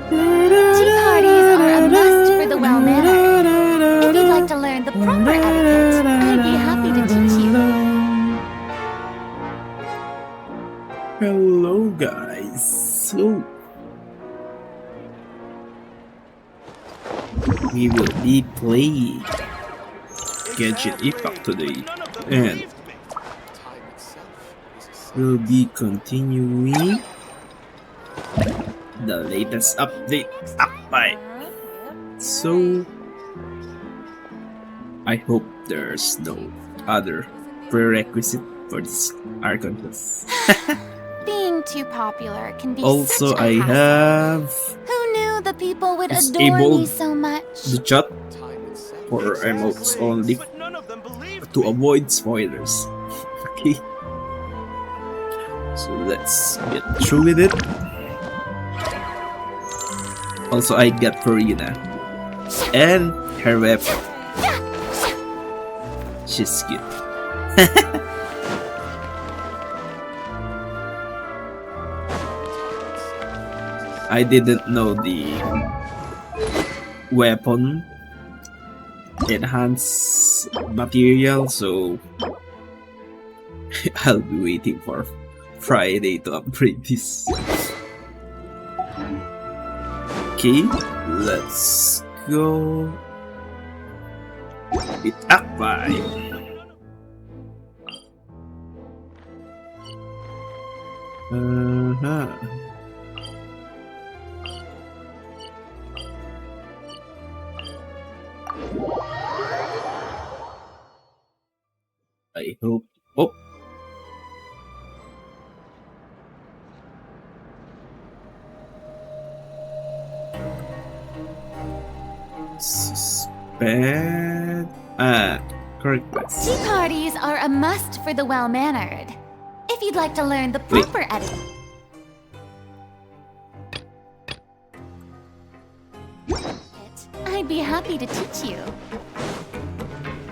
Tea parties are a must for the well-mannered. If you'd like to learn the proper etiquette, I'd be happy to teach you. Hello guys, so we will be playing Genshin Impact today, and we'll be continuing the latest update by. So I hope there's no other prerequisite for this Archon class. Being too popular can be Also, such a I hassle. have Who knew the people would adore disabled me so much? the chat for emotes only to avoid spoilers. Okay, so let's get through with it. Also, I got Farina and her weapon. She's cute. I didn't know the weapon enhance material, so I'll be waiting for Friday to upgrade this. Okay, let's go with Act 5. I hope. Oh, suspend. Correct. Tea parties are a must for the well-mannered. If you'd like to learn the proper etiquette, I'd be happy to teach you.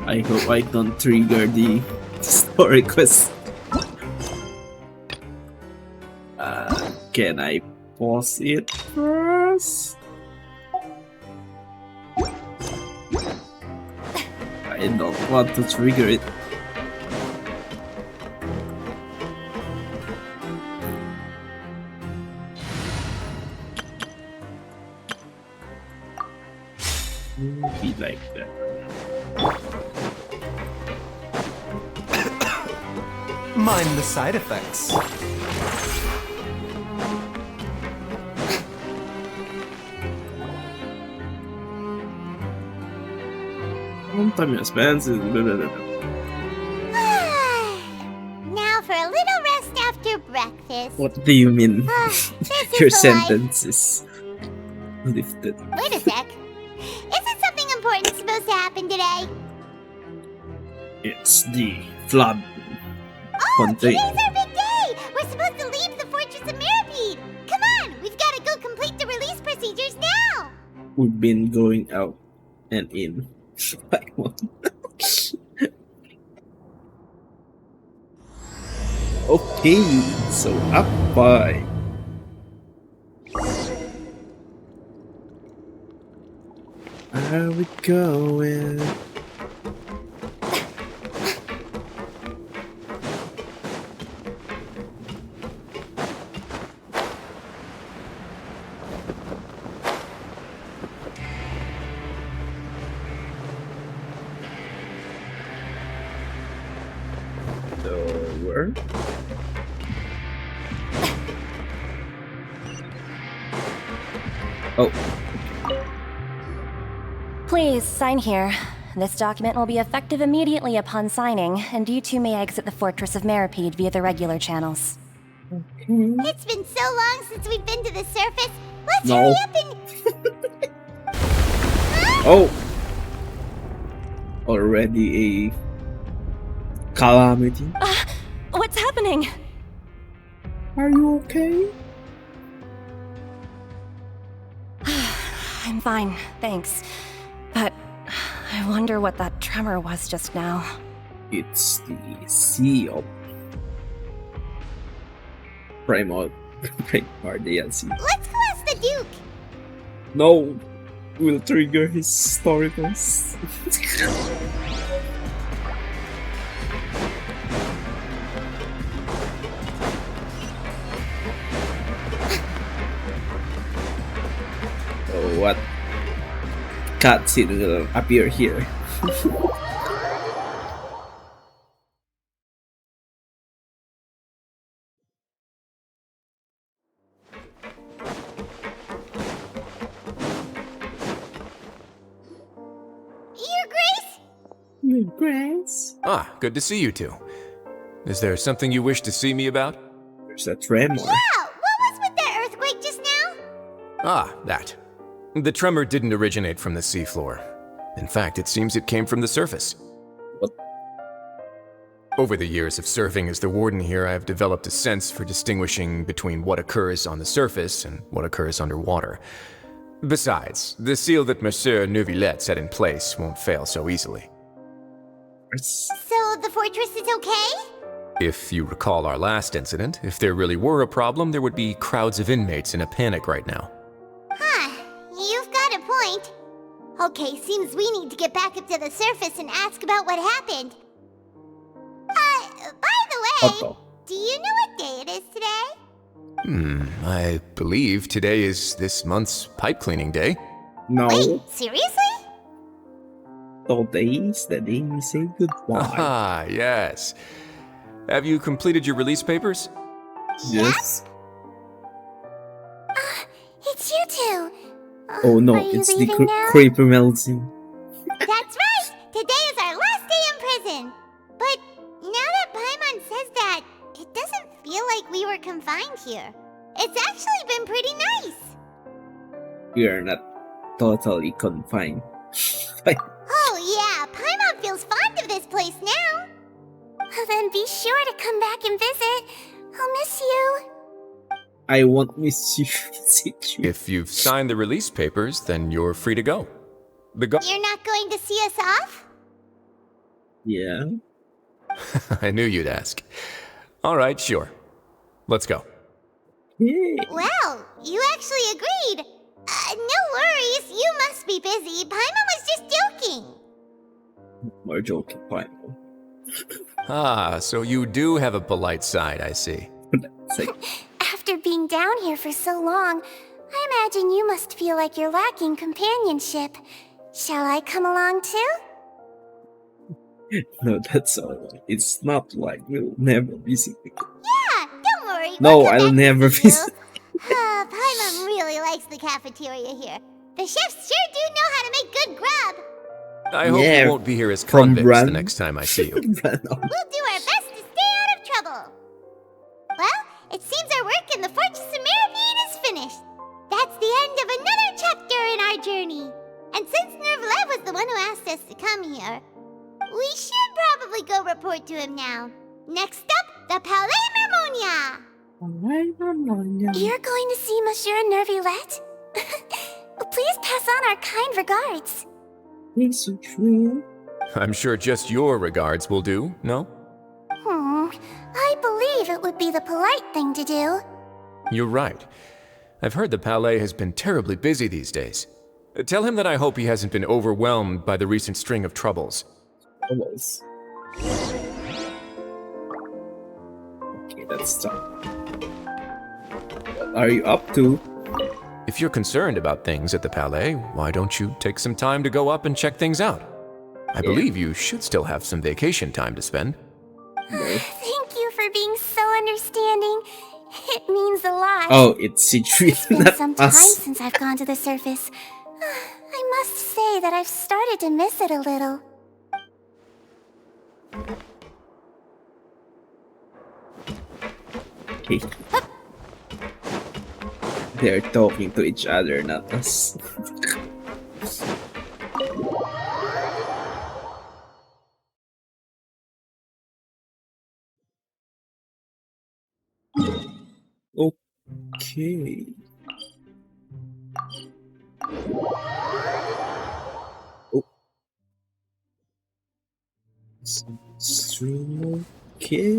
I hope I don't trigger the story quest. Can I pause it first? I don't want to trigger it. Be like that. Mind the side effects. Time expenses. Now for a little rest after breakfast. What do you mean? This Your is polite. sentence is lifted. Wait a sec. Isn't something important supposed to happen today? It's the flood. Oh, Fontaine. today's our big day! We're supposed to leave the Fortress of Mirapede! Come on, we've got to go complete the release procedures now! We've been going out and in. Okay, so up by. Where are we going? Where? Oh. Please sign here. This document will be effective immediately upon signing, and you two may exit the Fortress of Mirapede via the regular channels. It's been so long since we've been to the surface. Let's No. hurry up and... Oh! Already a calamity. What's happening? Are you okay? I'm fine, thanks. But I wonder what that tremor was just now. It's the sea of Primordial Sea. Let's go ask the Duke. No, will trigger his storicals. Oh, what cutscene will appear here? Your Grace? Grace? Ah, good to see you two. Is there something you wish to see me about? There's a tremor. Yeah, what was with that earthquake just now? Ah, that. The tremor didn't originate from the seafloor. In fact, it seems it came from the surface. What? Over the years of serving as the warden here, I have developed a sense for distinguishing between what occurs on the surface and what occurs underwater. Besides, the seal that Monsieur Neuvillette set in place won't fail so easily. So the fortress is okay? If you recall our last incident, if there really were a problem, there would be crowds of inmates in a panic right now. Huh, you've got a point. Okay, seems we need to get back up to the surface and ask about what happened. By the way, Uh-oh. do you know what day it is today? I believe today is this month's pipe cleaning day. No, Wait, seriously? today is the day we say goodbye. Ah, yes. Have you completed your release papers? Yes. It's you two. Oh no, are you it's the leaving now? creeper melting. That's right! Today is our last day in prison! But now that Paimon says that, it doesn't feel like we were confined here. It's actually been pretty nice! We are not totally confined. Oh yeah, Paimon feels fond of this place now! Then be sure to come back and visit. I'll miss you. I won't miss you. Visit you. If you've signed the release papers, then you're free to go. You're not going to see us off? Yeah. I knew you'd ask. All right, sure. Let's go. Yay. Well, you actually agreed. No worries, you must be busy. Paimon was just joking. More joking, fine. Ah, so you do have a polite side, I see. It's like, After being down here for so long, I imagine you must feel like you're lacking companionship. Shall I come along too? no, that's all. It's not like we'll never visit again. Yeah, don't worry. No, we'll come I'll back never to see visit. you. Paimon really likes the cafeteria here. The chefs sure do know how to make good grub. I hope Yeah, you won't be here as from convicts Bran. the next time I see you. We'll do our best to stay out of trouble. Well, it seems our work in the Fortress of Mirabede is finished. That's the end of another chapter in our journey. And since Neuvillette was the one who asked us to come here, we should probably go report to him now. Next up, the Palais Mermonia. You're going to see Monsieur Neuvillette? Please pass on our kind regards. It's so true. I'm sure just your regards will do, no? I believe it would be the polite thing to do. You're right. I've heard the Palais has been terribly busy these days. Tell him that I hope he hasn't been overwhelmed by the recent string of troubles. Almost. Okay, let's stop. What are you up to? If you're concerned about things at the Palais, why don't you take some time to go up and check things out? I believe you should still have some vacation time to spend. Thank you for being so understanding. It means a lot. Oh, it's Citrine, It's been not some time us. since I've gone to the surface. I must say that I've started to miss it a little. Okay. They're talking to each other, not us. Okay. Oh. Stream. Okay.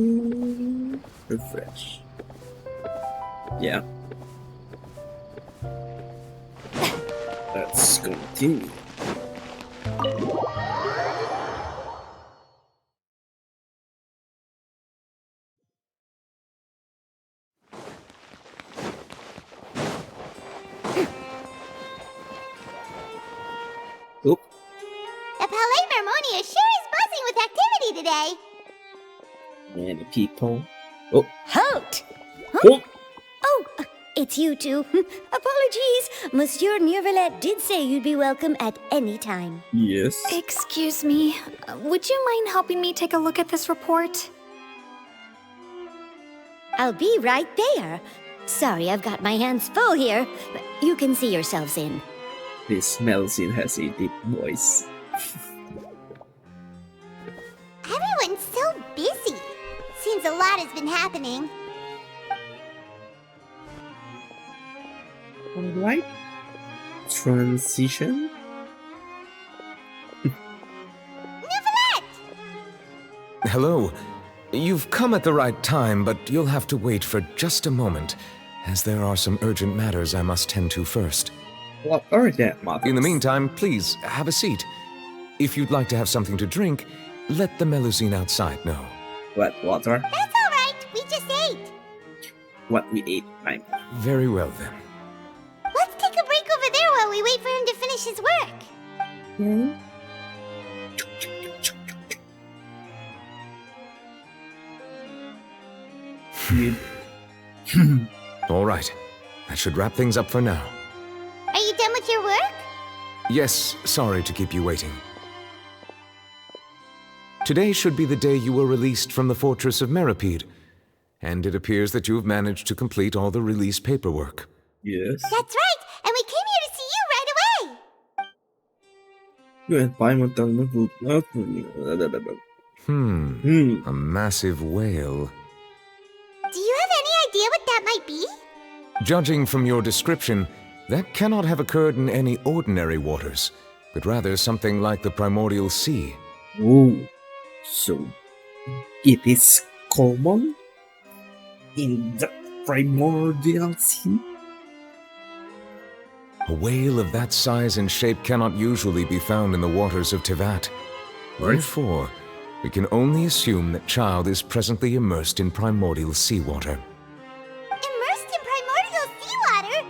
Refresh. Yeah. continue. Oh, The Palais Mermonia sure is buzzing with activity today. many people. Oh, Halt! oh, Oh, it's you two. Apologies. Monsieur Neuvillette did say you'd be welcome at any time. yes. Excuse me. Would you mind helping me take a look at this report? I'll be right there. Sorry, I've got my hands full here. You can see yourselves in. This Melzin has a deep voice. Everyone's so busy. Seems a lot has been happening. Alright. Transition. Neuvillette! Hello. You've come at the right time, but you'll have to wait for just a moment, as there are some urgent matters I must tend to first. What are that, Mother? In the meantime, please, have a seat. If you'd like to have something to drink, let the Melusine outside know. What water? That's alright, we just ate. What we ate, time. Very well, then. Let's take a break over there while we wait for him to finish his work. Hmm? All right. That should wrap things up for now. Are you done with your work? Yes, sorry to keep you waiting. Today should be the day you were released from the Fortress of Meripede, and it appears that you have managed to complete all the release paperwork. Yes. That's right, and we came here to see you right away. You and Paimon tell me who. A massive whale. Do you have any idea what that might be? Judging from your description, that cannot have occurred in any ordinary waters, but rather something like the primordial sea. Oh, so it is common in the primordial sea? A whale of that size and shape cannot usually be found in the waters of Tevat. Therefore, we can only assume that Child is presently immersed in primordial seawater. Immersed in primordial seawater?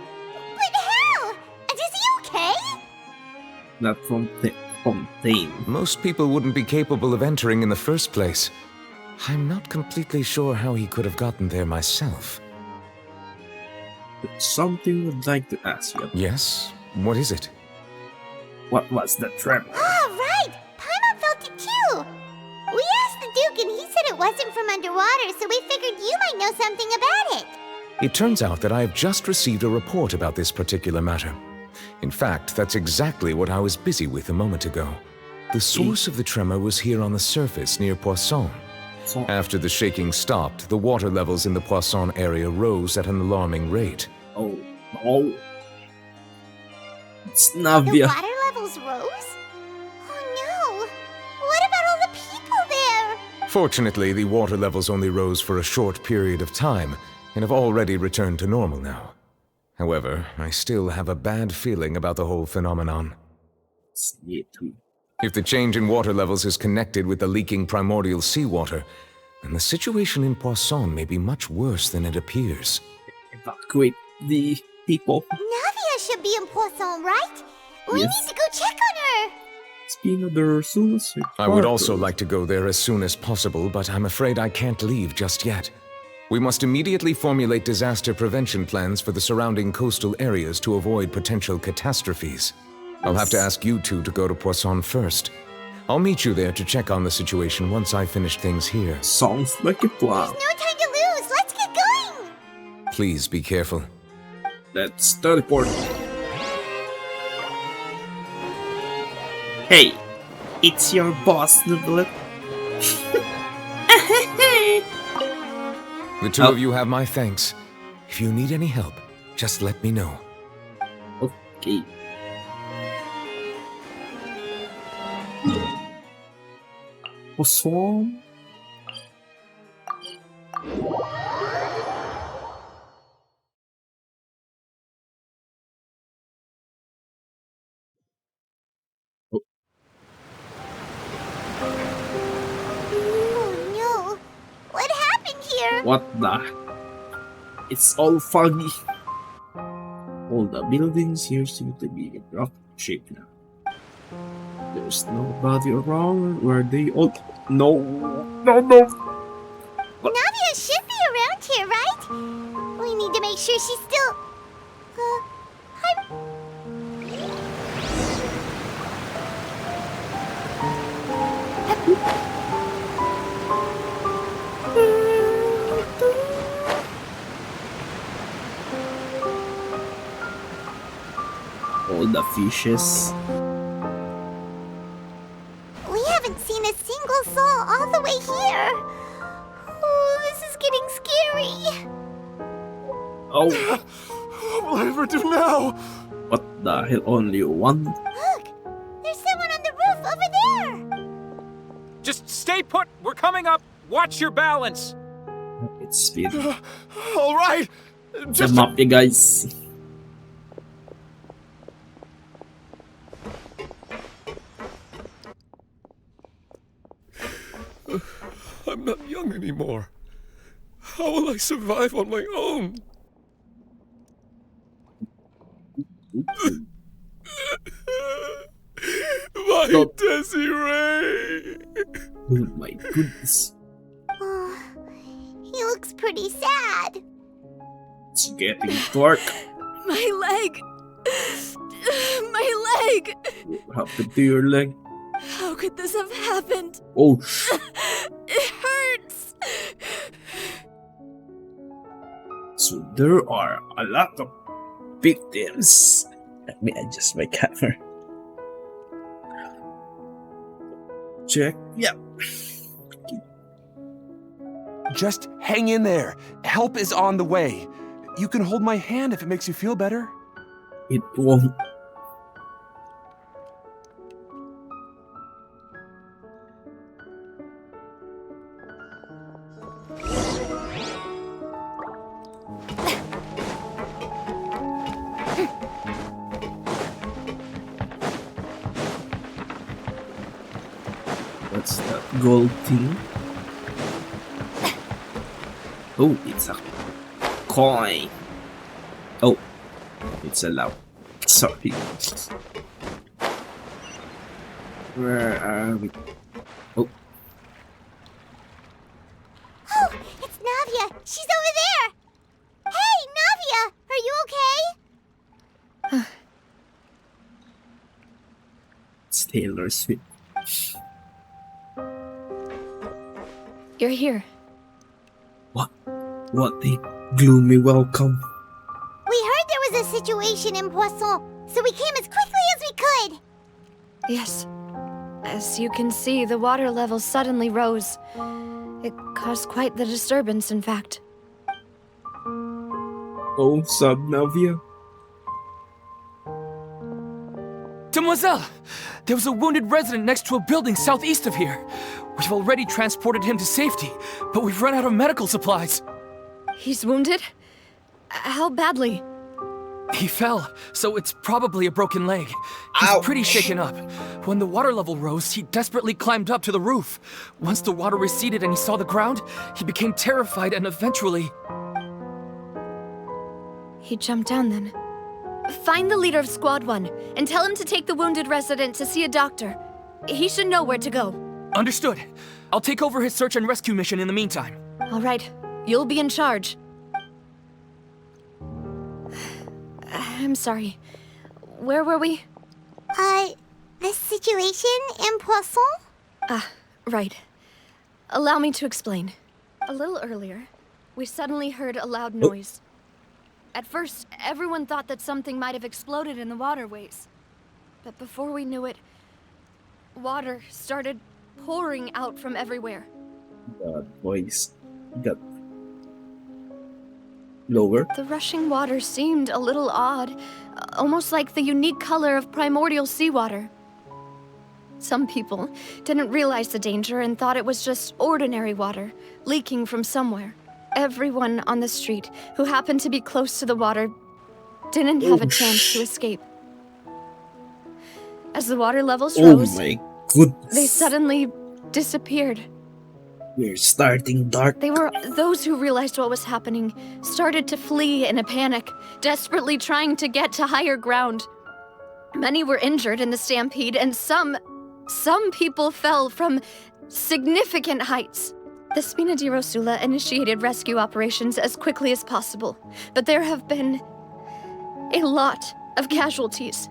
But how? And is he okay? Not from Fontaine. Most people wouldn't be capable of entering in the first place. I'm not completely sure how he could have gotten there myself. Something I'd like to ask you. Yes? What is it? What was the tremor? Oh, right! Paimon felt it too! We asked the Duke and he said it wasn't from underwater, so we figured you might know something about it. It turns out that I have just received a report about this particular matter. In fact, that's exactly what I was busy with a moment ago. The source of the tremor was here on the surface near Poisson. So, After the shaking stopped, the water levels in the Poisson area rose at an alarming rate. oh, no. It's The Navia. water levels rose? Oh no! What about all the people there? Fortunately, the water levels only rose for a short period of time and have already returned to normal now. However, I still have a bad feeling about the whole phenomenon. If the change in water levels is connected with the leaking primordial seawater, then the situation in Poisson may be much worse than it appears. Evacuate the people. Navia should be in Poisson, right? We Yes. need to go check on her! Spina dorsals. I would also like to go there as soon as possible, but I'm afraid I can't leave just yet. We must immediately formulate disaster prevention plans for the surrounding coastal areas to avoid potential catastrophes. I'll have to ask you two to go to Poisson first. I'll meet you there to check on the situation once I finish things here. Sounds like a plan. There's no time to lose! Let's get going! Please be careful. Let's teleport. Hey, it's your boss, Neuvillette. The two of you have my thanks. If you need any help, just let me know. Okay. Poisson. What the? It's all foggy. All the buildings here seem to be in rough shape now. There's nobody around. Where they all? No. Navia should be around here, right? We need to make sure she's still... All the fishes. We haven't seen a single soul all the way here. Oh, this is getting scary. Oh, What will I ever do now? what the hell? Only one? Look, there's someone on the roof over there. Just stay put. We're coming up. Watch your balance. It's speed. All right. The map, you guys. I'm not young anymore. How will I survive on my own? My Stop. Desiree! Oh my goodness. Oh, he looks pretty sad. It's getting dark. My leg! My leg! What happened to your leg? How could this have happened? Oh, It hurts! so there are a lot of victims. Let me adjust my camera. Check. Yeah. Just hang in there. Help is on the way. You can hold my hand if it makes you feel better. It won't. What's that gold thing? Oh, it's a coin. Oh, it's allowed. Sorry. Where are we? Oh, Oh, it's Navia. She's over there. Hey, Navia, are you okay? it's Taylor Swift. You're here. What a gloomy welcome. We heard there was a situation in Poisson, so we came as quickly as we could. Yes. As you can see, the water level suddenly rose. It caused quite the disturbance, in fact. Oh, sub Navia. Demoiselle! There was a wounded resident next to a building southeast of here. We've already transported him to safety, but we've run out of medical supplies. He's wounded? How badly? He fell, so it's probably a broken leg. He's Ouch. pretty shaken up. When the water level rose, he desperately climbed up to the roof. Once the water receded and he saw the ground, he became terrified and eventually... He jumped down then. Find the leader of Squad 1 and tell him to take the wounded resident to see a doctor. He should know where to go. Understood. I'll take over his search and rescue mission in the meantime. All right, you'll be in charge. I'm sorry. Where were we? The situation in Poisson? Ah, right. Allow me to explain. A little earlier, we suddenly heard a loud noise. At first, everyone thought that something might have exploded in the waterways. But before we knew it, water started pouring out from everywhere. The voice got lower. The rushing water seemed a little odd, almost like the unique color of primordial seawater. Some people didn't realize the danger and thought it was just ordinary water, leaking from somewhere. Everyone on the street who happened to be close to the water didn't have a chance to escape. As the water levels Oh rose, my goodness. they suddenly disappeared. We're starting dark. They were those who realized what was happening, started to flee in a panic, desperately trying to get to higher ground. Many were injured in the stampede, and some people fell from significant heights. The Spina di Rosula initiated rescue operations as quickly as possible, but there have been a lot of casualties.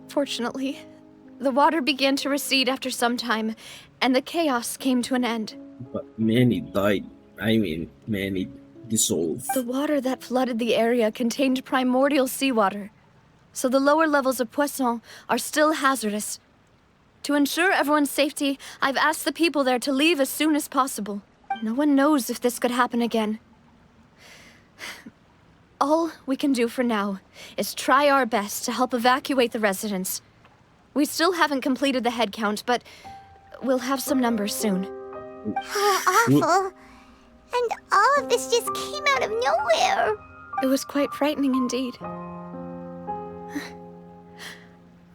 Fortunately, the water began to recede after some time, and the chaos came to an end. But many died. I mean, many dissolved. The water that flooded the area contained primordial seawater, so the lower levels of Poisson are still hazardous. To ensure everyone's safety, I've asked the people there to leave as soon as possible. No one knows if this could happen again. All we can do for now is try our best to help evacuate the residents. We still haven't completed the head count, but we'll have some numbers soon. How awful. And all of this just came out of nowhere. It was quite frightening indeed.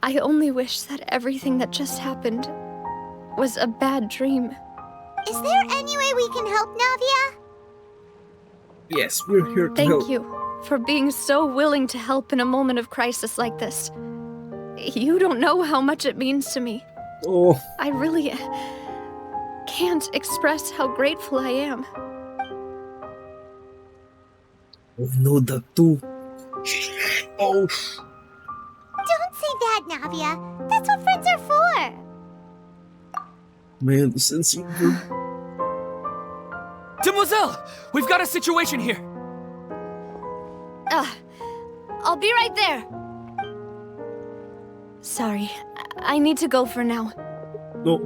I only wish that everything that just happened was a bad dream. Is there any way we can help, Navia? Yes, we're here to Thank help. you for being so willing to help in a moment of crisis like this. You don't know how much it means to me. Oh, I really can't express how grateful I am. oh no, that too. Oh, Don't say that, Navia. That's what friends are for. man, the sense of Demoiselle! We've got a situation here! I'll be right there. Sorry, I need to go for now. no,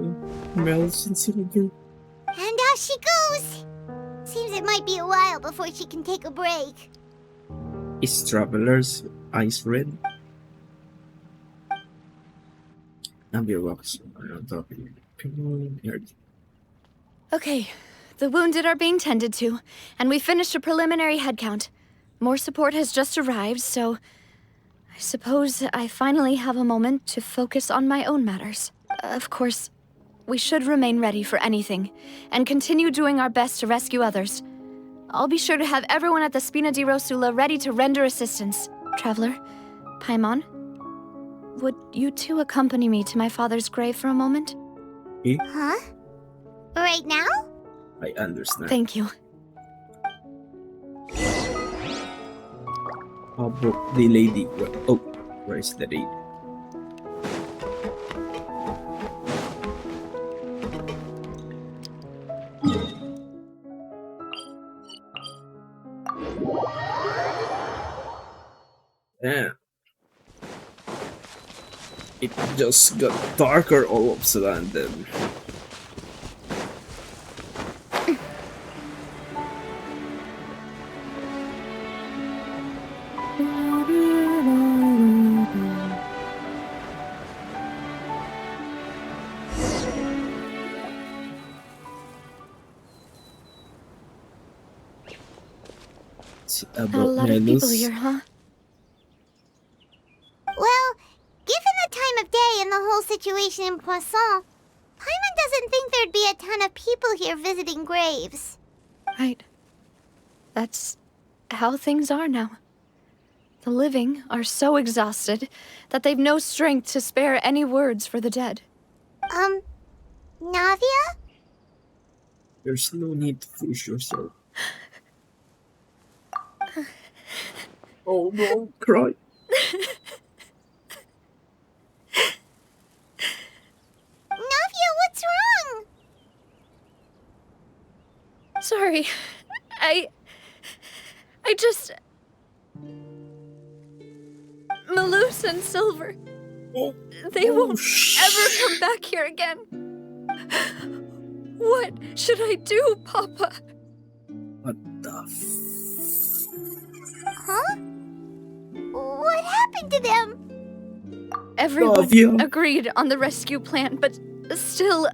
Mel, sense of And out she goes. Seems it might be a while before she can take a break. is Traveler's eyes red? Navia walks on top of the Okay, the wounded are being tended to, and we finished a preliminary head count. More support has just arrived, so I suppose I finally have a moment to focus on my own matters. Of course, we should remain ready for anything, and continue doing our best to rescue others. I'll be sure to have everyone at the Spina di Rosula ready to render assistance. Traveler, Paimon, would you two accompany me to my father's grave for a moment? Huh? Right now? I understand. Thank you. How about the lady? Oh, where is the lady? Yeah. It just got darker all of a sudden then. It's A about lot of people Melos. here, huh? Well, given the time of day and the whole situation in Poisson, Paimon doesn't think there'd be a ton of people here visiting graves. Right. That's how things are now. The living are so exhausted that they've no strength to spare any words for the dead. Navia? There's no need to push yourself. Oh no, cry. Navia, what's wrong? Sorry. I just... Malus and Silver, Oh, they oh, won't ever come back here again. What should I do, Papa? What the Huh? What happened to them? Everyone Navia. agreed on the rescue plan, but still,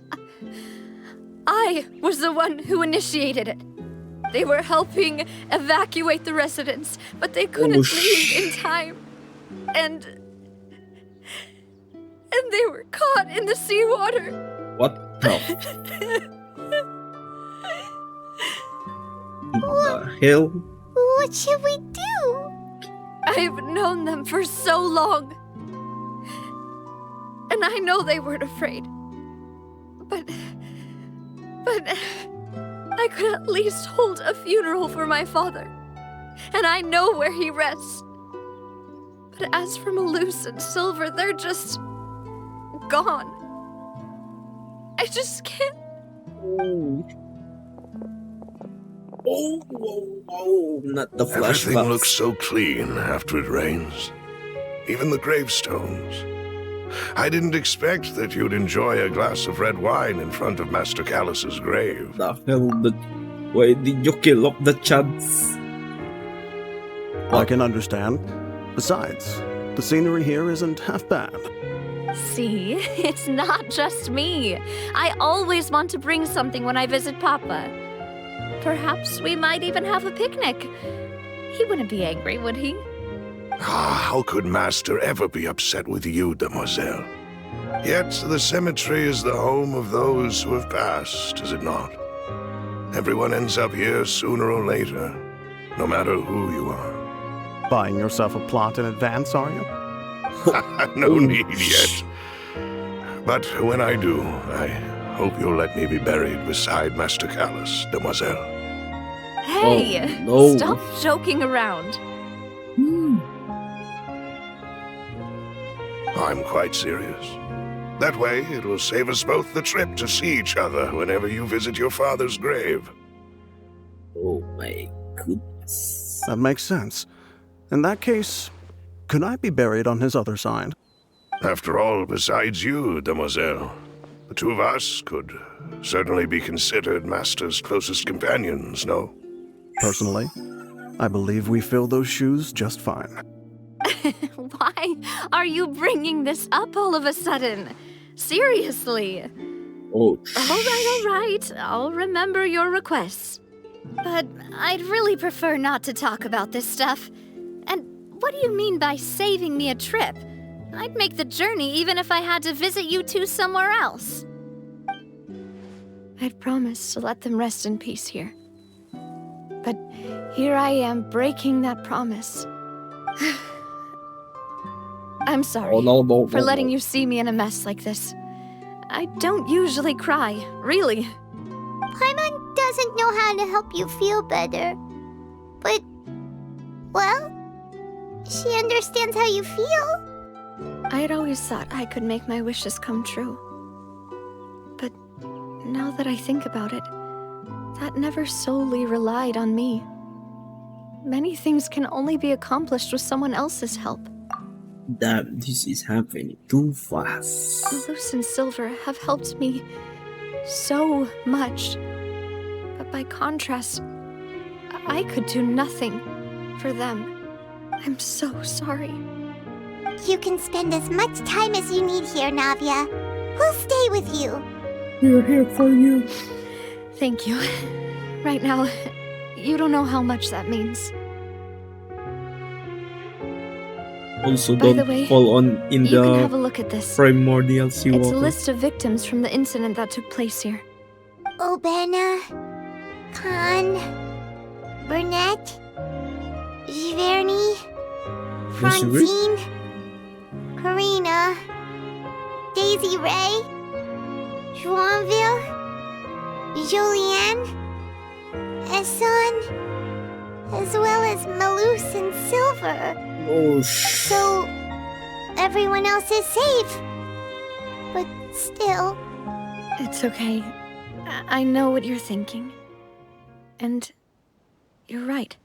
I was the one who initiated it. They were helping evacuate the residents, but they couldn't leave in time. And they were caught in the seawater. What the The hell? What should we do? I've known them for so long. And I know they weren't afraid. But I could at least hold a funeral for my father. And I know where he rests. But as for Malus and Silver, they're just gone. I just can't. Oh, not the Everything flashbacks. looks so clean after it rains. Even the gravestones. I didn't expect that you'd enjoy a glass of red wine in front of Master Callus's grave. The hell? Why did you kill off the chads? I can understand. Besides, the scenery here isn't half bad. See, it's not just me. I always want to bring something when I visit Papa. Perhaps we might even have a picnic. He wouldn't be angry, would he? How could Master ever be upset with you, demoiselle? Yet the cemetery is the home of those who have passed, is it not? Everyone ends up here sooner or later, no matter who you are. Buying yourself a plot in advance, are you? No need yet. But when I do, I hope you'll let me be buried beside Master Callus, demoiselle. Hey, Oh, no. stop joking around. I'm quite serious. That way, it will save us both the trip to see each other whenever you visit your father's grave. Oh my goodness. That makes sense. In that case, could I be buried on his other side? After all, besides you, demoiselle, the two of us could certainly be considered Master's closest companions, no? Personally, I believe we fill those shoes just fine. Why are you bringing this up all of a sudden? Seriously. Oh, All right. I'll remember your requests. But I'd really prefer not to talk about this stuff. And what do you mean by saving me a trip? I'd make the journey even if I had to visit you two somewhere else. I'd promised to let them rest in peace here. But here I am breaking that promise. I'm sorry no, for letting you see me in a mess like this. I don't usually cry, really. Paimon doesn't know how to help you feel better. But, well, she understands how you feel. I had always thought I could make my wishes come true. But now that I think about it, that never solely relied on me. Many things can only be accomplished with someone else's help. Damn, this is happening too fast. Malus and Silver have helped me so much. But by contrast, I could do nothing for them. I'm so sorry. You can spend as much time as you need here, Navia. We'll stay with you. We're here for you. Thank you. Right now, you don't know how much that means. Also, By the don't way, fall on in You can have a the look at this. primordial It's seawater. a list of victims from the incident that took place here. Obena, Khan, Burnett, Giverny, Francine, Karina, Daisy Ray, Joinville, Julianne, Esson, as well as Malus and Silver. Oh, So, everyone else is safe. But still, It's okay. I know what you're thinking. And you're right.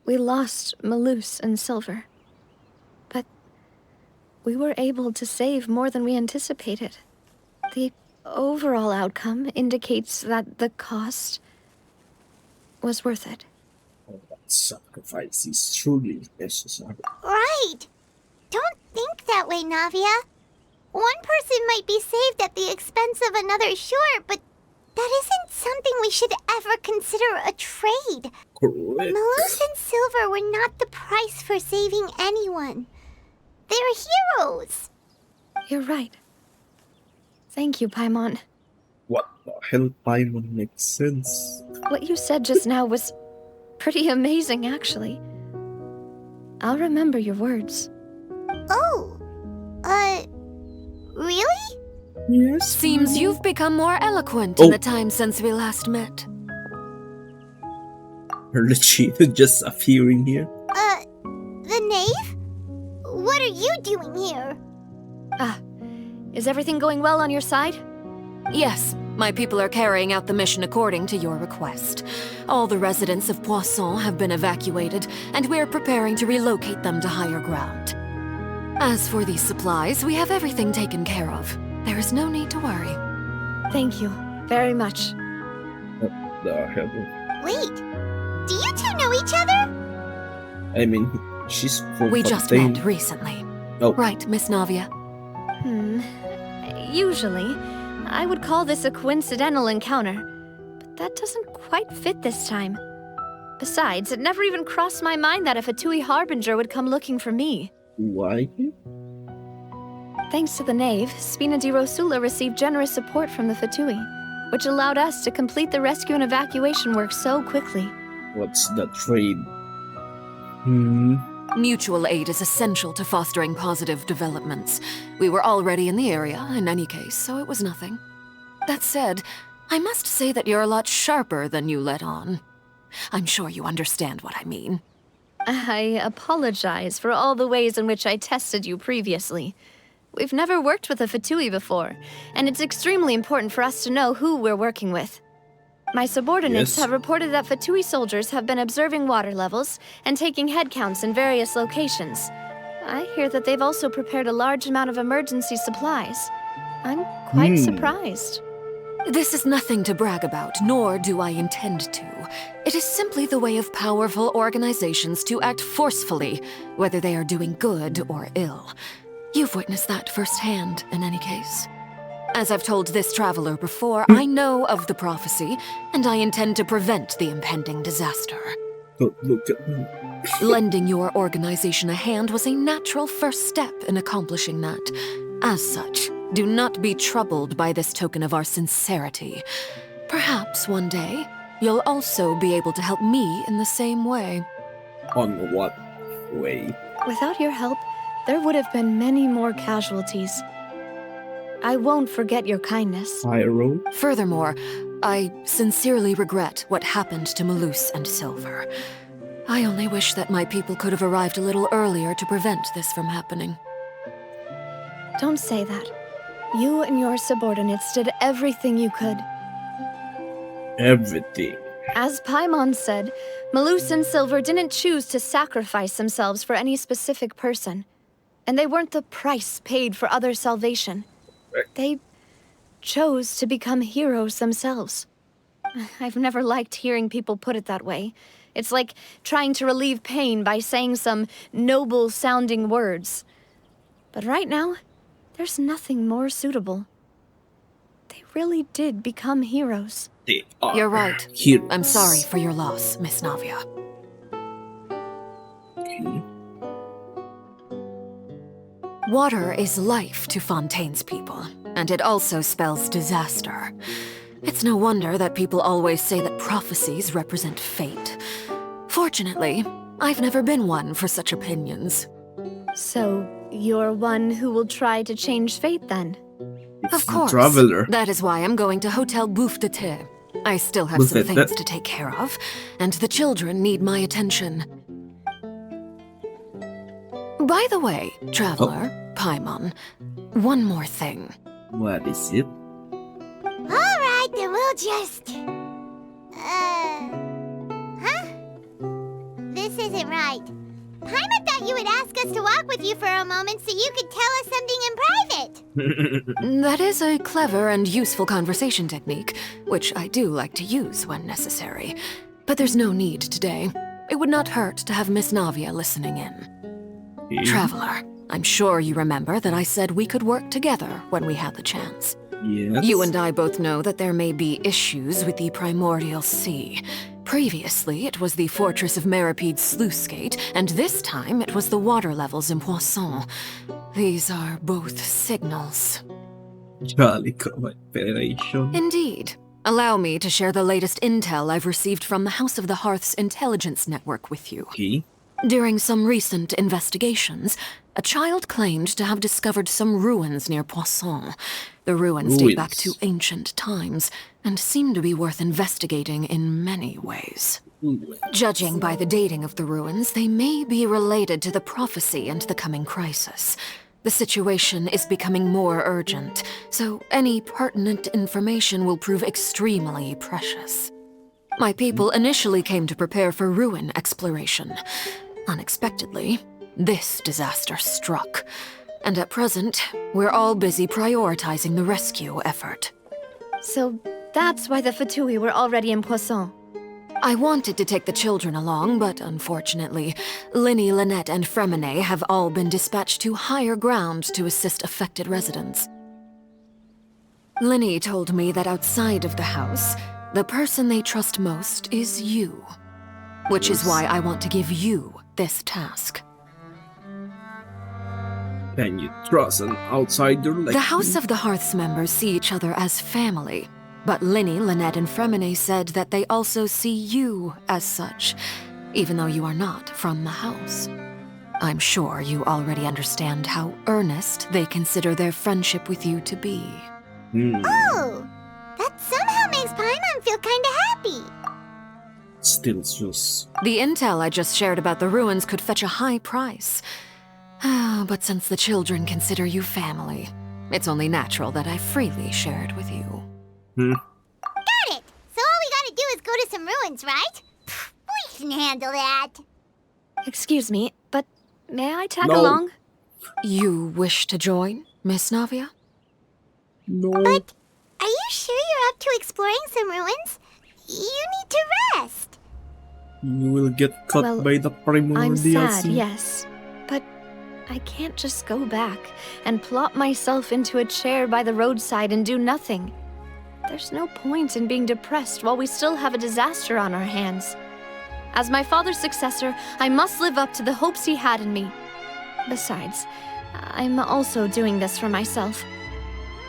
We lost Malus and Silver. But we were able to save more than we anticipated. The overall outcome indicates that the cost was worth it. sacrifice is truly necessary. right. Don't think that way, Navia. One person might be saved at the expense of another, sure, but that isn't something we should ever consider a trade. Correct. Malus and Silver were not the price for saving anyone. They're heroes. You're right. Thank you, Paimon. What the hell, Paimon makes sense. What you said just now was pretty amazing, actually. I'll remember your words. Oh, really? Yes. Seems you've become more eloquent Oh. in the time since we last met. Her legit just appearing here. The knave? What are you doing here? Is everything going well on your side? Yes, my people are carrying out the mission according to your request. All the residents of Poisson have been evacuated, and we're preparing to relocate them to higher ground. As for these supplies, we have everything taken care of. There is no need to worry. Thank you very much. What the hell? Wait, do you two know each other? I mean, she's from We just Fontaine. met recently. Oh. Right, Miss Navia? Usually, I would call this a coincidental encounter, but that doesn't quite fit this time. Besides, it never even crossed my mind that a Fatui Harbinger would come looking for me. Why? Thanks to the knave, Spina di Rosula received generous support from the Fatui, which allowed us to complete the rescue and evacuation work so quickly. What's the trade? Mutual aid is essential to fostering positive developments. We were already in the area, in any case, so it was nothing. That said, I must say that you're a lot sharper than you let on. I'm sure you understand what I mean. I apologize for all the ways in which I tested you previously. We've never worked with a Fatui before, and it's extremely important for us to know who we're working with. My subordinates Yes. have reported that Fatui soldiers have been observing water levels and taking head counts in various locations. I hear that they've also prepared a large amount of emergency supplies. I'm quite surprised. This is nothing to brag about, nor do I intend to. It is simply the way of powerful organizations to act forcefully, whether they are doing good or ill. You've witnessed that firsthand, in any case. As I've told this traveler before, I know of the prophecy, and I intend to prevent the impending disaster. Look at me. Lending your organization a hand was a natural first step in accomplishing that. As such, do not be troubled by this token of our sincerity. Perhaps one day, you'll also be able to help me in the same way. On what way? Without your help, there would have been many more casualties. I won't forget your kindness. Pyro? Furthermore, I sincerely regret what happened to Malus and Silver. I only wish that my people could have arrived a little earlier to prevent this from happening. Don't say that. You and your subordinates did everything you could. Everything. As Paimon said, Malus and Silver didn't choose to sacrifice themselves for any specific person. And they weren't the price paid for other salvation. They chose to become heroes themselves. I've never liked hearing people put it that way. It's like trying to relieve pain by saying some noble-sounding words. But right now, there's nothing more suitable. They really did become heroes. They are You're right. heroes. I'm sorry for your loss, Miss Navia. Okay. Water is life to Fontaine's people, and it also spells disaster. It's no wonder that people always say that prophecies represent fate. Fortunately, I've never been one for such opinions. So, you're one who will try to change fate then? It's Of the course. Traveler. That is why I'm going to Hotel Bouffe de Thé. I still have Bouffe some de things Thé. to take care of, and the children need my attention. By the way, Traveler, Paimon, one more thing. What is it? Alright, then we'll just... Huh? This isn't right. Paimon thought you would ask us to walk with you for a moment so you could tell us something in private. That is a clever and useful conversation technique, which I do like to use when necessary. But there's no need today. It would not hurt to have Miss Navia listening in. Traveler, I'm sure you remember that I said we could work together when we had the chance. Yes. You and I both know that there may be issues with the Primordial Sea. Previously, it was the fortress of Meripede's sluice gate, and this time it was the water levels in Poisson. These are both signals. Jolly cooperation. Indeed. Allow me to share the latest intel I've received from the House of the Hearth's intelligence network with you. Okay. During some recent investigations, a child claimed to have discovered some ruins near Poisson. The ruins date back to ancient times and seem to be worth investigating in many ways. Judging by the dating of the ruins, they may be related to the prophecy and the coming crisis. The situation is becoming more urgent, so any pertinent information will prove extremely precious. My people initially came to prepare for ruin exploration. Unexpectedly, this disaster struck, and at present, we're all busy prioritizing the rescue effort. So that's why the Fatui were already in Poisson. I wanted to take the children along, but unfortunately, Linny, Lynette, and Fremine have all been dispatched to higher ground to assist affected residents. Linny told me that outside of the house, the person they trust most is you. Which is why I want to give you this task. Can you trust an outsider like The House me? of the Hearth's members see each other as family. But Linny, Lynette, and Fremine said that they also see you as such, even though you are not from the house. I'm sure you already understand how earnest they consider their friendship with you to be. Oh, that somehow makes Paimon feel kinda happy. Still just... The intel I just shared about the ruins could fetch a high price. But since the children consider you family, it's only natural that I freely share it with you. Got it! So all we gotta do is go to some ruins, right? We can handle that. Excuse me, but may I tag No. along? You wish to join, Miss Navia? No. But are you sure you're up to exploring some ruins? You need to rest. You will get cut Well, by the primordial I'm sad, sea. yes. But I can't just go back and plop myself into a chair by the roadside and do nothing. There's no point in being depressed while we still have a disaster on our hands. As my father's successor, I must live up to the hopes he had in me. Besides, I'm also doing this for myself.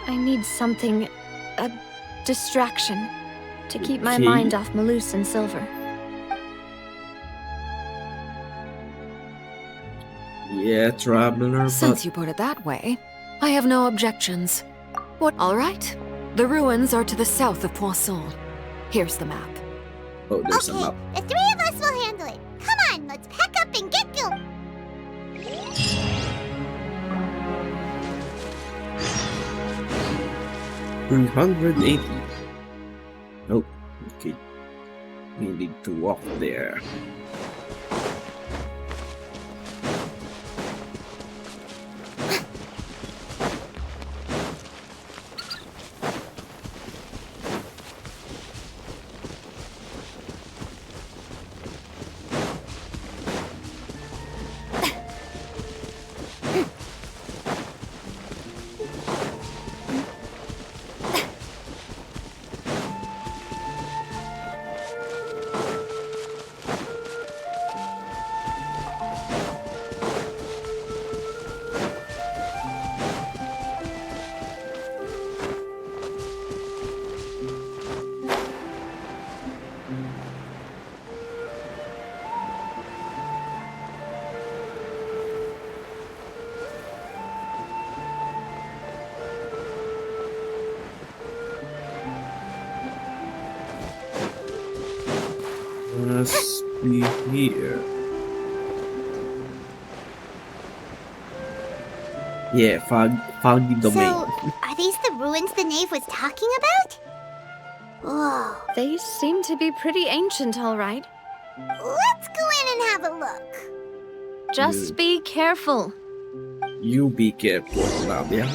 I need something, a distraction, to keep my Okay. mind off Malus and Silver. Yeah, traveler, Since but... you put it that way, I have no objections. What? All right. The ruins are to the south of Poisson. Here's the map. Oh, there's a Okay, map. the three of us will handle it. Come on, let's pack up and get going. $380. Oh, okay. We need to walk there. Must be here. Yeah, foggy domain. So, are these the ruins the knave was talking about? Whoa. They seem to be pretty ancient, all right. Let's go in and have a look. Just be careful. You be careful, Navia.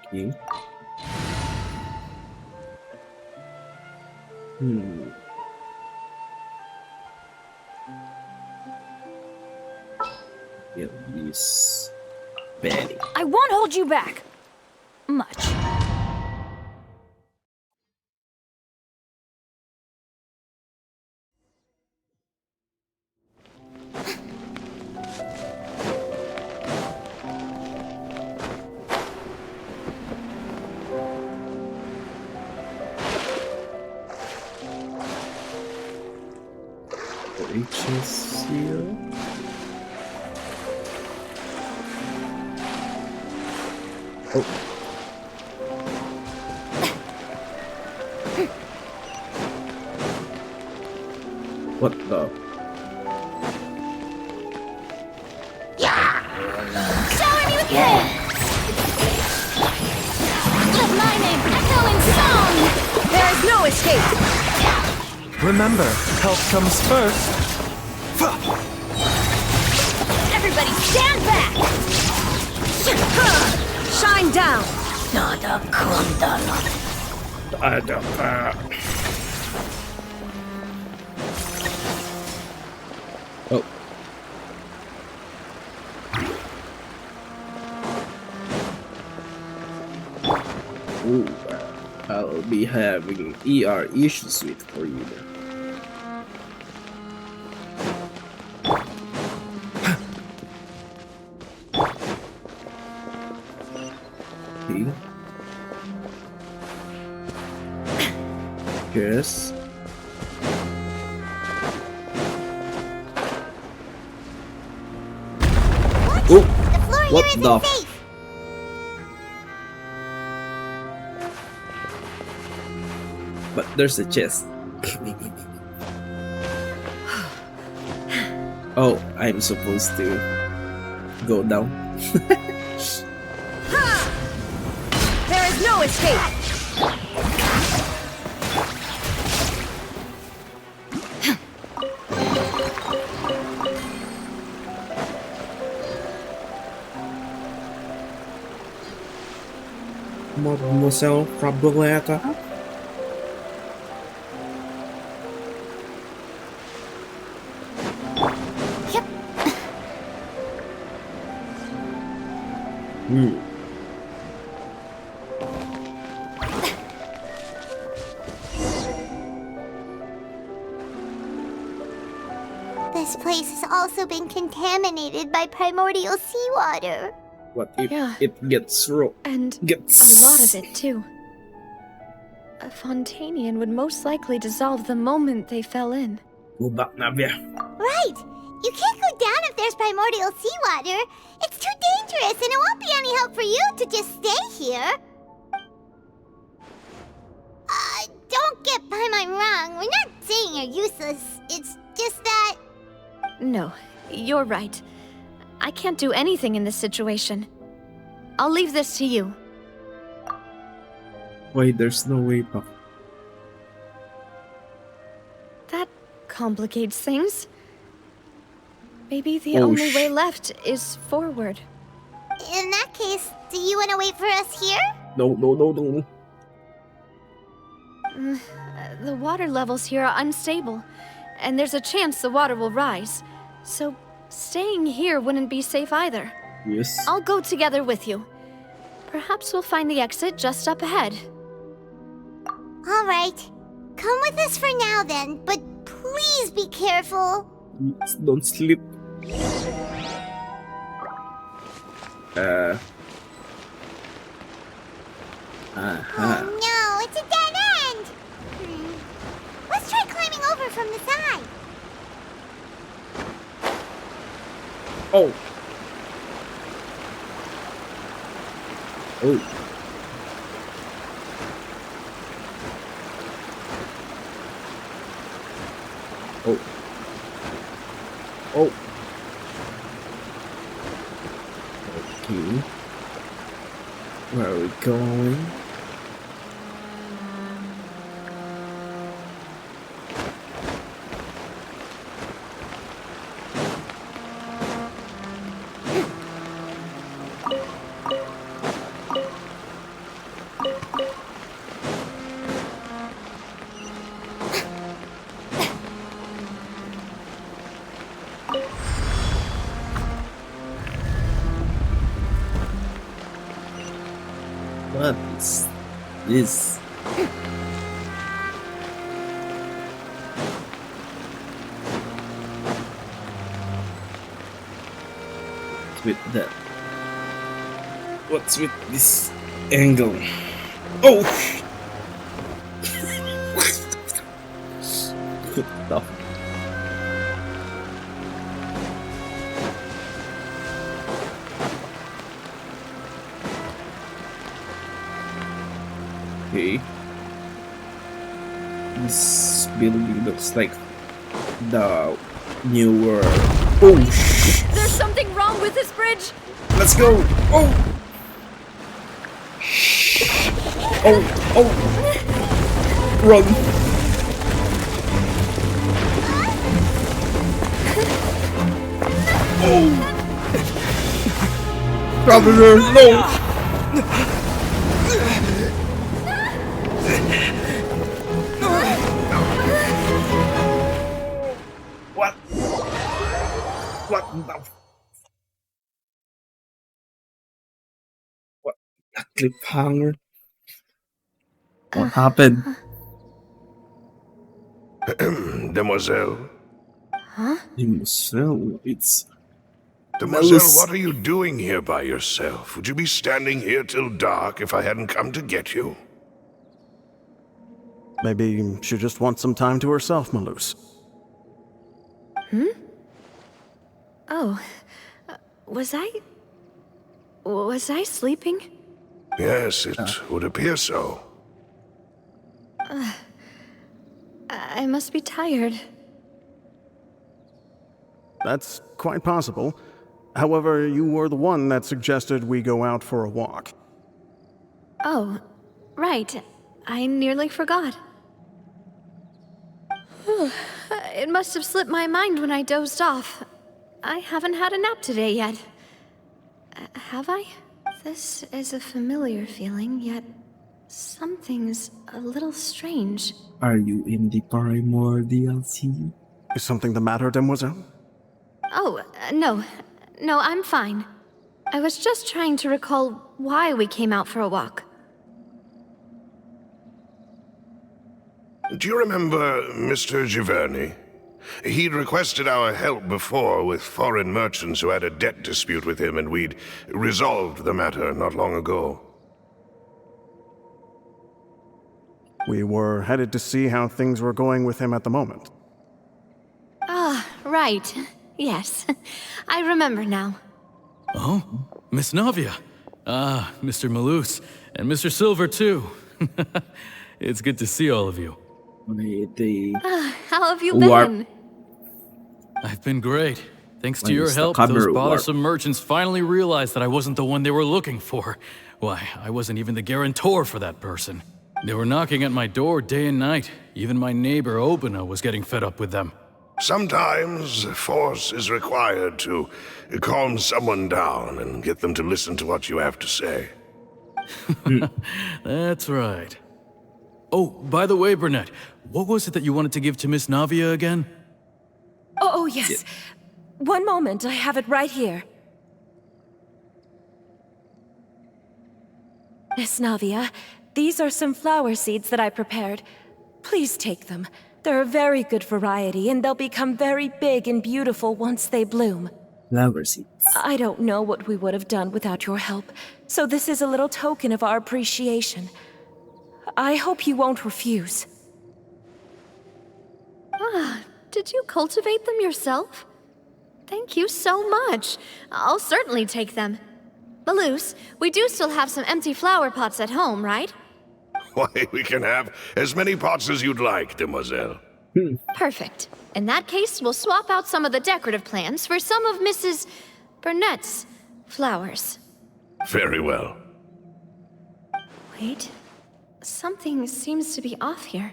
Okay. Get this belly. I won't hold you back. Much. Reaches here. Oh. What the? Shower me with care! Let my name echo in song! There is no escape! Remember, help comes first. Everybody stand back! Shine down! Nada kundala. Oh. Ooh, I'll be having ER issues with for you then. Okay. Yes. Oh, The floor what here the isn't safe. but there's a chest. Oh, I'm supposed to go down. There is no escape! Mademoiselle Probleta. Yep. This place has also been contaminated by primordial seawater. What if Yeah. it gets raw? And Gets a lot of it, too. A Fontainian would most likely dissolve the moment they fell in. Go back, Navia. Right! You can't go down if there's primordial seawater. It's too dangerous, and it won't be any help for you to just stay here. Don't get Paimon wrong. We're not saying you're useless. It's just that... No, you're right. I can't do anything in this situation. I'll leave this to you. Why there's no way back? That complicates things. Maybe the Oh, only way left is forward. In that case, do you want to wait for us here? No, no, no, no. The water levels here are unstable, and there's a chance the water will rise. So, staying here wouldn't be safe either. Yes. I'll go together with you. Perhaps we'll find the exit just up ahead. All right. Come with us for now then, but please be careful. Don't sleep. Oh no, it's a dead end! Let's try climbing over from the side. Oh. Oh. Oh. Oh. Okay. Where are we going? What is this? With that? What's with this angle? Oh! What the? Okay. This building looks like the newer. Oh shh! There's something wrong with this bridge! Let's go! Oh! Shh! Oh! Oh! Run! Oh! Traveler, no! What? What the? What? A cliffhanger? What happened? Demoiselle? Demoiselle, it's... Demoiselle, what are you doing here by yourself? Would you be standing here till dark if I hadn't come to get you? Maybe she just wants some time to herself, Malus. Oh, was I sleeping? Yes, it would appear so. I must be tired. That's quite possible. However, you were the one that suggested we go out for a walk. Oh, right. I nearly forgot. It must have slipped my mind when I dozed off. I haven't had a nap today yet. Have I? This is a familiar feeling, yet something's a little strange. Are you in the primordial sea? Is something the matter, Demoiselle? Oh, no. No, I'm fine. I was just trying to recall why we came out for a walk. Do you remember Mr. Giverny? He'd requested our help before with foreign merchants who had a debt dispute with him, and we'd resolved the matter not long ago. We were headed to see how things were going with him at the moment. Ah, right. Yes. I remember now. Oh, Miss Navia. Ah, Mr. Malus. And Mr. Silver, too. It's good to see all of you. How have you been? I've been great. Thanks to Why your is the help, cover those warped? bothersome merchants finally realized that I wasn't the one they were looking for. Why, I wasn't even the guarantor for that person. They were knocking at my door day and night. Even my neighbor, Obina, was getting fed up with them. Sometimes force is required to calm someone down and get them to listen to what you have to say. That's right. Oh, by the way, Burnett, what was it that you wanted to give to Miss Navia again? Oh, yes. One moment, I have it right here. Miss Navia, these are some flower seeds that I prepared. Please take them. They're a very good variety, and they'll become very big and beautiful once they bloom. Flower seeds. I don't know what we would have done without your help, so this is a little token of our appreciation. I hope you won't refuse. Ah, did you cultivate them yourself? Thank you so much. I'll certainly take them. Malus, we do still have some empty flower pots at home, right? Why, we can have as many pots as you'd like, demoiselle. Perfect. In that case, we'll swap out some of the decorative plants for some of Mrs. Burnett's flowers. Very well. Wait. Something seems to be off here.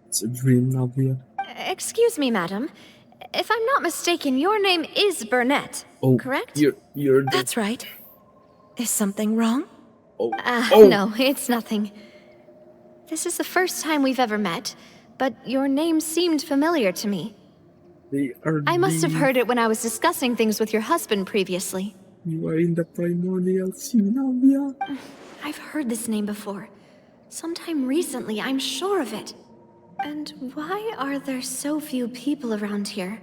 It's a dream, Navia. Excuse me, madam. If I'm not mistaken, your name is Burnett, correct? You're the... That's right. Is something wrong? No, it's nothing. This is the first time we've ever met, but your name seemed familiar to me. I must have heard it when I was discussing things with your husband previously. You are in the primordial sea, Navia. I've heard this name before. Sometime recently, I'm sure of it. And why are there so few people around here?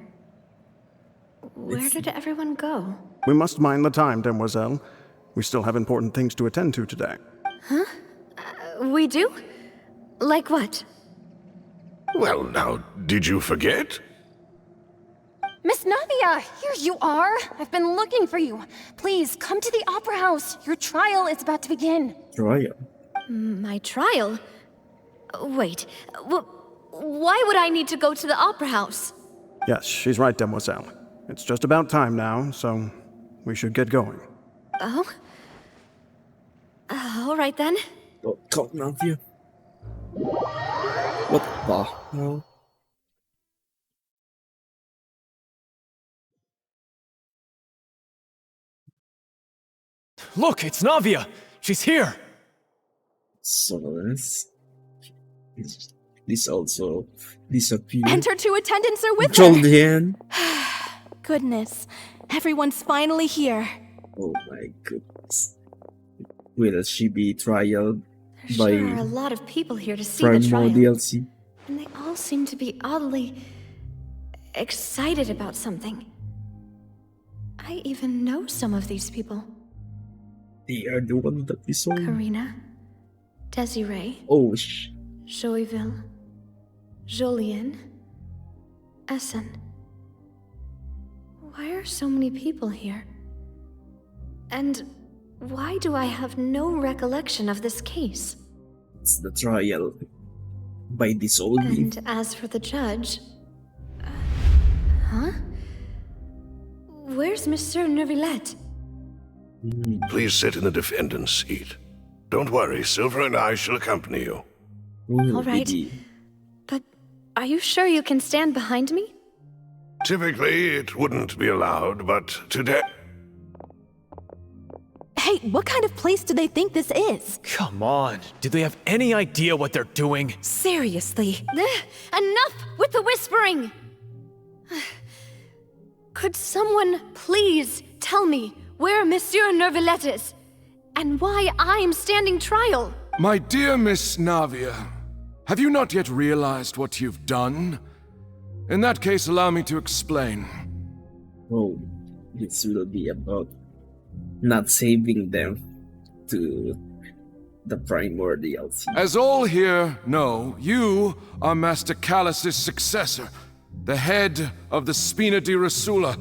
Where did everyone go? We must mind the time, Demoiselle. We still have important things to attend to today. Huh? We do? Like what? Well, now, did you forget? Miss Navia, here you are. I've been looking for you. Please, come to the Opera House. Your trial is about to begin. Trial? My trial? Wait, why would I need to go to the Opera House? Yes, she's right, Demoiselle. It's just about time now, so we should get going. Oh? All right then. Oh, God, Navia. What the hell? Look, it's Navia! She's here! So this also disappeared. And her two attendants are with her! Joldian. Goodness, everyone's finally here. Oh my goodness. Will she be trialed There by sure are a lot of people here to see the Primo trial. DLC? And they all seem to be oddly excited about something. I even know some of these people. They are the one that we saw. Karina, Desiree, Oh, Joyville, Jolien, Essen. Why are so many people here? And why do I have no recollection of this case? it's the trial by this old leaf. And as for the judge... huh? Where's Monsieur Neuvillette? Please sit in the defendant's seat. Don't worry, Silver and I shall accompany you. All right. But are you sure you can stand behind me? Typically, it wouldn't be allowed, but today... Hey, what kind of place do they think this is? Come on, do they have any idea what they're doing? Seriously. Enough with the whispering! Could someone please tell me where Monsieur Neuvillette is? And why I'm standing trial? My dear Miss Navia, have you not yet realized what you've done? In that case, allow me to explain. Oh, this will be about not saving them to the primordials. As all here know, you are Master Callus's successor, the head of the Spina di Rosula,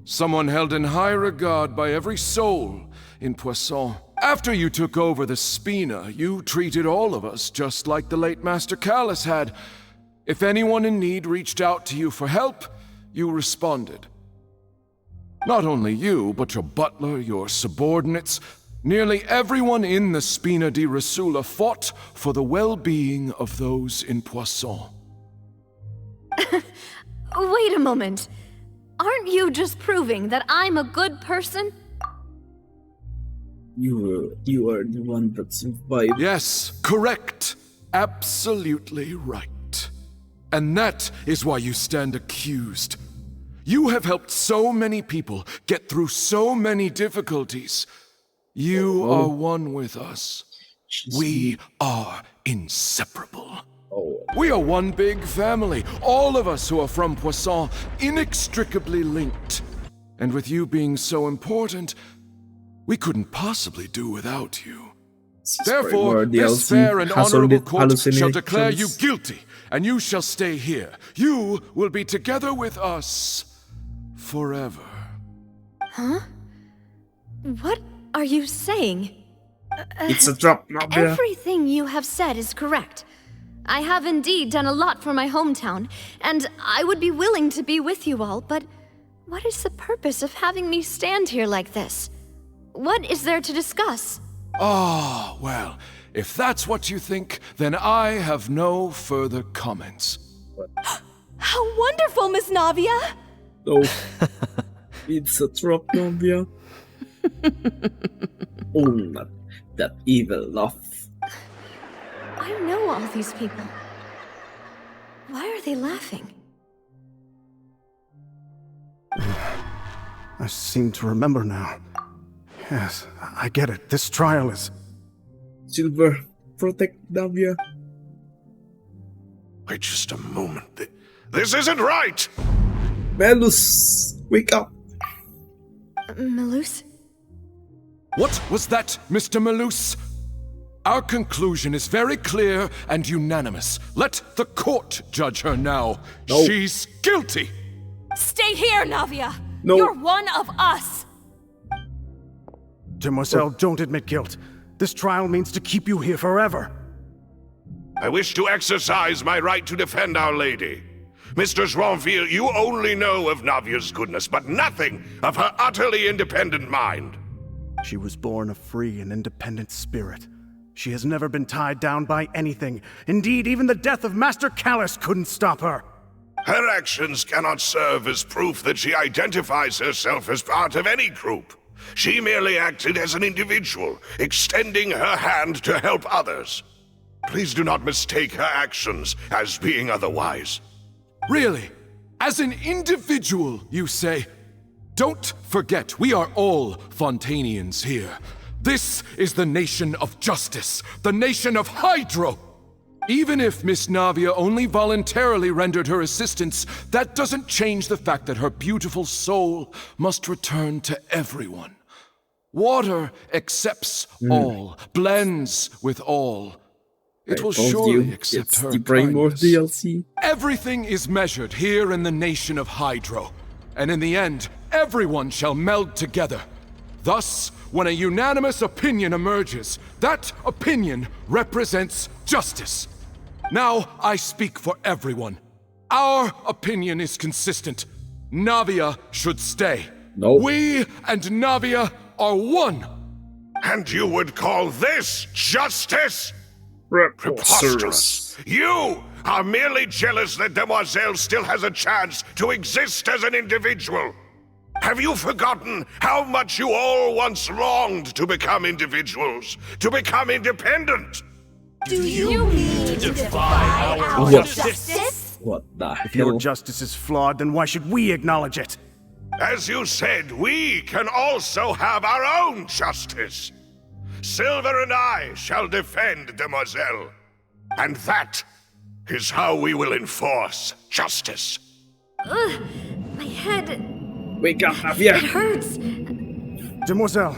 someone held in high regard by every soul in Poisson. After you took over the Spina, you treated all of us just like the late Master Callus had. If anyone in need reached out to you for help, you responded. Not only you, but your butler, your subordinates, nearly everyone in the Spina di Rosula fought for the well-being of those in Poisson. Wait a moment. Aren't you just proving that I'm a good person? You are the one that survived. Yes, correct. Absolutely right. And that is why you stand accused. You have helped so many people get through so many difficulties. You are one with us. We are inseparable. We are one big family, all of us who are from Poisson, inextricably linked. And with you being so important, we couldn't possibly do without you. Therefore, this fair and honorable court shall declare you guilty, and you shall stay here. You will be together with us forever. Huh? What are you saying? It's a trap, Navia. Everything you have said is correct. I have indeed done a lot for my hometown, and I would be willing to be with you all, but what is the purpose of having me stand here like this? What is there to discuss? Ah, well, if that's what you think, then I have no further comments. How wonderful, Miss Navia! Oh, it's a trap, Navia. Oh, not that evil laugh. I know all these people. Why are they laughing? I seem to remember now. Yes, I get it. This trial is... Silver, protect Navia. Wait just a moment. This isn't right! Malus, wake up! Malus? What was that, Mr. Malus? Our conclusion is very clear and unanimous. Let the court judge her now. No. She's guilty! Stay here, Navia! No. You're one of us! Demoiselle, don't admit guilt. This trial means to keep you here forever. I wish to exercise my right to defend Our Lady. Mr. Joinville, you only know of Navia's goodness, but nothing of her utterly independent mind. She was born a free and independent spirit. She has never been tied down by anything. Indeed, even the death of Master Callus couldn't stop her. Her actions cannot serve as proof that she identifies herself as part of any group. She merely acted as an individual, extending her hand to help others. Please do not mistake her actions as being otherwise. Really? As an individual, you say? Don't forget, we are all Fontainians here. This is the nation of justice, the nation of Hydro. Even if Miss Navia only voluntarily rendered her assistance, that doesn't change the fact that her beautiful soul must return to everyone. Water accepts all, blends with all. It will surely accept her kindness. DLC. Everything is measured here in the nation of Hydro, and in the end, everyone shall meld together. Thus, when a unanimous opinion emerges, that opinion represents justice. Now I speak for everyone. Our opinion is consistent. Navia should stay. No. We and Navia are one. And you would call this justice? Preposterous. You are merely jealous that Demoiselle still has a chance to exist as an individual. Have you forgotten how much you all once longed to become individuals, to become independent? Do you mean to defy our justice? What the If your hell? justice is flawed, then why should we acknowledge it? As you said, we can also have our own justice. Silver and I shall defend Demoiselle. And that is how we will enforce justice. Ugh, my head. Wake up, Navia! It hurts. Demoiselle,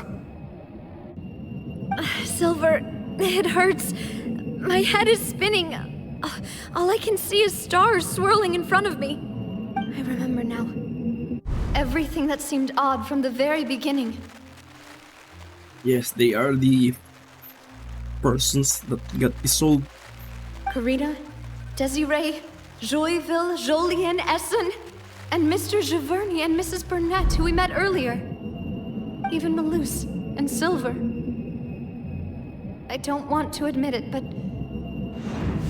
Silver, it hurts. My head is spinning. All I can see is stars swirling in front of me. I remember now. Everything that seemed odd from the very beginning. Yes, they are the persons that got dissolved. Karina, Desiree, Joyville, Jolien, Essen, and Mr. Giverny and Mrs. Burnett, who we met earlier. Even Malus and Silver. I don't want to admit it,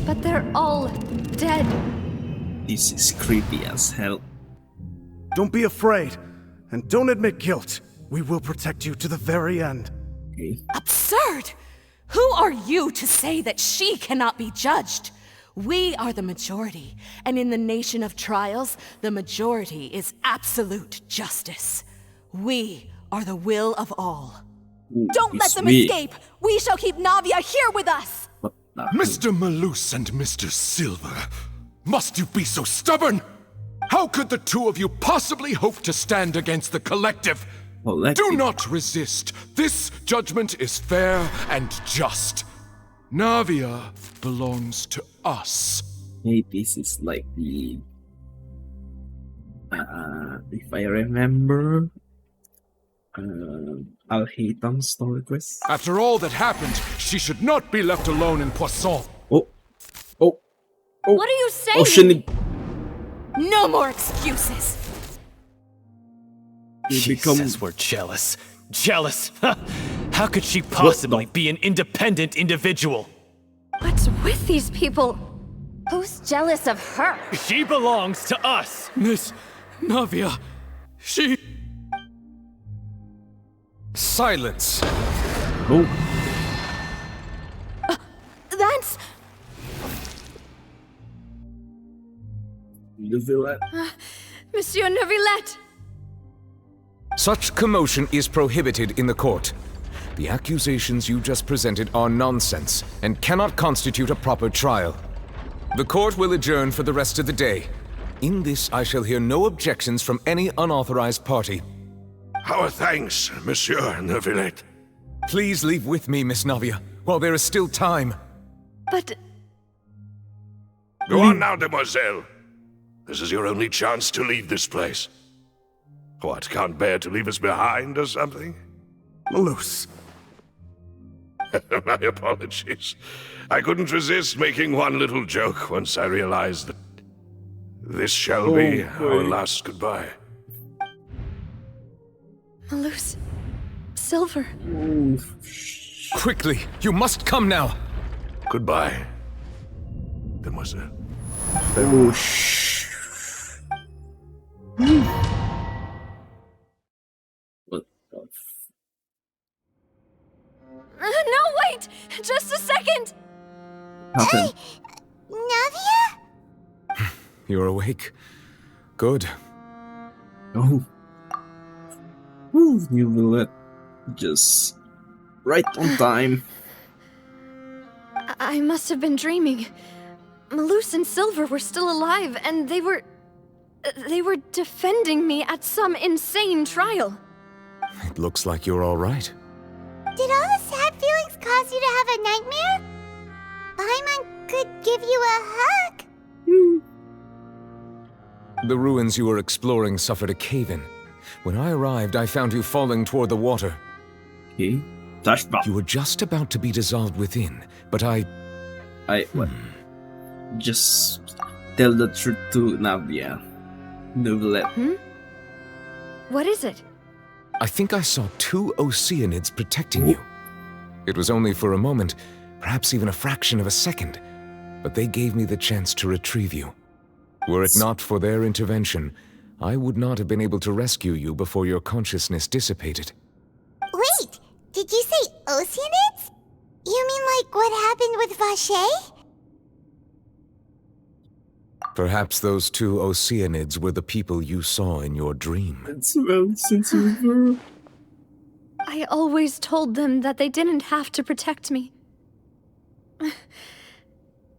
but they're all dead. This is creepy as hell. don't be afraid, and don't admit guilt. We will protect you to the very end. Okay. Absurd! Who are you to say that she cannot be judged? We are the majority, and in the nation of trials, the majority is absolute justice. We are the will of all. Ooh, Don't let them me. escape! We shall keep Navia here with us! What the Mr. Malus and Mr. Silver, must you be so stubborn? How could the two of you possibly hope to stand against the collective? Do not resist. This judgment is fair and just. Navia belongs to us. Hey, this is like the... if I remember... Al-Haytham story quest. After all that happened, she should not be left alone in Poisson. Oh. What are you saying? Oh, shit. No more excuses! She says we're jealous. Jealous? How could she possibly be an independent individual? What's with these people? Who's jealous of her? She belongs to us! Miss Navia, she... Silence! Oh. That's... Monsieur Neuvillette! Such commotion is prohibited in the court. The accusations you just presented are nonsense and cannot constitute a proper trial. The court will adjourn for the rest of the day. In this, I shall hear no objections from any unauthorized party. Our thanks, Monsieur Neuvillette. Please leave with me, Miss Navia, while there is still time. But... Go on now, demoiselle. This is your only chance to leave this place. What, can't bear to leave us behind or something? Malus. My apologies. I couldn't resist making one little joke once I realized that this shall be our last goodbye. Malus. Silver. Quickly, you must come now. Goodbye, Demoiselle. Oh, shh. What the No, wait! Just a second! happened? Navia? You're awake. Good. Oh. Whew, you will let just right on time. I must have been dreaming. Malus and Silver were still alive, and they were defending me at some insane trial. It looks like you're all right. Did all the sad feelings cause you to have a nightmare? Paimon could give you a hug. The ruins you were exploring suffered a cave-in. When I arrived, I found you falling toward the water. Okay. Flashback. You were just about to be dissolved within, but what? Just tell the truth to Navia. Novelette. What is it? I think I saw 2 Oceanids protecting you. It was only for a moment, perhaps even a fraction of a second, but they gave me the chance to retrieve you. Were it not for their intervention, I would not have been able to rescue you before your consciousness dissipated. Wait, did you say Oceanids? You mean like what happened with Vache? Perhaps those 2 Oceanids were the people you saw in your dream. It's well since you were. I always told them that they didn't have to protect me.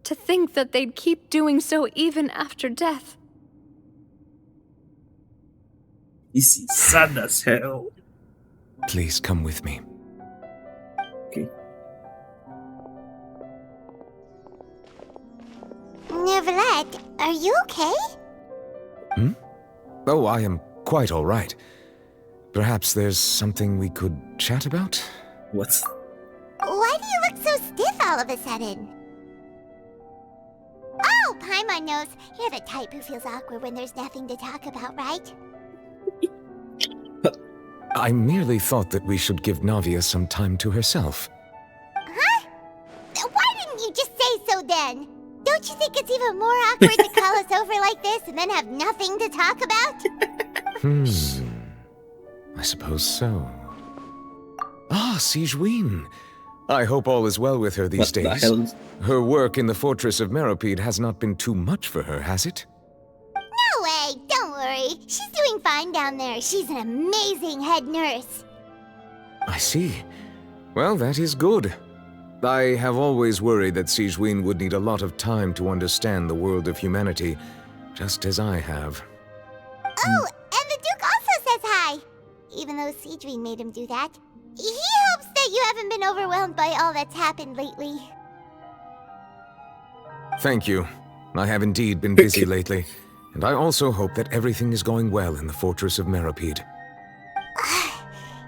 To think that they'd keep doing so even after death. This is sad as hell. Please come with me. Okay. Neverlet, are you okay? Oh, I am quite all right. Perhaps there's something we could chat about? What? Why do you look so stiff all of a sudden? Oh, Paimon knows. You're the type who feels awkward when there's nothing to talk about, right? I merely thought that we should give Navia some time to herself. Huh? Why didn't you just say so then? Don't you think it's even more awkward to call us over like this and then have nothing to talk about? I suppose so. Ah, Sigewinne. I hope all is well with her these What the days. hell? Her work in the Fortress of Meropide has not been too much for her, has it? No way, don't worry. She's doing fine down there. She's an amazing head nurse. I see. Well, that is good. I have always worried that Sigewinne would need a lot of time to understand the world of humanity, just as I have. Oh, and the Duke also says hi. Even though Sigewinne made him do that. He hopes that you haven't been overwhelmed by all that's happened lately. Thank you. I have indeed been busy lately, and I also hope that everything is going well in the Fortress of Meropide.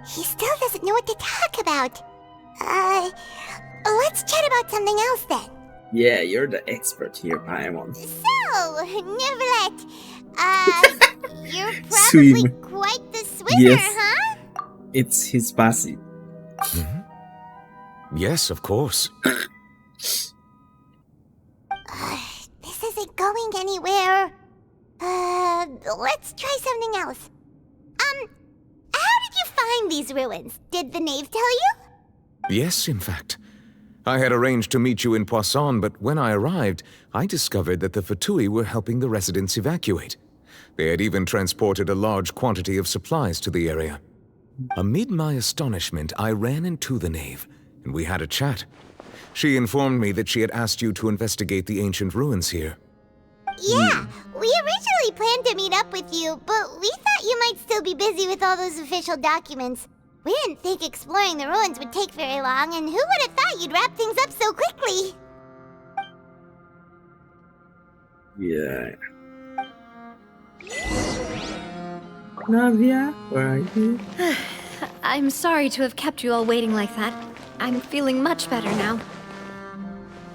He still doesn't know what to talk about. Let's chat about something else then. Yeah, you're the expert here, Paimon. So, Neverlet, you're probably Swim. quite the swimmer, Yes. huh? It's his passive. Yes, of course. This isn't going anywhere. Let's try something else. How did you find these ruins? Did the knave tell you? Yes, in fact. I had arranged to meet you in Poisson, but when I arrived, I discovered that the Fatui were helping the residents evacuate. They had even transported a large quantity of supplies to the area. Amid my astonishment, I ran into the knave, and we had a chat. She informed me that she had asked you to investigate the ancient ruins here. Yeah, we originally planned to meet up with you, but we thought you might still be busy with all those official documents. We didn't think exploring the ruins would take very long, and who would have thought you'd wrap things up so quickly? Yeah. Navia, where are you? I'm sorry to have kept you all waiting like that. I'm feeling much better now.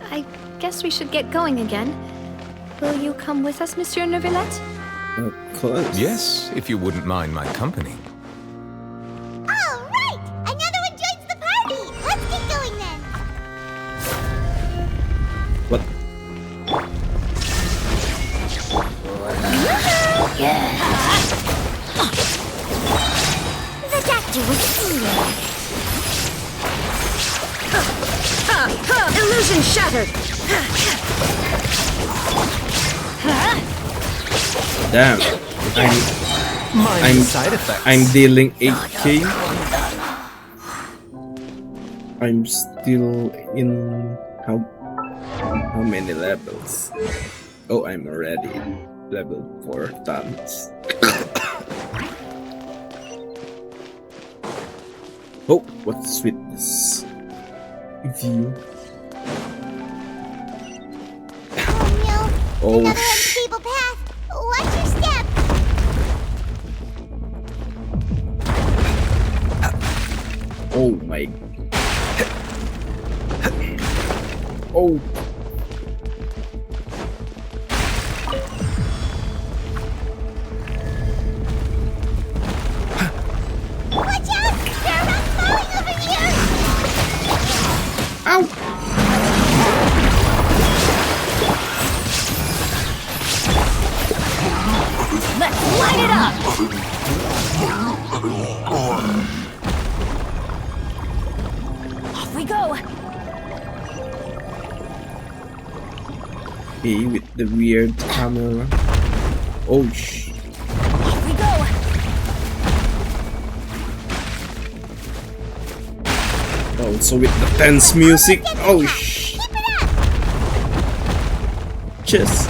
I guess we should get going again. Will you come with us, Monsieur Neuvillette? Of course. Yes, if you wouldn't mind my company. All right! Another one joins the party! Let's get going then! What? The doctor was fooling. Illusion shattered. Damn. I'm dealing 8k. I'm still in how many levels? Oh, I'm already level 4 tons. Oh, what's with this view? Oh, oh another unstable path. Watch your step. Oh my. Oh. Watch out! There are rocks falling over here! Ow! Let's light it up! Off we go! Hey, with the weird camera. Oh sh. Off we go! Oh, so with the tense music. Oh sh. Keep it up! Just.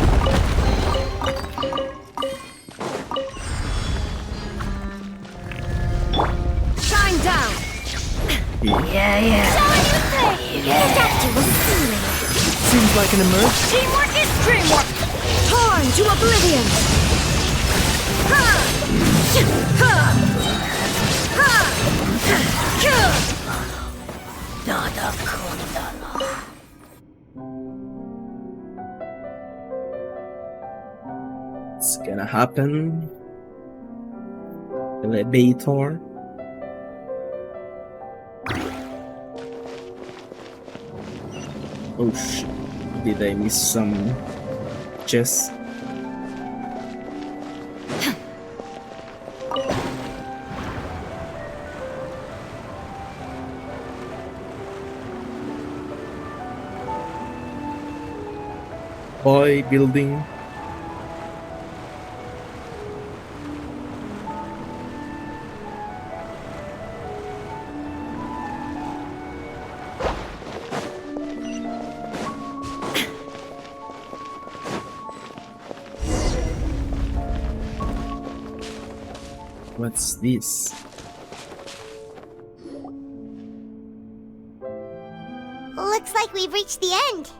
Shine down! Yeah. So you say, the doctor was fooling. Seems like an emergency. Teamwork is dreamwork! Torn to oblivion! Ha! Ha! Ha! Nada kundana. It's gonna happen. Elevator. Oh shit. Did I miss some chest? Boy building. What's this? Looks like we've reached the end.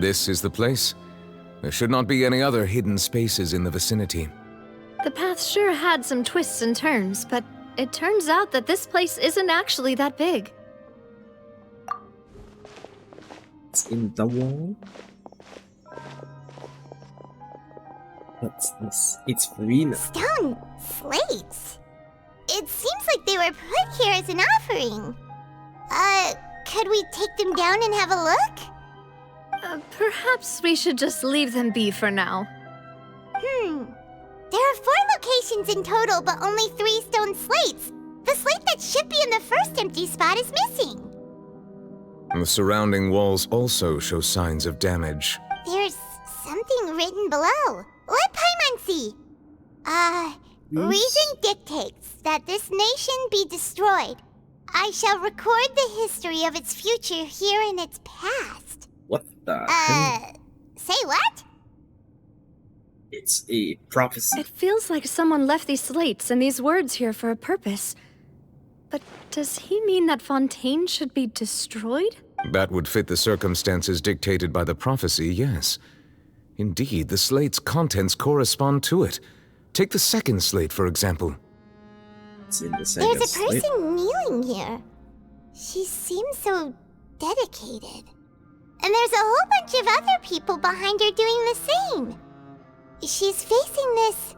This is the place. There should not be any other hidden spaces in the vicinity. The path sure had some twists and turns, but it turns out that this place isn't actually that big. It's in the wall. What's this? It's Farina. Stone slates. It seems like they were put here as an offering. Could we take them down and have a look? Perhaps we should just leave them be for now. There are 4 locations in total, but only 3 stone slates. The slate that should be in the first empty spot is missing. The surrounding walls also show signs of damage. There's something written below. Let Paimon see. Reason dictates that this nation be destroyed. I shall record the history of its future here in its past. What the hell? Say what? It's a prophecy. It feels like someone left these slates and these words here for a purpose. But does he mean that Fontaine should be destroyed? That would fit the circumstances dictated by the prophecy, yes. Indeed, the slate's contents correspond to it. Take the second slate, for example. It's in the second There's a slate. person kneeling here. She seems so dedicated. And there's a whole bunch of other people behind her doing the same. She's facing this...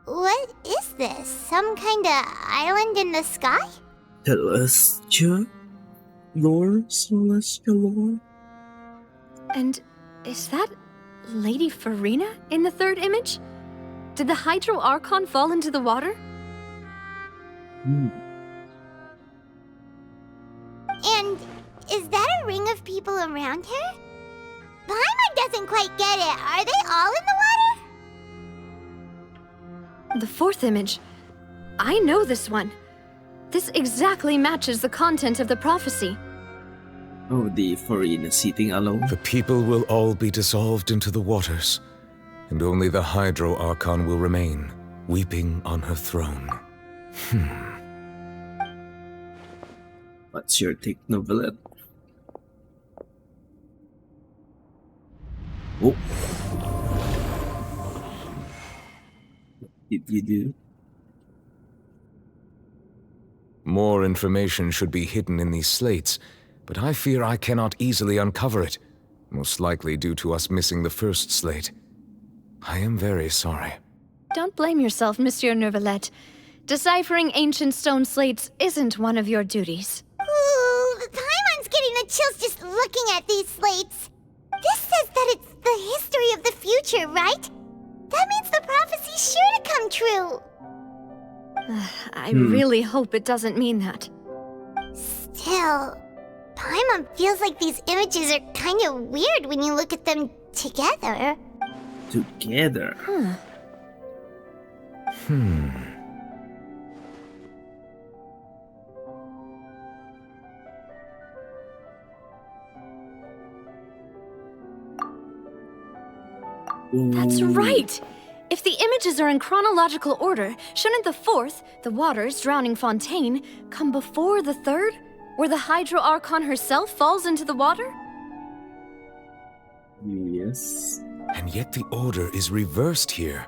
what is this? Some kinda island in the sky? Celestial lore? Celestial lore? And is that Lady Farina in the third image? Did the Hydro Archon fall into the water? And is that a ring of people around her? Paimon doesn't quite get it. Are they all in the water? The fourth image. I know this one. This exactly matches the content of the prophecy. Oh, the Farina sitting alone. The people will all be dissolved into the waters, and only the Hydro Archon will remain, weeping on her throne. What's your take, Novelette? Oh. What did you do? More information should be hidden in these slates, but I fear I cannot easily uncover it, most likely due to us missing the first slate. I am very sorry. Don't blame yourself, Monsieur Neuvillette. Deciphering ancient stone slates isn't one of your duties. Ooh, Paimon's getting the chills just looking at these slates. This says that it's the history of the future, right? That means the prophecy's sure to come true. I really hope it doesn't mean that. Still, Paimon feels like these images are kind of weird when you look at them together. Together? That's right! If the images are in chronological order, shouldn't the fourth, the waters drowning Fontaine, come before the third, where the Hydro Archon herself falls into the water? Yes. And yet the order is reversed here.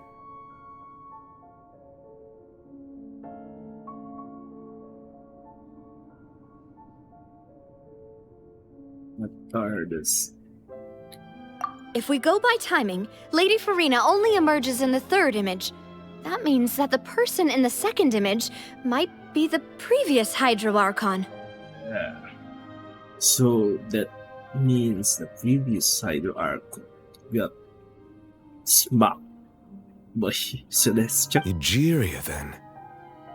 What are this? If we go by timing, Lady Farina only emerges in the third image. That means that the person in the second image might be the previous Hydro Archon. Yeah. So that means the previous Hydro Archon got smacked by Celestia. Egeria, then.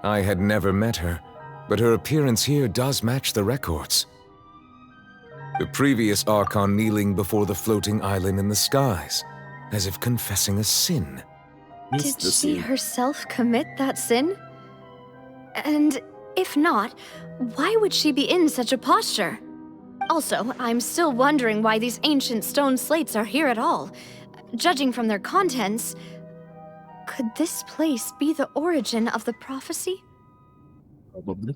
I had never met her, but her appearance here does match the records. The previous Archon kneeling before the floating island in the skies, as if confessing a sin. Did she herself commit that sin? And if not, why would she be in such a posture? Also, I'm still wondering why these ancient stone slates are here at all. Judging from their contents, could this place be the origin of the prophecy? Probably.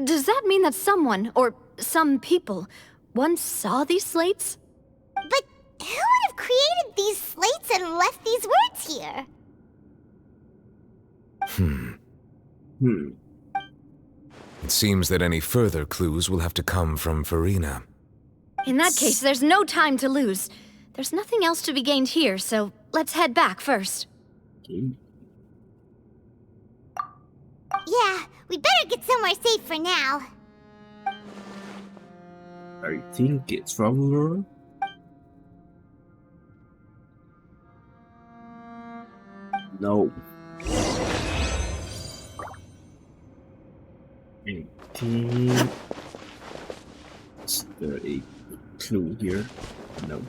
Does that mean that someone, or some people, once saw these slates? But who would have created these slates and left these words here? It seems that any further clues will have to come from Farina. In that case, there's no time to lose. There's nothing else to be gained here, so let's head back first. Okay. Yeah, we better get somewhere safe for now. I think it's Traveler. No. I think... Is there a clue here? No.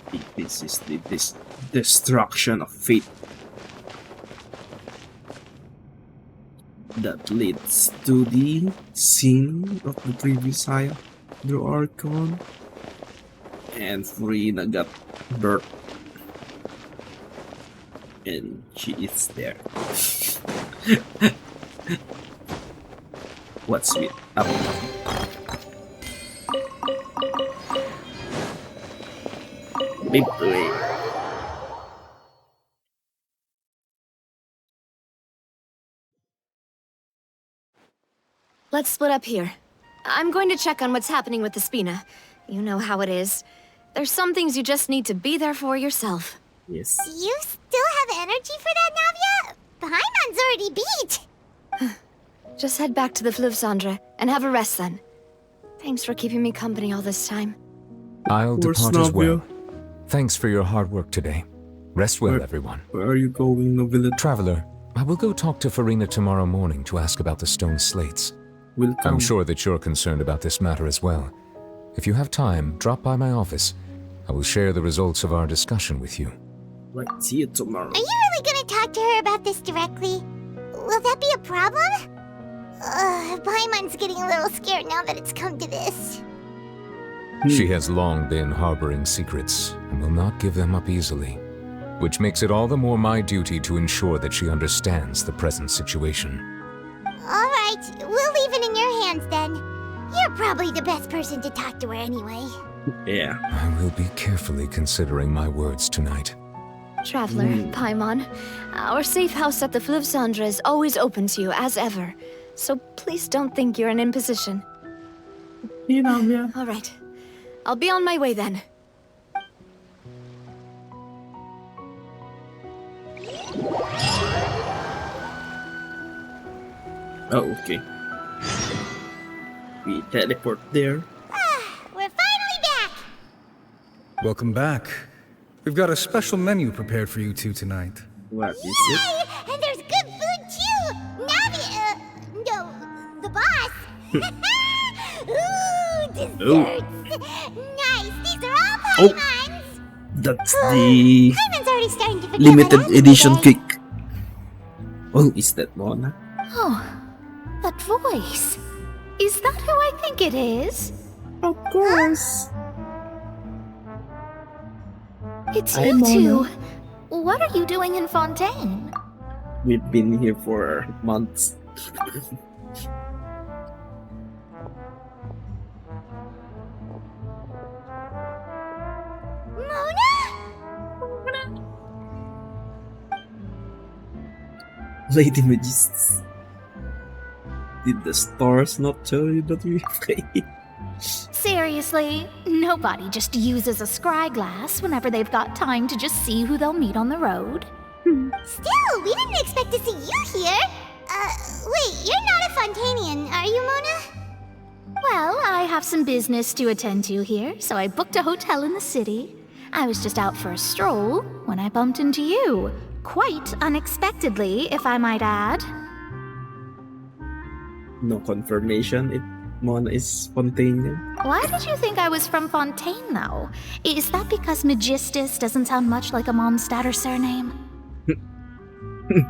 I think this is the destruction of fate that leads to the scene of the previous Hydro Archon, and Farina got burnt, and she is there. What's with up? Big play. Let's split up here. I'm going to check on what's happening with the Spina. You know how it is. There's some things you just need to be there for yourself. Yes. You still have energy for that, Navia? Paimon's already beat. Just head back to the Fluvsandra and have a rest then. Thanks for keeping me company all this time. I'll Poor depart as well. Snobio. Thanks for your hard work today. Rest well, everyone. Where are you going, Novilla? Traveler, I will go talk to Farina tomorrow morning to ask about the stone slates. Will come. I'm sure that you're concerned about this matter as well. If you have time, drop by my office. I will share the results of our discussion with you. Right, see you tomorrow. Are you really gonna talk to her about this directly? Will that be a problem? Paimon's getting a little scared now that it's come to this. She has long been harboring secrets and will not give them up easily, which makes it all the more my duty to ensure that she understands the present situation. Alright, we'll leave it in your hands then. You're probably the best person to talk to her anyway. Yeah. I will be carefully considering my words tonight. Traveler, Paimon, our safe house at the Fluvsandra is always open to you, as ever. So please don't think you're an imposition. You know, yeah. All right. I'll be on my way then. Oh, okay. We teleport there. We're finally back! Welcome back. We've got a special menu prepared for you two tonight. What is it? Yay! And there's good food too! Navi, no, the boss! Ooh, desserts! Nice, these are all Paimon's! That's the Paimon's already starting to forget limited about edition today. cake. Oh, is that Mona? Oh, that voice. Is that who I think it is? Of course. It's Hi, you Mona. two. What are you doing in Fontaine? We've been here for months. Lady Magistus. Did the stars not tell you that we play? Seriously, nobody just uses a scryglass whenever they've got time to just see who they'll meet on the road. Still, we didn't expect to see you here. Wait, you're not a Fontainian, are you, Mona? Well, I have some business to attend to here, so I booked a hotel in the city. I was just out for a stroll when I bumped into you. Quite unexpectedly, if I might add. No confirmation if Mona is spontaneous. Why did you think I was from Fontaine, though? Is that because Magistus doesn't sound much like a Mondstatter surname? Yeah,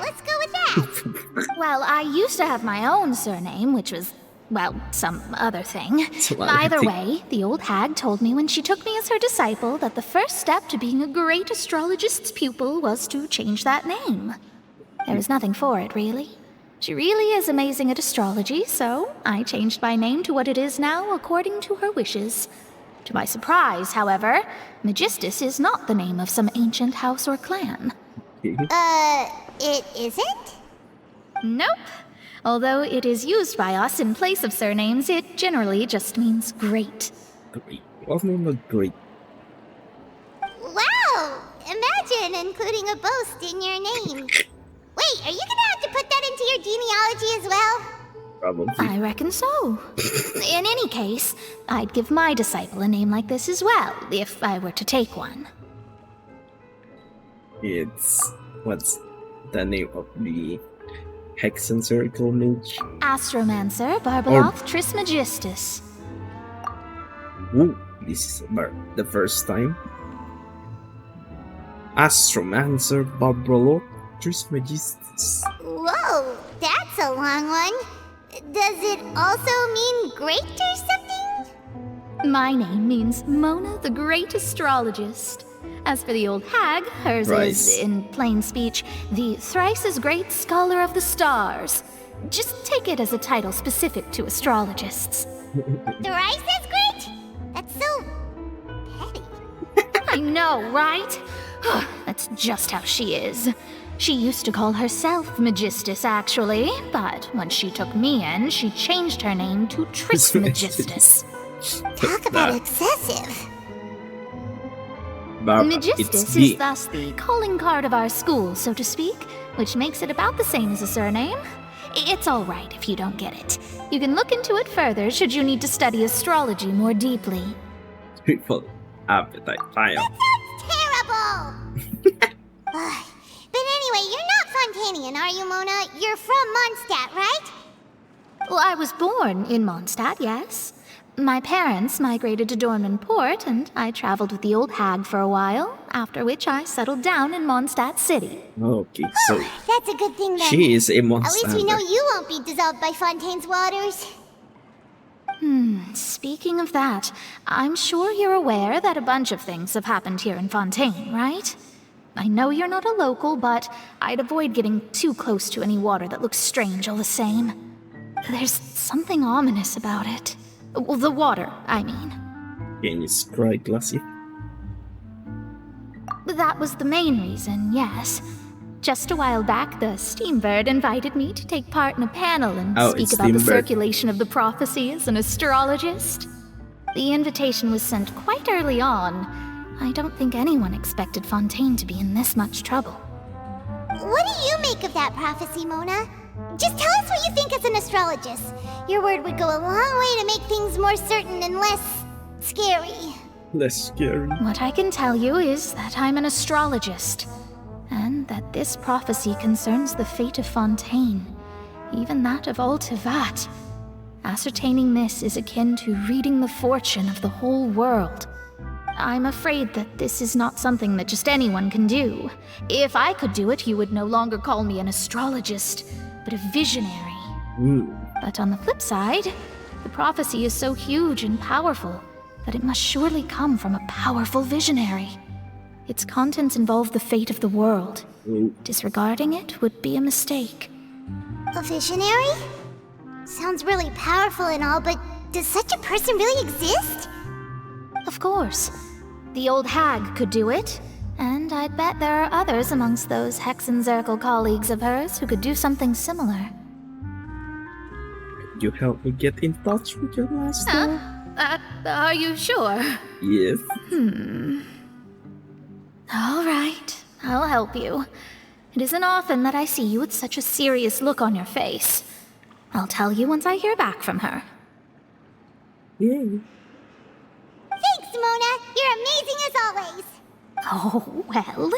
let's go with that. Well, I used to have my own surname, which was, well, some other thing. Some other Either thing. way, the old hag told me when she took me as her disciple that the first step to being a great astrologist's pupil was to change that name. There was nothing for it, really. She really is amazing at astrology, so I changed my name to what it is now according to her wishes. To my surprise, however, Magistus is not the name of some ancient house or clan. It isn't? Nope. Although it is used by us in place of surnames, it generally just means great. Great. Well, not great. Wow! Imagine including a boast in your name. Wait, are you gonna have to put that into your genealogy as well? Probably. I reckon so. In any case, I'd give my disciple a name like this as well, if I were to take one. It's what's the name of the Hexen Circle mage? Astromancer Barbeloth Trismegistus. Ooh, this is the first time. Astromancer Barbeloth Trismegistus. Whoa, that's a long one. Does it also mean great or something? My name means Mona the Great Astrologist. As for the old hag, hers Thrice. is, in plain speech, the thrice as great Scholar of the Stars. Just take it as a title specific to astrologists. Thrice as great? That's so petty. I know, right? That's just how she is. She used to call herself Magistus, actually, but when she took me in, she changed her name to Trismegistus. Talk about excessive. Magistus is thus the calling card of our school, so to speak, which makes it about the same as a surname. It's all right if you don't get it. You can look into it further should you need to study astrology more deeply. People appetite fire. Terrible! But anyway, you're not Fontanian, are you, Mona? You're from Mondstadt, right? Well, I was born in Mondstadt, yes. My parents migrated to Dornman Port, and I traveled with the old hag for a while, after which I settled down in Mondstadt City. Okay, so That's a good thing then. she is a At monster. least we know you won't be dissolved by Fontaine's waters. Speaking of that, I'm sure you're aware that a bunch of things have happened here in Fontaine, right? I know you're not a local, but I'd avoid getting too close to any water that looks strange all the same. There's something ominous about it. Well, the water, I mean. Can you cry, Glassy? That was the main reason, yes. Just a while back, the Steambird invited me to take part in a panel and speak about the circulation of the prophecy as an astrologist. The invitation was sent quite early on. I don't think anyone expected Fontaine to be in this much trouble. What do you make of that prophecy, Mona? Just tell us what you think as an astrologist. Your word would go a long way to make things more certain and less scary. Less scary. What I can tell you is that I'm an astrologist, and that this prophecy concerns the fate of Fontaine, even that of all Tevat. Ascertaining this is akin to reading the fortune of the whole world. I'm afraid that this is not something that just anyone can do. If I could do it, you would no longer call me an astrologist, but a visionary. But on the flip side, the prophecy is so huge and powerful that it must surely come from a powerful visionary. Its contents involve the fate of the world. Disregarding it would be a mistake. A visionary? Sounds really powerful and all, but does such a person really exist? Of course. The old hag could do it, and I'd bet there are others amongst those Hexenzirkel colleagues of hers who could do something similar. Could you help me get in touch with your master? Are you sure? Yes. All right, I'll help you. It isn't often that I see you with such a serious look on your face. I'll tell you once I hear back from her. Yay. Thanks, Mona. You're amazing as always. Oh, well,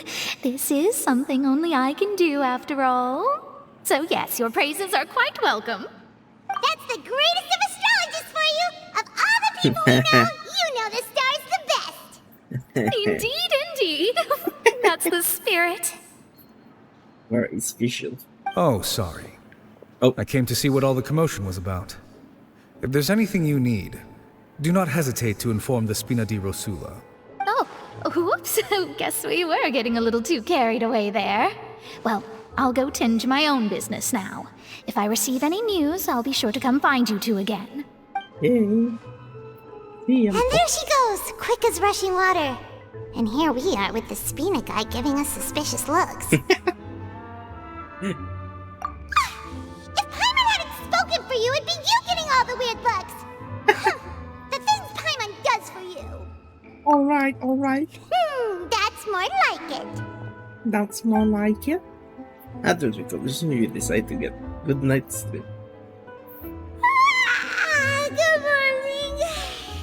this is something only I can do after all. So yes, your praises are quite welcome. That's the greatest of astrologists for you! Of all the people we know, you know the star's the best! Indeed, indeed. That's the spirit. Where is Visual? Oh, sorry. I came to see what all the commotion was about. If there's anything you need, do not hesitate to inform the Spina di Rosula. Oh, whoops. Guess we were getting a little too carried away there. Well, I'll go tend to my own business now. If I receive any news, I'll be sure to come find you two again. And there she goes, quick as rushing water. And here we are with the Spina guy giving us suspicious looks. If Paimon hadn't spoken for you, it'd be you getting all the weird looks. The things Paimon does for you. Alright. That's more like it. That's more like it. After the conversation, you decide to get good night's sleep. Good morning.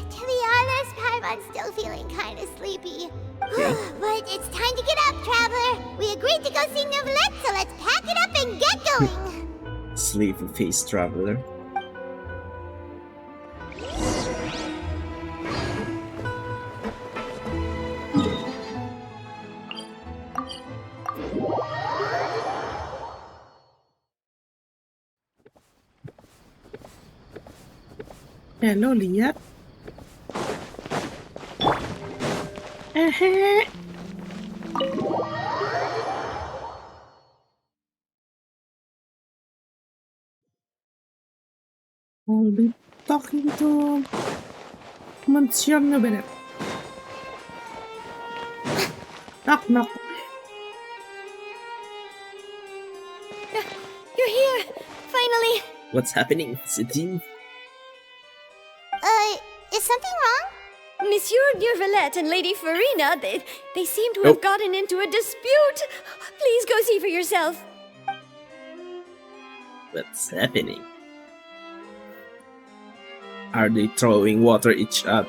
To be honest, Paimon's still feeling kind of sleepy. But it's time to get up, traveler. We agreed to go see Neuvillette, so let's pack it up and get going. Sleepy face traveler. Hello, Leah. I'll be talking to Monsieur Neuvillette. Knock, knock. You're here! Finally! What's happening, Satine? Is something wrong? Monsieur Neurvalette and Lady Farina, they seem to have gotten into a dispute. Please go see for yourself. What's happening? Are they throwing water to each other?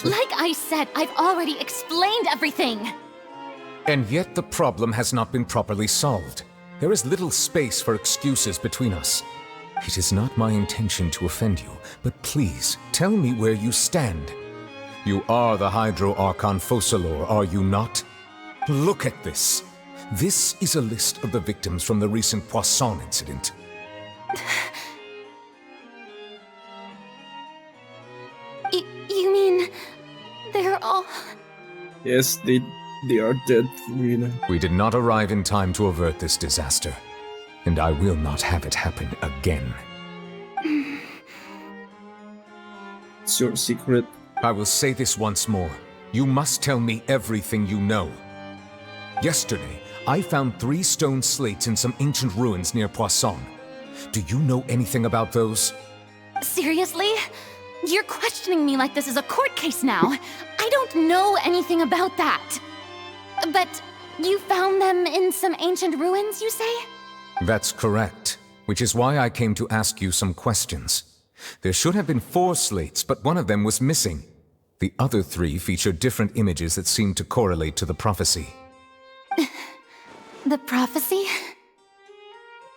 Like I said, I've already explained everything. And yet the problem has not been properly solved. There is little space for excuses between us. It is not my intention to offend you, but please, tell me where you stand. You are the Hydro Archon Focalor, are you not? Look at this. This is a list of the victims from the recent Poisson incident. You mean... they're all... Yes, they are dead, Farina. We did not arrive in time to avert this disaster, and I will not have it happen again. It's your secret. I will say this once more. You must tell me everything you know. Yesterday, I found 3 stone slates in some ancient ruins near Poisson. Do you know anything about those? Seriously? You're questioning me like this is a court case now. I don't know anything about that. But you found them in some ancient ruins, you say? That's correct, which is why I came to ask you some questions. There should have been 4 slates, but one of them was missing. The other 3 feature different images that seem to correlate to the prophecy. The prophecy?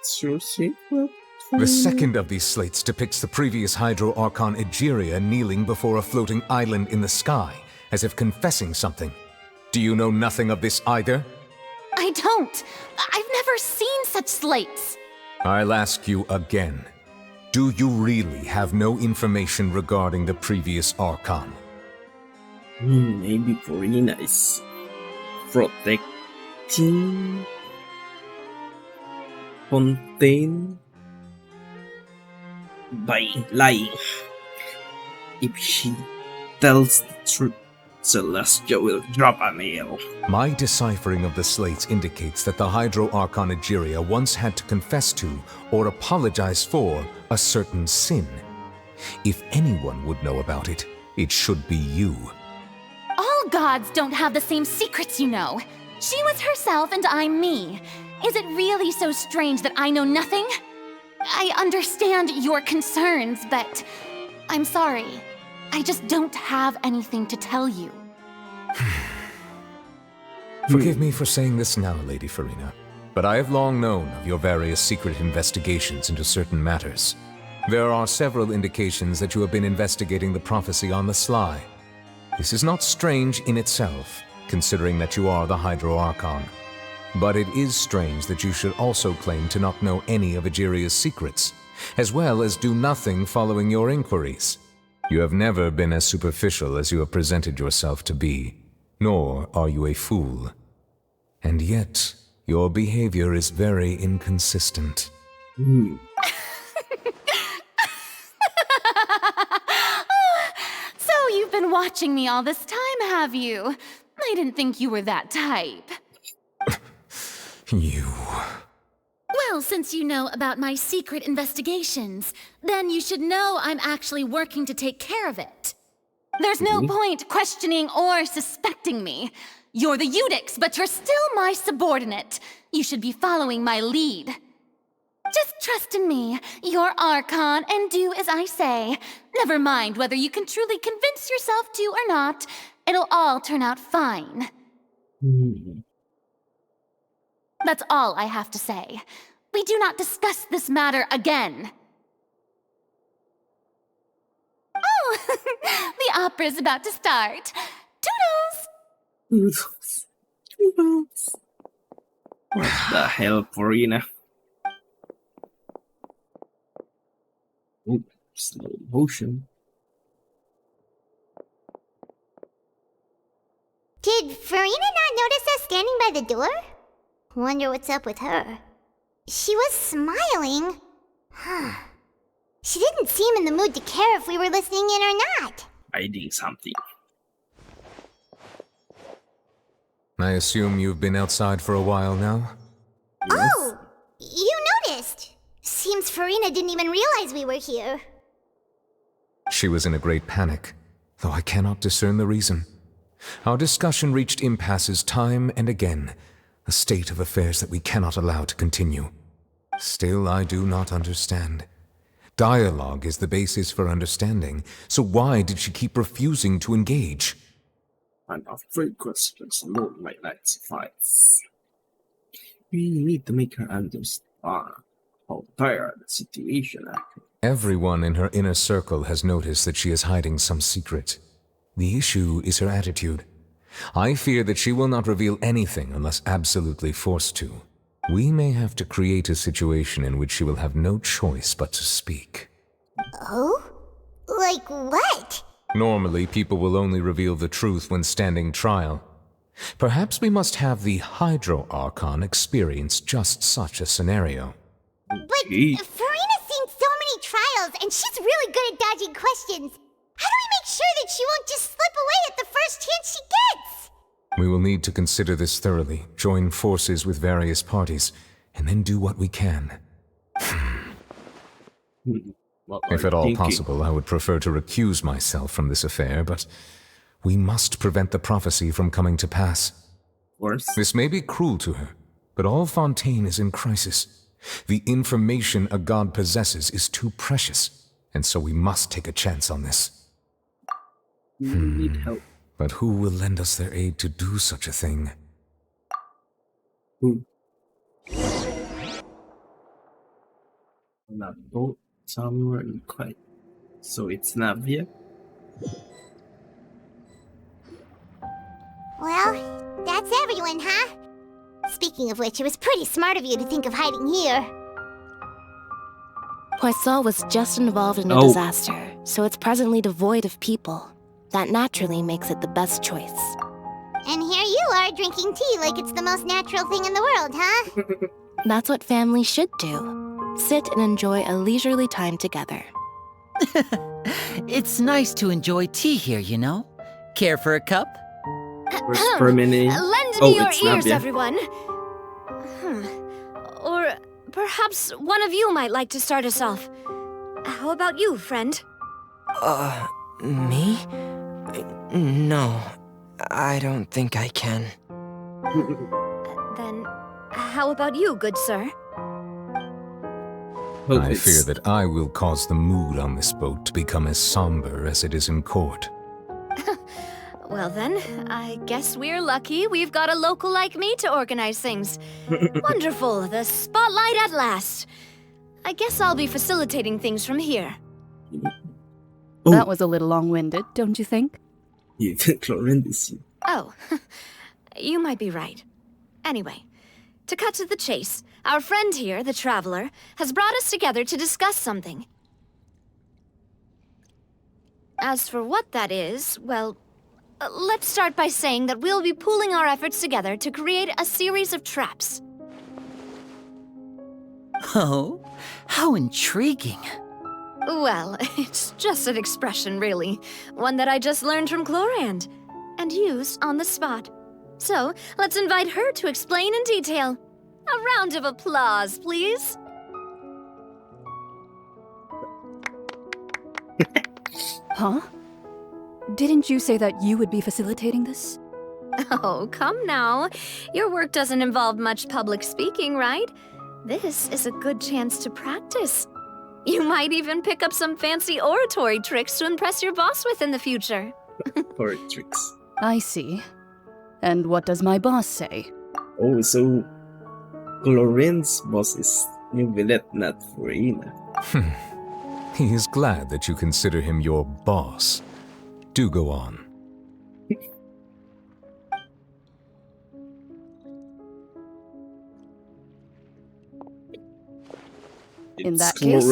It's your secret. The second of these slates depicts the previous Hydro Archon Egeria kneeling before a floating island in the sky, as if confessing something. Do you know nothing of this either? I don't. I've never seen such slates. I'll ask you again. Do you really have no information regarding the previous Archon? Maybe Farina is protecting Fontaine by lying. If she tells the truth, Celestia will drop a nail. My deciphering of the slates indicates that the Hydro Archon Egeria once had to confess to, or apologize for, a certain sin. If anyone would know about it, it should be you. All gods don't have the same secrets, you know. She was herself and I'm me. Is it really so strange that I know nothing? I understand your concerns, but I'm sorry. I just don't have anything to tell you. Forgive me for saying this now, Lady Farina, but I have long known of your various secret investigations into certain matters. There are several indications that you have been investigating the prophecy on the sly. This is not strange in itself, considering that you are the Hydro Archon. But it is strange that you should also claim to not know any of Egeria's secrets, as well as do nothing following your inquiries. You have never been as superficial as you have presented yourself to be, nor are you a fool. And yet, your behavior is very inconsistent. So you've been watching me all this time, have you? I didn't think you were that type. You... Well, since you know about my secret investigations, then you should know I'm actually working to take care of it. There's no point questioning or suspecting me. You're the Eudix, but you're still my subordinate. You should be following my lead. Just trust in me, you're Archon, and do as I say. Never mind whether you can truly convince yourself to or not. It'll all turn out fine. That's all I have to say. We do not discuss this matter again. Oh, the opera's about to start. Toodles! Toodles. What the hell, Farina? Oh, slow motion. Did Farina not notice us standing by the door? Wonder what's up with her. She was smiling. She didn't seem in the mood to care if we were listening in or not. Hiding something. I assume you've been outside for a while now? Oh, you noticed. seems Farina didn't even realize we were here. She was in a great panic, though I cannot discern the reason. Our discussion reached impasses time and again, a state of affairs that we cannot allow to continue. Still, I do not understand. Dialogue is the basis for understanding, so why did she keep refusing to engage? And afraid questions alone might not suffice. We need to make her understand how tired the situation is. Everyone in her inner circle has noticed that she is hiding some secret. The issue is her attitude. I fear that she will not reveal anything unless absolutely forced to. We may have to create a situation in which she will have no choice but to speak. Oh? Like what? Normally, people will only reveal the truth when standing trial. Perhaps we must have the Hydro Archon experience just such a scenario. But Farina's seen so many trials, and she's really good at dodging questions. How do we make sure that she won't just slip away at the first chance she gets? We will need to consider this thoroughly, join forces with various parties, and then do what we can. If at all possible, I would prefer to recuse myself from this affair, but we must prevent the prophecy from coming to pass. This may be cruel to her, but all Fontaine is in crisis. The information a god possesses is too precious, and so we must take a chance on this. We need help. But who will lend us their aid to do such a thing? Who? Not both somewhere in quiet. So it's Navia? Well, that's everyone, huh? Speaking of which, it was pretty smart of you to think of hiding here. Poisson was just involved in a disaster, so it's presently devoid of people. That naturally makes it the best choice. And here you are drinking tea like it's the most natural thing in the world, huh? That's what families should do. Sit and enjoy a leisurely time together. It's nice to enjoy tea here, you know? Care for a cup? Lend me your ears, everyone. Or perhaps one of you might like to start us off. How about you, friend? Me? No, I don't think I can. Then, how about you, good sir? I fear that I will cause the mood on this boat to become as somber as it is in court. Well then, I guess we're lucky we've got a local like me to organize things. Wonderful, the spotlight at last. I guess I'll be facilitating things from here. That was a little long-winded, don't you think? Oh, you might be right. Anyway, to cut to the chase, our friend here, the Traveler, has brought us together to discuss something. As for what that is, well, let's start by saying that we'll be pooling our efforts together to create a series of traps. Oh, how intriguing. Well, it's just an expression, really. One that I just learned from Chlorand, and used on the spot. So, let's invite her to explain in detail. A round of applause, please. Huh? Didn't you say that you would be facilitating this? Oh, come now. Your work doesn't involve much public speaking, right? This is a good chance to practice. You might even pick up some fancy oratory tricks to impress your boss with in the future. Oratory tricks. I see. And what does my boss say? Oh, so Chlorand's boss is Neuvillette, not Farina. He is glad that you consider him your boss. Do go on. In that case,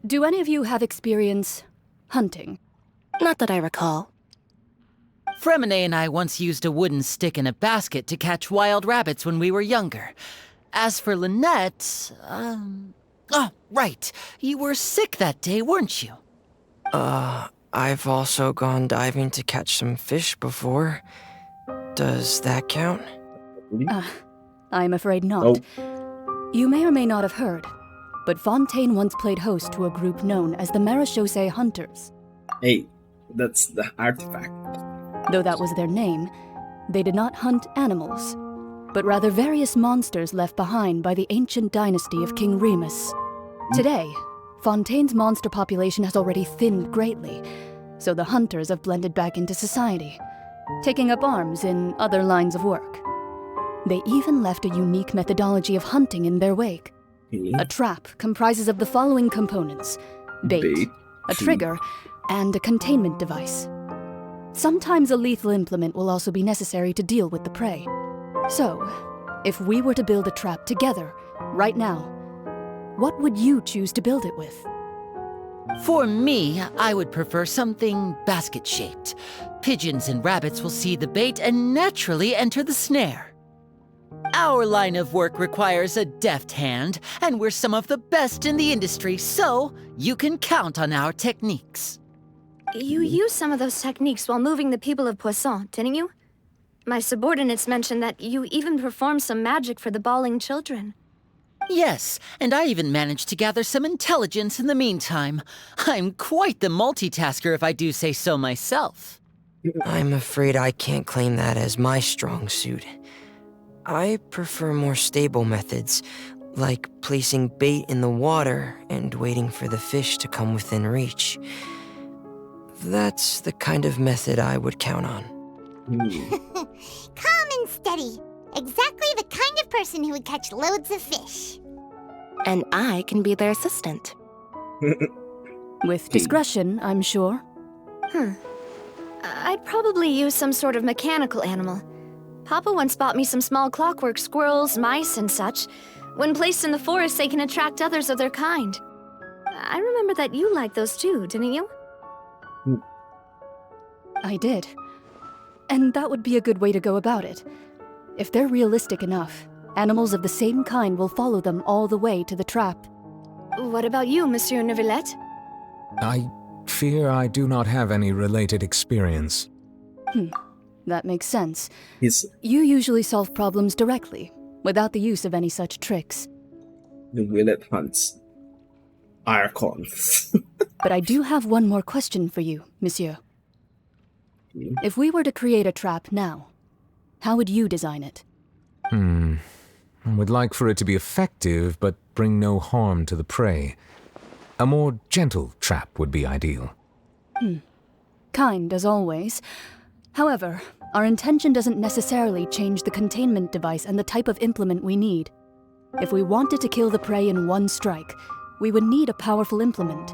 do any of you have experience hunting? Not that I recall. Fremine and I once used a wooden stick in a basket to catch wild rabbits when we were younger. As for Lynette, oh, right. You were sick that day, weren't you? I've also gone diving to catch some fish before. Does that count? I'm afraid not. You may or may not have heard. but Fontaine once played host to a group known as the Marechaussee Hunters. Hey, that's the artifact. Though that was their name, they did not hunt animals, but rather various monsters left behind by the ancient dynasty of King Remus. Today, Fontaine's monster population has already thinned greatly, so the hunters have blended back into society, taking up arms in other lines of work. They even left a unique methodology of hunting in their wake. A trap comprises of the following components: bait, a trigger, and a containment device. Sometimes a lethal implement will also be necessary to deal with the prey. So, if we were to build a trap together, right now, what would you choose to build it with? For me, I would prefer something basket-shaped. Pigeons and rabbits will see the bait and naturally enter the snare. Our line of work requires a deft hand, and we're some of the best in the industry, so you can count on our techniques. You used some of those techniques while moving the people of Poisson, didn't you? My subordinates mentioned that you even performed some magic for the bawling children. Yes, and I even managed to gather some intelligence in the meantime. I'm quite the multitasker if I do say so myself. I'm afraid I can't claim that as my strong suit. I prefer more stable methods, like placing bait in the water and waiting for the fish to come within reach. That's the kind of method I would count on. Calm and steady. Exactly the kind of person who would catch loads of fish. And I can be their assistant. With discretion, I'm sure. I'd probably use some sort of mechanical animal. Papa once bought me some small clockwork squirrels, mice, and such. When placed in the forest, they can attract others of their kind. I remember that you liked those too, didn't you? I did. And that would be a good way to go about it. If they're realistic enough, animals of the same kind will follow them all the way to the trap. What about you, Monsieur Neuvillette? I fear I do not have any related experience. That makes sense. Yes. You usually solve problems directly, without the use of any such tricks. Neuvillette hunts Archon. But I do have one more question for you, Monsieur. If we were to create a trap now, how would you design it? I would like for it to be effective, but bring no harm to the prey. A more gentle trap would be ideal. Kind, as always. However, our intention doesn't necessarily change the containment device and the type of implement we need. If we wanted to kill the prey in one strike, we would need a powerful implement.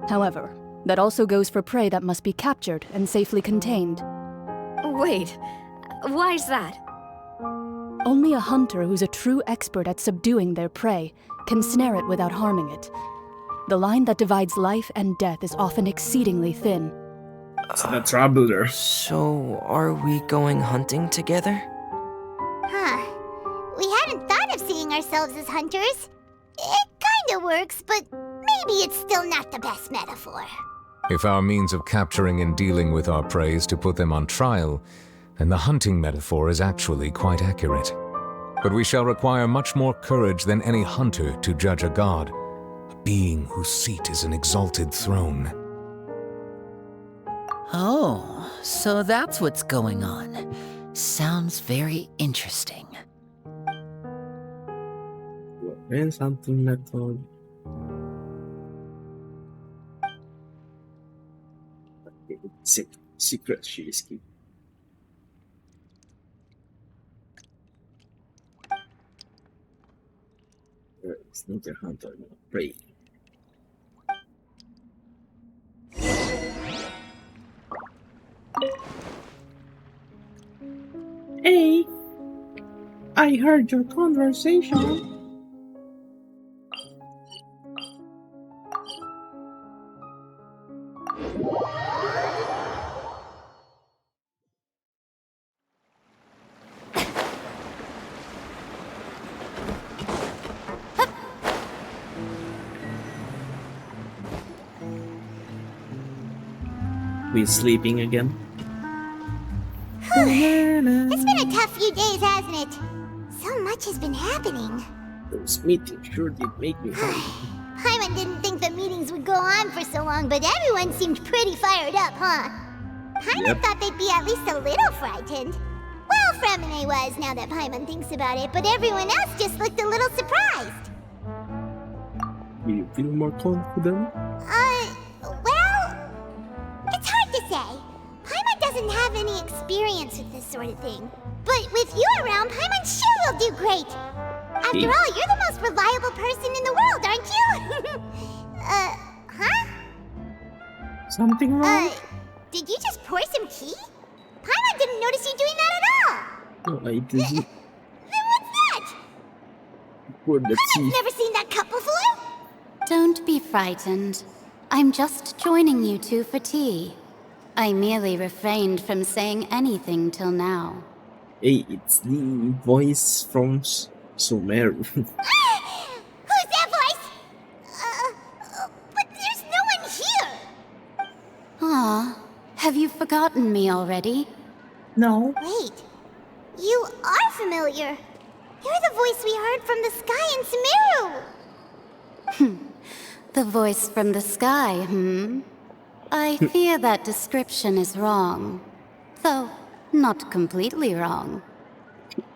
However, that also goes for prey that must be captured and safely contained. Wait, why's that? Only a hunter who's a true expert at subduing their prey can snare it without harming it. The line that divides life and death is often exceedingly thin. It's the traveler. So, are we going hunting together? We hadn't thought of seeing ourselves as hunters. It kinda works, but maybe it's still not the best metaphor. If our means of capturing and dealing with our prey is to put them on trial, then the hunting metaphor is actually quite accurate. But we shall require much more courage than any hunter to judge a god, a being whose seat is an exalted throne. Oh, so that's what's going on. Sounds very interesting. And something that secret she is keeping. It's not a hunter, no prey. Hey, I heard your conversation. We sleeping again? It's been a tough few days, hasn't it? So much has been happening. Those meetings sure did make me hungry. Paimon didn't think the meetings would go on for so long, but everyone seemed pretty fired up, huh? Paimon thought they'd be at least a little frightened. Well, Fremine was, now that Paimon thinks about it, but everyone else just looked a little surprised. Do you feel more confident? Well, it's hard to say. Paimon doesn't have any experience with this sort of thing. But with you around, Paimon sure will do great. After all, you're the most reliable person in the world, aren't you? Huh? Something wrong? Did you just pour some tea? Paimon didn't notice you doing that at all. No, I didn't. Then what's that? Pour the tea. I've never seen that cup before. Don't be frightened. I'm just joining you two for tea. I merely refrained from saying anything till now. Hey, it's the voice from Sumeru. Who's that voice? But there's no one here. Ah, have you forgotten me already? No. Wait, you are familiar. You're the voice we heard from the sky in Sumeru. The voice from the sky, I fear that description is wrong. Though, not completely wrong.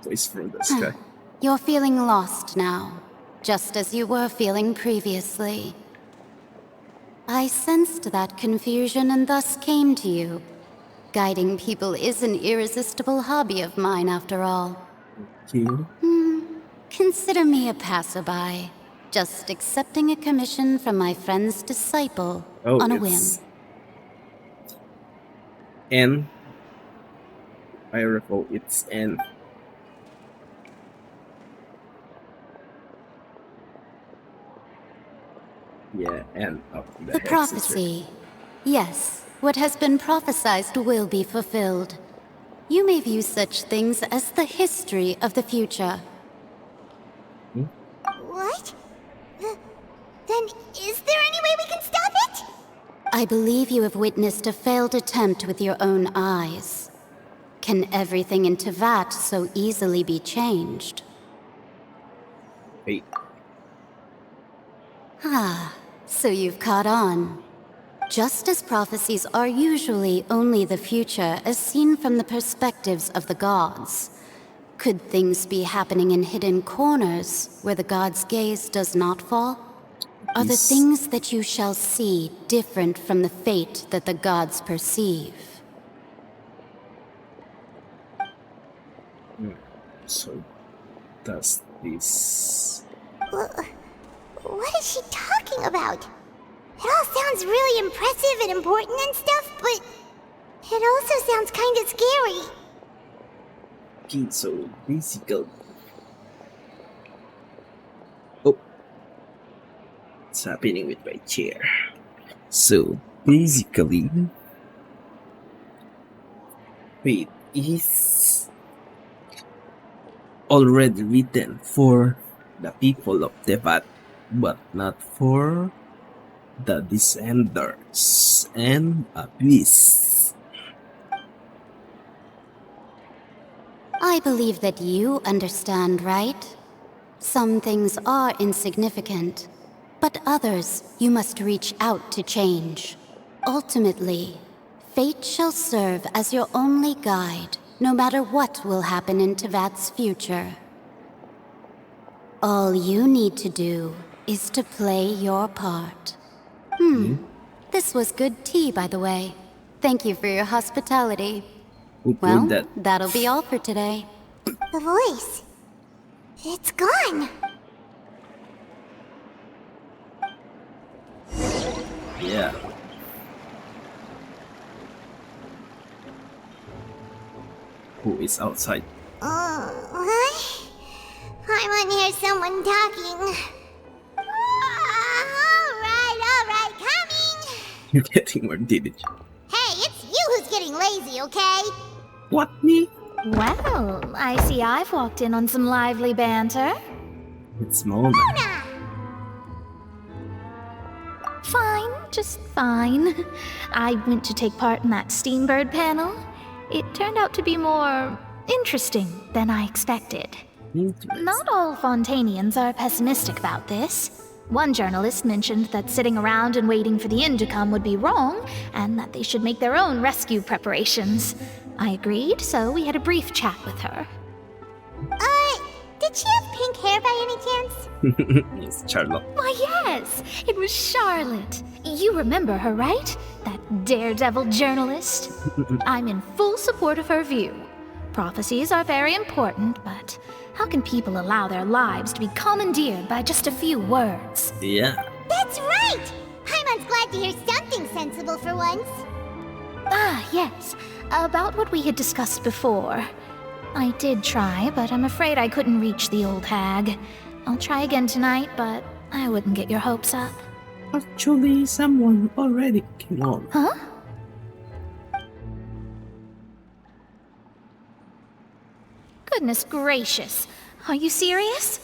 Voice from the sky. You're feeling lost now, just as you were feeling previously. I sensed that confusion and thus came to you. Guiding people is an irresistible hobby of mine, after all. Consider me a passerby, just accepting a commission from my friend's disciple on a whim. N. I recall it's N. Yeah, N of The prophecy. Yes, what has been prophesied will be fulfilled. You may view such things as the history of the future. What? Then is there any way we can stop it? I believe you have witnessed a failed attempt with your own eyes. Can everything in Tevat so easily be changed? Wait. Ah, so you've caught on. Just as prophecies are usually only the future as seen from the perspectives of the gods, could things be happening in hidden corners where the gods' gaze does not fall? Are the things that you shall see different from the fate that the gods perceive? So, does this... What is she talking about? It all sounds really impressive and important and stuff, but it also sounds kind of scary. Okay, so basically... Oh. What's happening with my chair? So, basically... Wait, is... already written for the people of Tevat, but not for the Descenders and Abyss. I believe that you understand, right? Some things are insignificant, but others you must reach out to change. Ultimately, fate shall serve as your only guide, no matter what will happen in Tevat's future. All you need to do is to play your part. This was good tea, by the way. Thank you for your hospitality. Well, that'll be all for today. The voice. It's gone. Yeah. Who is outside? What? I want to hear someone talking. Alright, coming! You're getting more digit. Hey, it's you who's getting lazy, okay? What, me? Well, I see I've walked in on some lively banter. It's Mona. Fine, just fine. I went to take part in that Steambird panel. It turned out to be more interesting than I expected. Not all Fontainians are pessimistic about this. One journalist mentioned that sitting around and waiting for the end to come would be wrong, and that they should make their own rescue preparations. I agreed, so we had a brief chat with her. Did she have pink hair by any chance? It's Charlotte. Why, yes! It was Charlotte. You remember her, right? That daredevil journalist? I'm in full support of her view. Prophecies are very important, but how can people allow their lives to be commandeered by just a few words? Yeah. That's right! Paimon's glad to hear something sensible for once. Ah, yes. About what we had discussed before. I did try, but I'm afraid I couldn't reach the old hag. I'll try again tonight, but I wouldn't get your hopes up. Actually, someone already came on. Huh? Goodness gracious. Are you serious?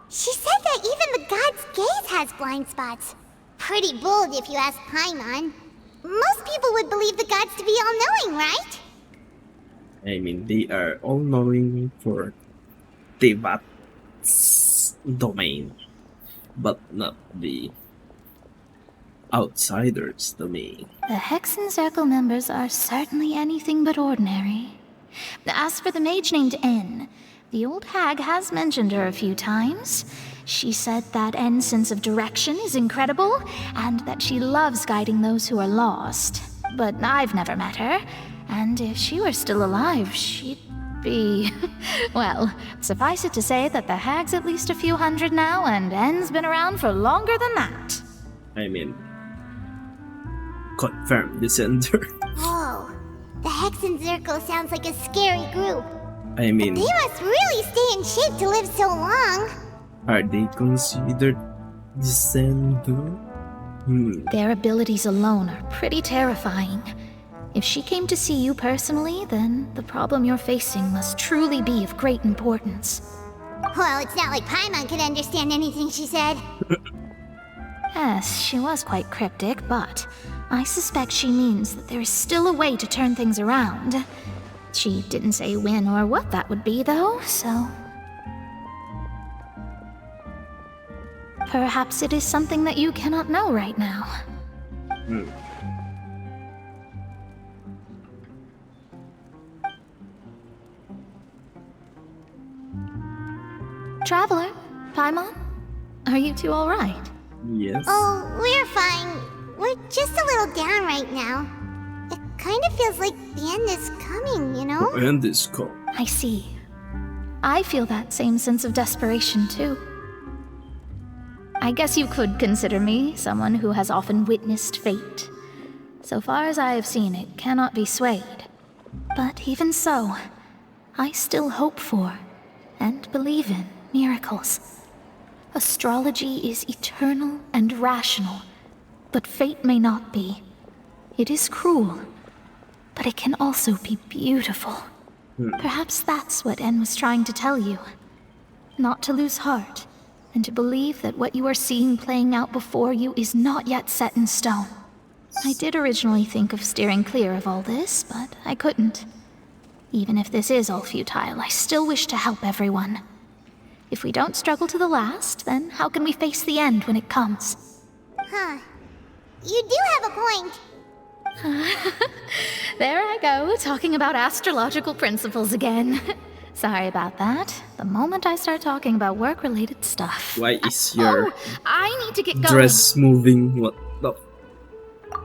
She said that even the god's gaze has blind spots. Pretty bold if you ask Paimon. Most people would believe the gods to be all-knowing, right? I mean, they are all knowing for Tevat's domain, but not the outsider's domain. The Hexen Circle members are certainly anything but ordinary. As for the mage named N, the old hag has mentioned her a few times. She said that N's sense of direction is incredible, and that she loves guiding those who are lost. But I've never met her, and if she were still alive, she'd be... well, suffice it to say that the hag's at least a few hundred now, and N's been around for longer than that. I mean, confirmed descender. Whoa, the Hexen Circle sounds like a scary group. I mean, They must really stay in shape to live so long. are they considered descender? Their abilities alone are pretty terrifying. If she came to see you personally, then the problem you're facing must truly be of great importance. Well, it's not like Paimon could understand anything she said. Yes, she was quite cryptic, but I suspect she means that there is still a way to turn things around. She didn't say when or what that would be, though, so... perhaps it is something that you cannot know right now. Traveler, Paimon, are you two all right? Yes. Oh, we're fine. We're just a little down right now. It kind of feels like the end is coming, you know? And this call. I see. I feel that same sense of desperation, too. I guess you could consider me someone who has often witnessed fate. So far as I have seen, it cannot be swayed. But even so, I still hope for, and believe in, miracles. Astrology is eternal and rational, but fate may not be. It is cruel, but it can also be beautiful. Perhaps that's what En was trying to tell you. Not to lose heart, and to believe that what you are seeing playing out before you is not yet set in stone. I did originally think of steering clear of all this, but I couldn't. Even if this is all futile, I still wish to help everyone. If we don't struggle to the last, then how can we face the end when it comes? Huh. You do have a point. There I go, talking about astrological principles again. Sorry about that. The moment I start talking about work-related stuff... Why is your I need to get going. dress moving? What the...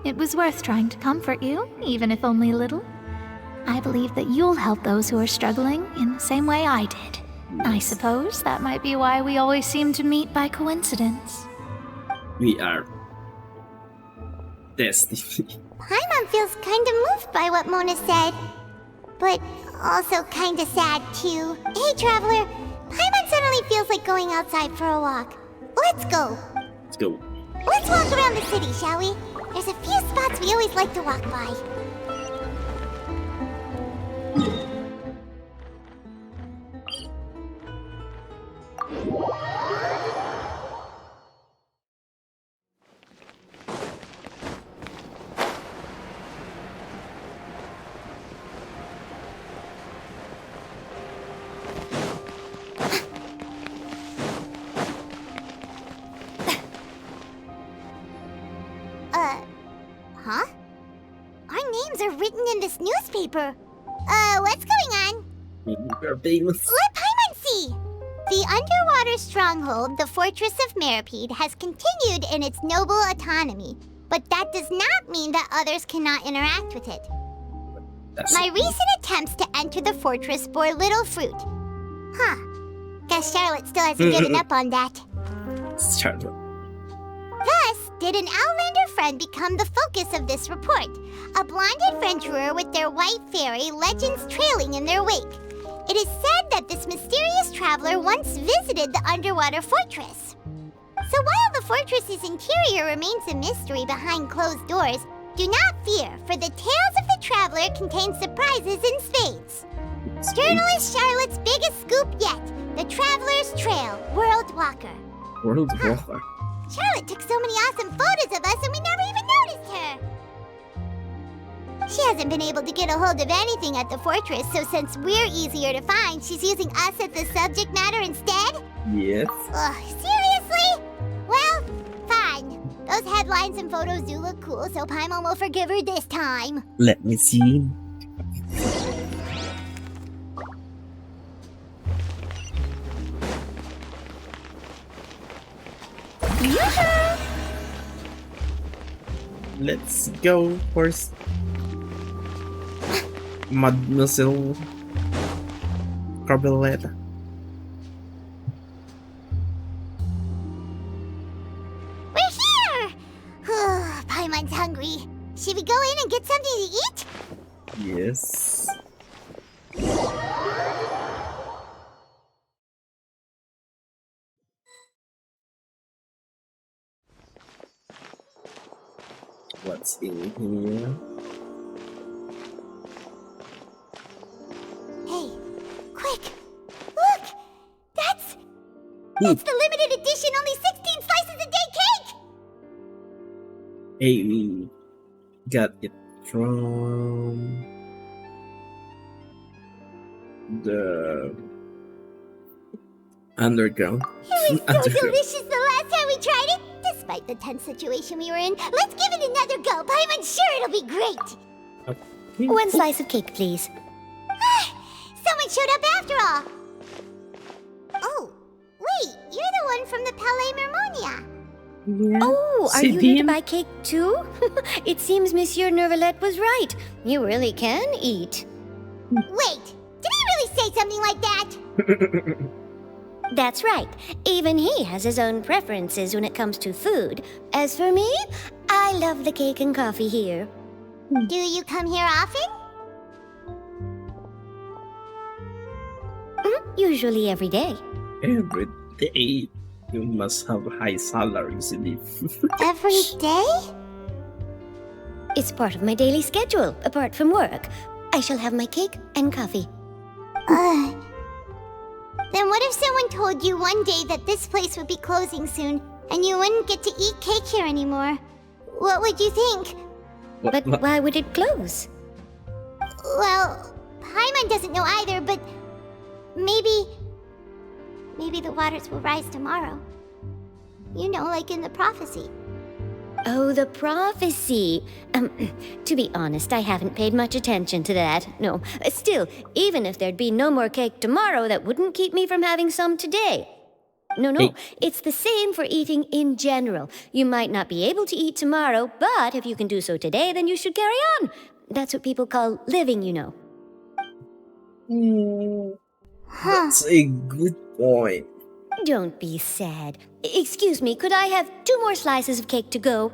It was worth trying to comfort you, even if only a little. I believe that you'll help those who are struggling in the same way I did. I suppose that might be why we always seem to meet by coincidence. We are... destiny. Paimon feels kind of moved by what Mona said. But also kind of sad, too. Hey, Traveler. Paimon suddenly feels like going outside for a walk. Let's go. Let's go. Let's walk around the city, shall we? There's a few spots we always like to walk by. Huh? Our names are written in this newspaper. What's going on? We're famous. Let Paimon see! The underwater stronghold, the Fortress of Meripede, has continued in its noble autonomy, but that does not mean that others cannot interact with it. My recent attempts to enter the fortress bore little fruit. Huh. Guess Charlotte still hasn't given up on that. Charlotte. Thus, did an Outlander friend become the focus of this report, a blonde adventurer with their white fairy legends trailing in their wake. It is said that this mysterious traveler once visited the underwater fortress. So while the fortress's interior remains a mystery behind closed doors, do not fear, for the tales of the traveler contain surprises in spades. Journalist Charlotte's biggest scoop yet, the Traveler's Trail, World Walker. World Walker. Charlotte took so many awesome photos of us and we never even noticed her. She hasn't been able to get a hold of anything at the fortress, so since we're easier to find, she's using us as the subject matter instead? Yes. Ugh, seriously? Well, fine. Those headlines and photos do look cool, so Paimon will forgive her this time. Let me see. Let's go first. Mademoiselle Carboletta. We're here! Paimon's hungry. Should we go in and get something to eat? Yes. What's in here? Hey, quick! Look! That's the limited edition, only 16 slices a day cake! Hey, we got it from the underground. It was so delicious the last time we tried it! Despite the tense situation we were in, let's give it another go. Paimon's sure it'll be great. Okay. One slice of cake, please. Someone showed up after all. Oh, wait, you're the one from the Palais Mermonia. Yeah. Oh, are you here to buy cake too? It seems Monsieur Neuvillette was right. You really can eat. Wait, did he really say something like that? That's right. Even he has his own preferences when it comes to food. As for me, I love the cake and coffee here. Do you come here often? Usually every day. Every day. You must have high salaries in it. Every day? It's part of my daily schedule, apart from work. I shall have my cake and coffee. Then what if someone told you one day that this place would be closing soon, and you wouldn't get to eat cake here anymore? What would you think? But why would it close? Well, Paimon doesn't know either, but maybe the waters will rise tomorrow. You know, like in the prophecy. Oh, the prophecy. To be honest, I haven't paid much attention to that. No. Still, even if there'd be no more cake tomorrow, that wouldn't keep me from having some today. No. Hey. It's the same for eating in general. You might not be able to eat tomorrow, but if you can do so today, then you should carry on. That's what people call living, you know. That's a good point. Don't be sad. Excuse me, could I have 2 more slices of cake to go?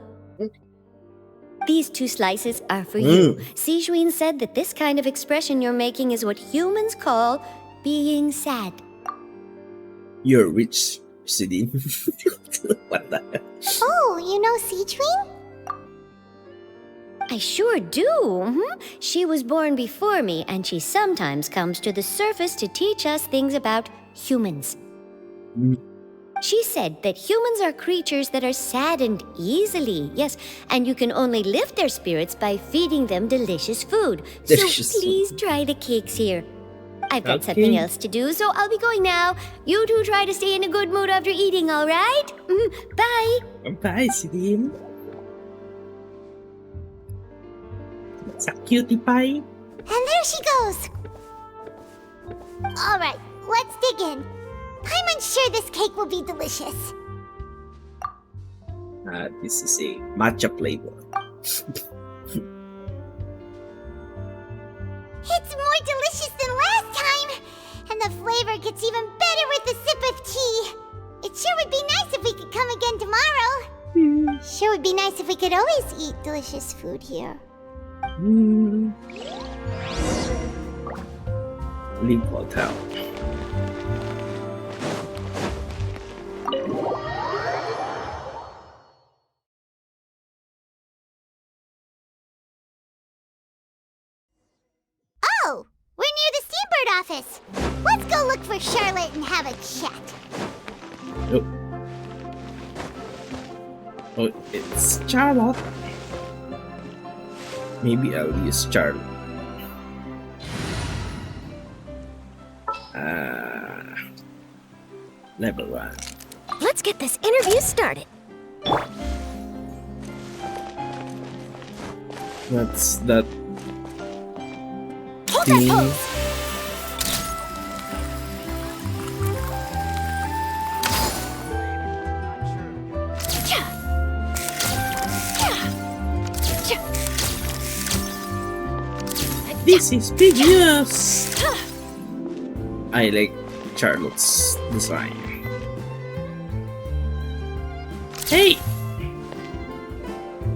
These 2 slices are for you. Sijuin said that this kind of expression you're making is what humans call being sad. You're rich, Sidine. What the hell? Oh, you know Sijuin? I sure do. She was born before me, and she sometimes comes to the surface to teach us things about humans. She said that humans are creatures that are saddened easily, yes, and you can only lift their spirits by feeding them delicious food. Delicious So please try the cakes here. I've got something else to do, so I'll be going now. You two try to stay in a good mood after eating, all right? Bye. Bye, Sidine. Sa cutie pie. And there she goes. Alright, let's dig in. I'm sure this cake will be delicious. This is a matcha flavor. It's more delicious than last time! And the flavor gets even better with a sip of tea. It sure would be nice if we could come again tomorrow. Sure would be nice if we could always eat delicious food here. Link Hotel. Oh, we're near the Steambird office. Let's go look for Charlotte and have a chat. Oh, it's Charlotte. Maybe I'll use Charlotte. Level 1. Let's get this interview started. What's that? Hold that pose. This is big news! I like Charlotte's design. Hey!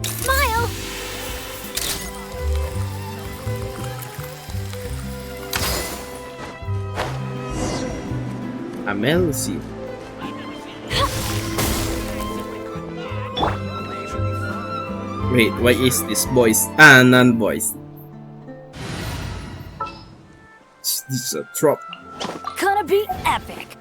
Smile! Amelcy. Wait, why is this voice? Non-voice. This is a drop. Gonna be epic.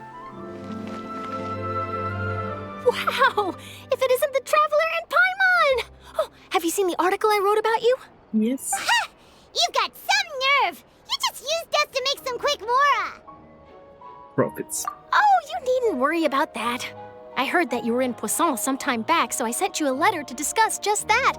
Wow! If it isn't the Traveler and Paimon! Oh, have you seen the article I wrote about you? Yes. Ha! You've got some nerve! You just used us to make some quick mora! Profits. Oh, you needn't worry about that. I heard that you were in Poisson some time back, so I sent you a letter to discuss just that.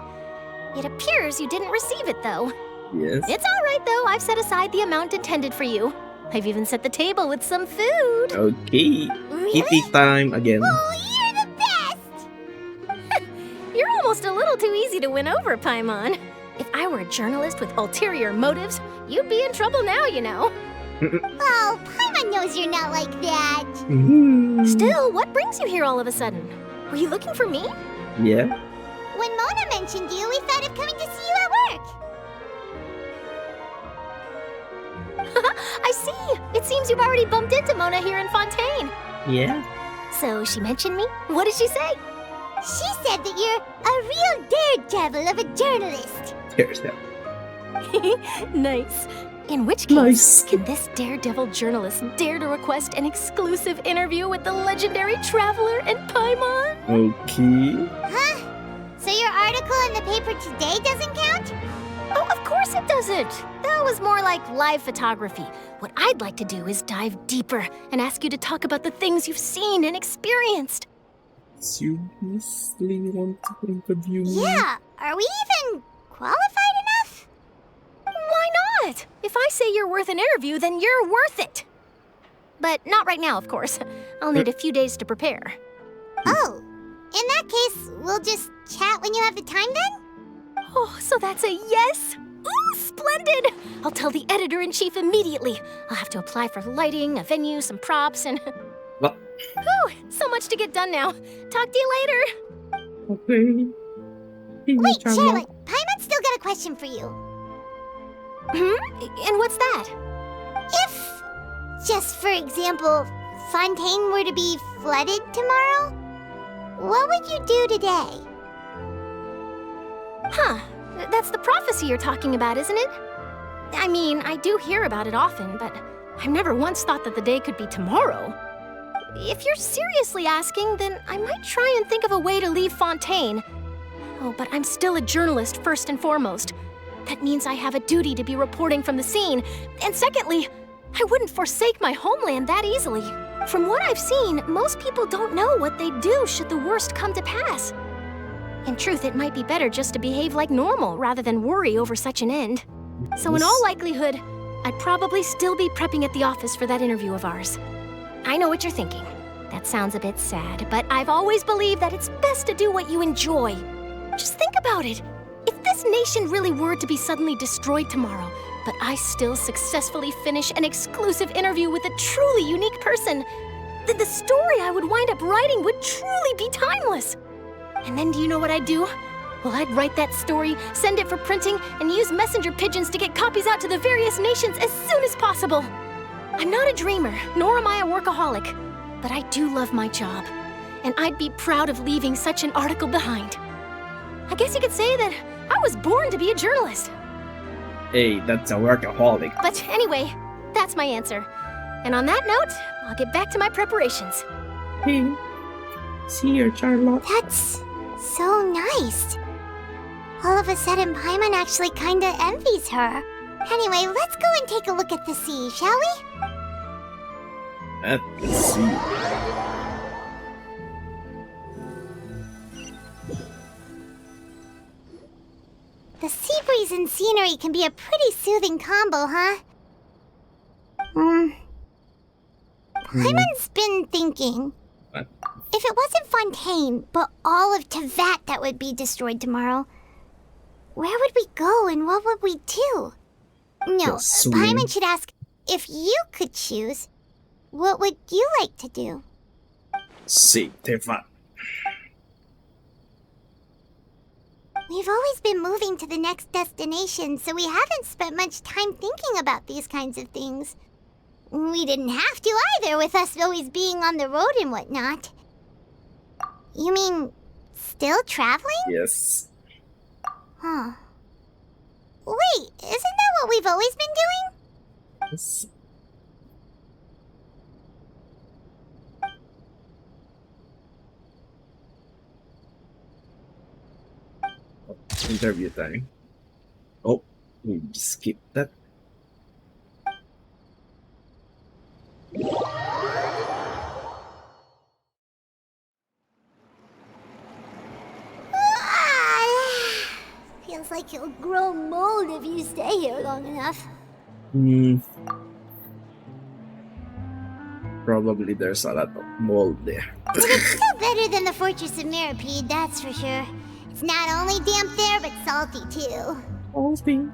It appears you didn't receive it, though. Yes. It's all right, though. I've set aside the amount intended for you. I've even set the table with some food. Okay. Really? Kitty time again. Oh, you're the best! You're almost a little too easy to win over, Paimon. If I were a journalist with ulterior motives, you'd be in trouble now, you know. Oh, Paimon knows you're not like that. Still, what brings you here all of a sudden? Were you looking for me? Yeah. When Mona mentioned you, we thought of coming to see you at work. I see. It seems you've already bumped into Mona here in Fontaine. Yeah. So she mentioned me? What did she say? She said that you're a real daredevil of a journalist. There's that. Nice. In which case, can this daredevil journalist dare to request an exclusive interview with the legendary Traveler and Paimon? Okay. Huh? So your article in the paper today doesn't count? Oh, of course it doesn't. That was more like live photography. What I'd like to do is dive deeper and ask you to talk about the things you've seen and experienced. Seriously want to interview me? Yeah. Are we even qualified enough? Why not? If I say you're worth an interview, then you're worth it. But not right now, of course. I'll need a few days to prepare. Oh, in that case, we'll just chat when you have the time then? Oh, so that's a yes? Ooh, splendid! I'll tell the editor-in-chief immediately. I'll have to apply for lighting, a venue, some props, and... What? Whew, so much to get done now. Talk to you later. Okay. Wait, Charlotte, Paimon's still got a question for you. And what's that? If, just for example, Fontaine were to be flooded tomorrow, what would you do today? Huh. That's the prophecy you're talking about, isn't it? I mean, I do hear about it often, but I've never once thought that the day could be tomorrow. If you're seriously asking, then I might try and think of a way to leave Fontaine. Oh, but I'm still a journalist first and foremost. That means I have a duty to be reporting from the scene. And secondly, I wouldn't forsake my homeland that easily. From what I've seen, most people don't know what they'd do should the worst come to pass. In truth, it might be better just to behave like normal rather than worry over such an end. So in all likelihood, I'd probably still be prepping at the office for that interview of ours. I know what you're thinking. That sounds a bit sad, but I've always believed that it's best to do what you enjoy. Just think about it. If this nation really were to be suddenly destroyed tomorrow, but I still successfully finish an exclusive interview with a truly unique person, then the story I would wind up writing would truly be timeless. And then do you know what I'd do? Well, I'd write that story, send it for printing, and use messenger pigeons to get copies out to the various nations as soon as possible. I'm not a dreamer, nor am I a workaholic, but I do love my job, and I'd be proud of leaving such an article behind. I guess you could say that I was born to be a journalist. Hey, that's a workaholic. But anyway, that's my answer. And on that note, I'll get back to my preparations. Hey, see you, Charlotte. That's so nice. All of a sudden, Paimon actually kinda envies her. Anyway, let's go and take a look at the sea, shall we? At the sea. The sea breeze and scenery can be a pretty soothing combo, huh? Paimon's been thinking. What? If it wasn't Fontaine, but all of Tevat that would be destroyed tomorrow, where would we go and what would we do? No, Paimon should ask, if you could choose, what would you like to do? See, Tevat. We've always been moving to the next destination, so we haven't spent much time thinking about these kinds of things. We didn't have to either, with us always being on the road and whatnot. You mean, still traveling? Yes. Huh. Wait, isn't that what we've always been doing? Yes. Interview time. Oh, we skipped that. Feels like you'll grow mold if you stay here long enough. Probably there's a lot of mold there. But it's still better than the Fortress of Mirapede, that's for sure. It's not only damp there, but salty too. Salty.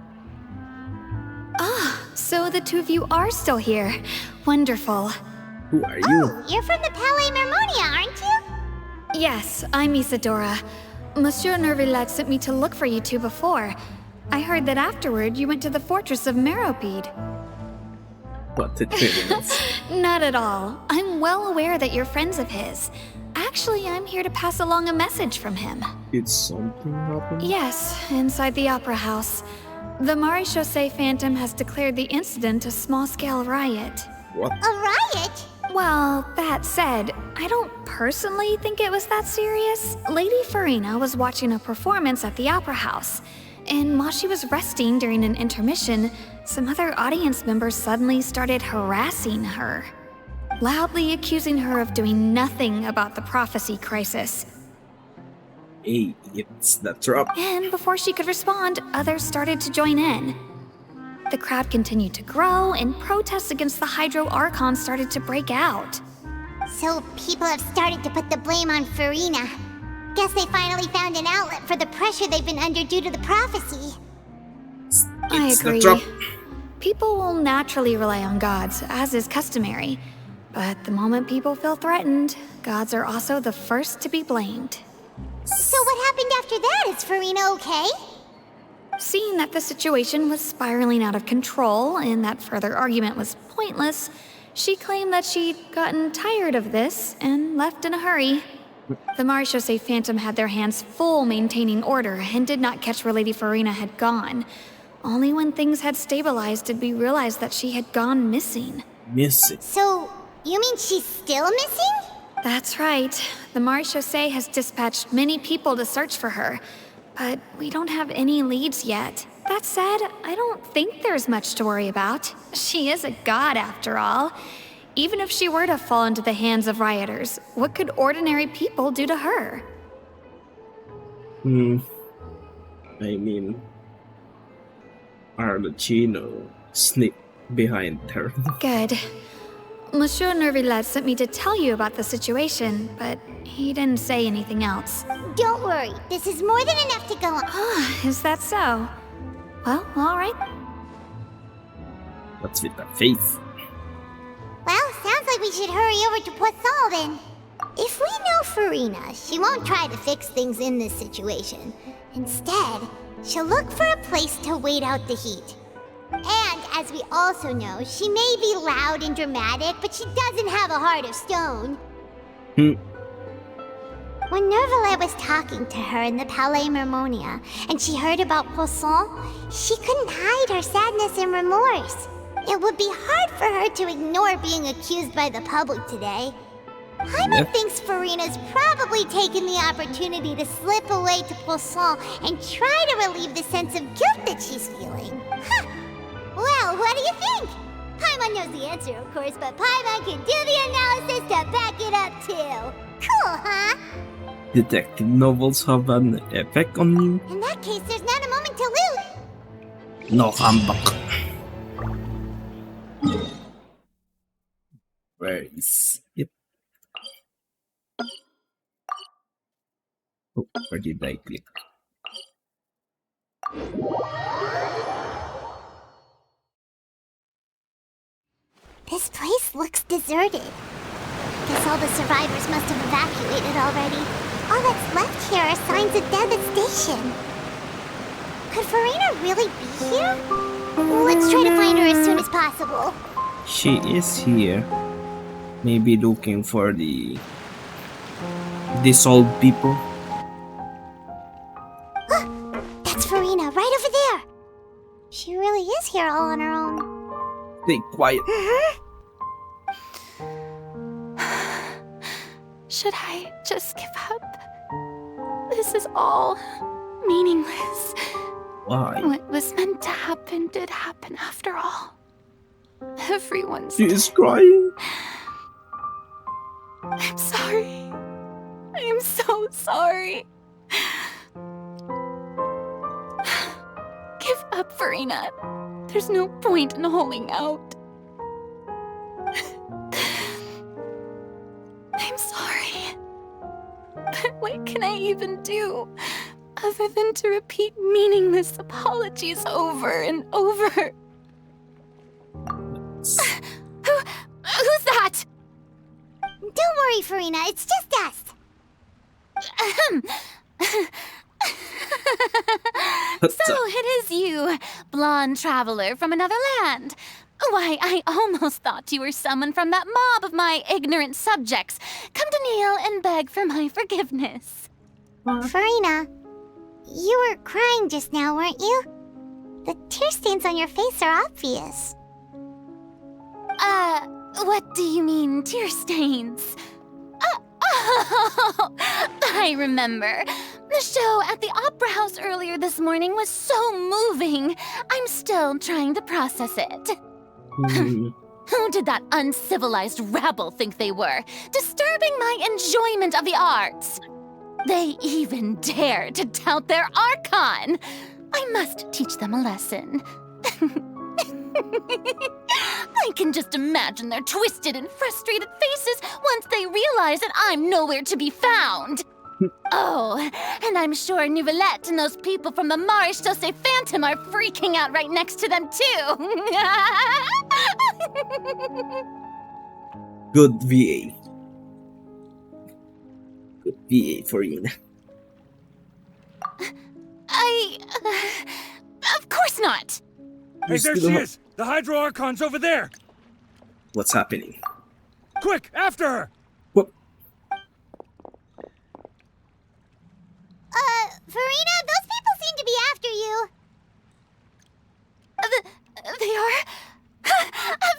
Ah, so the two of you are still here. Wonderful. Who are you? Oh, you're from the Palais Mermonia, aren't you? Yes, I'm Isadora. Monsieur Nervillet sent me to look for you two before. I heard that afterward you went to the Fortress of Meropide. What the twins? Not at all. I'm well aware that you're friends of his. Actually, I'm here to pass along a message from him. Did something happen? Yes, inside the Opera House. The Maréchaussée Phantom has declared the incident a small-scale riot. What? A riot? Well, that said, I don't personally think it was that serious. Lady Farina was watching a performance at the Opera House, and while she was resting during an intermission, some other audience members suddenly started harassing her, loudly accusing her of doing nothing about the prophecy crisis. Hey, it's the trap. And before she could respond, others started to join in. The crowd continued to grow, and protests against the Hydro Archon started to break out. So people have started to put the blame on Farina. Guess they finally found an outlet for the pressure they've been under due to the prophecy. I agree. People will naturally rely on gods, as is customary. But the moment people feel threatened, gods are also the first to be blamed. So what happened after that? Is Farina okay? Seeing that the situation was spiraling out of control and that further argument was pointless, she claimed that she'd gotten tired of this and left in a hurry. The Maréchaussée Phantom had their hands full maintaining order and did not catch where Lady Farina had gone. Only when things had stabilized did we realize that she had gone missing. Missing? So, you mean she's still missing? That's right. The Maréchaussée has dispatched many people to search for her, but we don't have any leads yet. That said, I don't think there's much to worry about. She is a god, after all. Even if she were to fall into the hands of rioters, what could ordinary people do to her? Hmm. I mean, Arlecchino sneaked behind her. Good. Monsieur Nervillet sent me to tell you about the situation, but he didn't say anything else. Don't worry, this is more than enough to go on. Is that so? Well, alright. What's with that face? Well, sounds like we should hurry over to Poisson then. If we know Farina, she won't try to fix things in this situation. Instead, she'll look for a place to wait out the heat. And, as we also know, she may be loud and dramatic, but she doesn't have a heart of stone. When Nervalet was talking to her in the Palais Mermonia, and she heard about Poisson, she couldn't hide her sadness and remorse. It would be hard for her to ignore being accused by the public today. Paimon thinks Farina's probably taken the opportunity to slip away to Poisson and try to relieve the sense of guilt that she's feeling. Huh. Well, what do you think? Paimon knows the answer, of course, but Paimon can do the analysis to back it up too. Cool, huh? Detective novels have an effect on you? In that case, there's not a moment to lose. No, I'm back. Where is it? Oh, where did I click? This place looks deserted. Guess all the survivors must have evacuated already. All that's left here are signs of devastation. Could Farina really be here? Let's try to find her as soon as possible. She is here. Maybe looking for the dissolved people. That's Farina, right over there. She really is here all on her own. Stay quiet. Should I just give up? This is all meaningless. Why? What was meant to happen did happen after all. Everyone's She is crying. I'm sorry. I am so sorry. Give up, Farina. There's no point in holding out. I'm sorry. But what can I even do other than to repeat meaningless apologies over and over? Who's that? Don't worry, Farina, it's just us. So it is you, blonde traveler from another land. Why, I almost thought you were someone from that mob of my ignorant subjects. Come to kneel and beg for my forgiveness. Farina, you were crying just now, weren't you? The tear stains on your face are obvious. What do you mean, tear stains? Oh, I remember. The show at the Opera House earlier this morning was so moving. I'm still trying to process it. Who did that uncivilized rabble think they were, disturbing my enjoyment of the arts? They even dare to tout their Archon. I must teach them a lesson. I can just imagine their twisted and frustrated faces once they realize that I'm nowhere to be found. Oh, and I'm sure Nouvellette and those people from the Marish Chaussee Phantom are freaking out right next to them, too. Good VA. Good VA for you. Of course not. Hey, there she is! The Hydro Archon's over there! What's happening? Quick, after her! Farina, those people seem to be after you. They are?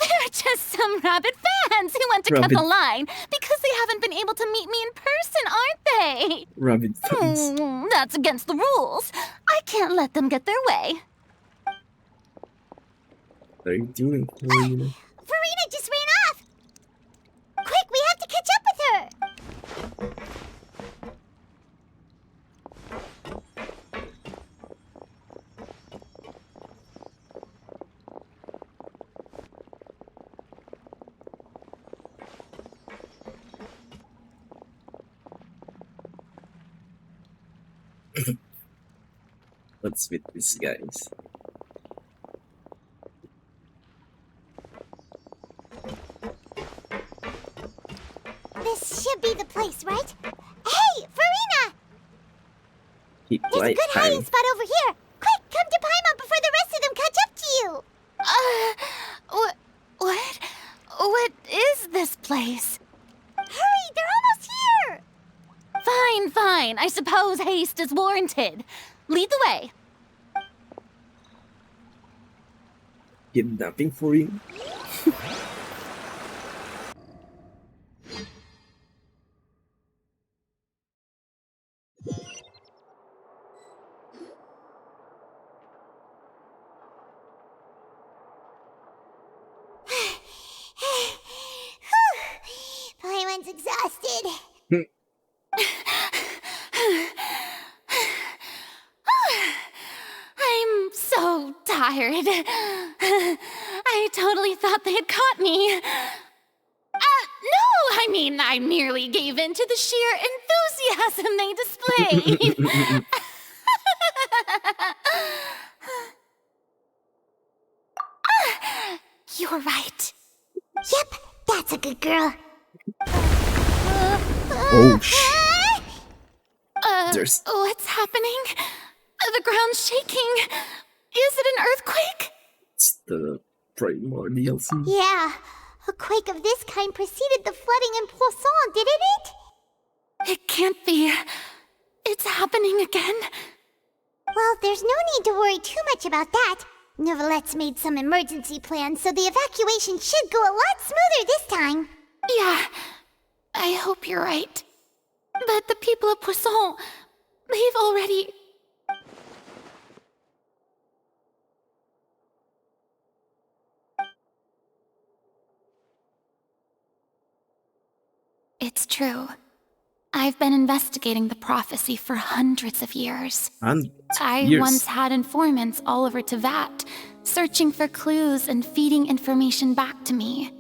They're just some rabid fans who want to cut the line because they haven't been able to meet me in person, aren't they? Rabid fans. That's against the rules. I can't let them get their way. What are you doing, Farina? Farina just ran off! Quick, we have to catch up with her! What's with these guys? This should be the place, right? Hey, Farina! Keep There's a quiet, good hiding time. spot over here. Quick, come to Paimon before the rest of them catch up to you. What is this place? Hurry, they're almost here. Fine. I suppose haste is warranted. Lead the way. Kidnapping for you? Paimon's exhausted. I'm so tired. I totally thought they had caught me. No, I mean, I merely gave in to the sheer enthusiasm they displayed. You're right. Yep, that's a good girl. Oh, There's... What's happening? The ground's shaking. Is it an earthquake? It's the primordial sea. Yeah, a quake of this kind preceded the flooding in Poisson, didn't it? It can't be. It's happening again. Well, there's no need to worry too much about that. Neverlette's made some emergency plans, so the evacuation should go a lot smoother this time. Yeah, I hope you're right. But the people of Poisson, they've already... It's true. I've been investigating the prophecy for hundreds of years. I once had informants all over Tevat, searching for clues and feeding information back to me.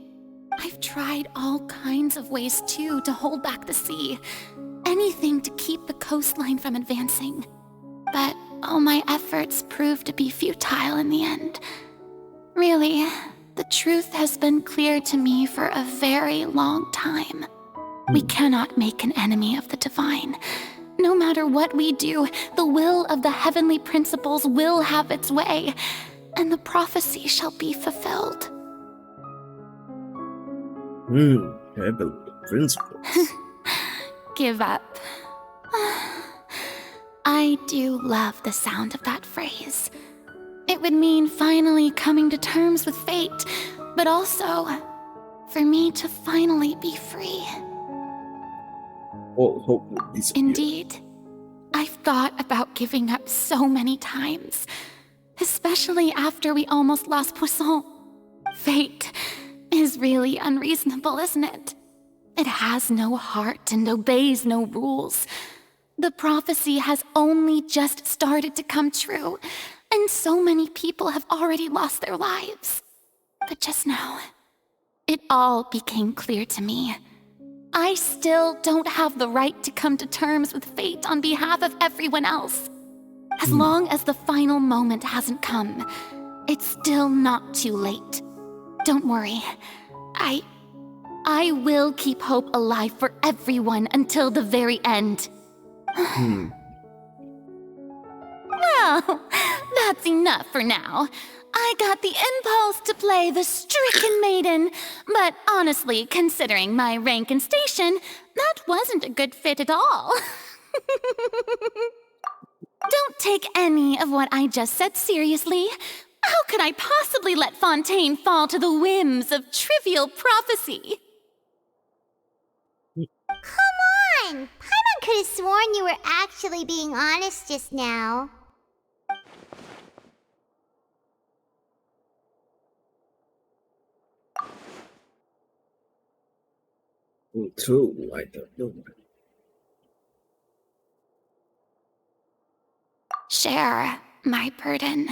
I've tried all kinds of ways, too, to hold back the sea. Anything to keep the coastline from advancing. But all my efforts proved to be futile in the end. Really, the truth has been clear to me for a very long time. We cannot make an enemy of the divine. No matter what we do, the will of the heavenly principles will have its way, and the prophecy shall be fulfilled. Heavenly principles. Give up. I do love the sound of that phrase. It would mean finally coming to terms with fate, but also for me to finally be free. All hope will disappear. Indeed. I've thought about giving up so many times, especially after we almost lost Poisson. Fate is really unreasonable, isn't it? It has no heart and obeys no rules. The prophecy has only just started to come true, and so many people have already lost their lives. But just now, it all became clear to me. I still don't have the right to come to terms with fate on behalf of everyone else. As long as the final moment hasn't come, it's still not too late. Don't worry. I will keep hope alive for everyone until the very end. Well, that's enough for now. I got the impulse to play the stricken maiden, but honestly, considering my rank and station, that wasn't a good fit at all. Don't take any of what I just said seriously. How could I possibly let Fontaine fall to the whims of trivial prophecy? Come on! Paimon could have sworn you were actually being honest just now. True, I don't know. Share my burden.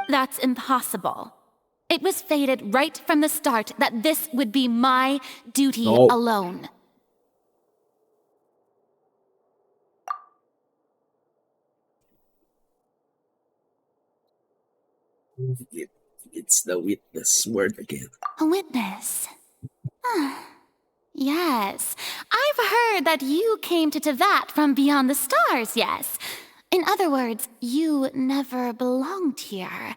That's impossible. It was fated right from the start that this would be my duty alone. It's the witness word again. A witness. Yes. I've heard that you came to Tevat from beyond the stars, yes. In other words, you never belonged here.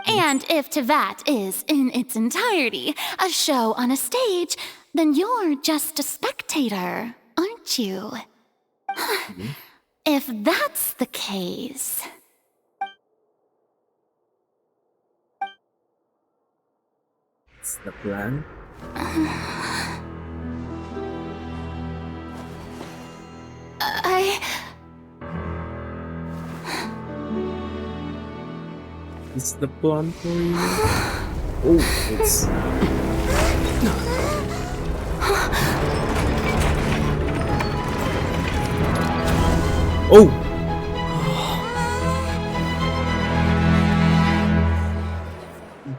And if Tevat is, in its entirety, a show on a stage, then you're just a spectator, aren't you? If that's the case... It's the plan. It's the plan for you. Oh, it's... Oh!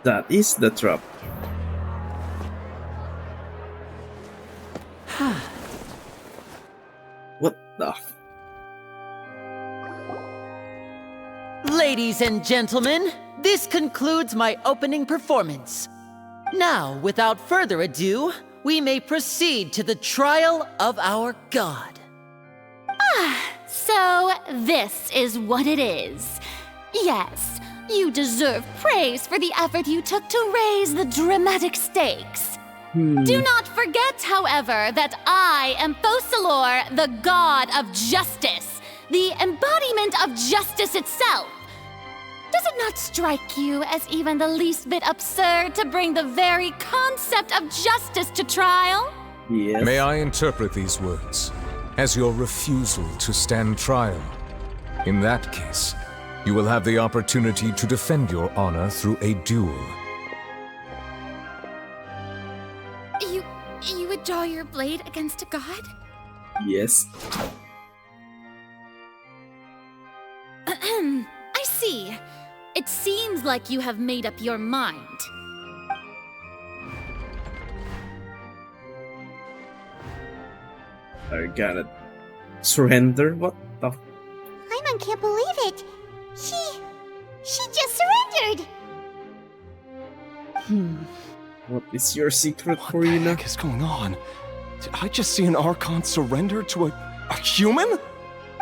That is the trap. What the f... Ladies and gentlemen, this concludes my opening performance. Now, without further ado, we may proceed to the trial of our god. So this is what it is. Yes, you deserve praise for the effort you took to raise the dramatic stakes. Do not forget, however, that I am Focalor, the god of justice, the embodiment of justice itself. Does it not strike you as even the least bit absurd to bring the very concept of justice to trial? Yes. May I interpret these words as your refusal to stand trial? In that case, you will have the opportunity to defend your honor through a duel. You would draw your blade against a god? Yes. I see. It seems like you have made up your mind. I gotta surrender? What the f... Paimon can't believe it. She just surrendered. What is your secret, What Farina? the heck is going on? Did I just see an Archon surrender to a human?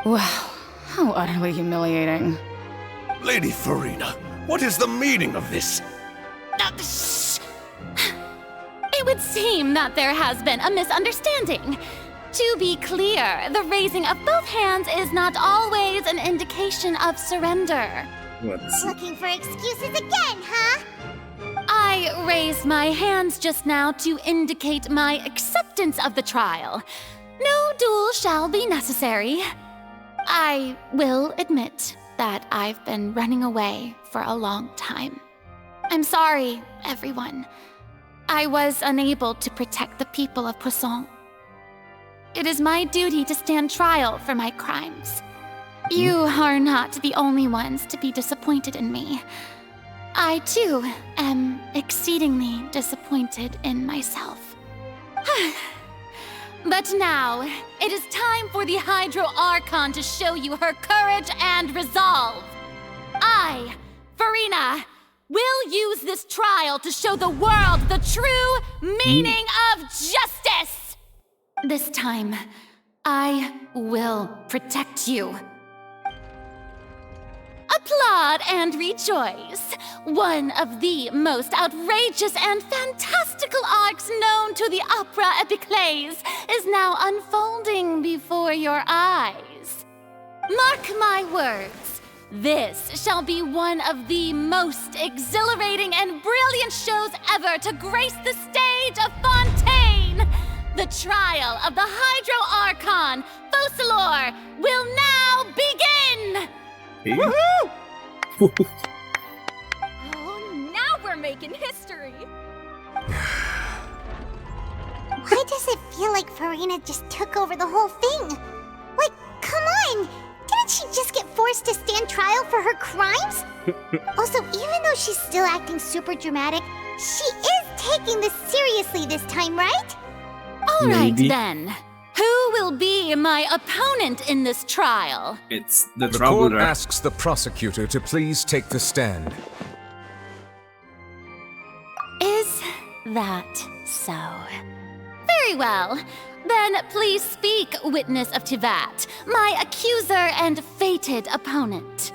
Wow, how utterly humiliating. Lady Farina, what is the meaning of this? It would seem that there has been a misunderstanding. To be clear, the raising of both hands is not always an indication of surrender. What's... Looking for excuses again, huh? I raised my hands just now to indicate my acceptance of the trial. No duel shall be necessary. I will admit that I've been running away for a long time. I'm sorry, everyone. I was unable to protect the people of Poisson. It is my duty to stand trial for my crimes. You are not the only ones to be disappointed in me. I, too, am exceedingly disappointed in myself. But now, it is time for the Hydro Archon to show you her courage and resolve. I, Farina, will use this trial to show the world the true meaning of justice! This time, I will protect you. Applaud and rejoice! One of the most outrageous and fantastical arcs known to the opera epiclese is now unfolding before your eyes. Mark my words, this shall be one of the most exhilarating and brilliant shows ever to grace the stage of Fontaine! The trial of the Hydro Archon, Focalor, will now begin! Oh, now we're making history. Why does it feel like Farina just took over the whole thing? Like, come on! Didn't she just get forced to stand trial for her crimes? Also, even though she's still acting super dramatic, she is taking this seriously this time, right? All right, then. Who will be my opponent in this trial? It's the The trouble court asks the prosecutor to please take the stand. that so? Very well. Then please speak, witness of Tivat, my accuser and fated opponent.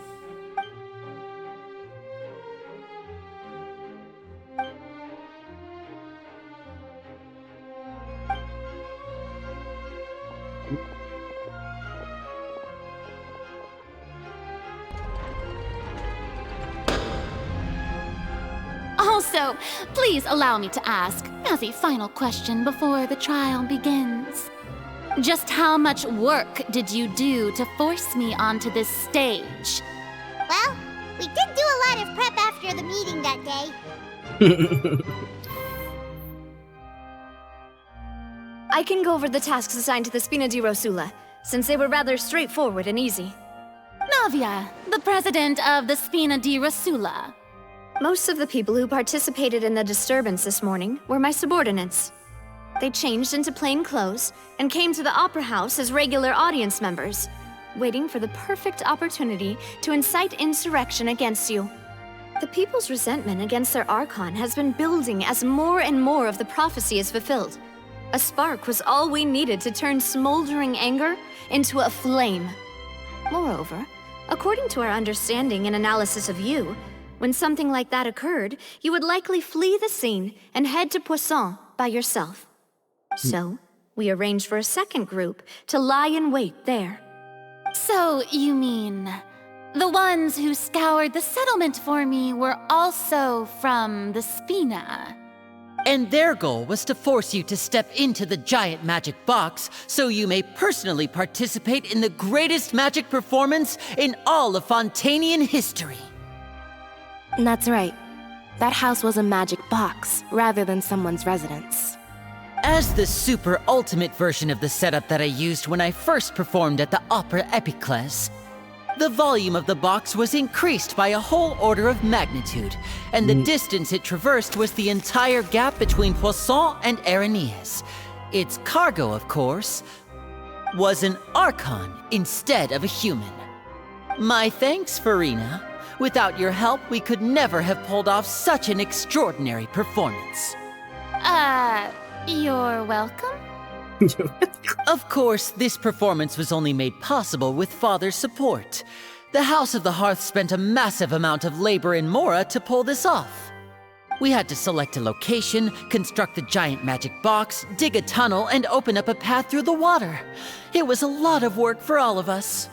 Also, please allow me to ask, as a final question before the trial begins. Just how much work did you do to force me onto this stage? Well, we did do a lot of prep after the meeting that day. I can go over the tasks assigned to the Spina di Rosula, since they were rather straightforward and easy. Navia, the president of the Spina di Rosula. Most of the people who participated in the disturbance this morning were my subordinates. They changed into plain clothes and came to the Opera House as regular audience members, waiting for the perfect opportunity to incite insurrection against you. The people's resentment against their Archon has been building as more and more of the prophecy is fulfilled. A spark was all we needed to turn smoldering anger into a flame. Moreover, according to our understanding and analysis of you, when something like that occurred, you would likely flee the scene and head to Poisson by yourself. So, we arranged for a second group to lie in wait there. So, you mean, the ones who scoured the settlement for me were also from the Spina? And their goal was to force you to step into the giant magic box so you may personally participate in the greatest magic performance in all of Fontainian history. That's right. That house was a magic box, rather than someone's residence. As the super ultimate version of the setup that I used when I first performed at the Opera Epiclese, the volume of the box was increased by a whole order of magnitude, and the distance it traversed was the entire gap between Poisson and Aranias. Its cargo, of course, was an Archon instead of a human. My thanks, Farina. Without your help, we could never have pulled off such an extraordinary performance. You're welcome? Of course, this performance was only made possible with Father's support. The House of the Hearth spent a massive amount of labor in Mora to pull this off. We had to select a location, construct the giant magic box, dig a tunnel, and open up a path through the water. It was a lot of work for all of us.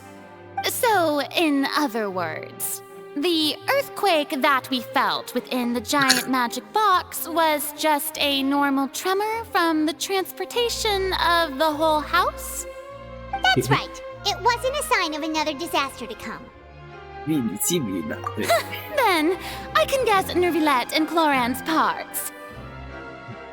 So, in other words, the earthquake that we felt within the giant magic box was just a normal tremor from the transportation of the whole house? That's right. It wasn't a sign of another disaster to come. Then, I can guess Nervilette and Cloran's parts.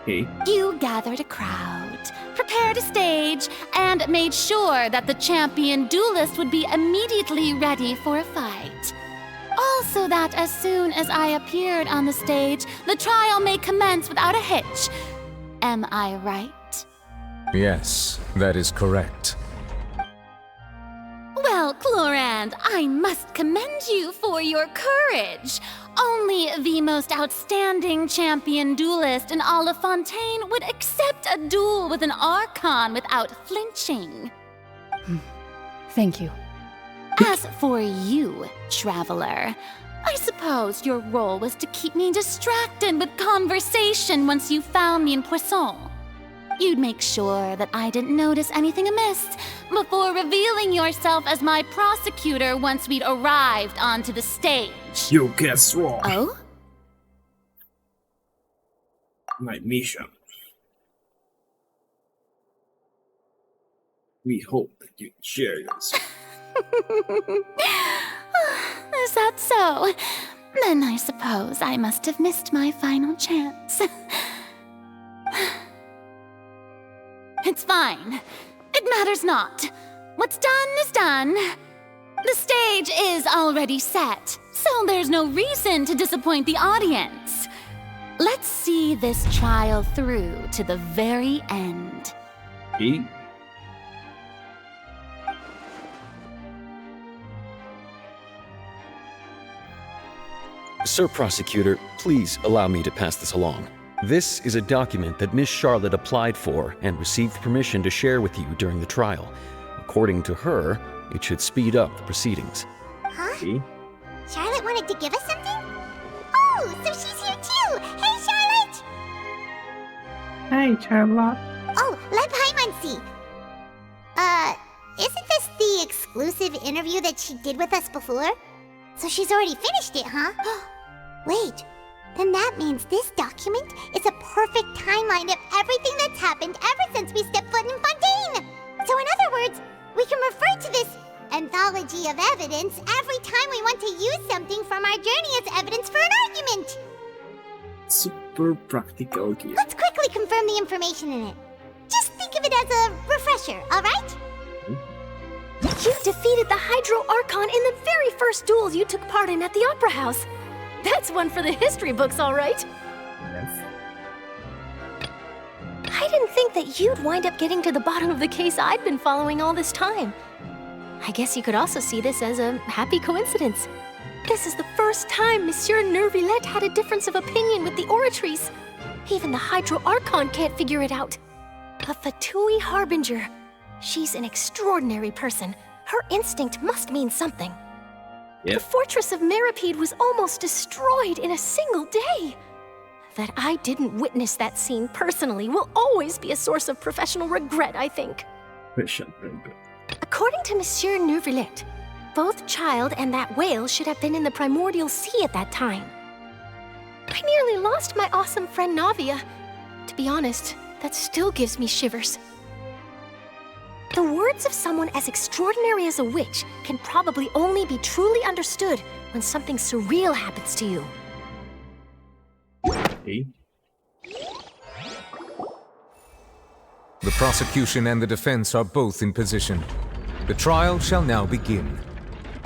Okay. You gathered a crowd, prepared a stage, and made sure that the champion duelist would be immediately ready for a fight. Also that as soon as I appeared on the stage, the trial may commence without a hitch. Am I right? Yes, that is correct. Well, Clorand, I must commend you for your courage. Only the most outstanding champion duelist in all of Fontaine would accept a duel with an Archon without flinching. Thank you. As for you, Traveler, I suppose your role was to keep me distracted with conversation once you found me in Poisson. You'd make sure that I didn't notice anything amiss before revealing yourself as my prosecutor once we'd arrived onto the stage. You guess wrong. Oh? My mission. We hope that you share this. Is that so? Then I suppose I must have missed my final chance. It's fine. It matters not. What's done is done. The stage is already set, so there's no reason to disappoint the audience. Let's see this trial through to the very end. Okay. Sir Prosecutor, please allow me to pass this along. This is a document that Miss Charlotte applied for and received permission to share with you during the trial. According to her, it should speed up the proceedings. Huh? Charlotte wanted to give us something? Oh, so she's here too! Hey, Charlotte! Hey, Charlotte. Oh, let Paimon see. Isn't this the exclusive interview that she did with us before? So she's already finished it, huh? Wait, then that means this document is a perfect timeline of everything that's happened ever since we stepped foot in Fontaine! So in other words, we can refer to this anthology of evidence every time we want to use something from our journey as evidence for an argument! Super practical here. Let's quickly confirm the information in it. Just think of it as a refresher, alright? You defeated the Hydro Archon in the very first duels you took part in at the Opera House. That's one for the history books, all right. Yes. I didn't think that you'd wind up getting to the bottom of the case I'd been following all this time. I guess you could also see this as a happy coincidence. This is the first time Monsieur Neuvillette had a difference of opinion with the Oratrice. Even the Hydro Archon can't figure it out. A Fatui Harbinger. She's an extraordinary person. Her instinct must mean something. Yep. The fortress of Meripede was almost destroyed in a single day. That I didn't witness that scene personally will always be a source of professional regret, I think. According to Monsieur Neuvillette, both Child and that whale should have been in the primordial sea at that time. I nearly lost my awesome friend Navia. To be honest, that still gives me shivers. The words of someone as extraordinary as a witch can probably only be truly understood when something surreal happens to you. Okay. The prosecution and the defense are both in position. The trial shall now begin.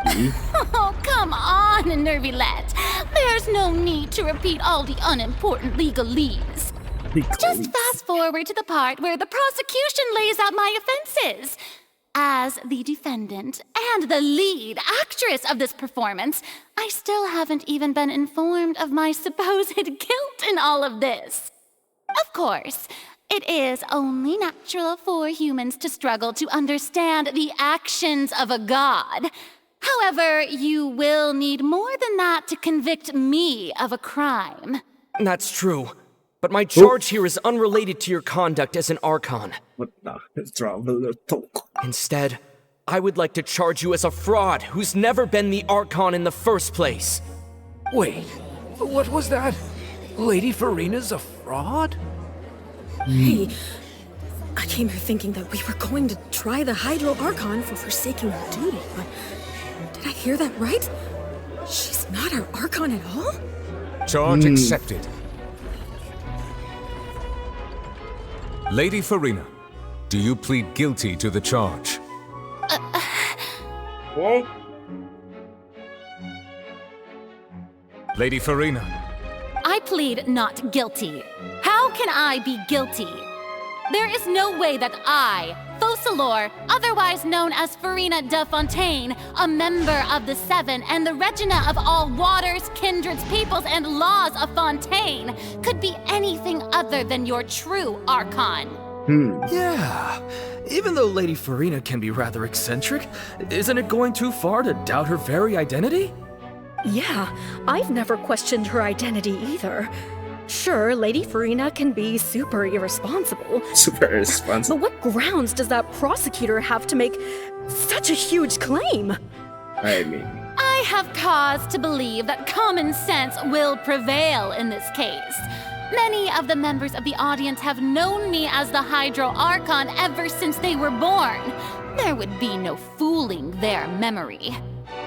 Oh, come on, Neuvillette. There's no need to repeat all the unimportant legalese. Just fast forward to the part where the prosecution lays out my offenses. As the defendant and the lead actress of this performance, I still haven't even been informed of my supposed guilt in all of this. Of course, it is only natural for humans to struggle to understand the actions of a god. However, you will need more than that to convict me of a crime. That's true. But my charge here is unrelated to your conduct as an Archon. What the traveler talk? Instead, I would like to charge you as a fraud who's never been the Archon in the first place. Wait, what was that? Lady Farina's a fraud? Hey, I came here thinking that we were going to try the Hydro Archon for forsaking her duty, but did I hear that right? She's not our Archon at all? Charge accepted. Lady Farina, do you plead guilty to the charge? What? Lady Farina. I plead not guilty. How can I be guilty? There is no way that I, Focalor, otherwise known as Farina de Fontaine, a member of the Seven and the Regina of all waters, kindreds, peoples, and laws of Fontaine, could be anything other than your true Archon. Yeah, even though Lady Farina can be rather eccentric, isn't it going too far to doubt her very identity? Yeah, I've never questioned her identity either. Sure, Lady Farina can be super irresponsible. Super irresponsible. But what grounds does that prosecutor have to make such a huge claim? I mean, I have cause to believe that common sense will prevail in this case. Many of the members of the audience have known me as the Hydro Archon ever since they were born. There would be no fooling their memory.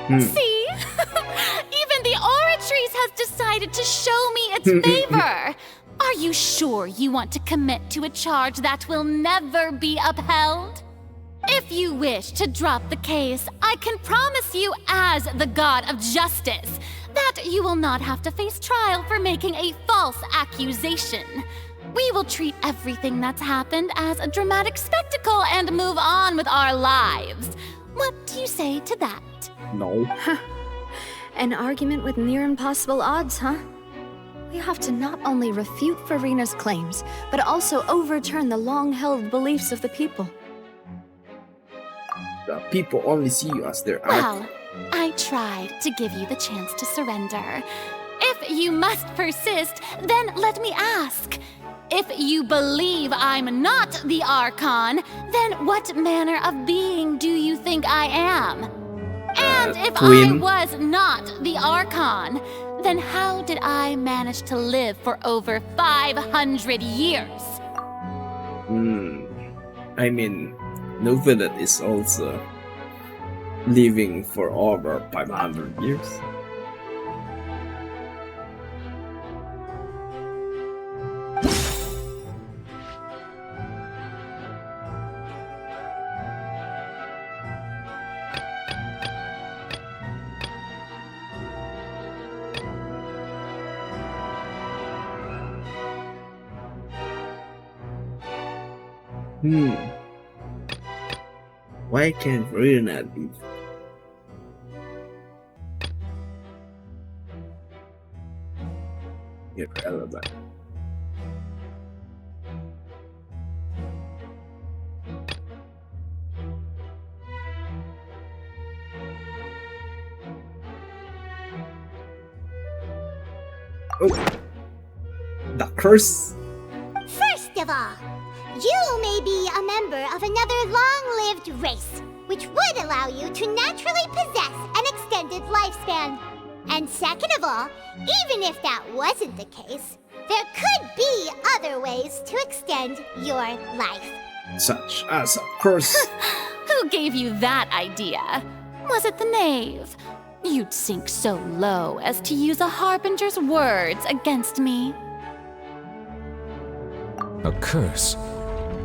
See? Even the Oratrice has decided to show me its favor. Are you sure you want to commit to a charge that will never be upheld? If you wish to drop the case, I can promise you as the God of Justice that you will not have to face trial for making a false accusation. We will treat everything that's happened as a dramatic spectacle and move on with our lives. What do you say to that? No. An argument with near impossible odds, huh? We have to not only refute Farina's claims, but also overturn the long-held beliefs of the people. The people only see you as their Well, I tried to give you the chance to surrender. If you must persist, then let me ask. If you believe I'm not the Archon, then what manner of being do you think I am? And if I was not the Archon, then how did I manage to live for over 500 years? I mean, Novelet is also living for over 500 years. Why can't Farina be? Irrelevant. Oh, the curse. First of all, you may be a member of another long-lived race, which would allow you to naturally possess an extended lifespan. And second of all, even if that wasn't the case, there could be other ways to extend your life. Such as a curse. Who gave you that idea? Was it the knave? You'd sink so low as to use a harbinger's words against me. A curse?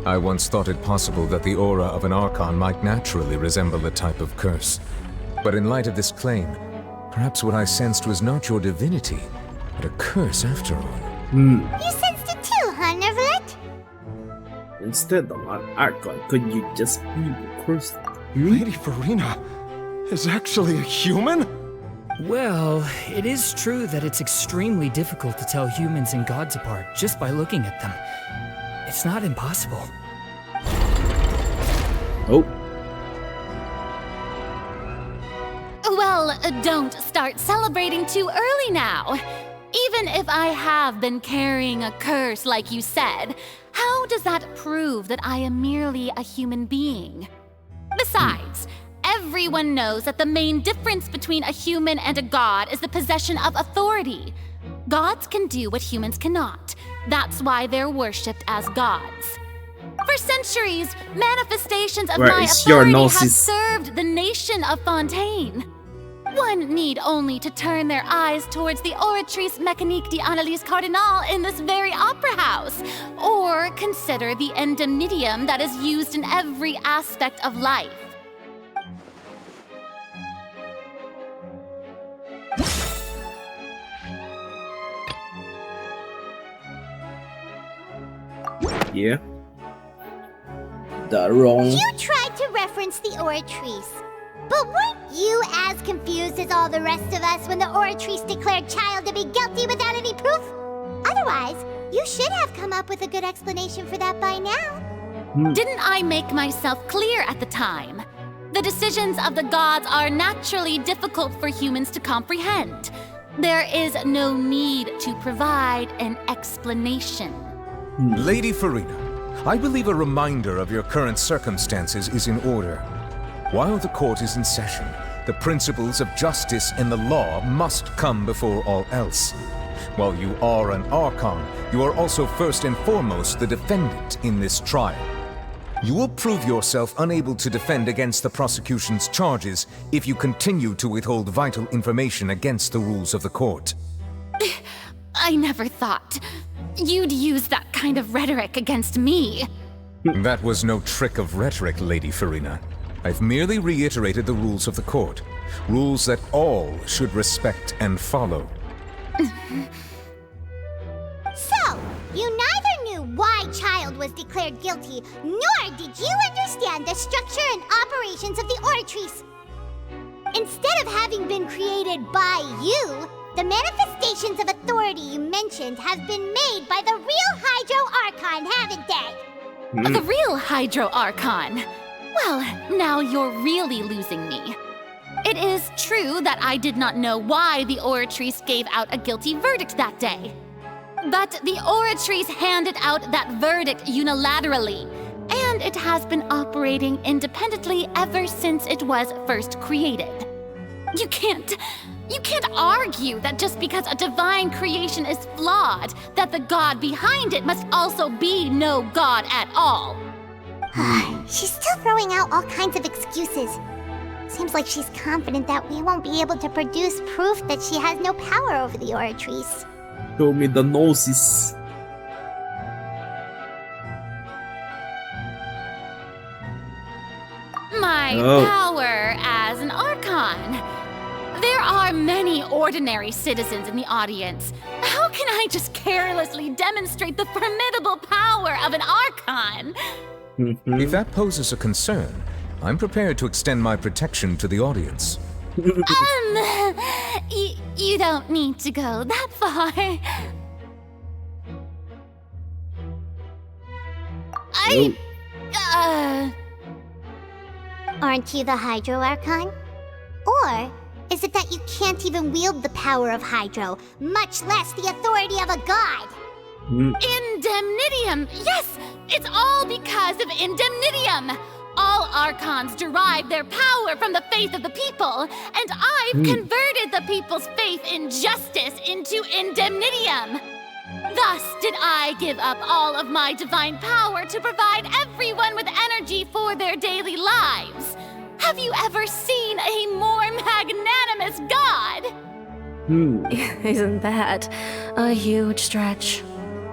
I once thought it possible that the aura of an Archon might naturally resemble a type of curse. But in light of this claim, perhaps what I sensed was not your divinity, but a curse after all. You sensed it too, huh, Neverlet? Instead of an Archon, could you just be cursed? Lady Farina is actually a human? Well, it is true that it's extremely difficult to tell humans and gods apart just by looking at them. It's not impossible. Oh. Well, don't start celebrating too early now. Even if I have been carrying a curse like you said, how does that prove that I am merely a human being? Besides, everyone knows that the main difference between a human and a god is the possession of authority. Gods can do what humans cannot. That's why they're worshipped as gods. For centuries, manifestations of my authority have served the nation of Fontaine. One need only to turn their eyes towards the Oratrice Mécanique d'Analyse Cardinal in this very opera house, or consider the endemnitium that is used in every aspect of life. Yeah. The wrong. You tried to reference the Oratrice. But weren't you as confused as all the rest of us when the Oratrice declared Child to be guilty without any proof? Otherwise, you should have come up with a good explanation for that by now. Didn't I make myself clear at the time? The decisions of the gods are naturally difficult for humans to comprehend. There is no need to provide an explanation. Lady Farina, I believe a reminder of your current circumstances is in order. While the court is in session, the principles of justice and the law must come before all else. While you are an Archon, you are also first and foremost the defendant in this trial. You will prove yourself unable to defend against the prosecution's charges if you continue to withhold vital information against the rules of the court. I never thought you'd use that kind of rhetoric against me. That was no trick of rhetoric, Lady Farina. I've merely reiterated the rules of the court. Rules that all should respect and follow. So, you neither knew why Child was declared guilty, nor did you understand the structure and operations of the Oratrice. Instead of having been created by you, The manifestations of authority you mentioned have been made by the real Hydro Archon, haven't they? The real Hydro Archon? Well, now you're really losing me. It is true that I did not know why the Oratrice gave out a guilty verdict that day. But the Oratrice handed out that verdict unilaterally, and it has been operating independently ever since it was first created. You can't argue that just because a divine creation is flawed, that the god behind it must also be no god at all. She's still throwing out all kinds of excuses. Seems like she's confident that we won't be able to produce proof that she has no power over the Oratrice. Show me the noses. My power as an Archon. There are many ordinary citizens in the audience. How can I just carelessly demonstrate the formidable power of an Archon? If that poses a concern, I'm prepared to extend my protection to the audience. You don't need to go that far. Aren't you the Hydro Archon? Or is it that you can't even wield the power of Hydro, much less the authority of a god? Indemnitium! Yes! It's all because of Indemnitium! All Archons derive their power from the faith of the people, and I've converted the people's faith in justice into Indemnitium! Thus did I give up all of my divine power to provide everyone with energy for their daily lives. Have you ever seen a more magnanimous god? Isn't that a huge stretch?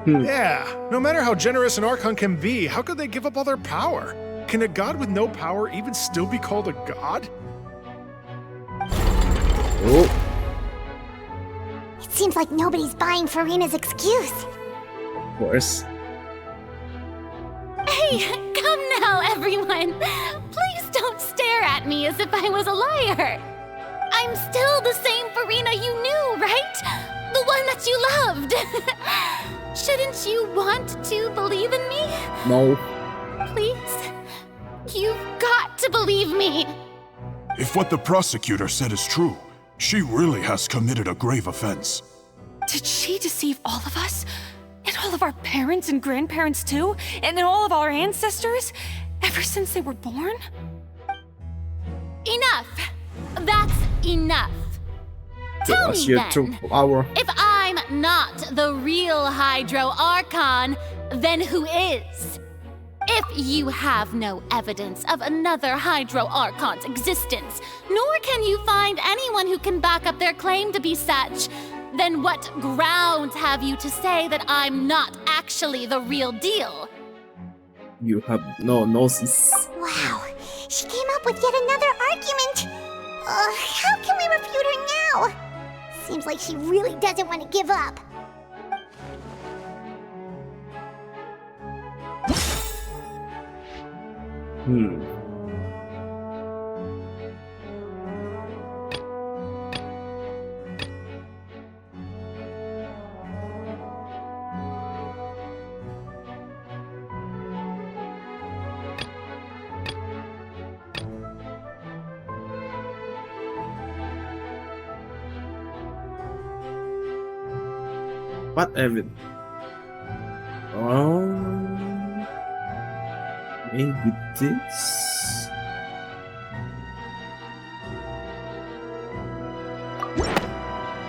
Yeah, no matter how generous an Archon can be, how could they give up all their power? Can a god with no power even still be called a god? It seems like nobody's buying Farina's excuse. Of course. Hey, come now, everyone. Please don't stare at me as if I was a liar. I'm still the same Farina you knew, right? The one that you loved. Shouldn't you want to believe in me? No. Please? You've got to believe me. If what the prosecutor said is true, she really has committed a grave offense. Did she deceive all of us? And all of our parents and grandparents too? And all of our ancestors? Ever since they were born? Enough! That's enough. Tell me then, if I'm not the real Hydro Archon, then who is? If you have no evidence of another Hydro Archon's existence, nor can you find anyone who can back up their claim to be such, then what grounds have you to say that I'm not actually the real deal? You have no noses. Wow, she came up with yet another argument. How can we refute her now? Seems like she really doesn't want to give up. What even? Maybe this?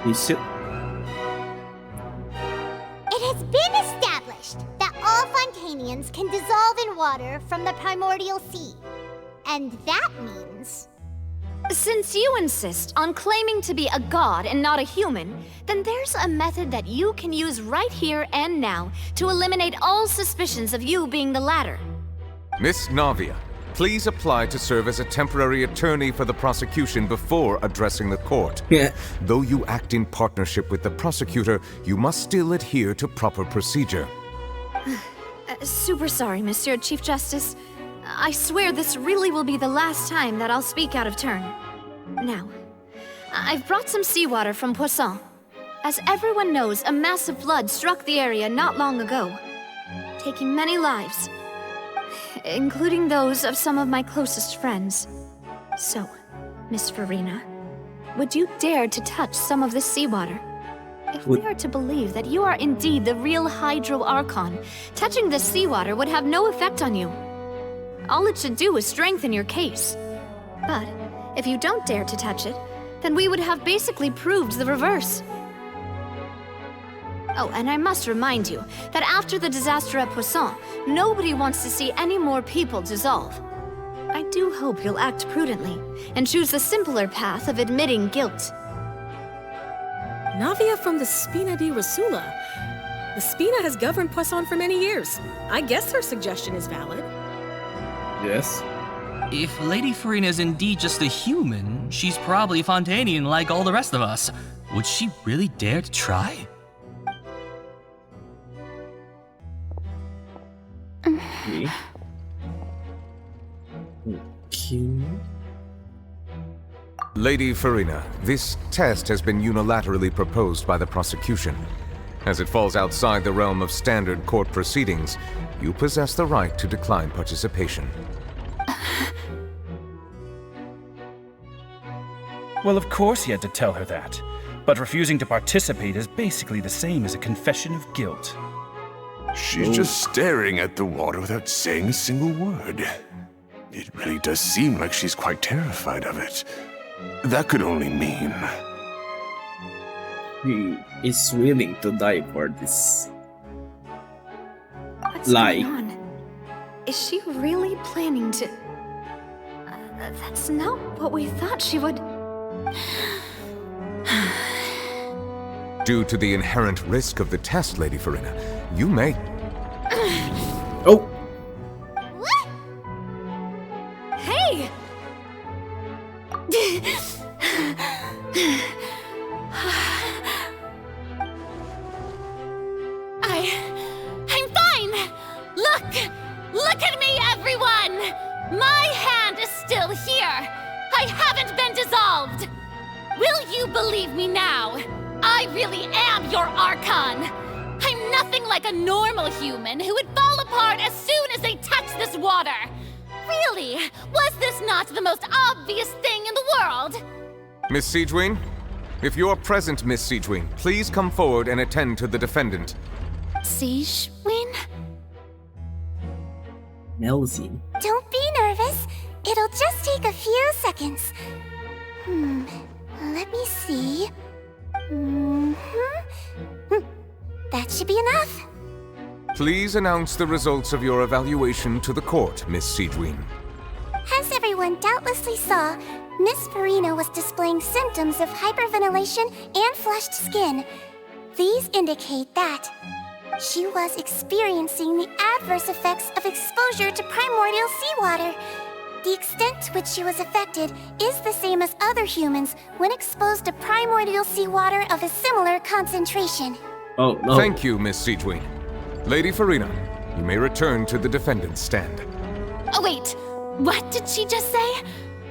Is it? It has been established that all Fontainians can dissolve in water from the primordial sea. And that means... Since you insist on claiming to be a god and not a human, then there's a method that you can use right here and now to eliminate all suspicions of you being the latter. Miss Navia, please apply to serve as a temporary attorney for the prosecution before addressing the court. Though you act in partnership with the prosecutor, you must still adhere to proper procedure. Super sorry, Monsieur Chief Justice. I swear this really will be the last time that I'll speak out of turn. Now, I've brought some seawater from Poisson. As everyone knows, a massive flood struck the area not long ago, taking many lives, including those of some of my closest friends. So, Miss Farina, would you dare to touch some of this seawater? If we are to believe that you are indeed the real Hydro Archon, touching this seawater would have no effect on you. All it should do is strengthen your case. But if you don't dare to touch it, then we would have basically proved the reverse. Oh, and I must remind you that after the disaster at Poisson, nobody wants to see any more people dissolve. I do hope you'll act prudently and choose the simpler path of admitting guilt. Navia from the Spina di Rasula. The Spina has governed Poisson for many years. I guess her suggestion is valid. Yes. If Lady Farina is indeed just a human, she's probably Fontainian like all the rest of us. Would she really dare to try? Okay. Lady Farina, this test has been unilaterally proposed by the prosecution. As it falls outside the realm of standard court proceedings, you possess the right to decline participation. Well, of course he had to tell her that. But refusing to participate is basically the same as a confession of guilt. She's just staring at the water without saying a single word. It really does seem like she's quite terrified of it. That could only mean... He is willing to die for this. What's lie. going on? Is she really planning to... that's not what we thought she would... Due to the inherent risk of the test, Lady Farina, you may... Oh! Hey! I'm fine! Look at me, everyone! My hand is still here! I haven't been dissolved! Will you believe me now? I really am your Archon! I'm nothing like a normal human who would fall apart as soon as they touch this water! Really? Was this not the most obvious thing in the world? Miss Siegewin? If you're present, Miss Siegewin, please come forward and attend to the defendant. Siegewin? Melzy. Don't be nervous. It'll just take a few seconds. Let me see. That should be enough. Please announce the results of your evaluation to the court, Miss Siegewin. As everyone doubtlessly saw, Miss Farina was displaying symptoms of hyperventilation and flushed skin. These indicate that she was experiencing the adverse effects of exposure to primordial seawater. The extent to which she was affected is the same as other humans when exposed to primordial seawater of a similar concentration. Oh, no. Thank you, Miss Siegewin. Lady Farina, you may return to the defendant's stand. Oh wait, what did she just say?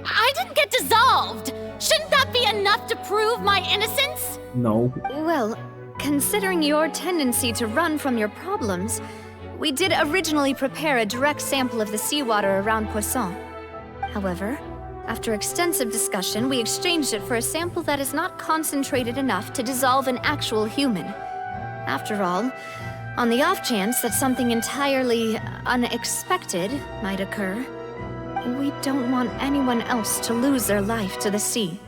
I didn't get dissolved! Shouldn't that be enough to prove my innocence? No. Well, considering your tendency to run from your problems, we did originally prepare a direct sample of the seawater around Poisson. However, after extensive discussion, we exchanged it for a sample that is not concentrated enough to dissolve an actual human. After all, on the off chance that something entirely unexpected might occur, we don't want anyone else to lose their life to the sea.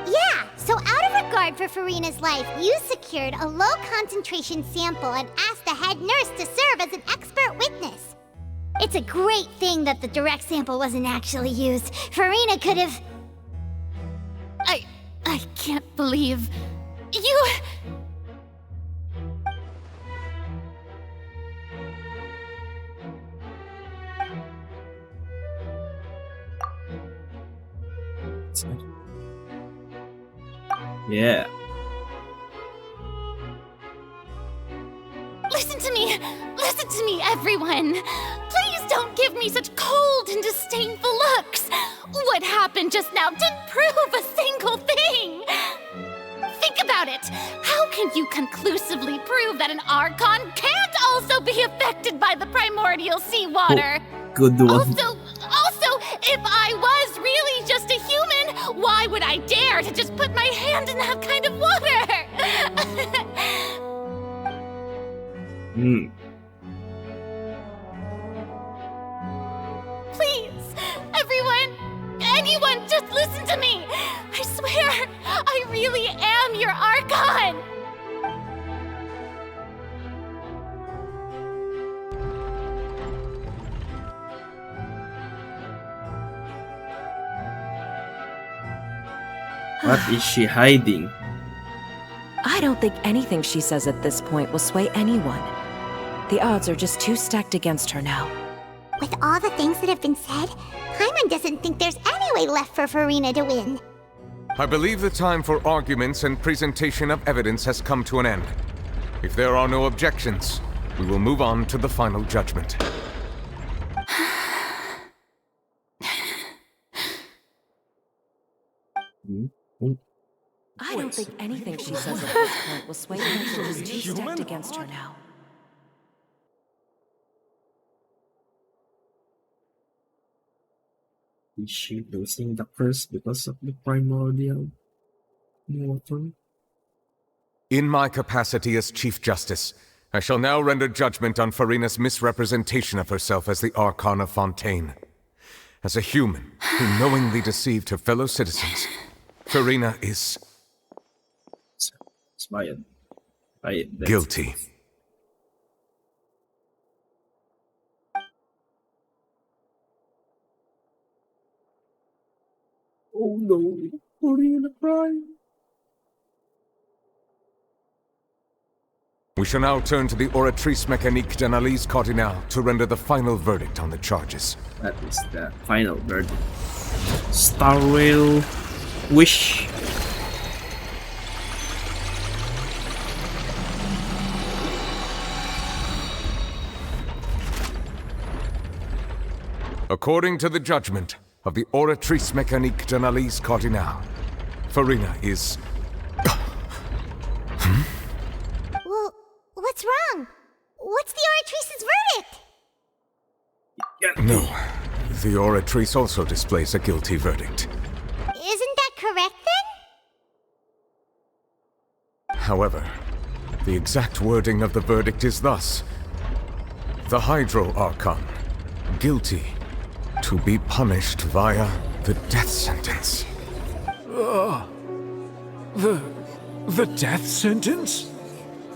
Yeah, so out of regard for Farina's life, you secured a low-concentration sample and asked the head nurse to serve as an expert witness. It's a great thing that the direct sample wasn't actually used. Farina could have... I can't believe... you... Yeah. Listen to me, everyone! Please don't give me such cold and disdainful looks! What happened just now didn't prove a single thing! Think about it! How can you conclusively prove that an Archon can't also be affected by the primordial seawater? Good one. Also, if I was really just a human, why would I dare to just put my hand in that kind of water? Please, anyone, just listen to me. I swear, I really am your Archon. What is she hiding? I don't think anything she says at this point will sway anyone. The odds are just too stacked against her now. With all the things that have been said, Paimon doesn't think there's any way left for Farina to win. I believe the time for arguments and presentation of evidence has come to an end. If there are no objections, we will move on to the final judgment. I don't think anything she says at this point will sway anyone. She's too stacked against her now. Is she losing the curse because of the primordial water? In my capacity as Chief Justice, I shall now render judgment on Farina's misrepresentation of herself as the Archon of Fontaine. As a human who knowingly deceived her fellow citizens, Farina is guilty. Oh no, Farina crying. We shall now turn to the Oratrice Mécanique d'Analyse Cardinale to render the final verdict on the charges. That is the final verdict. Star Whale Wish. According to the judgment of the Oratrice Mécanique d'Analyse Cardinale, Farina is... Well, what's wrong? What's the Oratrice's verdict? No, the Oratrice also displays a guilty verdict. Isn't that correct then? However, the exact wording of the verdict is thus: the Hydro Archon, guilty, to be punished via the death sentence. The death sentence?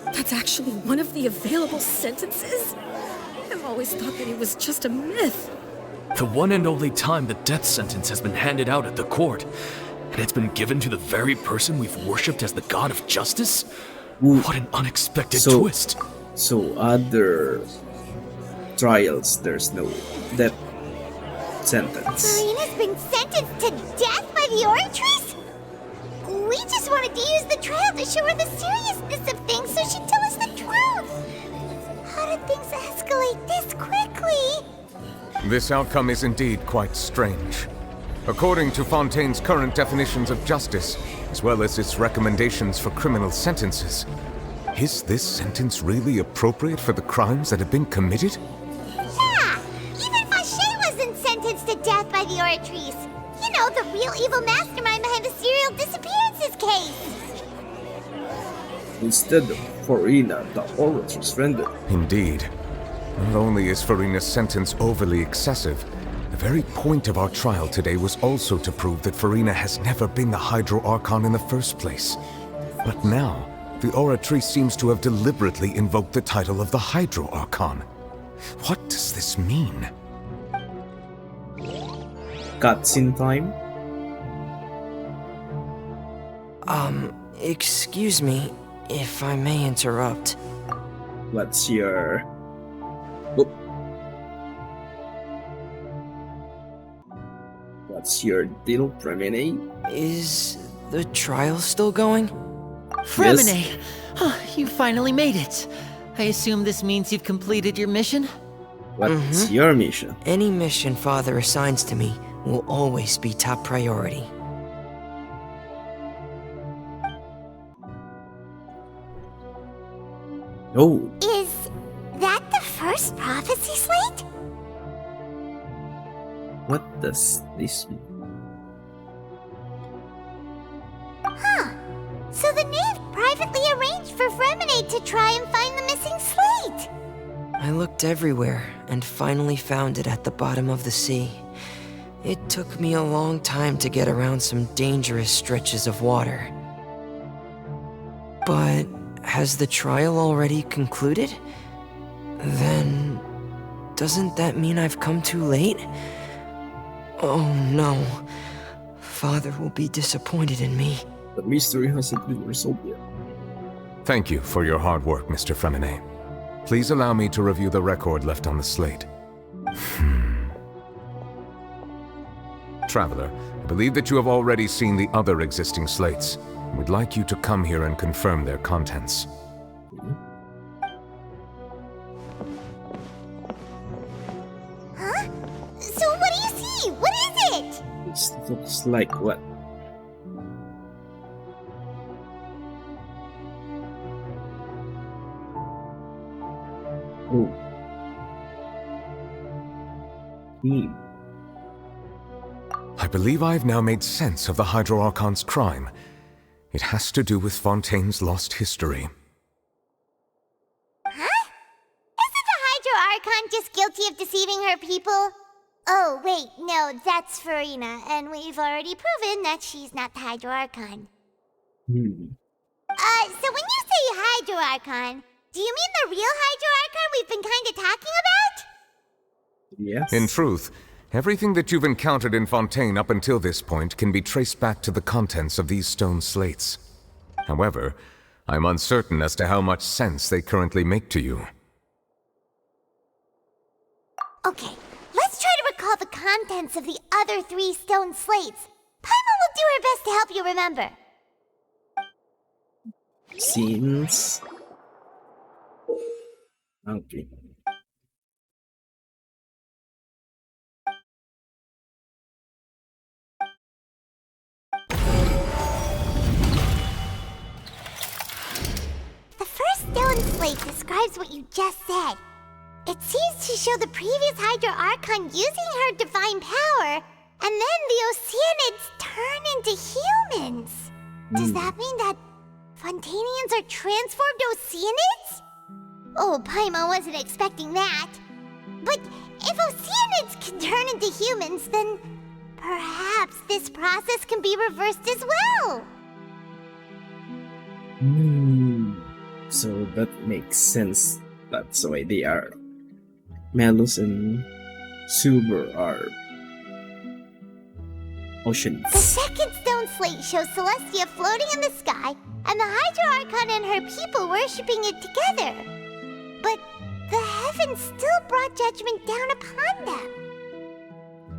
That's actually one of the available sentences? I've always thought that it was just a myth. The one and only time the death sentence has been handed out at the court, and it's been given to the very person we've worshipped as the god of justice? What an unexpected twist. So other trials, there's no death sentence. Farina's been sentenced to death by the Oratrice? We just wanted to use the trial to show her the seriousness of things so she'd tell us the truth. How did things escalate this quickly? This outcome is indeed quite strange. According to Fontaine's current definitions of justice, as well as its recommendations for criminal sentences, is this sentence really appropriate for the crimes that have been committed? Yeah! Even Fauché wasn't sentenced to death by the Oratrice. You know, the real evil mastermind behind the serial disappearances case. Instead of Farina, the Oratrice rendered. Indeed. Not only is Farina's sentence overly excessive, the very point of our trial today was also to prove that Farina has never been the Hydro Archon in the first place. But now, the Oratrice seems to have deliberately invoked the title of the Hydro Archon. What does this mean? Cutscene time? Excuse me, if I may interrupt. What's your... What's your deal, Fremine? Is the trial still going? Fremine! Oh, you finally made it. I assume this means you've completed your mission? What's your mission? Any mission Father assigns to me will always be top priority. Oh, Is that the first prophecy slate? what does this mean? Huh. So the knave privately arranged for Fremine to try and find the missing slate. I looked everywhere and finally found it at the bottom of the sea. It took me a long time to get around some dangerous stretches of water. But has the trial already concluded? Then, doesn't that mean I've come too late? Oh no. Father will be disappointed in me. The mystery hasn't been resolved yet. Thank you for your hard work, Mr. Fremine. Please allow me to review the record left on the slate. Traveler, I believe that you have already seen the other existing slates. We'd like you to come here and confirm their contents. Huh? So what do you see? What is it? It looks like what? Oh. I believe I've now made sense of the Hydro Archon's crime. It has to do with Fontaine's lost history. Huh? Isn't the Hydro Archon just guilty of deceiving her people? Oh, wait, no, that's Farina, and we've already proven that she's not the Hydro Archon. So when you say Hydro Archon, do you mean the real Hydro Archon we've been kinda talking about? Yes. In truth, everything that you've encountered in Fontaine up until this point can be traced back to the contents of these stone slates. However, I'm uncertain as to how much sense they currently make to you. Okay, let's try to recall the contents of the other 3 stone slates. Paimon will do her best to help you remember. Scenes. Okay. The first stone slate describes what you just said. It seems to show the previous Hydro Archon using her divine power, and then the Oceanids turn into humans. Does that mean that Fontainians are transformed Oceanids? Oh, Paimon wasn't expecting that. But if Oceanids can turn into humans, then perhaps this process can be reversed as well. So that makes sense. That's why they are. Malus and Suber are oceans. The second stone slate shows Celestia floating in the sky, and the Hydro Archon and her people worshipping it together. But the heavens still brought judgment down upon them.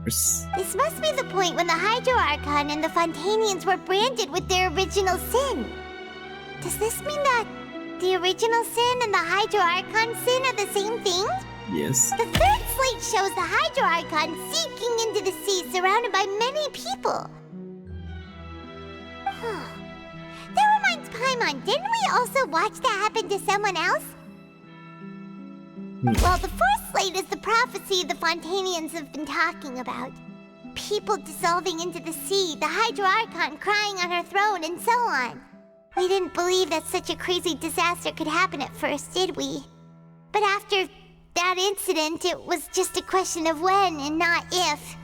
This must be the point when the Hydro Archon and the Fontainians were branded with their original sin. Does this mean that the original sin and the Hydro Archon sin are the same thing? Yes. The third slate shows the Hydro Archon sinking into the sea surrounded by many people. That reminds Paimon, didn't we also watch that happen to someone else? Well, the fourth slate is the prophecy the Fontainians have been talking about. People dissolving into the sea, the Hydro Archon crying on her throne, and so on. We didn't believe that such a crazy disaster could happen at first, did we? But after that incident, it was just a question of when and not if.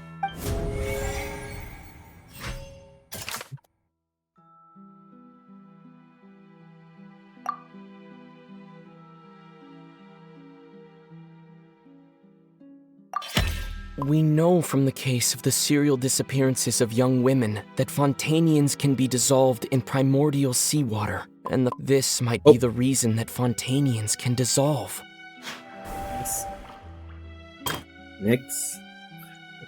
We know from the case of the serial disappearances of young women that Fontainians can be dissolved in primordial seawater, and this might be the reason that Fontainians can dissolve. Next,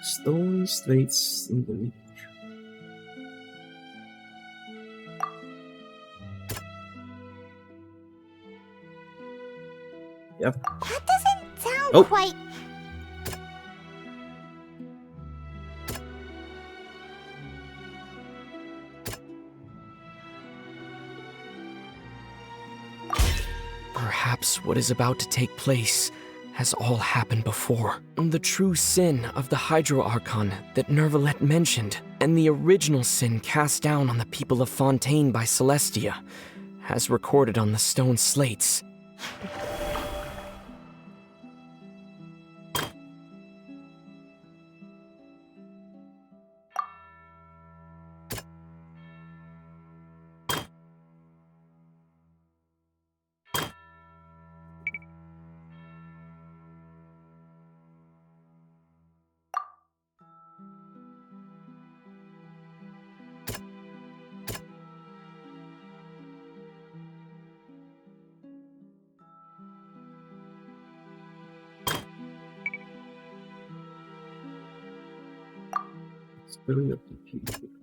stone slates in the leech. Yep. That doesn't sound quite... Perhaps what is about to take place has all happened before. The true sin of the Hydro Archon that Nervalette mentioned, and the original sin cast down on the people of Fontaine by Celestia, as recorded on the stone slates.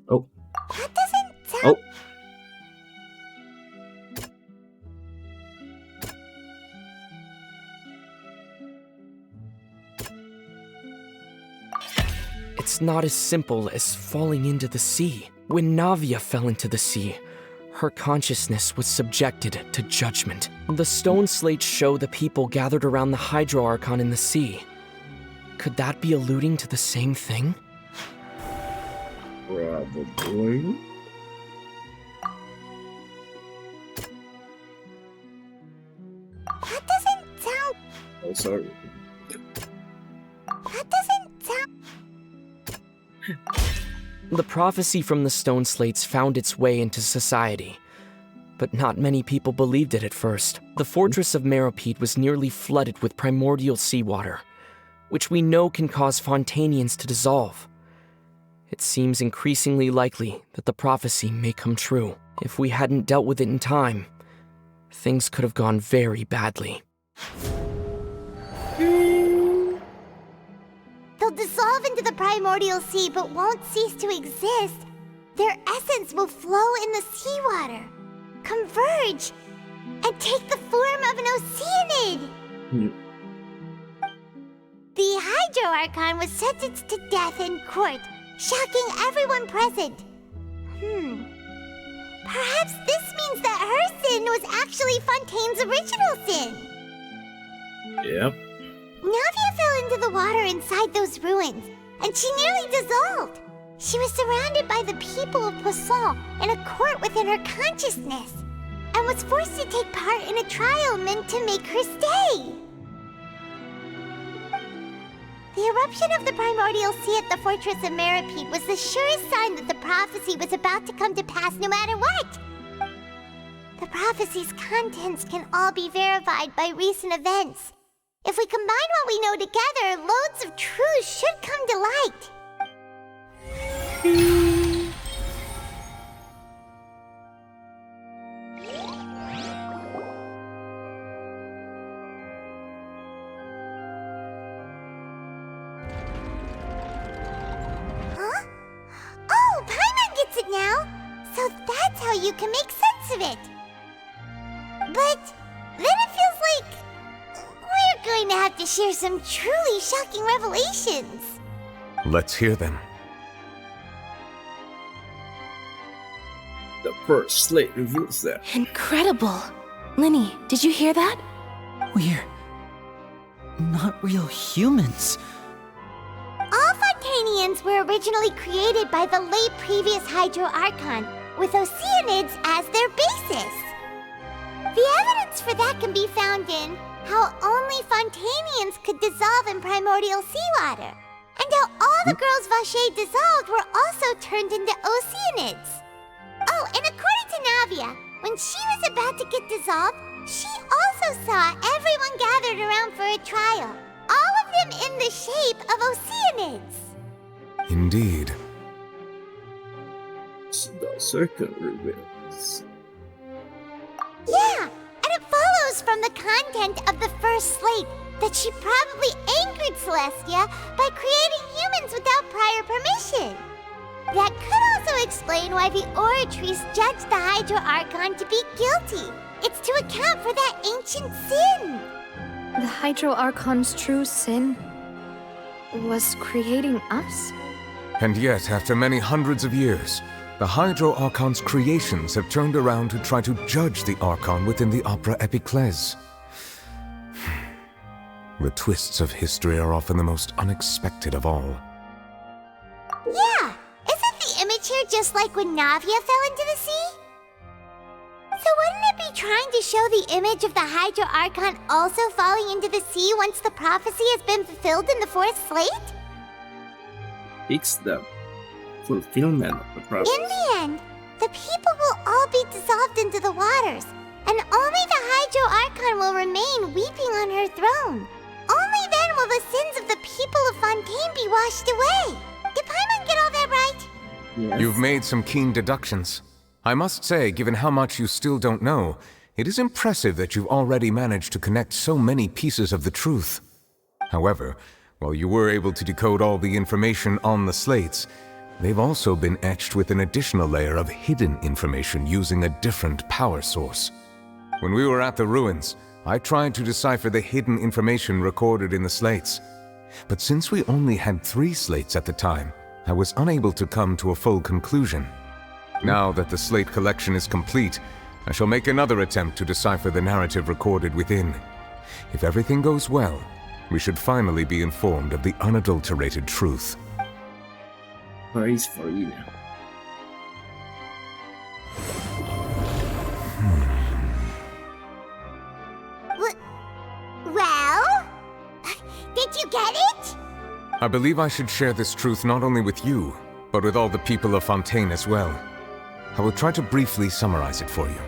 Oh. That doesn't sound... Oh. It's not as simple as falling into the sea. When Navia fell into the sea, her consciousness was subjected to judgment. The stone slates show the people gathered around the Hydro Archon in the sea. Could that be alluding to the same thing? Probably. That doesn't sound... Oh, sorry. That doesn't sound... The prophecy from the stone slates found its way into society, but not many people believed it at first. The fortress of Meropide was nearly flooded with primordial seawater, which we know can cause Fontainians to dissolve. It seems increasingly likely that the prophecy may come true. If we hadn't dealt with it in time, things could have gone very badly. They'll dissolve into the primordial sea but won't cease to exist. Their essence will flow in the seawater, converge, and take the form of an Oceanid. The Hydro Archon was sentenced to death in court, shocking everyone present. Perhaps this means that her sin was actually Fontaine's original sin. Yep. Navia fell into the water inside those ruins, and she nearly dissolved. She was surrounded by the people of Poisson in a court within her consciousness, and was forced to take part in a trial meant to make her stay. The eruption of the primordial sea at the fortress of Meropide was the surest sign that the prophecy was about to come to pass no matter what. The prophecy's contents can all be verified by recent events. If we combine what we know together, loads of truths should come to light. Huh? Oh, Paimon gets it now! So that's how you can make sense of it. But then it feels like we're going to have to share some truly shocking revelations. Let's hear them. The first slate reveals that. Incredible! Linny, did you hear that? We're not real humans. All Fontainians were originally created by the late previous Hydro Archon, with Oceanids as their basis. The evidence for that can be found in how only Fontainians could dissolve in primordial seawater, and how all the girls Vacher dissolved were also turned into Oceanids. Oh, and according to Navia, when she was about to get dissolved, she also saw everyone gathered around for a trial, all of them in the shape of Oceanids. Indeed. The second reveals. Yeah, and it follows from the content of the first slate that she probably angered Celestia by creating humans without prior permission. That could also explain why the Oratrice judged the Hydro Archon to be guilty. It's to account for that ancient sin. The Hydro Archon's true sin was creating us? And yet, after many hundreds of years, the Hydro Archon's creations have turned around to try to judge the Archon within the Opera Epiclese. The twists of history are often the most unexpected of all. Yeah, isn't the image here just like when Navia fell into the sea? So wouldn't it be trying to show the image of the Hydro Archon also falling into the sea once the prophecy has been fulfilled in the fourth slate? It's the fulfillment of the prophecy. In the end, the people will all be dissolved into the waters, and only the Hydro Archon will remain weeping on her throne. Only then will the sins of the people of Fontaine be washed away. Did Paimon get all that right? Yes. You've made some keen deductions. I must say, given how much you still don't know, it is impressive that you've already managed to connect so many pieces of the truth. However, while you were able to decode all the information on the slates, they've also been etched with an additional layer of hidden information using a different power source. When we were at the ruins, I tried to decipher the hidden information recorded in the slates. But since we only had 3 slates at the time, I was unable to come to a full conclusion. Now that the slate collection is complete, I shall make another attempt to decipher the narrative recorded within. If everything goes well, we should finally be informed of the unadulterated truth. Praise for you. Well? Did you get it? I believe I should share this truth not only with you, but with all the people of Fontaine as well. I will try to briefly summarize it for you.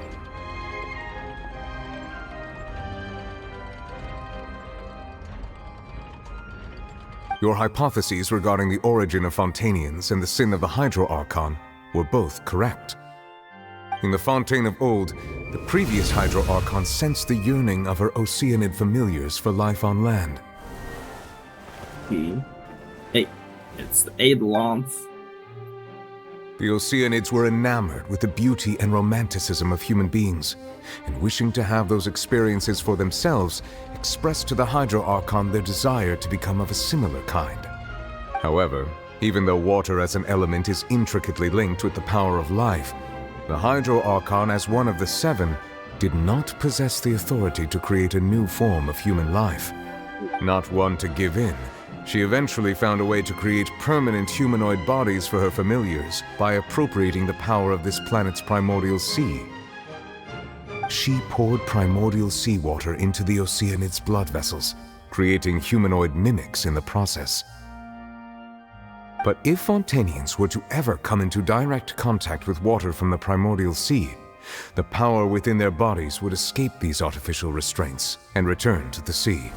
Your hypotheses regarding the origin of Fontainians and the sin of the Hydro Archon were both correct. In the Fontaine of old, the previous Hydro Archon sensed the yearning of her Oceanid familiars for life on land. Hey, it's the Eidolons. The Oceanids were enamored with the beauty and romanticism of human beings, and wishing to have those experiences for themselves, expressed to the Hydro Archon their desire to become of a similar kind. However, even though water as an element is intricately linked with the power of life, the Hydro Archon, as one of the 7, did not possess the authority to create a new form of human life. Not one to give in, she eventually found a way to create permanent humanoid bodies for her familiars by appropriating the power of this planet's primordial sea. She poured primordial seawater into the Oceanids' blood vessels, creating humanoid mimics in the process. But if Fontainians were to ever come into direct contact with water from the primordial sea, the power within their bodies would escape these artificial restraints and return to the sea.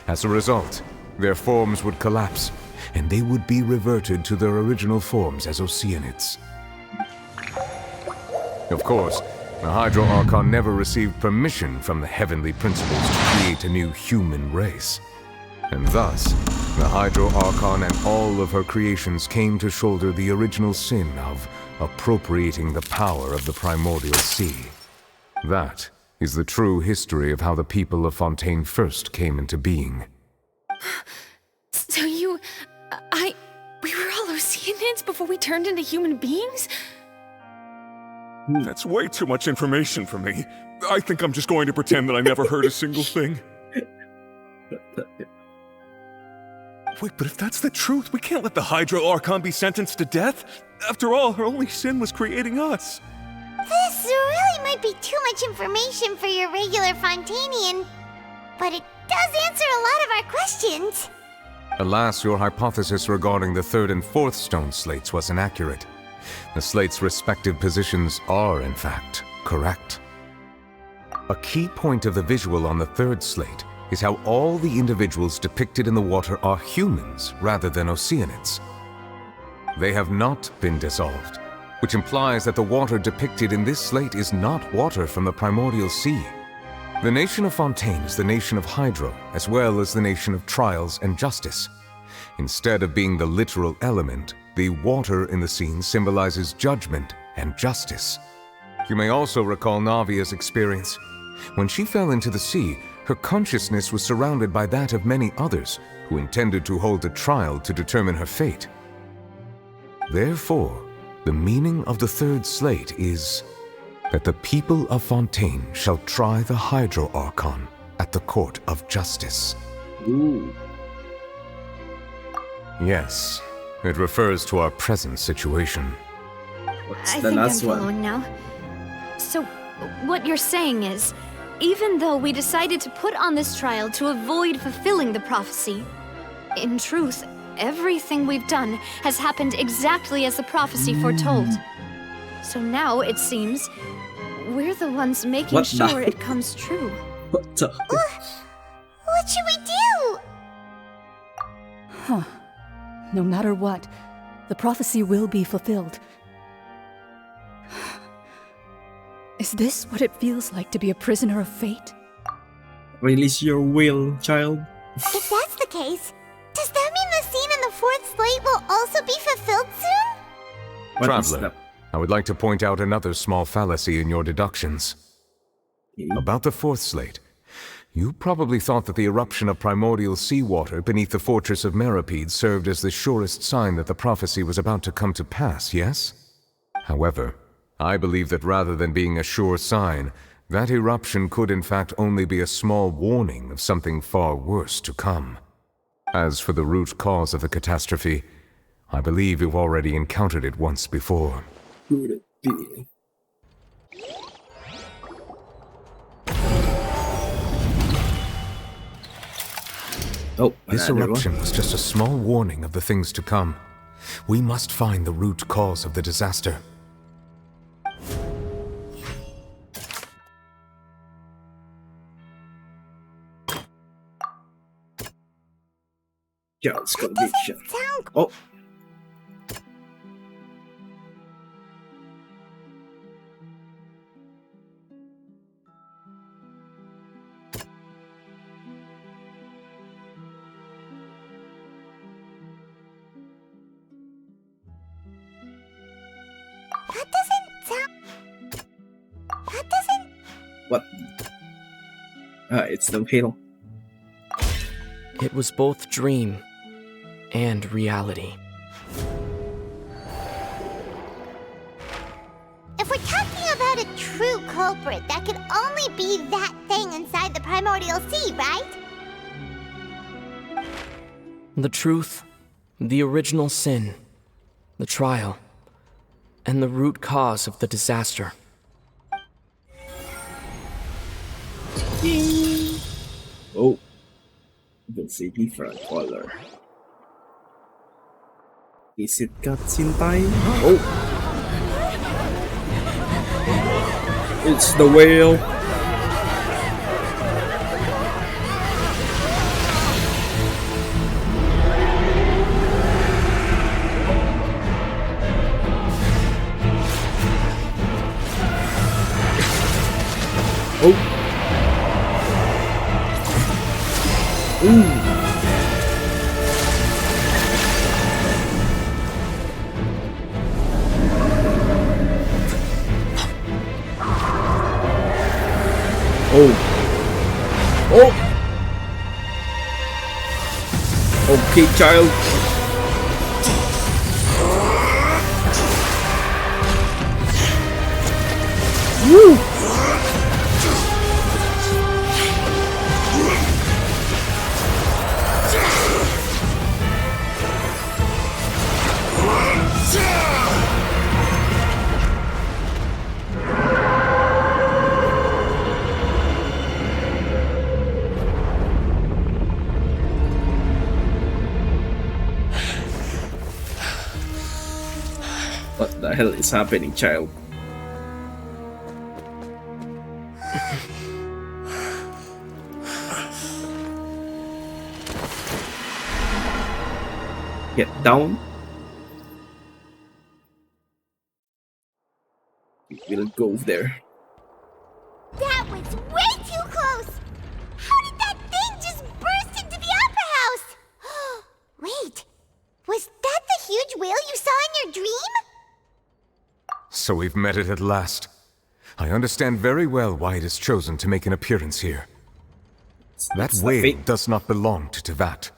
As a result, their forms would collapse, and they would be reverted to their original forms as Oceanids. Of course, the Hydro Archon never received permission from the heavenly principles to create a new human race. And thus, the Hydro Archon and all of her creations came to shoulder the original sin of appropriating the power of the primordial sea. That is the true history of how the people of Fontaine first came into being. So we were all Oceanids before we turned into human beings? That's way too much information for me. I think I'm just going to pretend that I never heard a single thing. Wait, but if that's the truth, we can't let the Hydro Archon be sentenced to death. After all, her only sin was creating us. This really might be too much information for your regular Fontainian, but it does answer a lot of our questions. Alas, your hypothesis regarding the 3rd and 4th stone slates was inaccurate. The slates' respective positions are, in fact, correct. A key point of the visual on the 3rd slate is how all the individuals depicted in the water are humans rather than Oceanids. They have not been dissolved, which implies that the water depicted in this slate is not water from the primordial sea. The nation of Fontaine is the nation of Hydro, as well as the nation of trials and justice. Instead of being the literal element, the water in the scene symbolizes judgment and justice. You may also recall Navia's experience. When she fell into the sea, her consciousness was surrounded by that of many others who intended to hold a trial to determine her fate. Therefore, The meaning of the third slate is that the people of Fontaine shall try the Hydro Archon at the Court of Justice. Ooh. Yes, it refers to our present situation. What's I the think I'm last one? following now. So, what you're saying is, even though we decided to put on this trial to avoid fulfilling the prophecy, in truth, everything we've done has happened exactly as the prophecy foretold. So now, it seems, we're the ones making What the- sure it comes true. What the? What should we do? Huh. No matter what, the prophecy will be fulfilled. Is this what it feels like to be a prisoner of fate? Release your will, child. If that's the case, does that mean the scene in the fourth slate will also be fulfilled soon? Traveler, I would like to point out another small fallacy in your deductions. About the fourth slate, you probably thought that the eruption of primordial seawater beneath the fortress of Meripede served as the surest sign that the prophecy was about to come to pass, yes? However, I believe that rather than being a sure sign, that eruption could in fact only be a small warning of something far worse to come. As for the root cause of the catastrophe, I believe you've already encountered it once before. Could it be? Oh, this eruption was just a small warning of the things to come. We must find the root cause of the disaster. Child's conviction. Oh. What? It's the whale. It was both dream and reality. If we're talking about a true culprit, that could only be that thing inside the primordial sea, right? The truth, the original sin, the trial, and the root cause of the disaster. Oh, you can see different color. Is it cutscene time? Oh, it's the whale. Oh. Ooh. Oh. Oh. Okay, child. Woo. What the hell is happening, child? Get down. We'll go there. That was way too close! How did that thing just burst into the opera house? Wait, was that the huge whale you saw in your dream? So we've met it at last. I understand very well why it has chosen to make an appearance here. That whale does not belong to Tevat.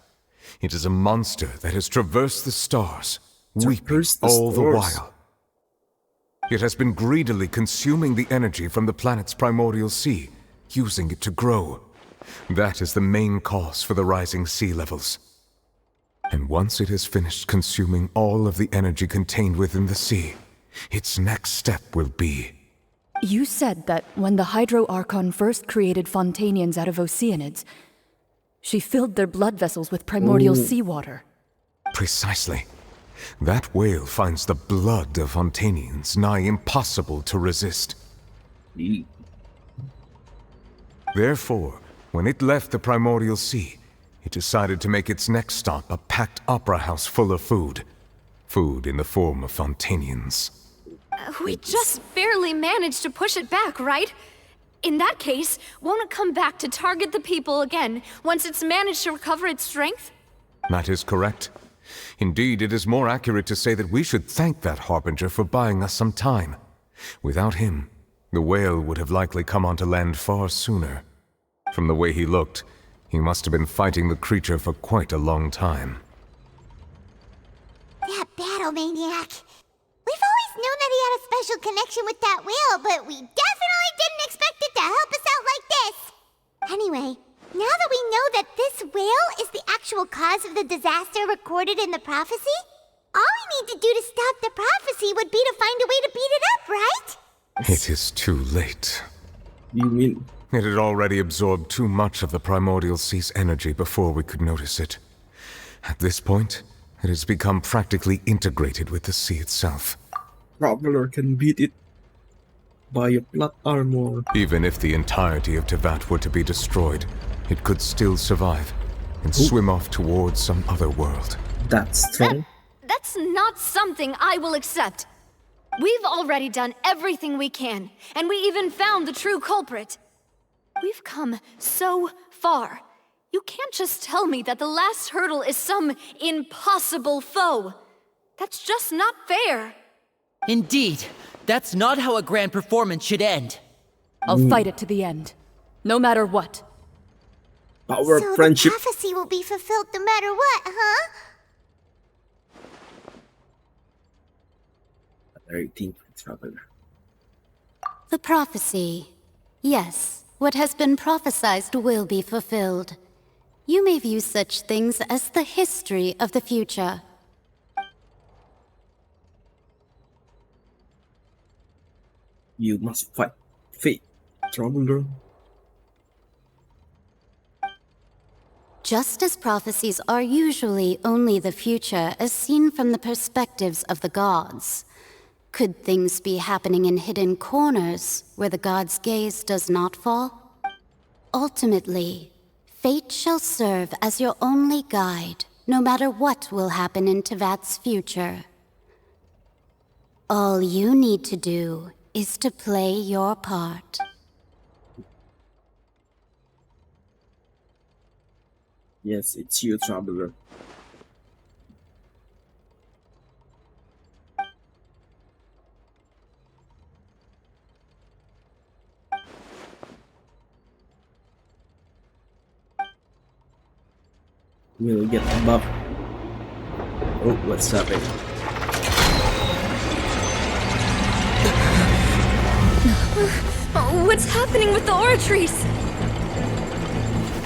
It is a monster that has traversed the stars, weeping all the while. It has been greedily consuming the energy from the planet's primordial sea, using it to grow. That is the main cause for the rising sea levels. And once it has finished consuming all of the energy contained within the sea, its next step will be... You said that when the Hydro Archon first created Fontainians out of Oceanids, she filled their blood vessels with primordial seawater. Precisely. That whale finds the blood of Fontainians nigh impossible to resist. Therefore, when it left the primordial sea, it decided to make its next stop a packed opera house full of food. Food in the form of Fontainians. We just barely managed to push it back, right? In that case, won't it come back to target the people again once it's managed to recover its strength? That is correct. Indeed, it is more accurate to say that we should thank that Harbinger for buying us some time. Without him, the whale would have likely come onto land far sooner. From the way he looked, he must have been fighting the creature for quite a long time. That battle maniac. We've always known that he had a special connection with that whale, but we definitely didn't expect it to help us out like this. Anyway, now that we know that this whale is the actual cause of the disaster recorded in the prophecy, all we need to do to stop the prophecy would be to find a way to beat it up, right? It is too late. You mean? It had already absorbed too much of the primordial sea's energy before we could notice it. At this point, it has become practically integrated with the sea itself. Traveler can beat it by a plot armor. Even if the entirety of Tevat were to be destroyed, it could still survive and swim off towards some other world. That's strong. That's not something I will accept. We've already done everything we can, and we even found the true culprit. We've come so far. You can't just tell me that the last hurdle is some impossible foe. That's just not fair. Indeed, that's not how a grand performance should end. I'll fight it to the end, no matter what. Power So friendship. the prophecy will be fulfilled no matter what, huh? 13 Traveler. The prophecy. Yes, what has been prophesied will be fulfilled. You may view such things as the history of the future. You must fight fate, Traveler. Just as prophecies are usually only the future as seen from the perspectives of the gods, could things be happening in hidden corners where the gods' gaze does not fall? Ultimately, fate shall serve as your only guide, no matter what will happen in Tevat's future. All you need to do is to play your part. Yes, it's you, Traveler. We'll get a buff. Oh, what's happening? What's happening with the oratories?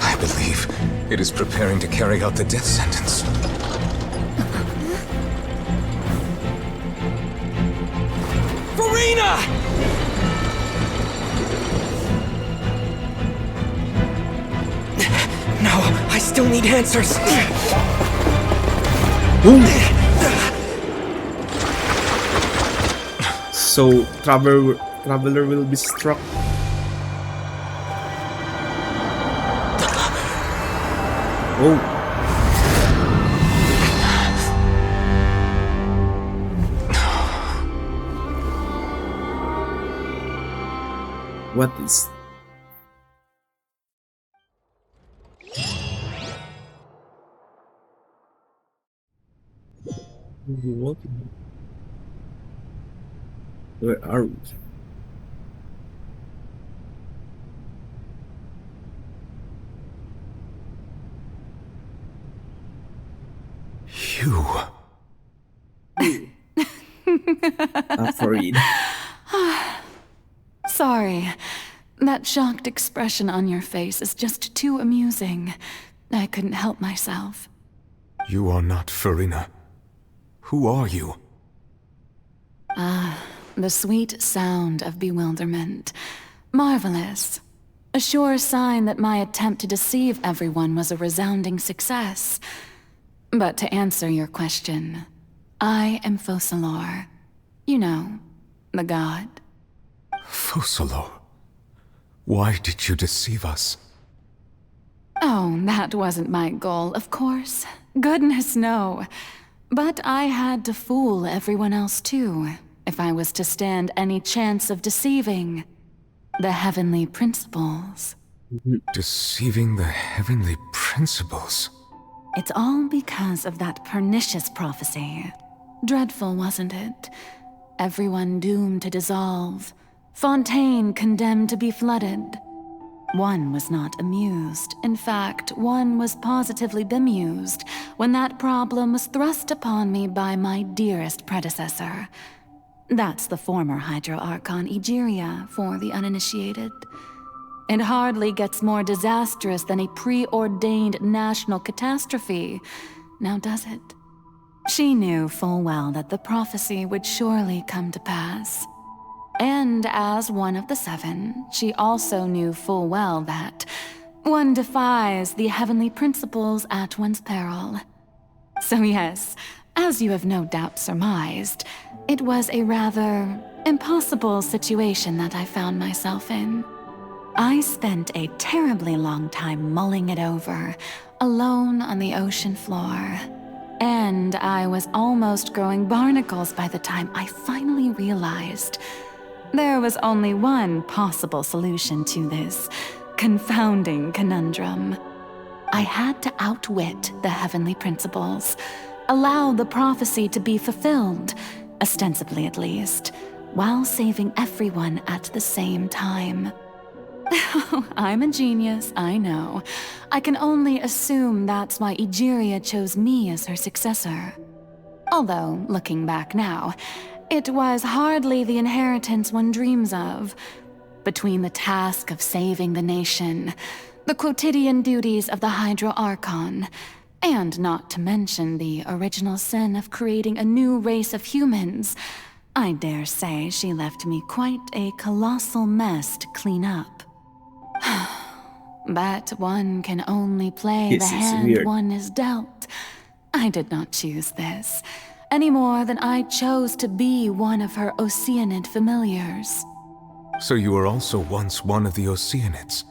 I believe it is preparing to carry out the death sentence. Farina! No, I still need answers. So, Traveler will be struck. Oh. What is... What? Where are we? You. For Farina. Sorry. That shocked expression on your face is just too amusing. I couldn't help myself. You are not Farina. Who are you? The sweet sound of bewilderment. Marvelous. A sure sign that my attempt to deceive everyone was a resounding success. But to answer your question, I am Focalor. You know, the god. Focalor? Why did you deceive us? Oh, that wasn't my goal, of course. Goodness, no. But I had to fool everyone else too, if I was to stand any chance of deceiving the heavenly principles. Deceiving the heavenly principles? It's all because of that pernicious prophecy. Dreadful, wasn't it? Everyone doomed to dissolve. Fontaine condemned to be flooded. One was not amused. In fact, one was positively bemused when that problem was thrust upon me by my dearest predecessor. That's the former Hydro Archon Egeria, for the uninitiated. It hardly gets more disastrous than a preordained national catastrophe, now does it? She knew full well that the prophecy would surely come to pass. And as one of the seven, she also knew full well that one defies the heavenly principles at one's peril. So yes, as you have no doubt surmised, it was a rather impossible situation that I found myself in. I spent a terribly long time mulling it over, alone on the ocean floor. And I was almost growing barnacles by the time I finally realized there was only one possible solution to this confounding conundrum. I had to outwit the heavenly principles, allow the prophecy to be fulfilled, ostensibly at least, while saving everyone at the same time. I'm a genius, I know. I can only assume that's why Egeria chose me as her successor. Although, looking back now, it was hardly the inheritance one dreams of. Between the task of saving the nation, the quotidian duties of the Hydro Archon, and not to mention the original sin of creating a new race of humans, I dare say she left me quite a colossal mess to clean up. But one can only play the hand one is dealt. I did not choose this, any more than I chose to be one of her Oceanid familiars. So you were also once one of the Oceanids,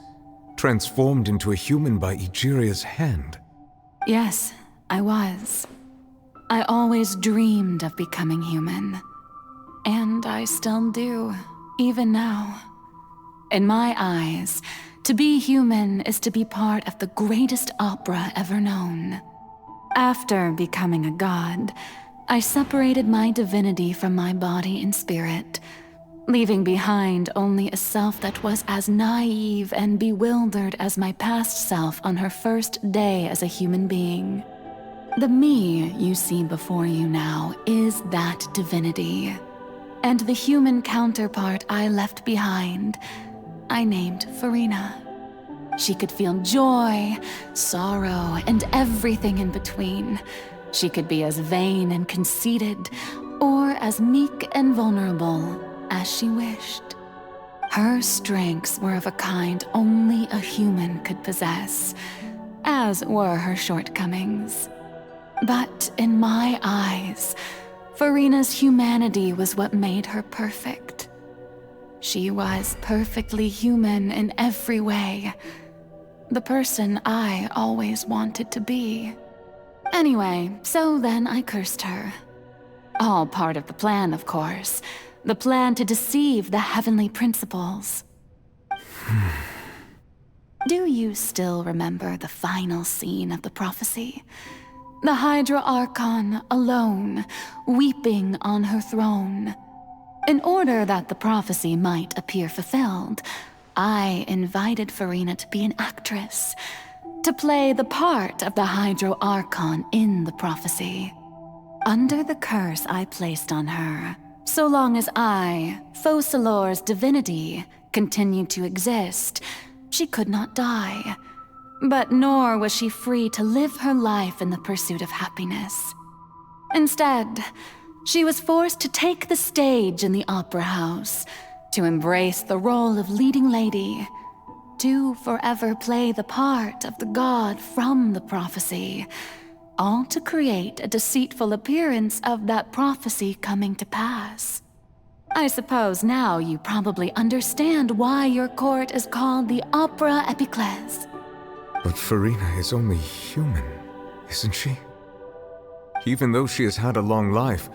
transformed into a human by Egeria's hand? Yes, I was. I always dreamed of becoming human. And I still do, even now. In my eyes, to be human is to be part of the greatest opera ever known. After becoming a god, I separated my divinity from my body and spirit, leaving behind only a self that was as naive and bewildered as my past self on her first day as a human being. The me you see before you now is that divinity. And the human counterpart I left behind, I named Farina. She could feel joy, sorrow, and everything in between. She could be as vain and conceited, or as meek and vulnerable as she wished. Her strengths were of a kind only a human could possess, as were her shortcomings. But in my eyes, Farina's humanity was what made her perfect. She was perfectly human in every way. The person I always wanted to be. Anyway, so then I cursed her. All part of the plan, of course. The plan to deceive the heavenly principles. Do you still remember the final scene of the prophecy? The Hydra Archon alone, weeping on her throne. In order that the prophecy might appear fulfilled, I invited Farina to be an actress, to play the part of the Hydro Archon in the prophecy. Under the curse I placed on her, So long as I, Focalor's divinity, continued to exist, she could not die. But nor was she free to live her life in the pursuit of happiness. Instead, she was forced to take the stage in the opera house, to embrace the role of leading lady, to forever play the part of the god from the prophecy, all to create a deceitful appearance of that prophecy coming to pass. I suppose now you probably understand why your court is called the Opera Epiclese. But Farina is only human, isn't she? Even though she has had a long life,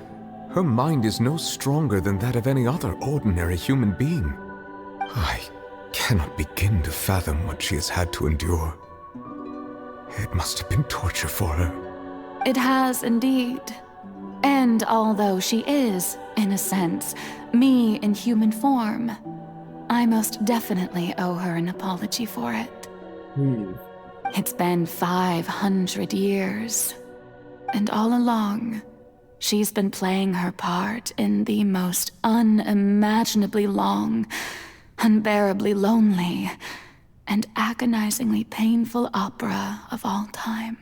her mind is no stronger than that of any other ordinary human being. I cannot begin to fathom what she has had to endure. It must have been torture for her. It has indeed. And although she is, in a sense, me in human form, I most definitely owe her an apology for it. It's been 500 years, and all along, she's been playing her part in the most unimaginably long, unbearably lonely, and agonizingly painful opera of all time.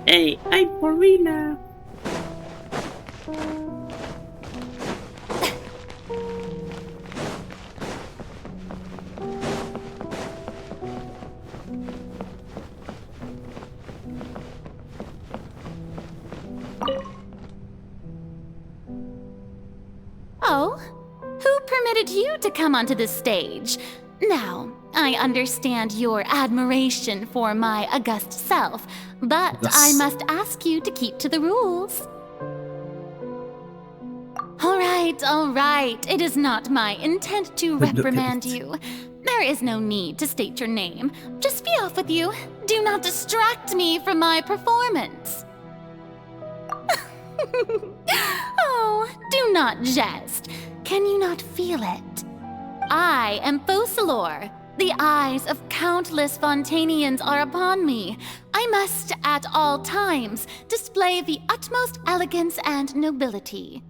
Hey, I'm Farina. Oh? Who permitted you to come onto the stage? Now, I understand your admiration for my august self, but I must ask you to keep to the rules. All right. It is not my intent to reprimand you. There is no need to state your name. Just be off with you. Do not distract me from my performance. Oh, do not jest. Can you not feel it? I am Focalor. The eyes of countless Fontainians are upon me. I must, at all times, display the utmost elegance and nobility.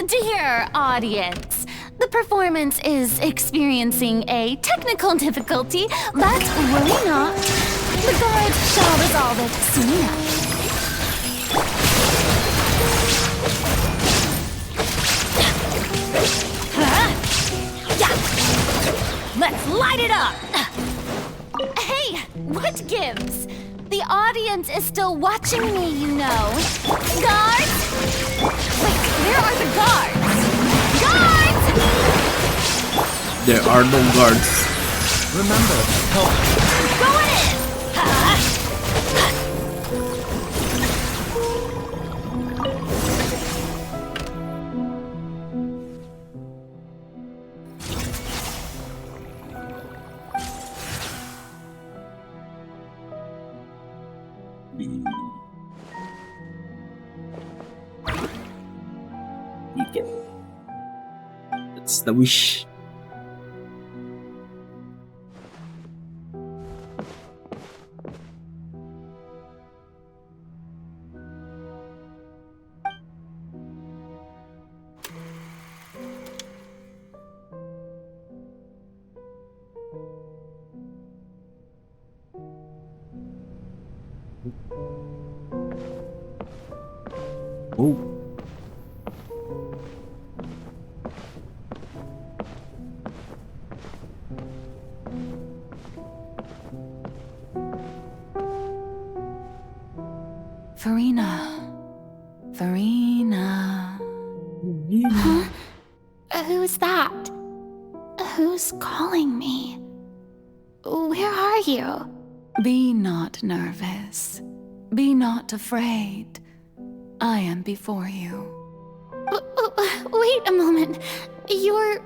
Dear audience, the performance is experiencing a technical difficulty, but worry not. The guard shall resolve it soon enough. Let's light it up! Hey, what gives? The audience is still watching me, you know. Guards? Wait, where are the guards? Guards! There are no guards. Remember, help. Go in! That's the wish. Oh. Farina. Huh? Who's that? Who's calling me? Where are you? Be not nervous. Be not afraid. I am before you. Wait a moment. You're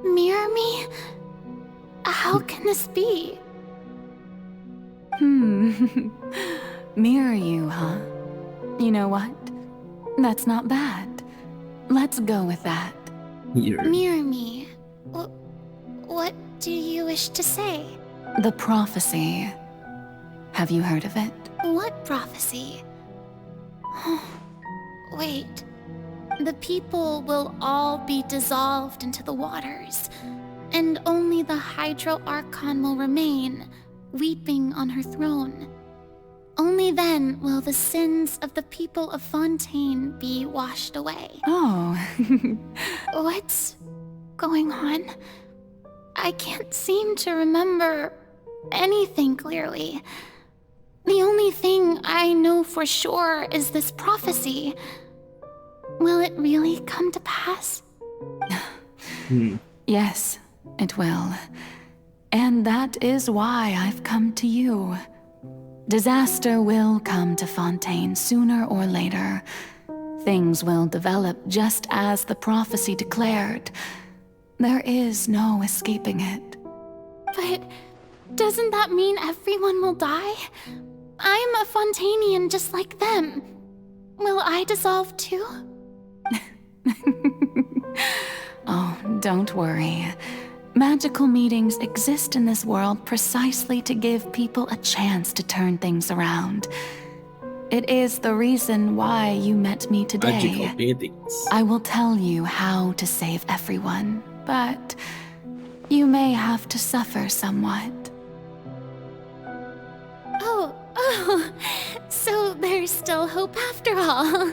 mirror me? How can this be? Mirror you, huh? You know what? That's not bad. Let's go with that. Mirror me? What do you wish to say? The prophecy. Have you heard of it? What prophecy? Wait. The people will all be dissolved into the waters, and only the Hydro Archon will remain, weeping on her throne. Only then will the sins of the people of Fontaine be washed away. Oh. What's going on? I can't seem to remember anything clearly. The only thing I know for sure is this prophecy. Will it really come to pass? Yes, it will. And that is why I've come to you. Disaster will come to Fontaine sooner or later. Things will develop just as the prophecy declared. There is no escaping it. But doesn't that mean everyone will die? I'm a Fontainian just like them. Will I dissolve too? Oh, don't worry. Magical meetings exist in this world precisely to give people a chance to turn things around. It is the reason why you met me today. Magical meetings. I will tell you how to save everyone, but you may have to suffer somewhat. Oh, so there's still hope after all.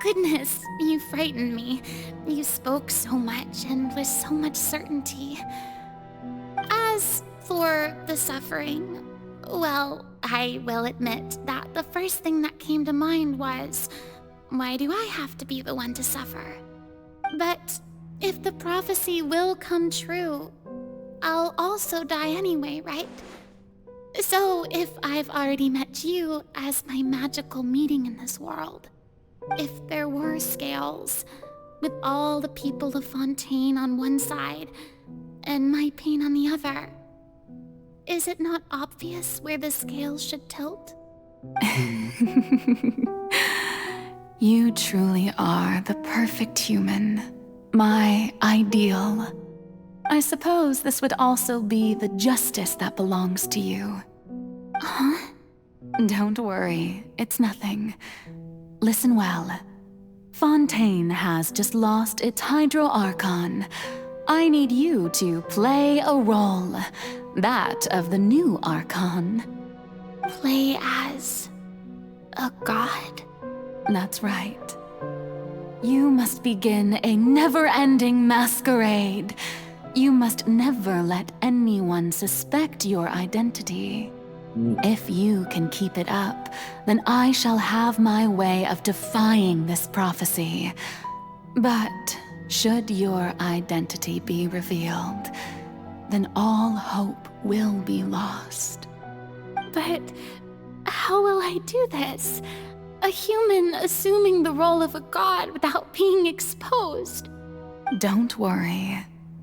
Goodness, you frightened me. You spoke so much and with so much certainty. As for the suffering, well, I will admit that the first thing that came to mind was, why do I have to be the one to suffer? But if the prophecy will come true, I'll also die anyway, right? So if I've already met you as my magical meeting in this world, if there were scales, with all the people of Fontaine on one side, and my pain on the other, is it not obvious where the scales should tilt? You truly are the perfect human, my ideal. I suppose this would also be the justice that belongs to you. Huh? Don't worry, it's nothing. Listen well. Fontaine has just lost its Hydro Archon. I need you to play a role, that of the new Archon. Play as a god? That's right. You must begin a never-ending masquerade. You must never let anyone suspect your identity. If you can keep it up, then I shall have my way of defying this prophecy. But should your identity be revealed, then all hope will be lost. But how will I do this? A human assuming the role of a god without being exposed? Don't worry.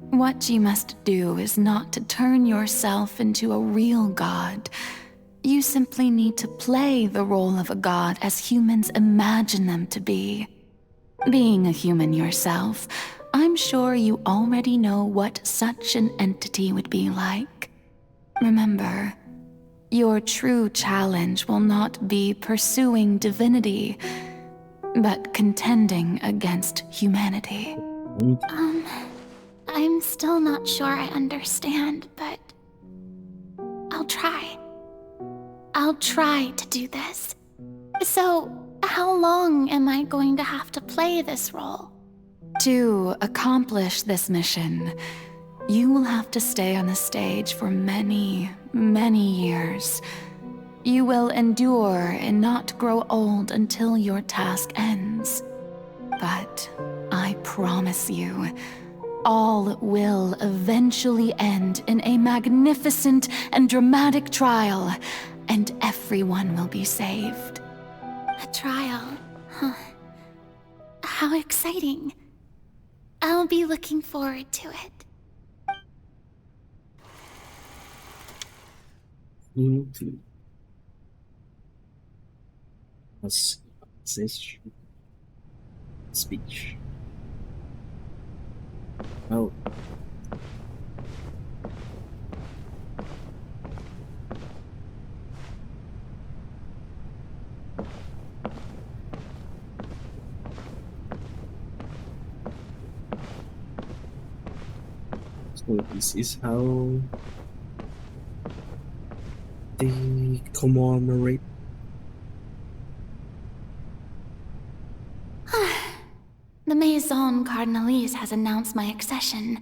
What you must do is not to turn yourself into a real god. You simply need to play the role of a god as humans imagine them to be. Being a human yourself, I'm sure you already know what such an entity would be like. Remember, your true challenge will not be pursuing divinity, but contending against humanity. I'm still not sure I understand, but I'll try. I'll try to do this. So, how long am I going to have to play this role? To accomplish this mission, you will have to stay on the stage for many, many years. You will endure and not grow old until your task ends. But I promise you, all will eventually end in a magnificent and dramatic trial, and everyone will be saved. A trial? Huh. How exciting. I'll be looking forward to it. Speech. Oh. So this is how they commemorate. The Maison Cardinalise has announced my accession,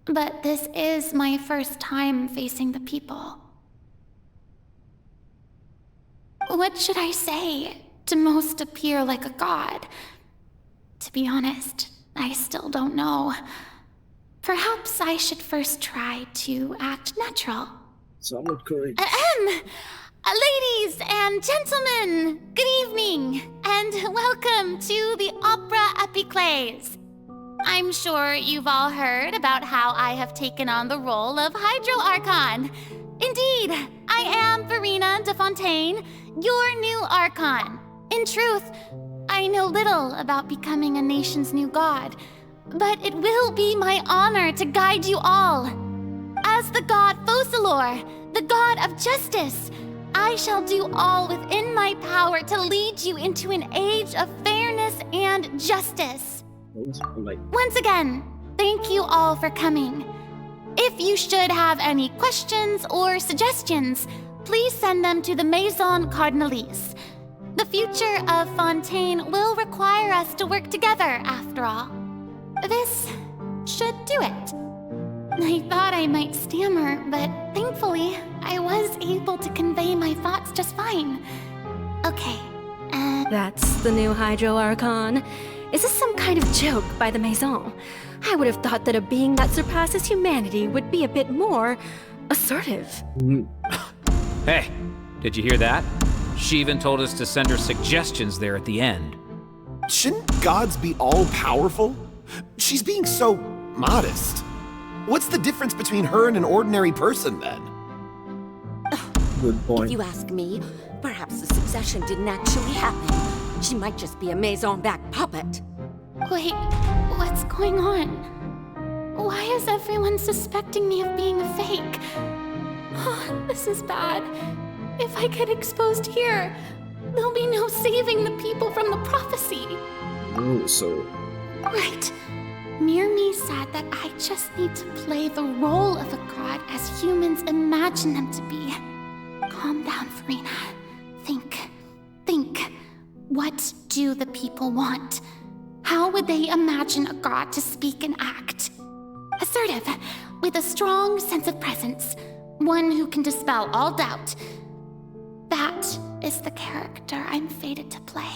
but this is my first time facing the people. What should I say to most appear like a god? To be honest, I still don't know. Perhaps I should first try to act natural. Somewhat correct. Ladies and gentlemen, good evening, and welcome to the Opera Epiclese. I'm sure you've all heard about how I have taken on the role of Hydro Archon. Indeed, I am Verena de Fontaine, your new Archon. In truth, I know little about becoming a nation's new god, but it will be my honor to guide you all. As the god Focalor, the god of justice, I shall do all within my power to lead you into an age of fairness and justice. Once again, thank you all for coming. If you should have any questions or suggestions, please send them to the Maison Cardinalise. The future of Fontaine will require us to work together, after all. This should do it. I thought I might stammer, but thankfully, I was able to convey my thoughts just fine. Okay, That's the new Hydro Archon. Is this some kind of joke by the Maison? I would have thought that a being that surpasses humanity would be a bit more assertive. Hey, did you hear that? She even told us to send her suggestions there at the end. Shouldn't gods be all-powerful? She's being so modest. What's the difference between her and an ordinary person, then? Good point. If you ask me, perhaps the succession didn't actually happen. She might just be a Maison-backed puppet. Wait, what's going on? Why is everyone suspecting me of being a fake? Oh, this is bad. If I get exposed here, there'll be no saving the people from the prophecy. Oh, so... Right. Mirmi said that I just need to play the role of a god as humans imagine them to be. Calm down, Verena. Think. What do the people want? How would they imagine a god to speak and act? Assertive, with a strong sense of presence. One who can dispel all doubt. That is the character I'm fated to play.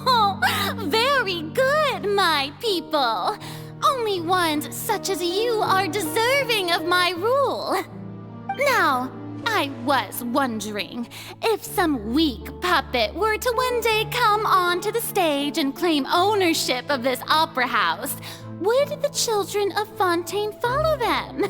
Oh, very good, my people. Only ones such as you are deserving of my rule. Now, I was wondering if some weak puppet were to one day come onto the stage and claim ownership of this opera house, would the children of Fontaine follow them?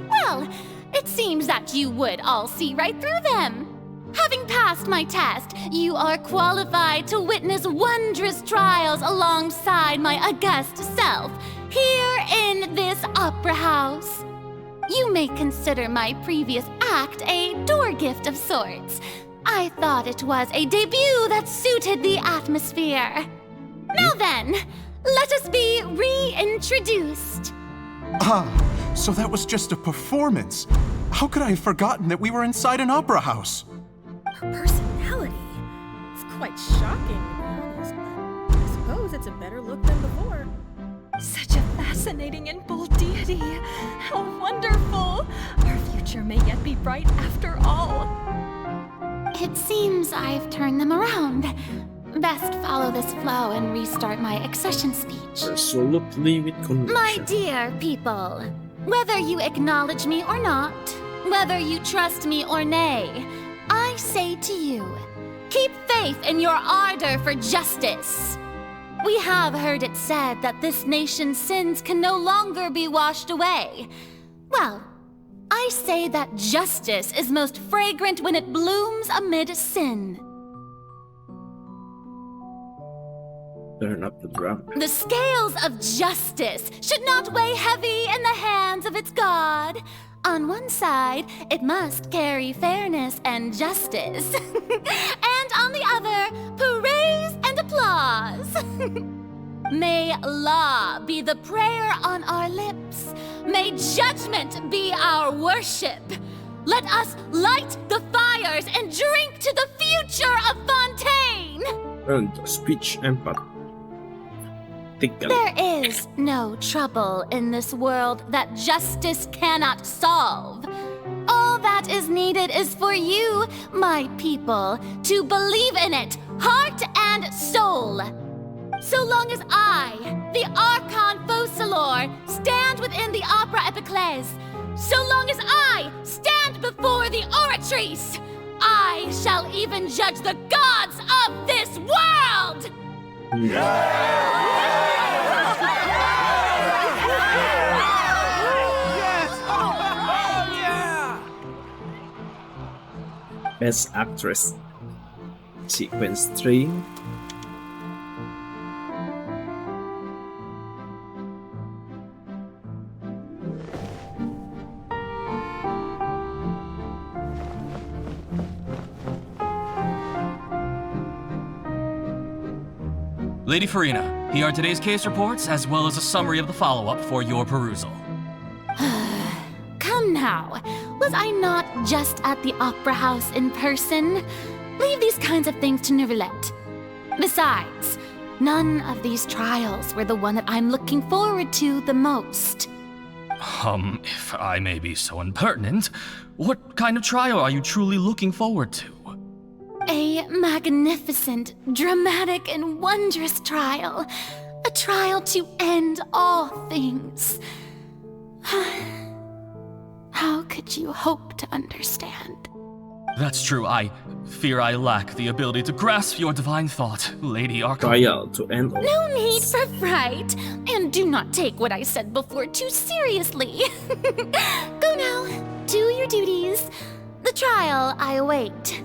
Well, it seems that you would all see right through them. Having passed my test, you are qualified to witness wondrous trials alongside my august self, here in this opera house. You may consider my previous act a door gift of sorts. I thought it was a debut that suited the atmosphere. Now then, let us be reintroduced. Ah, so that was just a performance. How could I have forgotten that we were inside an opera house? Her personality. It's quite shocking, to be honest, but I suppose it's a better look than before. Such a fascinating and bold deity. How wonderful! Our future may yet be bright after all. It seems I've turned them around. Best follow this flow and restart my accession speech. Resolutely with conviction. My dear people, whether you acknowledge me or not, whether you trust me or nay, I say to you, keep faith in your ardor for justice. We have heard it said that this nation's sins can no longer be washed away. Well, I say that justice is most fragrant when it blooms amid sin. Turn up the drum. The scales of justice should not weigh heavy in the hands of its God. On one side, it must carry fairness and justice. And on the other, praise and applause. May law be the prayer on our lips. May judgment be our worship. Let us light the fires and drink to the future of Fontaine. And speech empathy. There is no trouble in this world that justice cannot solve. All that is needed is for you, my people, to believe in it, heart and soul. So long as I, the Archon Focalor, stand within the Opera Epiclese, so long as I stand before the Oratrice, I shall even judge the gods of this world! Best Actress. Sequence 3. Lady Farina, here are today's case reports, as well as a summary of the follow-up for your perusal. Come now, was I not just at the Opera House in person? Leave these kinds of things to Neuvillette. Besides, none of these trials were the one that I'm looking forward to the most. If I may be so impertinent, what kind of trial are you truly looking forward to? A magnificent, dramatic, and wondrous trial. A trial to end all things. How could you hope to understand? That's true. I fear I lack the ability to grasp your divine thought, Lady Archon. Trial to end all. No need for fright, and do not take what I said before too seriously. Go now, do your duties. The trial I await.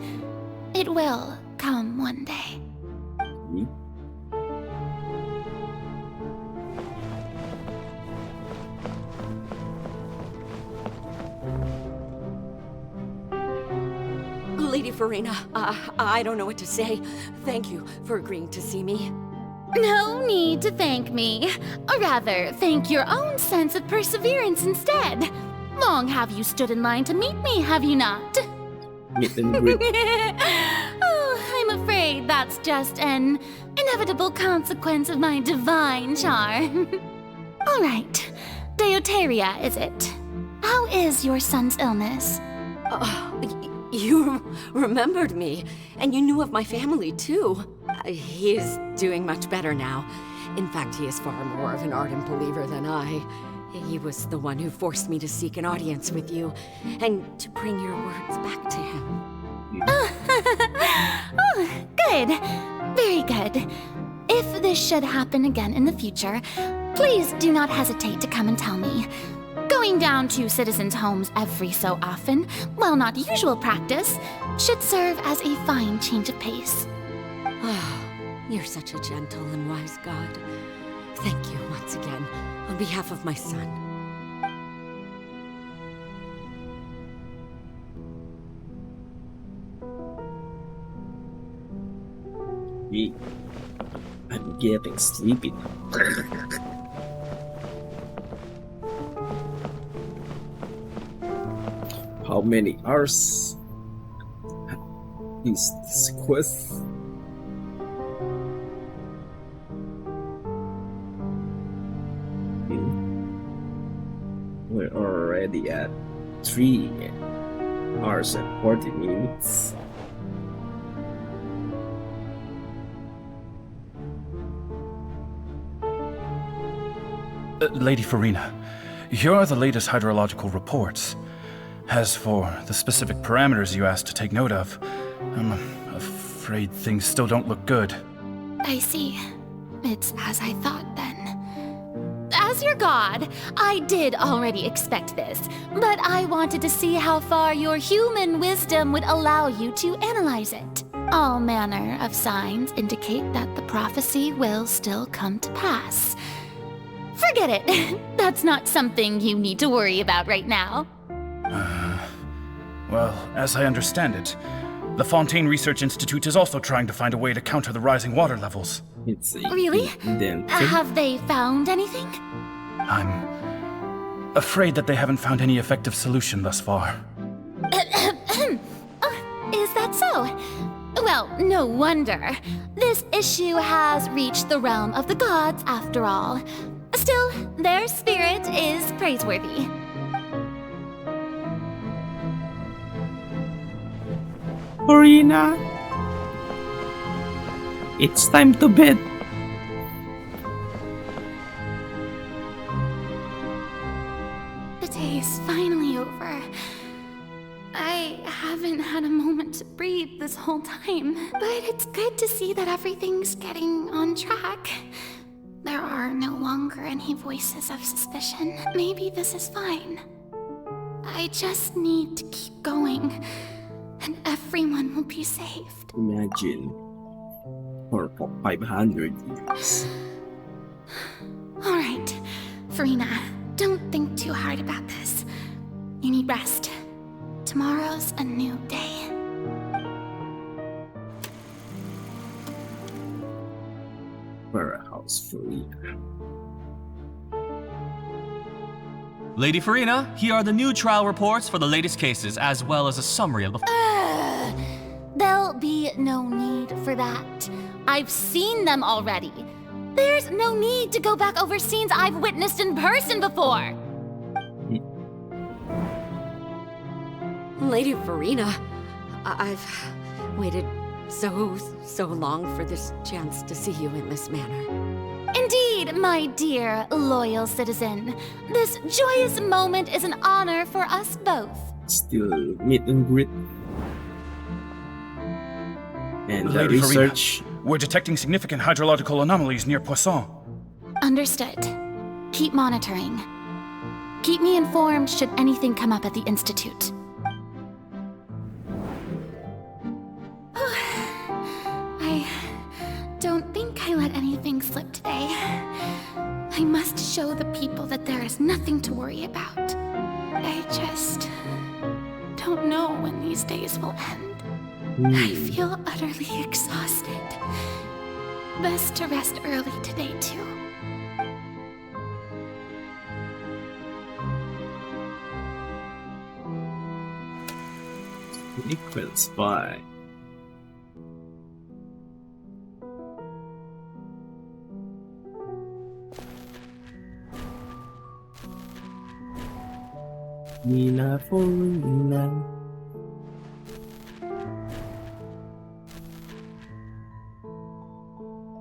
It will come one day. Lady Farina, I don't know what to say. Thank you for agreeing to see me. No need to thank me. Or rather, thank your own sense of perseverance instead. Long have you stood in line to meet me, have you not? Meet and greet. Oh, I'm afraid that's just an inevitable consequence of my divine charm. All right, Deoteria, is it? How is your son's illness? You remembered me, and you knew of my family, too. He is doing much better now. In fact, he is far more of an ardent believer than I. He was the one who forced me to seek an audience with you, and to bring your words back to him. Oh, good. Very good. If this should happen again in the future, please do not hesitate to come and tell me. Going down to citizens' homes every so often, while not usual practice, should serve as a fine change of pace. You're such a gentle and wise God. Thank you once again, on behalf of my son. I'm getting sleepy now. How many hours is this quest? We're already at 3 hours and 40 minutes. Lady Farina, here are the latest hydrological reports. As for the specific parameters you asked to take note of, I'm afraid things still don't look good. I see. It's as I thought then. As your god, I did already expect this, but I wanted to see how far your human wisdom would allow you to analyze it. All manner of signs indicate that the prophecy will still come to pass. Forget it. That's not something you need to worry about right now. Well, as I understand it, the Fontaine Research Institute is also trying to find a way to counter the rising water levels. Really? Have they found anything? I'm afraid that they haven't found any effective solution thus far. Is that so? Well, no wonder. This issue has reached the realm of the gods, after all. Still, their spirit is praiseworthy. Farina, it's time to bed. The day is finally over. I haven't had a moment to breathe this whole time, but it's good to see that everything's getting on track. There are no longer any voices of suspicion. Maybe this is fine. I just need to keep going, and everyone will be saved. Imagine for 500 years. Alright, Farina, don't think too hard about this. You need rest. Tomorrow's a new day. Warehouse Farina. Lady Farina, here are the new trial reports for the latest cases, as well as a summary of the... There'll be no need for that. I've seen them already. There's no need to go back over scenes I've witnessed in person before. Lady Farina, I've waited so long for this chance to see you in this manner. Indeed, my dear, loyal citizen. This joyous moment is an honor for us both. Still meet and greet. And the Lady research. Farina, we're detecting significant hydrological anomalies near Poisson. Understood. Keep monitoring. Keep me informed should anything come up at the Institute. I don't think I let anything slip today. I must show the people that there is nothing to worry about. I just don't know when these days will end. I feel utterly exhausted. Best to rest early today, too. Sequence by Nina Farina.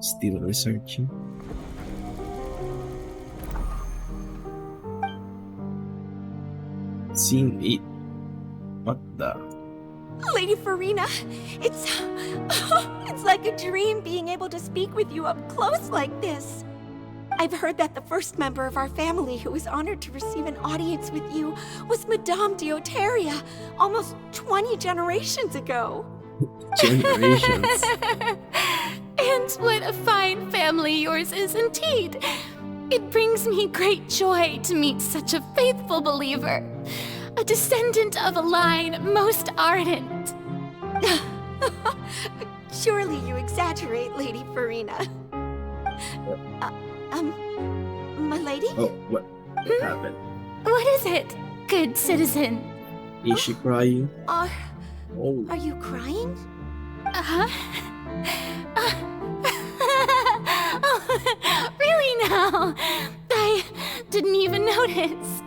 Still researching. Scene 8. What the? Lady Farina, it's like a dream being able to speak with you up close like this. I've heard that the first member of our family who was honored to receive an audience with you was Madame Deoteria, almost 20 generations ago. Generations. And what a fine family yours is indeed. It brings me great joy to meet such a faithful believer. A descendant of a line most ardent. Surely you exaggerate, Lady Farina. My lady? Oh, what happened? What is it, good citizen? Is she crying? Are Oh. you crying? Uh-huh. Really now? I didn't even notice.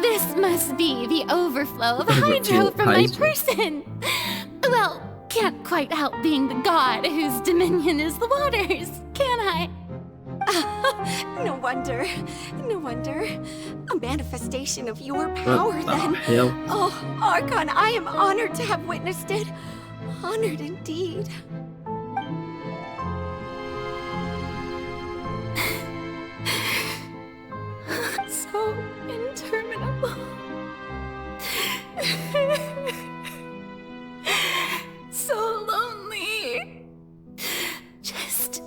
This must be the overflow of hydro from my person. Well, can't quite help being the god whose dominion is the waters, can I? No wonder. No wonder. A manifestation of your power, then. Hell? Oh, Archon, I am honored to have witnessed it. Honored indeed. So interminable. So lonely. Just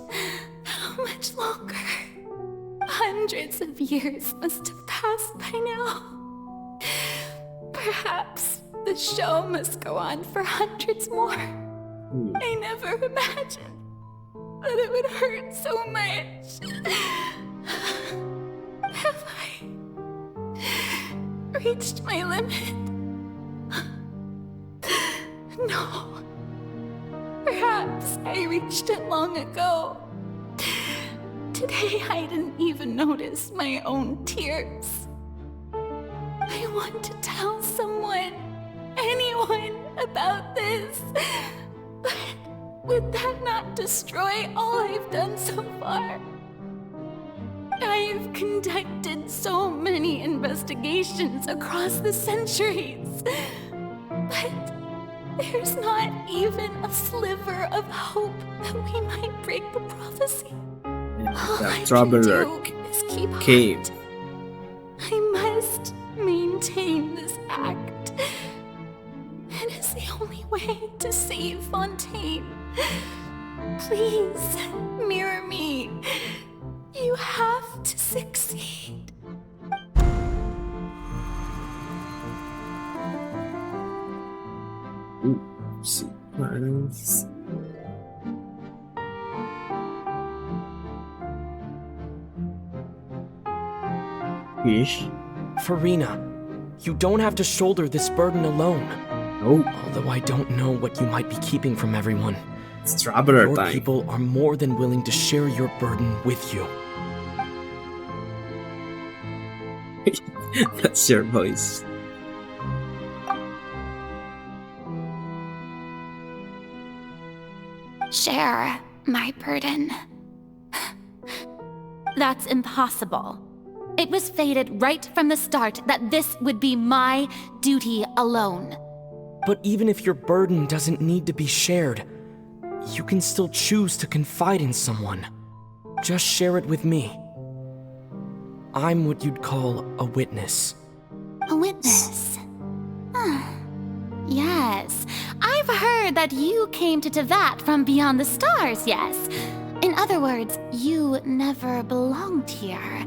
how much longer? Hundreds of years must have passed by now. Perhaps the show must go on for hundreds more. I never imagined that it would hurt so much. Have I reached my limit? No. Perhaps I reached it long ago. Today I didn't even notice my own tears. I want to tell someone, anyone, about this. But would that not destroy all I've done so far? I've conducted so many investigations across the centuries, but there's not even a sliver of hope that we might break the prophecy. All I can do is keep came. on. I must maintain this act. It is the only way to save Fontaine. Please, mirror me. You have to succeed. Ooh, sequence. Fish? Farina, you don't have to shoulder this burden alone. Oh. Although I don't know what you might be keeping from everyone. It's traveler Your time. people are more than willing to share your burden with you. That's your voice. Share my burden. That's impossible. It was fated right from the start that this would be my duty alone. But even if your burden doesn't need to be shared, you can still choose to confide in someone. Just share it with me. I'm what you'd call a witness. A witness? Yes, I've heard that you came to Tevat from beyond the stars, yes. In other words, you never belonged here.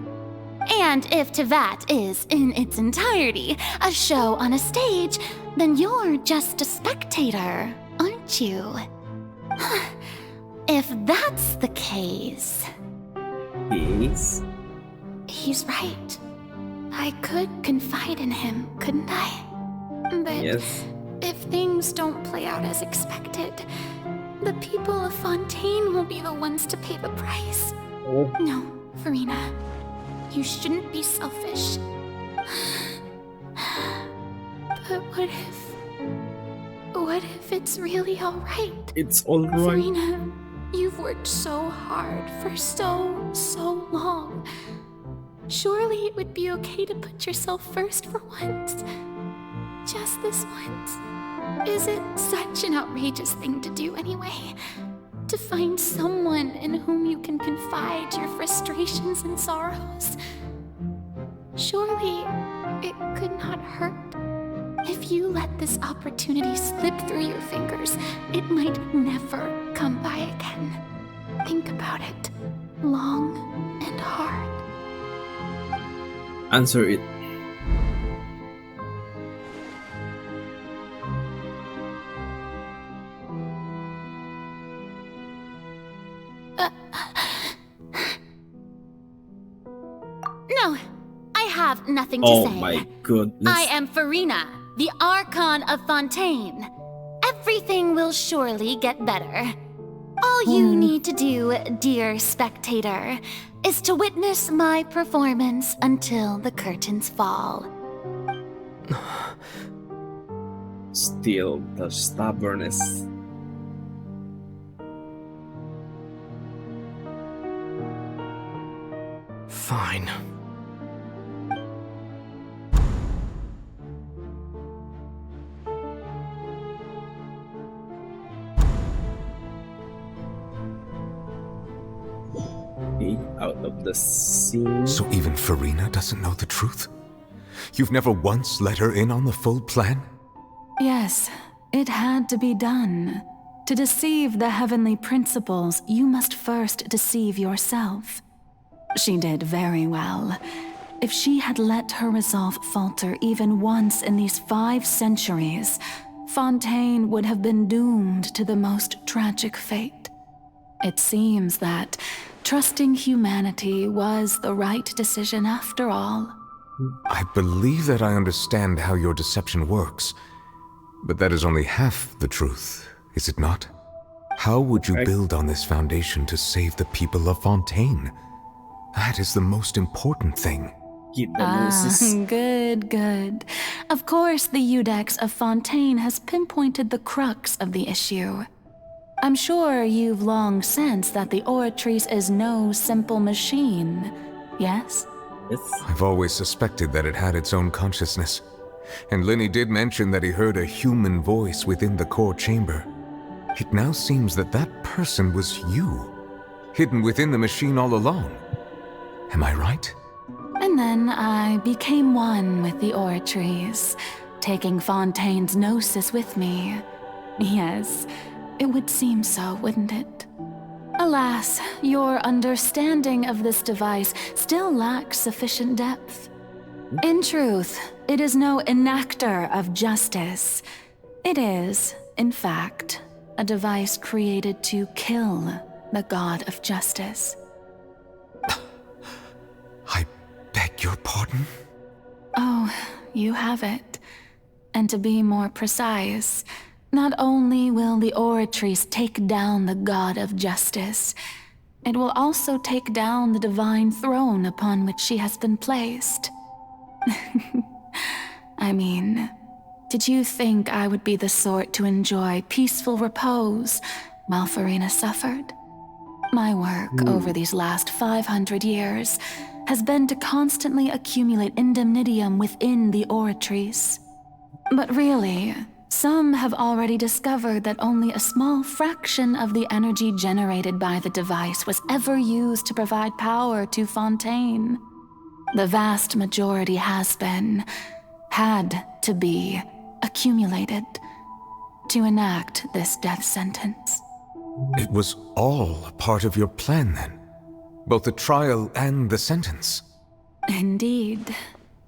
And if Tevat is, in its entirety, a show on a stage, then you're just a spectator, aren't you? If that's the case... Yes? He's right. I could confide in him, couldn't I? But yes. If things don't play out as expected, the people of Fontaine will be the ones to pay the price. Oh. No, Farina. You shouldn't be selfish. But what if it's really alright? It's alright. Farina, you've worked so hard for so long. Surely it would be okay to put yourself first for once. Just this once. Is it such an outrageous thing to do anyway? To find someone in whom you can confide your frustrations and sorrows? Surely it could not hurt. If you let this opportunity slip through your fingers, it might never come by again. Think about it long and hard. Answer it. No, I have nothing to Oh say. my goodness. I am Farina, the Archon of Fontaine. Everything will surely get better. All you need to do, dear spectator, is to witness my performance until the curtains fall. Still the stubbornness. Fine. Out of the scene. So even Farina doesn't know the truth? You've never once let her in on the full plan? Yes, it had to be done. To deceive the heavenly principles, you must first deceive yourself. She did very well. If she had let her resolve falter even once in these 5 centuries, Fontaine would have been doomed to the most tragic fate. It seems that trusting humanity was the right decision after all. I believe that I understand how your deception works, but that is only half the truth, is it not? How would you build on this foundation to save the people of Fontaine? That is the most important thing. Good, good. Of course, the Iudex of Fontaine has pinpointed the crux of the issue. I'm sure you've long sensed that the Oratrice is no simple machine, yes? I've always suspected that it had its own consciousness. And Lenny did mention that he heard a human voice within the core chamber. It now seems that that person was you, hidden within the machine all along. Am I right? And then I became one with the Oratrice, taking Fontaine's gnosis with me. Yes, it would seem so, wouldn't it? Alas, your understanding of this device still lacks sufficient depth. In truth, it is no enactor of justice. It is, in fact, a device created to kill the god of justice. I beg your pardon? Oh, you have it. And to be more precise, not only will the Oratrice take down the god of justice, it will also take down the divine throne upon which she has been placed. I mean, did you think I would be the sort to enjoy peaceful repose while Farina suffered? My work over these last 500 years has been to constantly accumulate indemnitium within the Oratrice. But really, some have already discovered that only a small fraction of the energy generated by the device was ever used to provide power to Fontaine. The vast majority had to be, accumulated to enact this death sentence. It was all a part of your plan then? Both the trial and the sentence? Indeed.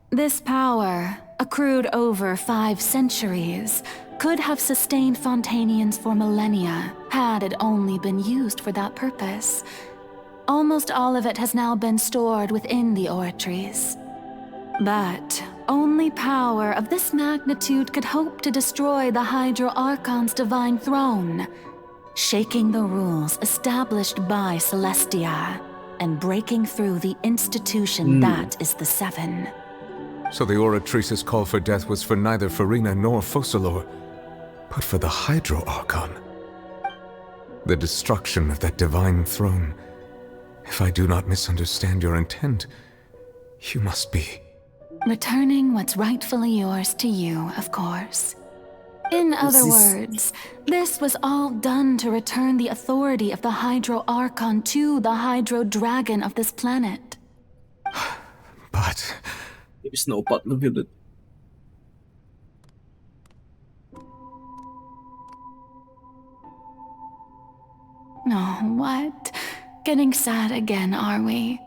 This power, accrued over 5 centuries, could have sustained Fontainians for millennia had it only been used for that purpose. Almost all of it has now been stored within the Oratrice. But only power of this magnitude could hope to destroy the Hydro Archon's divine throne, shaking the rules established by Celestia and breaking through the institution that is the Seven. So the Oratrice's call for death was for neither Farina nor Focalor, but for the Hydro Archon. The destruction of that divine throne. If I do not misunderstand your intent, you must be... Returning what's rightfully yours to you, of course. In other words, this was all done to return the authority of the Hydro Archon to the Hydro Dragon of this planet. But... There's no button with it. Oh, what? Getting sad again, are we?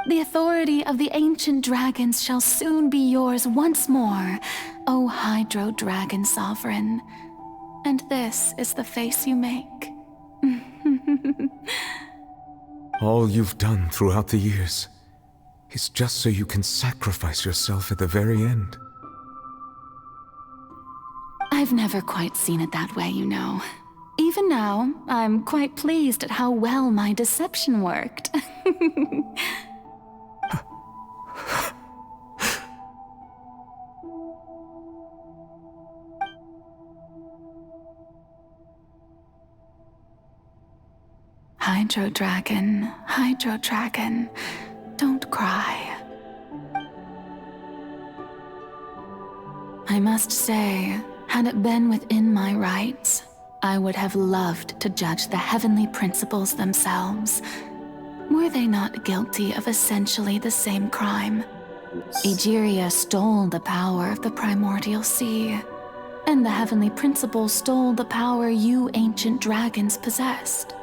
The authority of the ancient dragons shall soon be yours once more, O Hydro Dragon Sovereign. And this is the face you make. All you've done throughout the years. is just so you can sacrifice yourself at the very end. I've never quite seen it that way, you know. Even now, I'm quite pleased at how well my deception worked. Hydro Dragon, don't cry. I must say, had it been within my rights, I would have loved to judge the heavenly principles themselves. Were they not guilty of essentially the same crime? Egeria stole the power of the primordial sea, and the heavenly principles stole the power you ancient dragons possessed.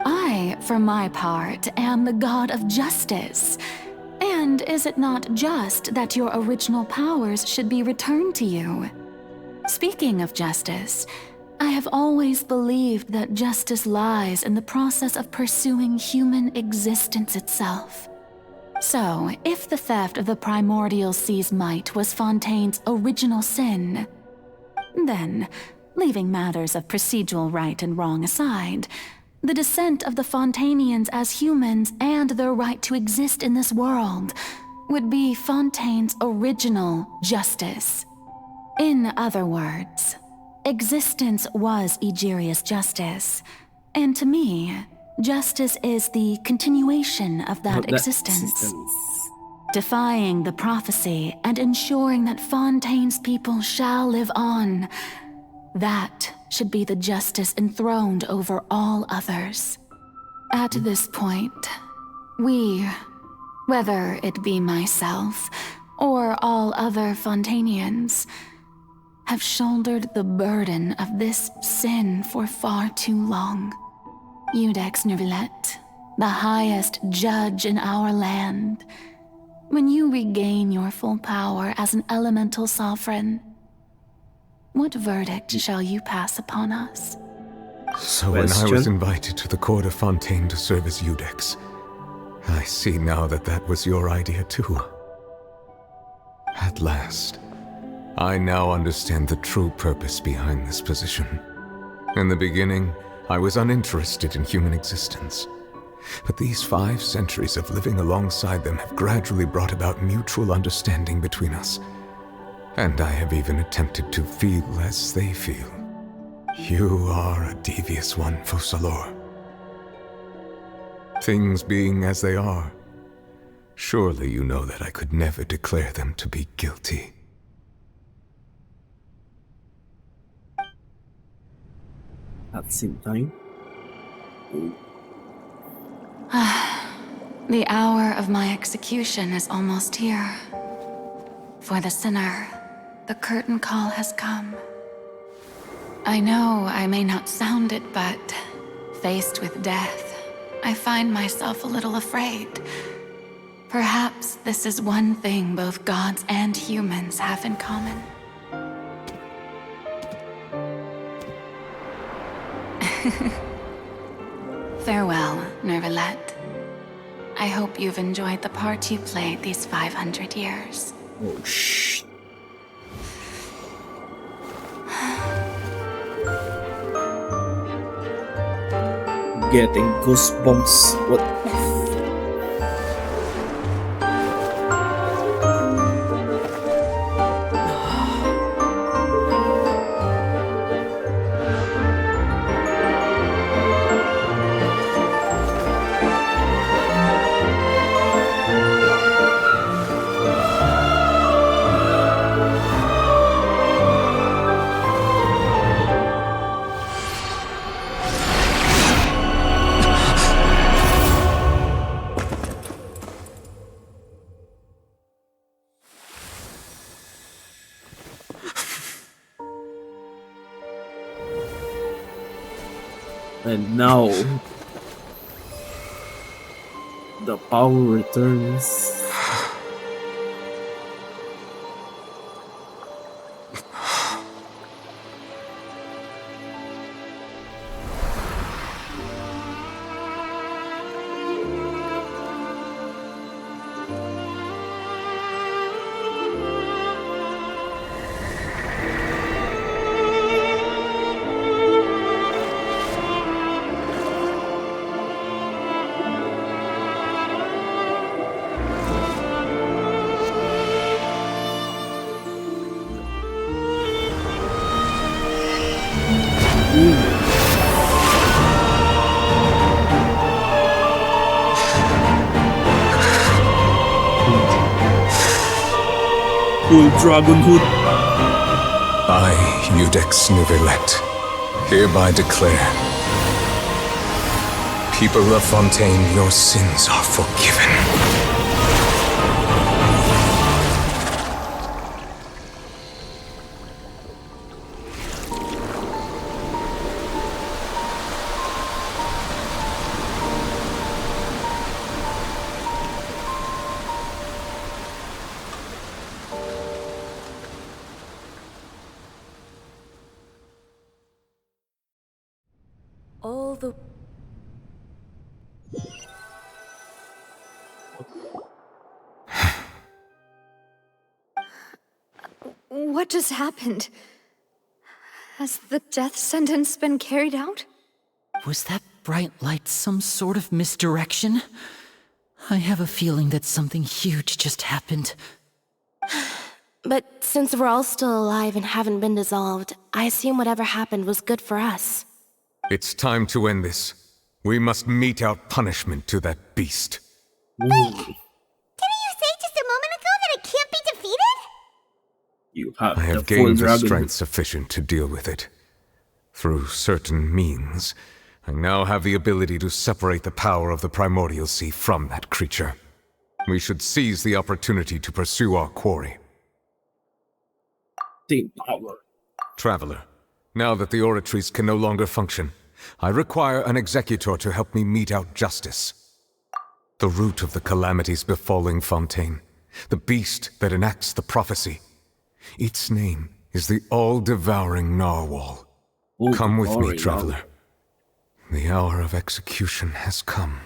I, for my part, am the god of justice. And is it not just that your original powers should be returned to you? Speaking of justice, I have always believed that justice lies in the process of pursuing human existence itself. So, if the theft of the primordial sea's might was Fontaine's original sin, then, leaving matters of procedural right and wrong aside, the descent of the Fontainians as humans and their right to exist in this world would be Fontaine's original justice. In other words, existence was Egeria's justice, and to me, justice is the continuation of that existence. Defying the prophecy and ensuring that Fontaine's people shall live on. That should be the justice enthroned over all others. At this point, we, whether it be myself or all other Fontainians, have shouldered the burden of this sin for far too long. Iudex Neuvillette, the highest judge in our land, when you regain your full power as an elemental sovereign, what verdict shall you pass upon us? So when I was invited to the court of Fontaine to serve as Iudex, I see now that that was your idea too. At last, I now understand the true purpose behind this position. In the beginning, I was uninterested in human existence. But these 5 centuries of living alongside them have gradually brought about mutual understanding between us. And I have even attempted to feel as they feel. You are a devious one, Focalors. Things being as they are, surely you know that I could never declare them to be guilty. At the same time, The hour of my execution is almost here. For the sinner, the curtain call has come. I know I may not sound it, but faced with death, I find myself a little afraid. Perhaps this is one thing both gods and humans have in common. Farewell, Neuvillette. I hope you've enjoyed the part you played these 500 years. Oh, shh. Getting goosebumps. What? And now, the power returns. full dragon hood. I, Iudex Nuvilet, hereby declare, people of Fontaine, your sins are forgiven. All the... What just happened? Has the death sentence been carried out? Was that bright light some sort of misdirection? I have a feeling that something huge just happened. But since we're all still alive and haven't been dissolved, I assume whatever happened was good for us. It's time to end this. We must mete out punishment to that beast. Didn't you say just a moment ago that it can't be defeated? You have I have gained the strength sufficient to deal with it. Through certain means, I now have the ability to separate the power of the Primordial Sea from that creature. We should seize the opportunity to pursue our quarry. Power. Traveler, now that the oratories can no longer function, I require an executor to help me mete out justice. The root of the calamities befalling Fontaine, the beast that enacts the prophecy. Its name is the all-devouring Narwhal. Come with me, traveler. The hour of execution has come.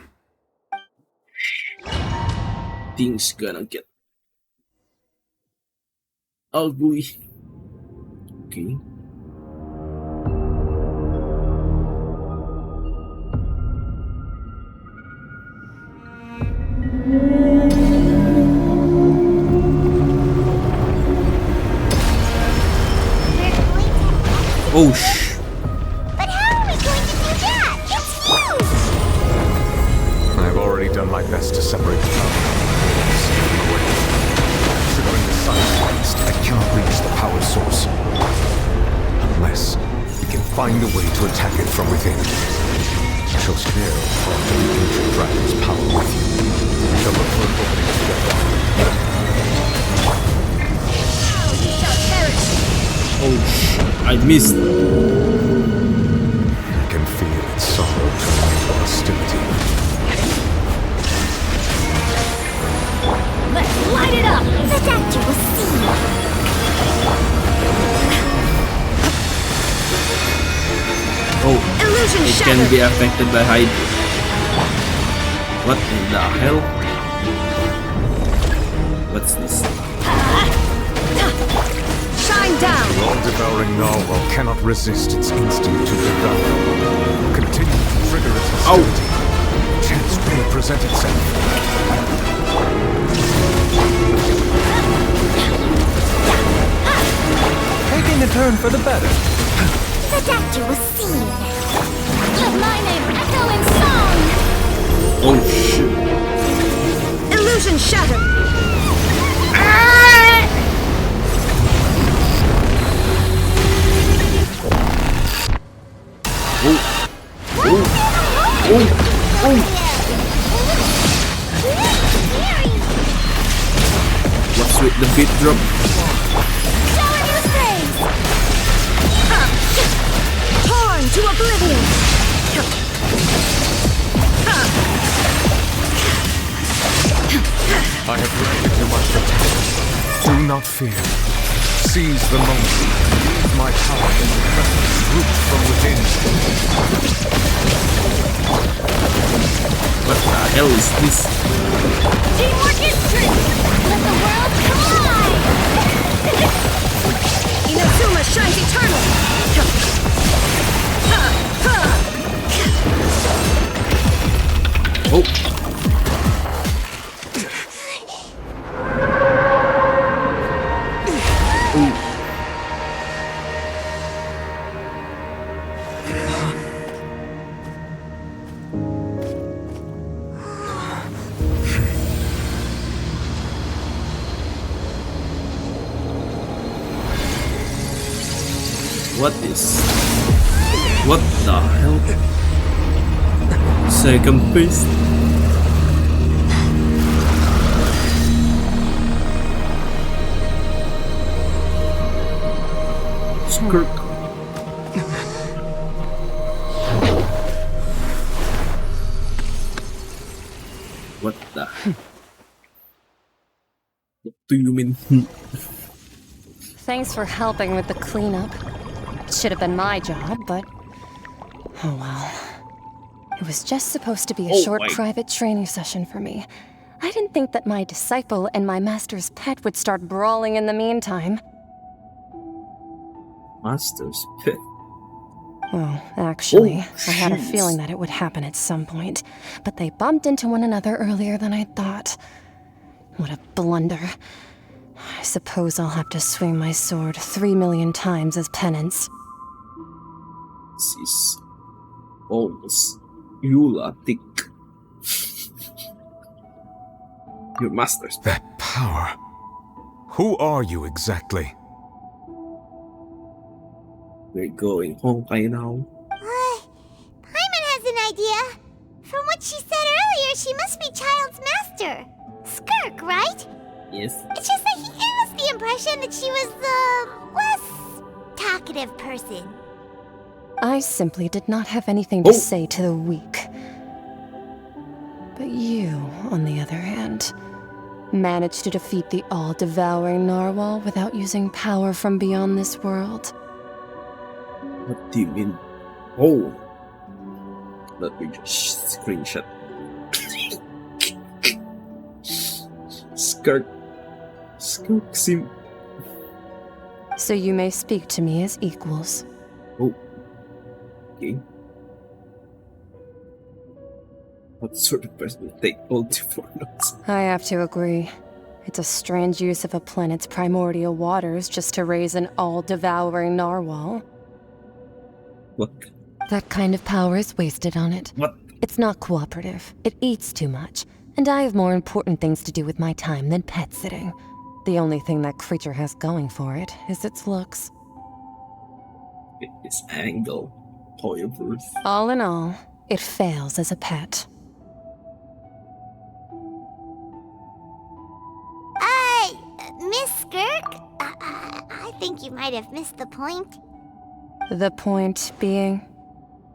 Things gonna get ugly. Okay. Oh shh. But how are we going to do that? It's huge! I've already done my best to separate the power. Considering the sun's waste, I cannot reach the power source. Unless we can find a way to attack it from within. I shall spare part of the ancient dragon's power with you. We shall look for an opening together. You shall perish! Oh shh, I missed. I can feel its sorrow turning into hostility. Let's light it up! The doctor will see. Oh, Illusion it shattered. can be affected by Hydra. What in the hell? What's this? Shine down! The all-devouring narwhal cannot resist its instinct to devour. Continue to trigger its hostility. Chance may present itself. Taking a turn for the better. The doctor was seen. Let my name echo in song! Oh shit. Illusion shattered. What's with the beat drop? Torn to oblivion. I have repeated you much protection. Do not fear. Seize the moment. Use my power in the presence. Root from within. What the hell is this? Teamwork is strength! Let the world collide! Inazuma shines eternal. Oh. What is? What the hell? Second phase. Skirt. What the? What do you mean? Thanks for helping with the cleanup. It should have been my job, but... oh well. It was just supposed to be a short private training session for me. I didn't think that my disciple and my master's pet would start brawling in the meantime. Master's pet? Well, actually, I had a feeling that it would happen at some point, but they bumped into one another earlier than I thought. What a blunder. I suppose I'll have to swing my sword 3 million times as penance. This is almost lunatic. Your master's pet. That power. Who are you exactly? We're going home by now. Paimon has an idea. From what she said earlier, she must be Child's master. Skirk, right? Yes. It's just that he gave us the impression that she was the less talkative person. I simply did not have anything to say to the weak. But you, on the other hand, managed to defeat the all-devouring narwhal without using power from beyond this world. What do you mean? Oh. Let me just screenshot. Skirt sim. So you may speak to me as equals. Oh. Okay. What sort of person would take all 4 notes? I have to agree. It's a strange use of a planet's primordial waters just to raise an all-devouring narwhal. What? That kind of power is wasted on it. What? It's not cooperative. It eats too much. And I have more important things to do with my time than pet sitting. The only thing that creature has going for it is its looks. Its angle. However. All in all, it fails as a pet. Miss Skirk? I think you might have missed the point. The point being?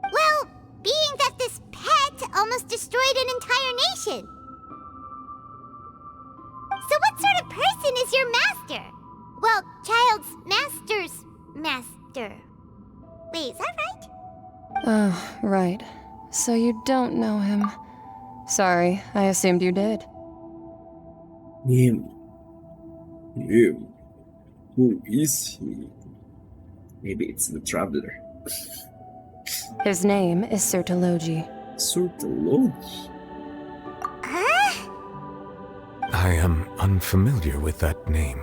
Well, being that this pet almost destroyed an entire nation. So what sort of person is your master? Well, Child's master's master. Wait, is that right? Oh, right. So you don't know him. Sorry, I assumed you did. Him. Who is he? Maybe it's the traveler. His name is Sertologi. Sertologi? Huh? I am unfamiliar with that name.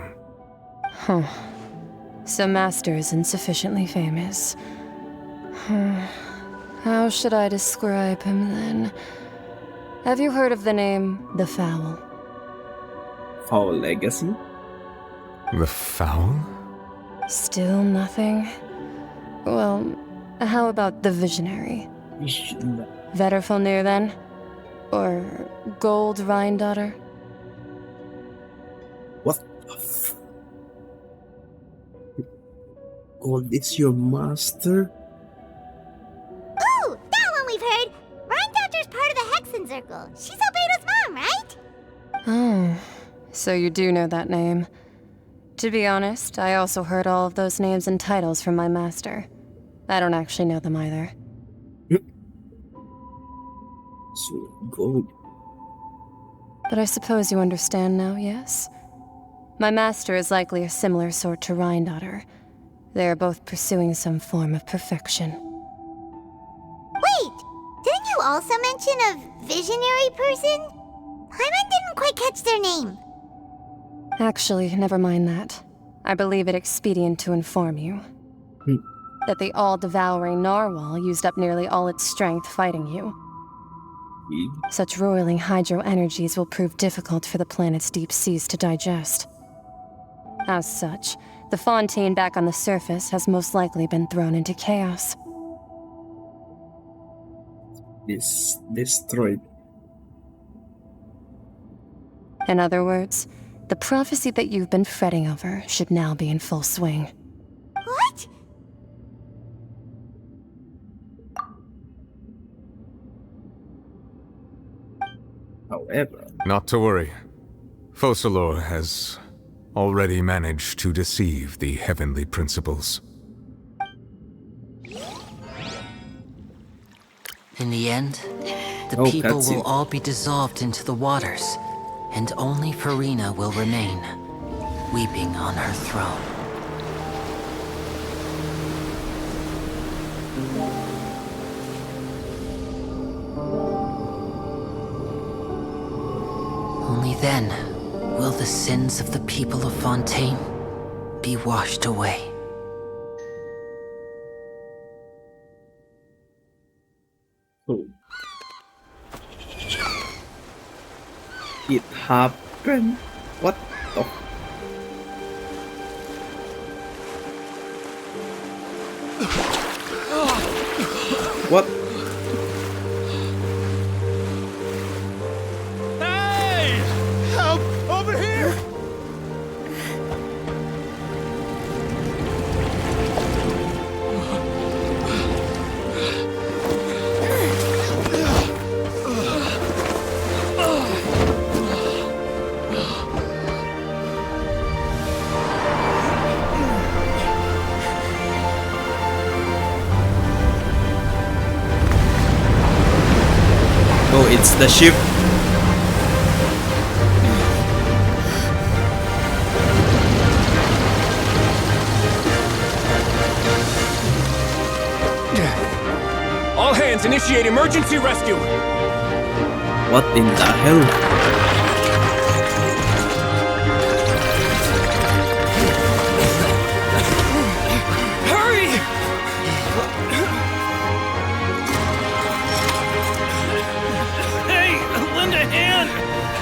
Huh. So Master isn't sufficiently famous. How should I describe him then? Have you heard of the name The Foul? Foul Legacy? The Foul? Still nothing? Well, how about the Visionary? Vetterfulnir then? Or Gold Rhindaughter? What the f... Gold is your master? Ooh, that one we've heard! Rhindaughter's part of the Hexen Circle. She's Albedo's mom, right? Oh, so you do know that name. To be honest, I also heard all of those names and titles from my master. I don't actually know them either. So, Gold. But I suppose you understand now, yes? My master is likely a similar sort to Rhindaughter. They are both pursuing some form of perfection. Wait! Didn't you also mention a visionary person? Paimon didn't quite catch their name. Actually, never mind that. I believe it expedient to inform you that the all-devouring narwhal used up nearly all its strength fighting you. Such roiling hydro energies will prove difficult for the planet's deep seas to digest. As such, The Fontaine back on the surface has most likely been thrown into chaos. Destroyed. In other words, the prophecy that you've been fretting over should now be in full swing. What? However... Not to worry. Focalor has already managed to deceive the heavenly principles. In the end, the people will all be dissolved into the waters, and only Farina will remain, weeping on her throne. Only then will the sins of the people of Fontaine be washed away. Oh. It happened? What the... What? Hey! Help! Over here! Oh, it's the ship. All hands, initiate emergency rescue! What in the hell?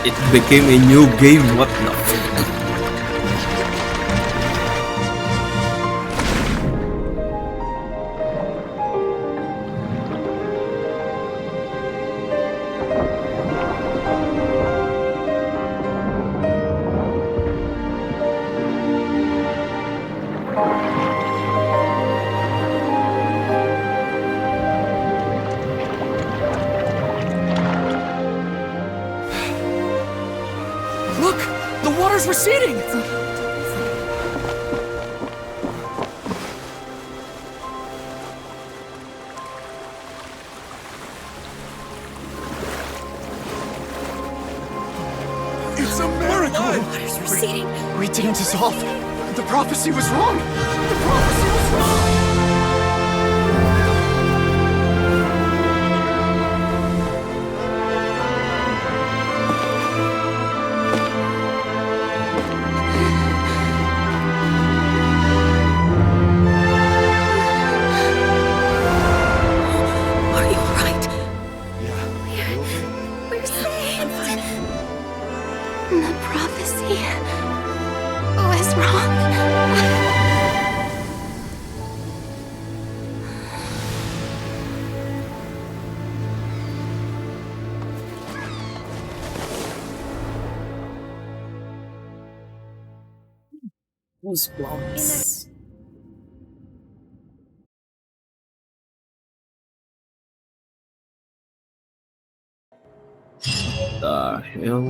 It became a new game, what the fuck? Receding! It's a miracle! Water's receding. We didn't dissolve. The prophecy was wrong. The prophecy was wrong. Goosebumps. The hell?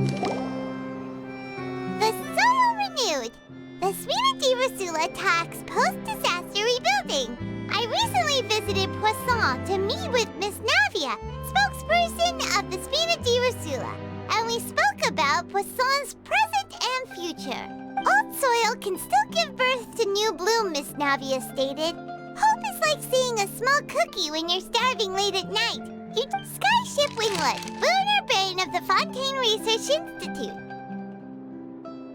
The soul renewed. The Spina di Rosula talks post-disaster rebuilding. I recently visited Poisson to meet with Miss Navia, spokesperson of the Spina di Rosula, and we spoke about Poisson's present and future. Old soil can still give birth to new bloom, Miss Navia stated. Hope is like seeing a small cookie when you're starving late at night. You Skyship Winglet, boon or bane of the Fontaine Research Institute.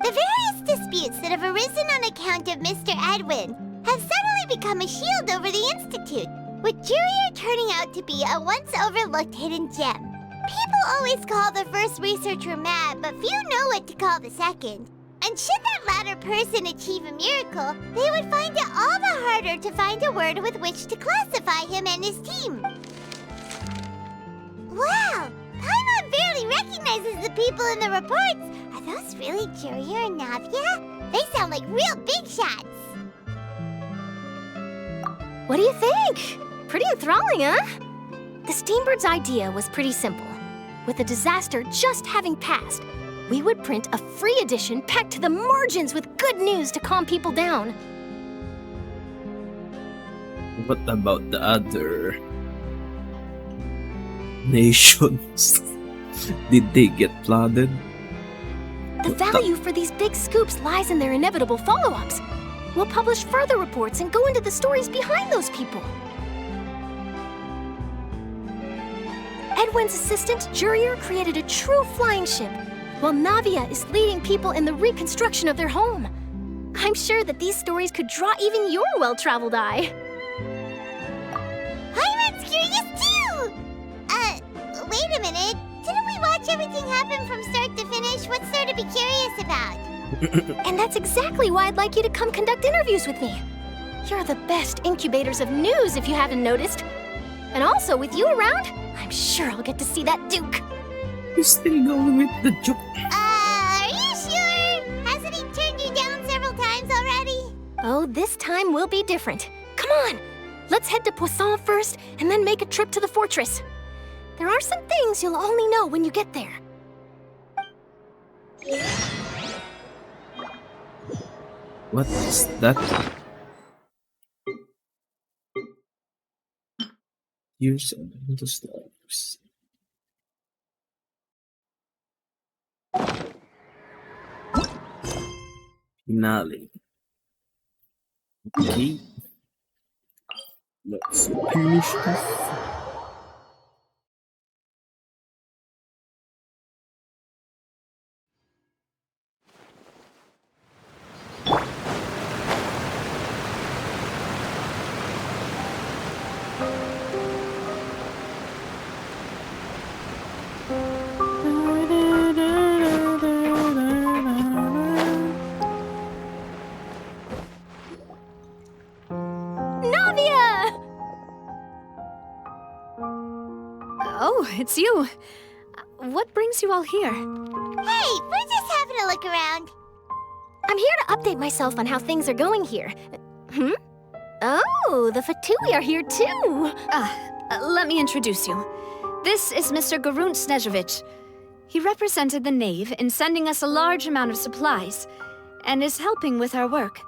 The various disputes that have arisen on account of Mr. Edwin have suddenly become a shield over the Institute, with Jurier turning out to be a once-overlooked hidden gem. People always call the first researcher mad, but few know what to call the second. And should that latter person achieve a miracle, they would find it all the harder to find a word with which to classify him and his team. Wow! Paimon barely recognizes the people in the reports. Are those really Jurier and Navia? They sound like real big shots. What do you think? Pretty enthralling, huh? The Steambird's idea was pretty simple. With the disaster just having passed, we would print a free edition packed to the margins with good news to calm people down. What about the other nations? Did they get flooded? The value for these big scoops lies in their inevitable follow-ups. We'll publish further reports and go into the stories behind those people. Edwin's assistant, Jurier, created a true flying ship, while Navia is leading people in the reconstruction of their home. I'm sure that these stories could draw even your well-traveled eye. Paimon's curious too! Wait a minute. Didn't we watch everything happen from start to finish? What's there to be curious about? And that's exactly why I'd like you to come conduct interviews with me. You're the best incubators of news, if you haven't noticed. And also, with you around, I'm sure I'll get to see that Duke. You're still going with the joke. Are you sure? Hasn't he turned you down several times already? Oh, this time will be different. Come on, let's head to Poisson first, and then make a trip to the fortress. There are some things you'll only know when you get there. What is that? Here's the stars. Finale. Okay. Let's finish this. Oh, it's you. What brings you all here? Hey, we're just having a look around. I'm here to update myself on how things are going here. Oh, the Fatui are here too. Let me introduce you. This is Mr. Garunt Snezhevich. He represented the Knave in sending us a large amount of supplies, and is helping with our work.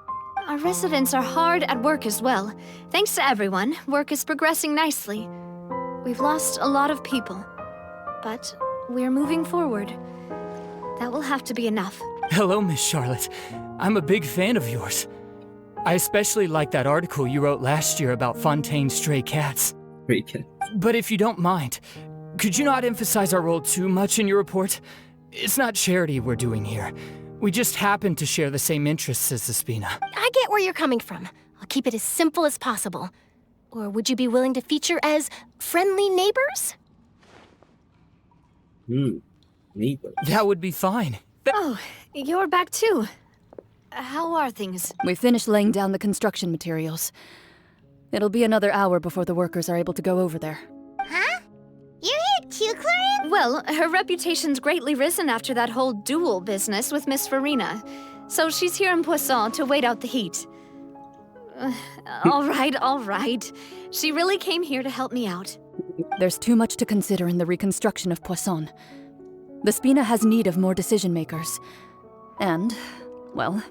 Our residents are hard at work as well. Thanks to everyone, work is progressing nicely. We've lost a lot of people, but we're moving forward. That will have to be enough. Hello, Miss Charlotte. I'm a big fan of yours. I especially like that article you wrote last year about Fontaine's stray cats. Stray cats. But if you don't mind, could you not emphasize our role too much in your report? It's not charity we're doing here. We just happen to share the same interests as the Spina. I get where you're coming from. I'll keep it as simple as possible. Or would you be willing to feature as friendly neighbors? Neighbors. That would be fine. Oh, you're back too. How are things? We finished laying down the construction materials. It'll be another hour before the workers are able to go over there. Huh? You're here too, Chlorine? Well, her reputation's greatly risen after that whole duel business with Miss Farina. So she's here in Poisson to wait out the heat. All right. She really came here to help me out. There's too much to consider in the reconstruction of Poisson. The Spina has need of more decision-makers. And, well,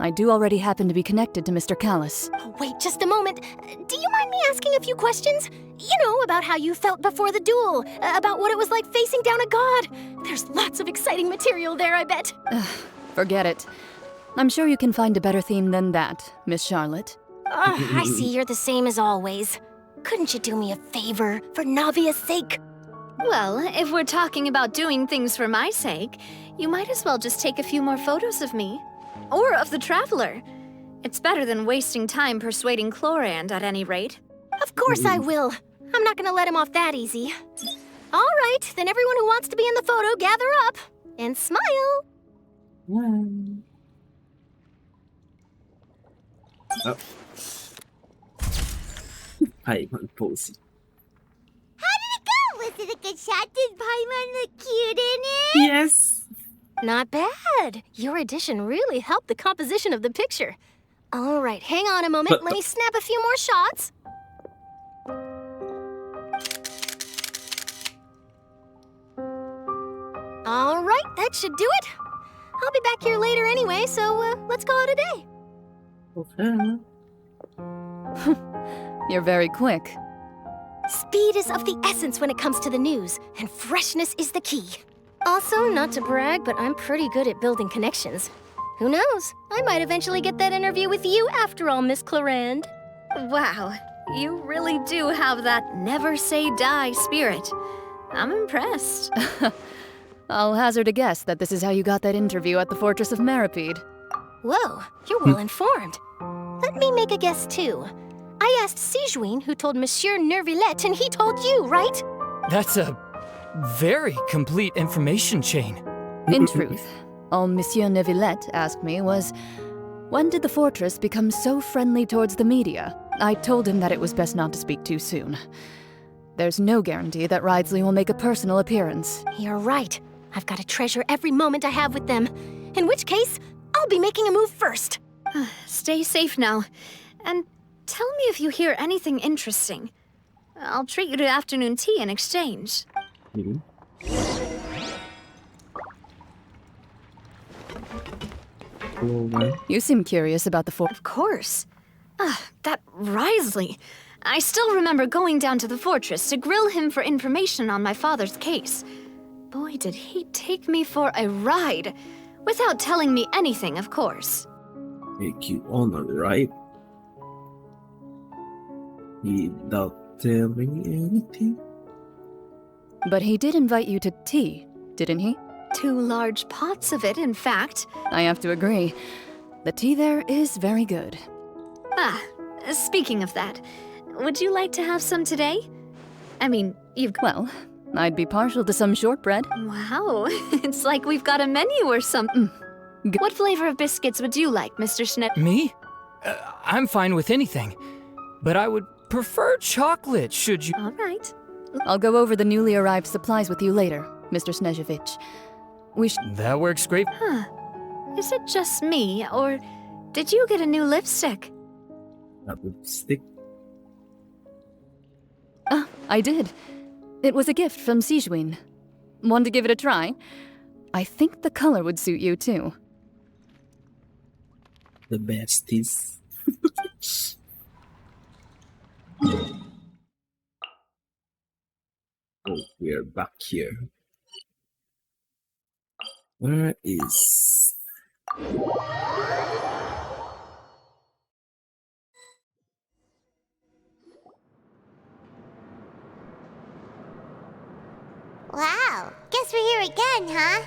I do already happen to be connected to Mr. Callis. Oh, wait just a moment. Do you mind me asking a few questions? You know, about how you felt before the duel, about what it was like facing down a god. There's lots of exciting material there, I bet. Forget it. I'm sure you can find a better theme than that, Miss Charlotte. I see you're the same as always. Couldn't you do me a favor, for Navia's sake? Well, if we're talking about doing things for my sake, you might as well just take a few more photos of me. Or of the Traveler. It's better than wasting time persuading Chlorand, at any rate. Of course I will. I'm not gonna let him off that easy. All right, then everyone who wants to be in the photo, gather up. And smile. Oh. Paimon posing. How did it go? Was it a good shot? Did Paimon look cute in it? Yes. Not bad. Your addition really helped the composition of the picture. All right, hang on a moment. Let me snap a few more shots. All right, that should do it. I'll be back here later anyway, so let's call it a day. Okay. You're very quick. Speed is of the essence when it comes to the news, and freshness is the key. Also, not to brag, but I'm pretty good at building connections. Who knows? I might eventually get that interview with you after all, Miss Clarande. Wow, you really do have that never say die spirit. I'm impressed. I'll hazard a guess that this is how you got that interview at the Fortress of Meripede. Whoa, you're well informed. Let me make a guess too. I asked Sijuin, who told Monsieur Nervillette, and he told you, right? That's a very complete information chain. In truth, all Monsieur Nervillette asked me was, when did the fortress become so friendly towards the media? I told him that it was best not to speak too soon. There's no guarantee that Ridesley will make a personal appearance. You're right. I've got to treasure every moment I have with them. In which case, I'll be making a move first. Stay safe now. And tell me if you hear anything interesting. I'll treat you to afternoon tea in exchange. You seem curious about the Of course. That Ridesley. I still remember going down to the fortress to grill him for information on my father's case. Boy, did he take me for a ride. Without telling me anything, of course. Make you honor, right? Without telling anything? But he did invite you to tea, didn't he? 2 large pots of it, in fact. I have to agree. The tea there is very good. Speaking of that, would you like to have some today? I mean, Well, I'd be partial to some shortbread. Wow, it's like we've got a menu or something. What flavor of biscuits would you like, Mr. Schnitt? Me? I'm fine with anything. But I would prefer chocolate, should you... All right. I'll go over the newly arrived supplies with you later, Mr. Snezhevich. That works great. Is it just me, or did you get a new lipstick? A lipstick? I did. It was a gift from Sijuin. Want to give it a try? I think the color would suit you, too. The besties. Oh, we're back here. Where is... Wow, guess we're here again, huh?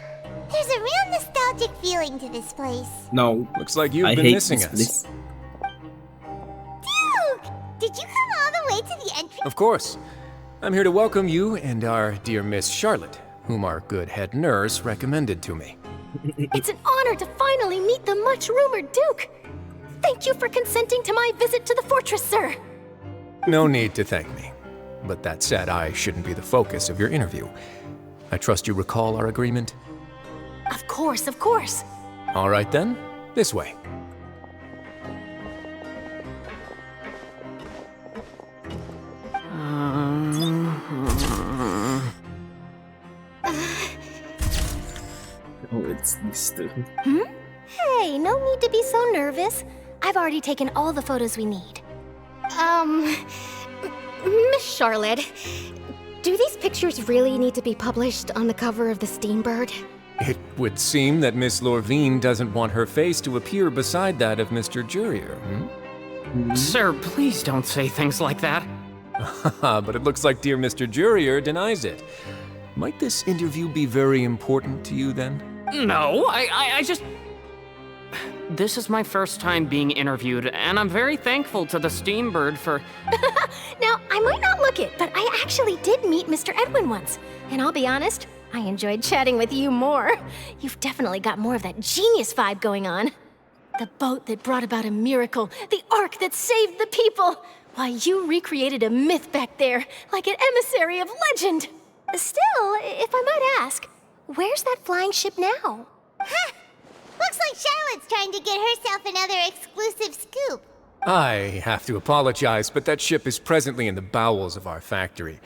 There's a real nostalgic feeling to this place. No. Looks like you've I been hate missing this us. place. Duke! Did you come all the way to the entry? Of course. I'm here to welcome you and our dear Miss Charlotte, whom our good head nurse recommended to me. It's an honor to finally meet the much-rumored Duke. Thank you for consenting to my visit to the fortress, sir. No need to thank me. But that said, I shouldn't be the focus of your interview. I trust you recall our agreement? Of course, of course. All right then, this way. Oh, it's this too. Hey, no need to be so nervous. I've already taken all the photos we need. Miss Charlotte, do these pictures really need to be published on the cover of the Steambird? It would seem that Miss Lorvine doesn't want her face to appear beside that of Mr. Jurier, Sir, please don't say things like that. But it looks like dear Mr. Jurier denies it. Might this interview be very important to you then? No, I just... This is my first time being interviewed, and I'm very thankful to the Steambird for... Now, I might not look it, but I actually did meet Mr. Edwin once. And I'll be honest, I enjoyed chatting with you more. You've definitely got more of that genius vibe going on. The boat that brought about a miracle, the ark that saved the people. Why, you recreated a myth back there, like an emissary of legend. Still, if I might ask, where's that flying ship now? Huh! Looks like Charlotte's trying to get herself another exclusive scoop. I have to apologize, but that ship is presently in the bowels of our factory.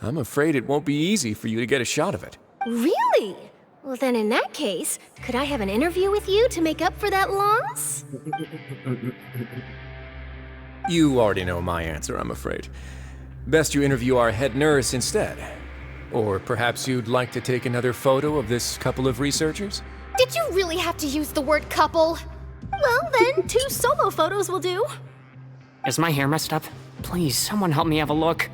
I'm afraid it won't be easy for you to get a shot of it. Really? Well, then in that case, could I have an interview with you to make up for that loss? You already know my answer, I'm afraid. Best you interview our head nurse instead. Or perhaps you'd like to take another photo of this couple of researchers? Did you really have to use the word couple? Well, then, 2 solo photos will do. Is my hair messed up? Please, someone help me have a look.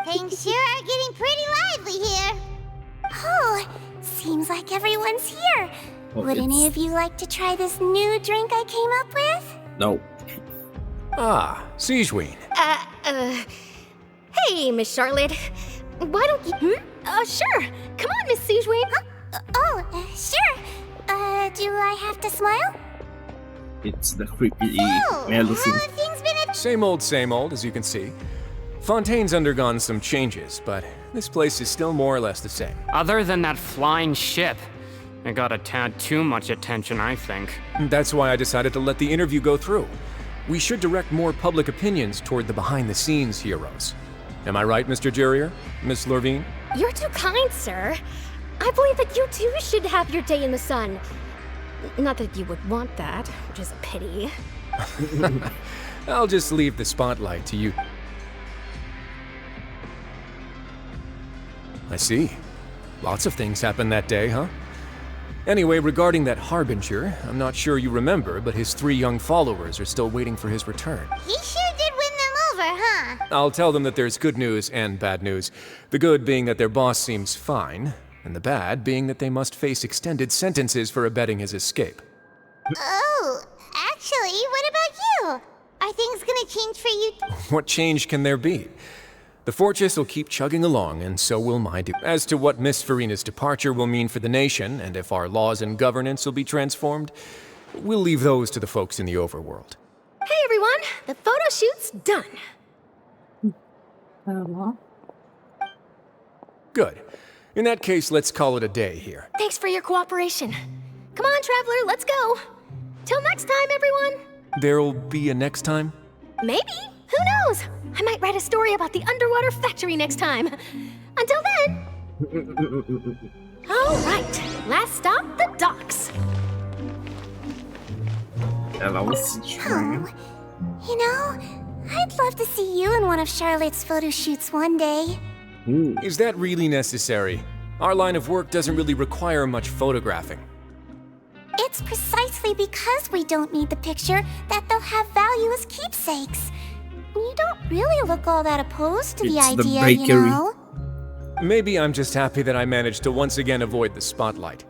Things sure are getting pretty lively here. Oh, seems like everyone's here. Would any of you like to try this new drink I came up with? No. Ah, Siegeween. Hey, Miss Charlotte. Why don't you... sure. Come on, Miss Siegeween. Sure. Do I have to smile? It's the creepy melody. Things been Same old, as you can see. Fontaine's undergone some changes, but this place is still more or less the same. Other than that flying ship, it got a tad too much attention, I think. That's why I decided to let the interview go through. We should direct more public opinions toward the behind-the-scenes heroes. Am I right, Mr. Jurrier? Miss Lurvine? You're too kind, sir. I believe that you too should have your day in the sun. Not that you would want that, which is a pity. I'll just leave the spotlight to you. I see. Lots of things happened that day, huh? Anyway, regarding that Harbinger, I'm not sure you remember, but his 3 young followers are still waiting for his return. He sure did win them over, huh? I'll tell them that there's good news and bad news. The good being that their boss seems fine, and the bad being that they must face extended sentences for abetting his escape. Oh, actually, what about you? Are things gonna change for you? What change can there be? The Fortress will keep chugging along, and so will my do. As to what Miss Farina's departure will mean for the nation, and if our laws and governance will be transformed, we'll leave those to the folks in the overworld. Hey everyone, the photo shoot's done. Good. In that case, let's call it a day here. Thanks for your cooperation. Come on, Traveler, let's go. Till next time, everyone. There'll be a next time? Maybe. Who knows? I might write a story about the underwater factory next time. Until then. All right, last stop, the docks. You know, I'd love to see you in one of Charlotte's photo shoots one day. Is that really necessary? Our line of work doesn't really require much photographing. It's precisely because we don't need the picture that they'll have value as keepsakes. You don't really look all that opposed to the idea, you know? Maybe I'm just happy that I managed to once again avoid the spotlight.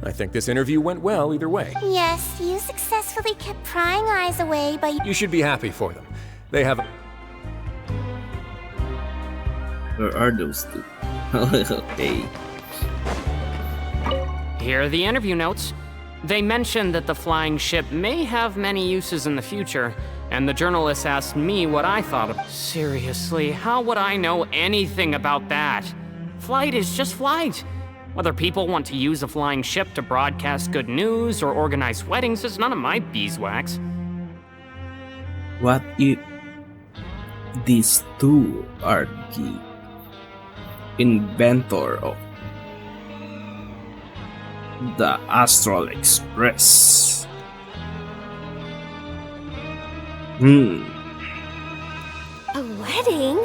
I think this interview went well either way. Yes, you successfully kept prying eyes away, but You should be happy for them. They have... Where are those 2? Okay. Here are the interview notes. They mentioned that the flying ship may have many uses in the future, and the journalist asked me what I thought of. Seriously, how would I know anything about that? Flight is just flight. Whether people want to use a flying ship to broadcast good news or organize weddings is none of my beeswax. What if these 2 are the inventor of the Astral Express? A wedding?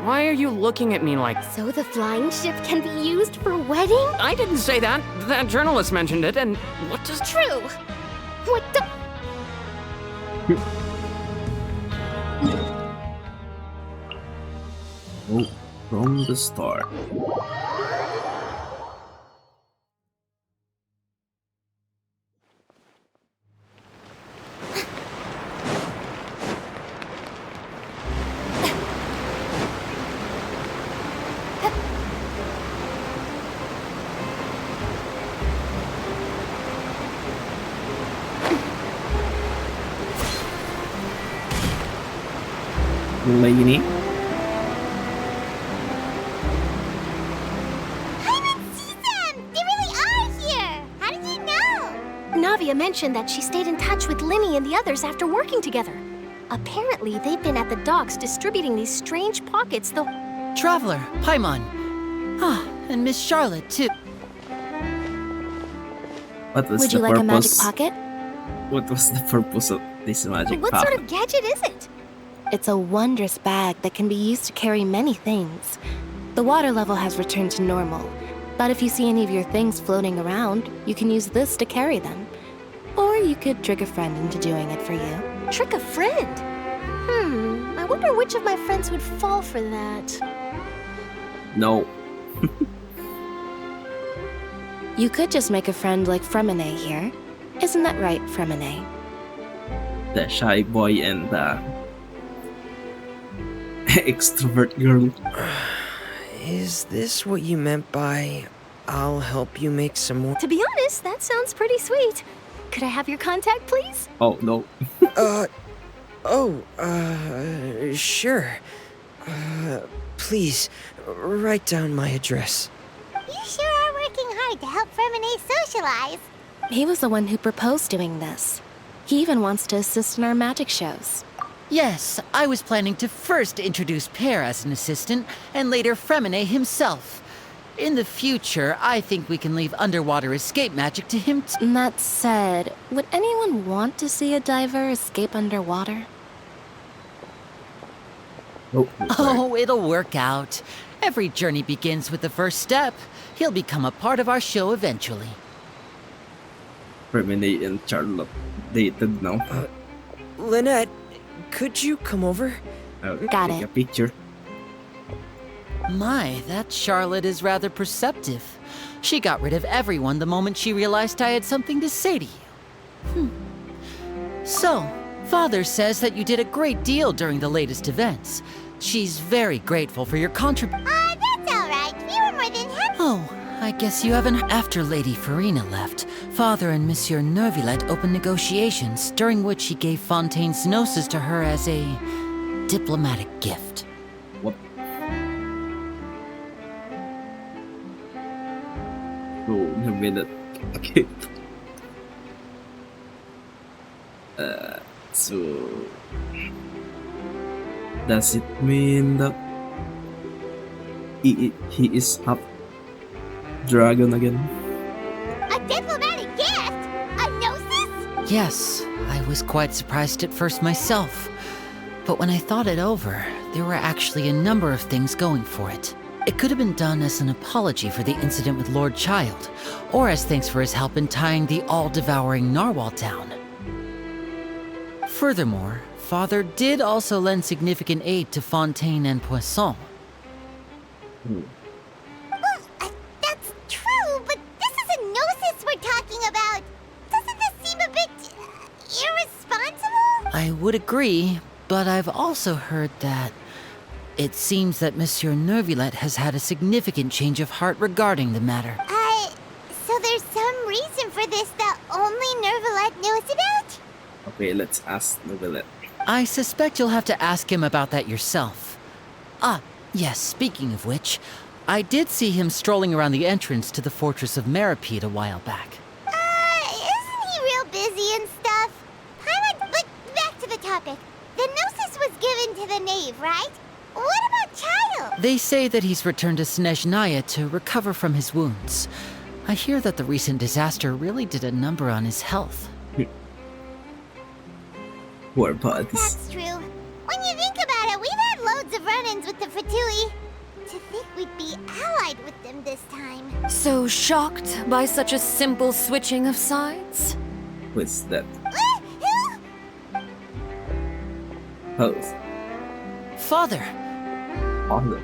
Why are you looking at me like... So the flying ship can be used for wedding? I didn't say that. That journalist mentioned it, and what does... True. What the... Oh, from the start. Lady. They really are here! How did you know? Navia mentioned that she stayed in touch with Linny and the others after working together. Apparently, they've been at the docks distributing these strange pockets the— Traveler, Paimon. Ah, and Miss Charlotte, too. What was Would the you like a magic purpose? pocket? What was the purpose of this magic What pocket? sort of gadget is it? It's a wondrous bag that can be used to carry many things. The water level has returned to normal, but if you see any of your things floating around, you can use this to carry them. Or you could trick a friend into doing it for you. Trick a friend? I wonder which of my friends would fall for that. No. You could just make a friend like Fremine here. Isn't that right, Fremine? The shy boy and the extrovert girl. Is this what you meant by I'll help you make some more? To be honest, that sounds pretty sweet. Could I have your contact, please? Oh, no. Sure. Please, write down my address. You sure are working hard to help Fremine socialize. He was the one who proposed doing this. He even wants to assist in our magic shows. Yes, I was planning to first introduce Pear as an assistant, and later Fremine himself. In the future, I think we can leave underwater escape magic to him That said, would anyone want to see a diver escape underwater? Oh, it'll work out. Every journey begins with the first step. He'll become a part of our show eventually. Fremine and Charlotte dated now. Lynette, could you come over? Got take it. a picture. My, that Charlotte is rather perceptive. She got rid of everyone the moment she realized I had something to say to you. So, Father says that you did a great deal during the latest events. She's very grateful for your contribution. That's all right. We were more than happy. Oh, I guess you haven't. After Lady Farina left, Father and Monsieur Nervillet opened negotiations, during which he gave Fontaine's gnosis to her as a diplomatic gift. What? Oh, Nervillet. Okay. So does it mean that he is half dragon again? A diplomatic gift? A gnosis? Yes, I was quite surprised at first myself. But when I thought it over, there were actually a number of things going for it. It could have been done as an apology for the incident with Lord Child, or as thanks for his help in tying the all-devouring narwhal down. Furthermore, Father did also lend significant aid to Fontaine and Poisson. That's true, but this is a gnosis we're talking about. Doesn't this seem a bit irresponsible? I would agree, but I've also heard that it seems that Monsieur Nervillet has had a significant change of heart regarding the matter. So there's some reason for this that only Nervillet knows about? Okay, let's ask Nervillet. I suspect you'll have to ask him about that yourself. Ah, yes, speaking of which, I did see him strolling around the entrance to the Fortress of Meripede a while back. Isn't he real busy and stuff? But back to the topic. The gnosis was given to the knave, right? What about Child? They say that he's returned to Snezhnaya to recover from his wounds. I hear that the recent disaster really did a number on his health. Poor buds. That's true. When you think about it, we've had loads of run-ins with the Fatui. To think we'd be allied with them this time. So shocked by such a simple switching of sides? What's that? Pose. Father! Father.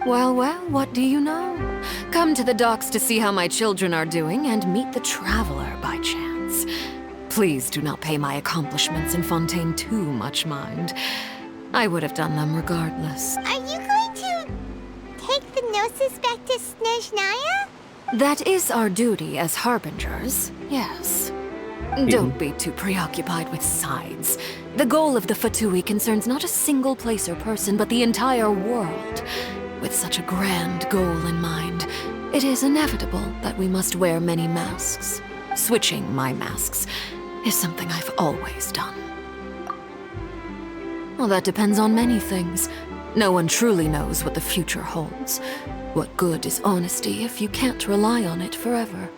Well, what do you know? Come to the docks to see how my children are doing and meet the traveler by chance. Please do not pay my accomplishments in Fontaine too much mind. I would have done them regardless. Are you going to take the gnosis back to Snezhnaya? That is our duty as harbingers, yes. Don't be too preoccupied with sides. The goal of the Fatui concerns not a single place or person, but the entire world. With such a grand goal in mind, it is inevitable that we must wear many masks. Switching my masks is something I've always done. Well, that depends on many things. No one truly knows what the future holds. What good is honesty if you can't rely on it forever?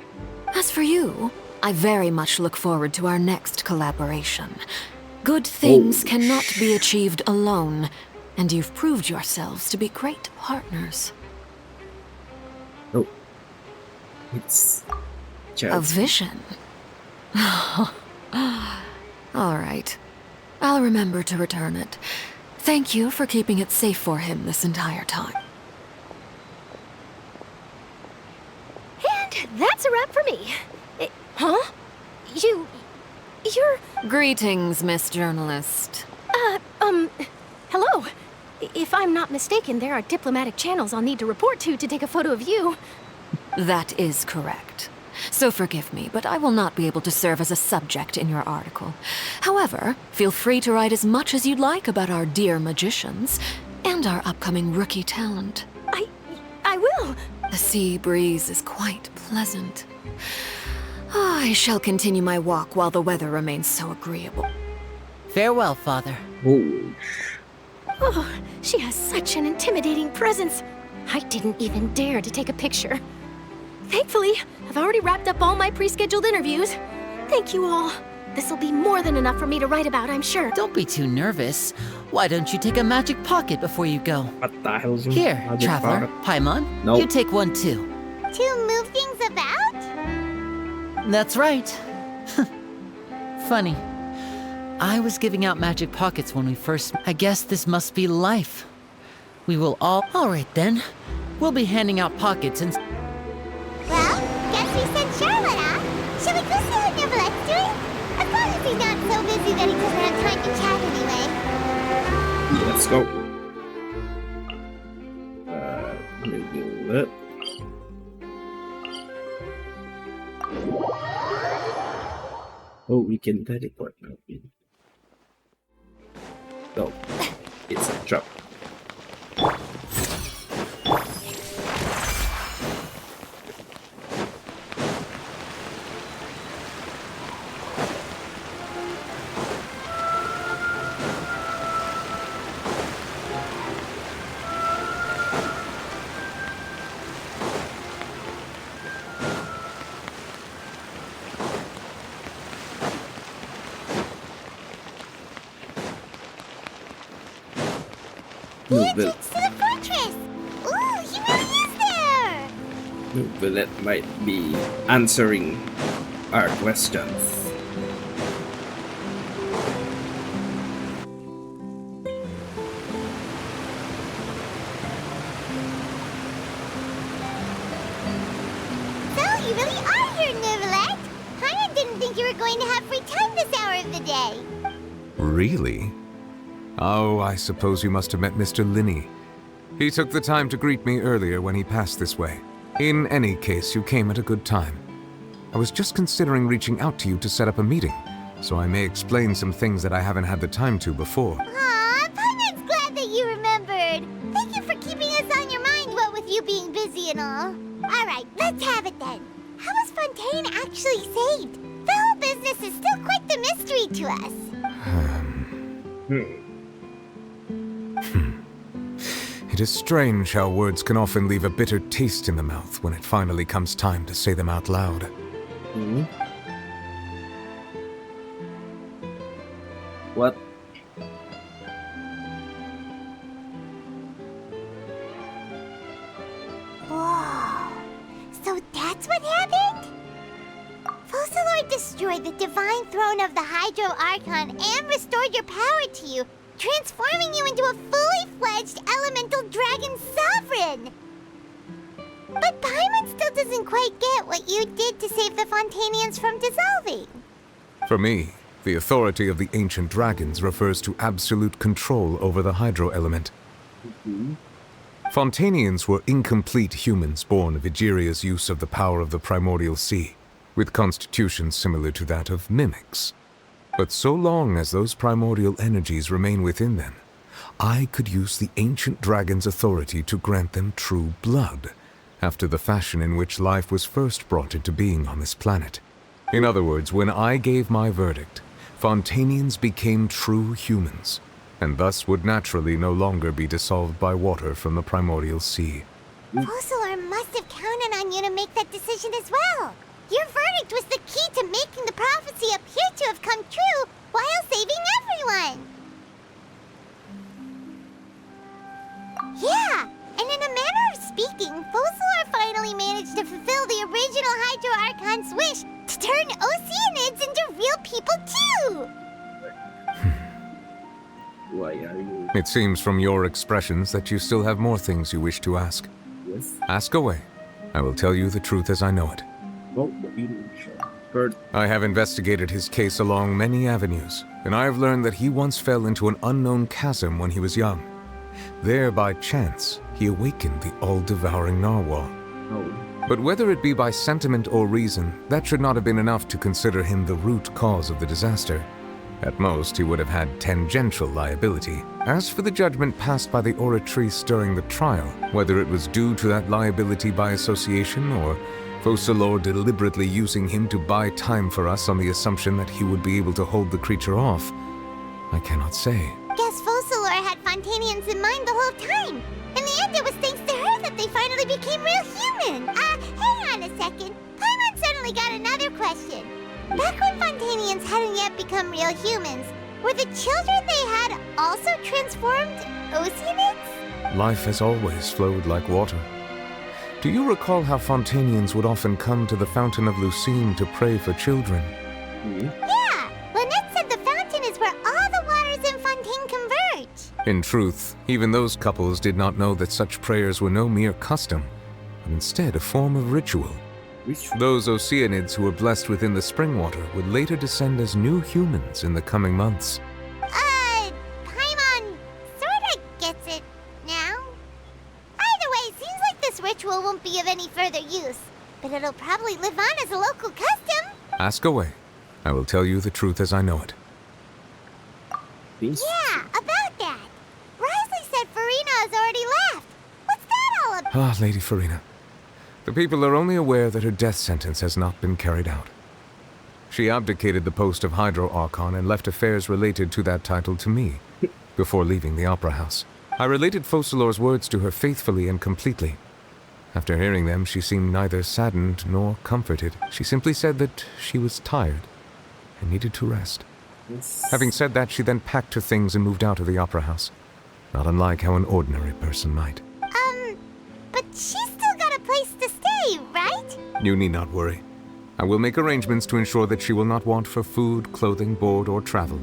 As for you, I very much look forward to our next collaboration. Good things cannot be achieved alone, and you've proved yourselves to be great partners. Oh. It's... A vision? All right. I'll remember to return it. Thank you for keeping it safe for him this entire time. And that's a wrap for me. Huh? You're... Greetings, Miss Journalist. Hello. If I'm not mistaken, there are diplomatic channels I'll need to report to take a photo of you. That is correct. So forgive me, but I will not be able to serve as a subject in your article. However, feel free to write as much as you'd like about our dear magicians and our upcoming rookie talent. I will. The sea breeze is quite pleasant. I shall continue my walk while the weather remains so agreeable. Farewell, Father. Oh, she has such an intimidating presence. I didn't even dare to take a picture. Thankfully, I've already wrapped up all my pre-scheduled interviews. Thank you all. This'll be more than enough for me to write about, I'm sure. Don't be too nervous. Why don't you take a magic pocket before you go? What the hell's Here, magic Traveler, pocket? Paimon, Nope. you take one too. To move things about? That's right. Funny. I was giving out magic pockets when we first... I guess this must be life. We will all... Alright then. We'll be handing out pockets and... Well, guess we sent Charlotte off. Shall we go see what Nivelette's doing? As long as he's not so busy that he doesn't have time to chat anyway. Let's go. Let me do that. Oh, we can teleport now. No, it's a trap. The entrance to the fortress! Ooh, he really is there! Nivelette might be answering our questions. So, you really are here, Nivelette! I didn't think you were going to have free time this hour of the day. Really? Oh, I suppose you must have met Mr. Linney. He took the time to greet me earlier when he passed this way. In any case, you came at a good time. I was just considering reaching out to you to set up a meeting, so I may explain some things that I haven't had the time to before. Aw, Paimon's glad that you remembered. Thank you for keeping us on your mind, what with you being busy and all. Alright, let's have it then. How was Fontaine actually saved? The whole business is still quite the mystery to us. It is strange how words can often leave a bitter taste in the mouth when it finally comes time to say them out loud. What? Whoa. So that's what happened? Focalord destroyed the divine throne of the Hydro Archon and restored your power to you, transforming you into a fully fledged elemental dragon sovereign! But Paimon still doesn't quite get what you did to save the Fontainians from dissolving. For me, the authority of the ancient dragons refers to absolute control over the hydro element. Fontainians were incomplete humans born of Egeria's use of the power of the primordial sea. with constitutions similar to that of mimics. But so long as those primordial energies remain within them, I could use the ancient dragon's authority to grant them true blood, after the fashion in which life was first brought into being on this planet. In other words, when I gave my verdict, Fontainians became true humans, and thus would naturally no longer be dissolved by water from the primordial sea. Focalor must have counted on you to make that decision as well. Your verdict was the key to making the prophecy appear to have come true while saving everyone. Yeah, and in a manner of speaking, Focalor finally managed to fulfill the original Hydro Archon's wish to turn Oceanids into real people too! Why are you... It seems from your expressions that you still have more things you wish to ask. Yes? Ask away. I will tell you the truth as I know it. Well, heard. I have investigated his case along many avenues, and I have learned that he once fell into an unknown chasm when he was young. There, by chance, he awakened the all-devouring narwhal. Oh. But whether it be by sentiment or reason, that should not have been enough to consider him the root cause of the disaster. At most, he would have had tangential liability. As for the judgment passed by the Oratrice during the trial, whether it was due to that liability by association or Focalor deliberately using him to buy time for us on the assumption that he would be able to hold the creature off, I cannot say. Guess Focalor had Fontainians in mind the whole time. In the end, it was thanks to her that they finally became real human. Hang on a second. Paimon suddenly got another question. Back when Fontainians hadn't yet become real humans, were the children they had also transformed Oceanids? Life has always flowed like water. Do you recall how Fontainians would often come to the Fountain of Lucine to pray for children? Yeah! Lynette said the fountain is where all the waters in Fontaine converge. In truth, even those couples did not know that such prayers were no mere custom, but instead a form of ritual. Those Oceanids who were blessed within the spring water would later descend as new humans in the coming months. Paimon sorta gets it now. Either way, seems like this ritual won't be of any further use, but it'll probably live on as a local custom. Ask away. I will tell you the truth as I know it. Yeah, about that. Risley said Farina has already left. What's that all about? Ah, Lady Farina. The people are only aware that her death sentence has not been carried out. She abdicated the post of Hydro Archon and left affairs related to that title to me, before leaving the Opera House. I related Focalor's words to her faithfully and completely. After hearing them, she seemed neither saddened nor comforted. She simply said that she was tired and needed to rest. Having said that, she then packed her things and moved out of the Opera House, not unlike how an ordinary person might. But she's still got a place to stay, right? You need not worry. I will make arrangements to ensure that she will not want for food, clothing, board, or travel.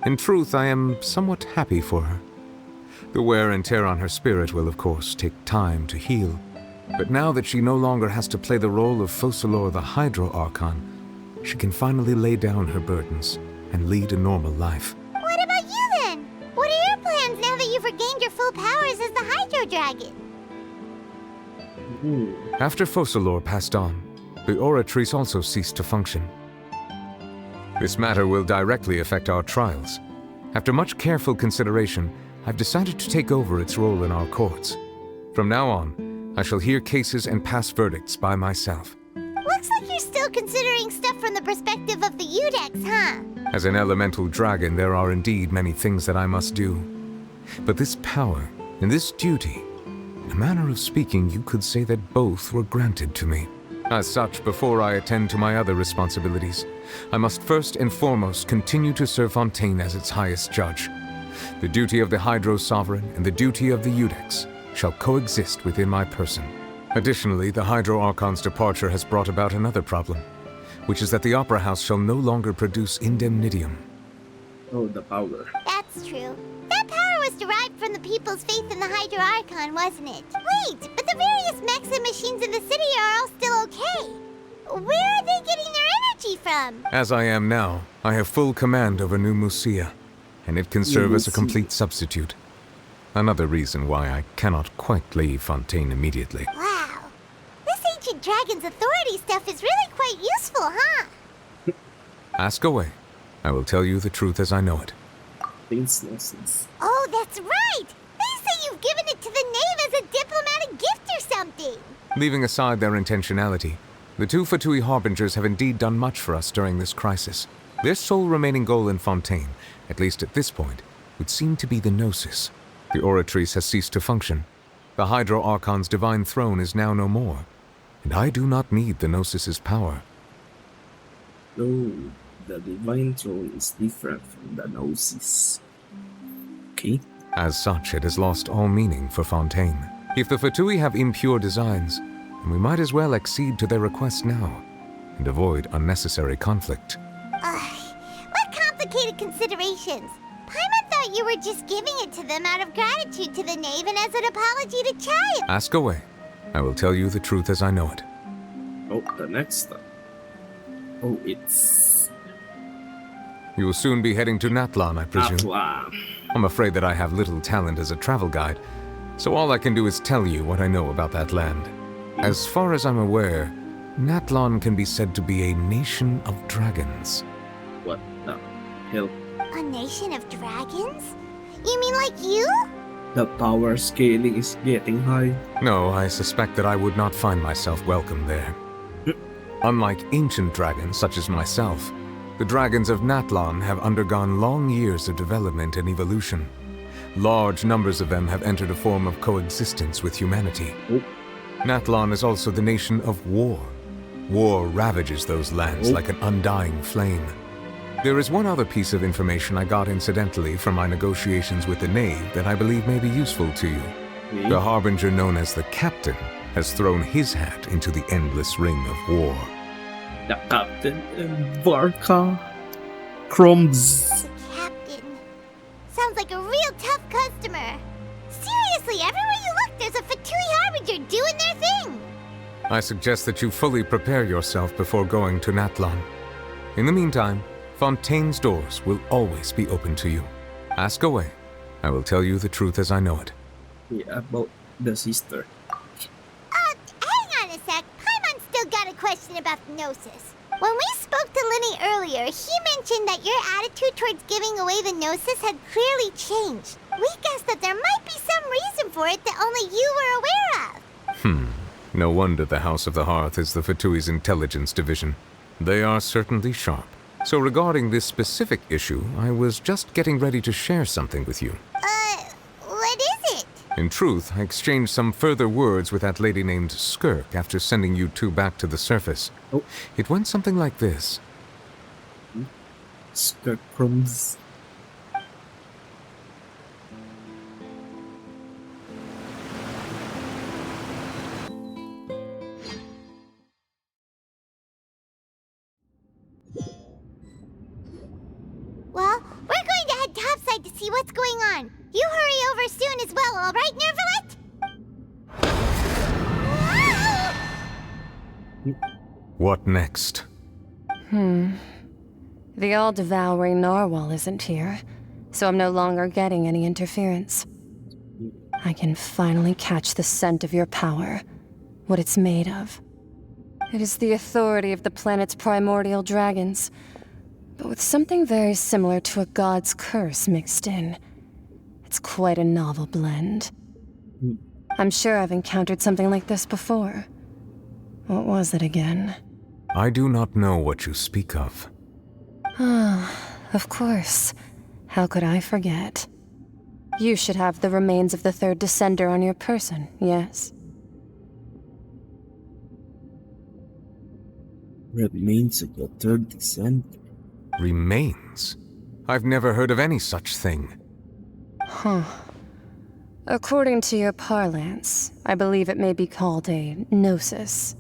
In truth, I am somewhat happy for her. The wear and tear on her spirit will, of course, take time to heal. But now that she no longer has to play the role of Focalor the Hydro Archon, she can finally lay down her burdens and lead a normal life. What about you then? What are your plans now that you've regained your full powers as the Hydro Dragon? After Focalor passed on, the Oratrice also ceased to function. This matter will directly affect our trials. After much careful consideration, I've decided to take over its role in our courts. From now on, I shall hear cases and pass verdicts by myself. Looks like you're still considering stuff from the perspective of the Udex, huh? As an elemental dragon, there are indeed many things that I must do. But this power and this duty, in a manner of speaking, you could say that both were granted to me. As such, before I attend to my other responsibilities, I must first and foremost continue to serve Fontaine as its highest judge. The duty of the Hydro Sovereign and the duty of the Udex shall coexist within my person. Additionally, the Hydro Archon's departure has brought about another problem, which is that the Opera House shall no longer produce indemnitium. Oh, the power. That's true. That power was derived from the people's faith in the Hydro Archon, wasn't it? Wait, but the various mechs and machines in the city are all still okay. Where are they getting their energy from? As I am now, I have full command over New Musia, and it can serve as a complete substitute. Another reason why I cannot quite leave Fontaine immediately. Wow. This ancient dragon's authority stuff is really quite useful, huh? Ask away. I will tell you the truth as I know it. Things lessons. Oh, that's right! They say you've given it to the knave as a diplomatic gift or something! Leaving aside their intentionality, the two Fatui Harbingers have indeed done much for us during this crisis. Their sole remaining goal in Fontaine, at least at this point, would seem to be the Gnosis. The Oratrice has ceased to function. The Hydro Archon's divine throne is now no more, and I do not need the Gnosis's power. No, the divine throne is different from the Gnosis. Okay. As such, it has lost all meaning for Fontaine. If the Fatui have impure designs, then we might as well accede to their request now, and avoid unnecessary conflict. What complicated considerations? Paimon thought you were just giving it to them out of gratitude to the knave and as an apology to Chai. Ask away. I will tell you the truth as I know it. Oh, the next step. Oh, it's... You will soon be heading to Natlan, I presume. Natlan. I'm afraid that I have little talent as a travel guide, so all I can do is tell you what I know about that land. As far as I'm aware, Natlan can be said to be a nation of dragons. What the hell? A nation of dragons? You mean like you? The power scaling is getting high. No, I suspect that I would not find myself welcome there. Unlike ancient dragons such as myself, the dragons of Natlan have undergone long years of development and evolution. Large numbers of them have entered a form of coexistence with humanity. Natlan is also the nation of war. War ravages those lands like an undying flame. There is one other piece of information I got incidentally from my negotiations with the knave that I believe may be useful to you. The Harbinger known as the Captain has thrown his hat into the endless ring of war. The Captain and Varka Crumbs. The Captain. Sounds like a real tough customer. Seriously, everywhere you look, there's a Fatui Harbinger doing their thing. I suggest that you fully prepare yourself before going to Natlan. In the meantime, Fontaine's doors will always be open to you. Ask away. I will tell you the truth as I know it. Yeah, about the sister. Hang on a sec. Paimon still got a question about the Gnosis. When we spoke to Linny earlier, he mentioned that your attitude towards giving away the Gnosis had clearly changed. We guessed that there might be some reason for it that only you were aware of. No wonder the House of the Hearth is the Fatui's intelligence division. They are certainly sharp. So regarding this specific issue, I was just getting ready to share something with you. What is it? In truth, I exchanged some further words with that lady named Skirk after sending you two back to the surface. It went something like this. Skirk Crumbs. Well, we're going to head topside to see what's going on. You hurry over soon as well, all right, Nervalet? What next? The all-devouring narwhal isn't here, so I'm no longer getting any interference. I can finally catch the scent of your power, what it's made of. It is the authority of the planet's primordial dragons, but with something very similar to a god's curse mixed in. It's quite a novel blend. I'm sure I've encountered something like this before. What was it again? I do not know what you speak of. Of course. How could I forget? You should have the remains of the third descender on your person, yes? Remains of the third descender. Remains? I've never heard of any such thing. According to your parlance, I believe it may be called a gnosis.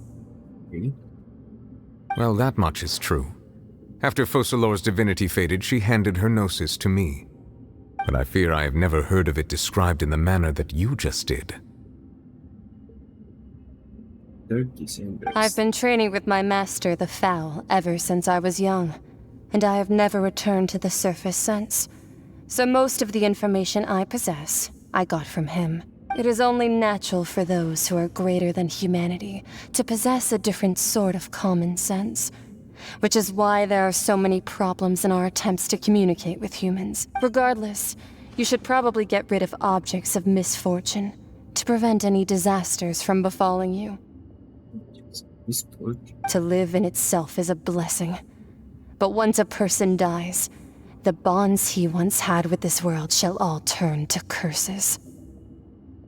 Well, that much is true. After Focalor's divinity faded, she handed her gnosis to me. But I fear I have never heard of it described in the manner that you just did. Third descenders. I've been training with my master, the Foul, ever since I was young, and I have never returned to the surface since. So most of the information I possess, I got from him. It is only natural for those who are greater than humanity to possess a different sort of common sense. Which is why there are so many problems in our attempts to communicate with humans. Regardless, you should probably get rid of objects of misfortune to prevent any disasters from befalling you. To live in itself is a blessing. But once a person dies, the bonds he once had with this world shall all turn to curses.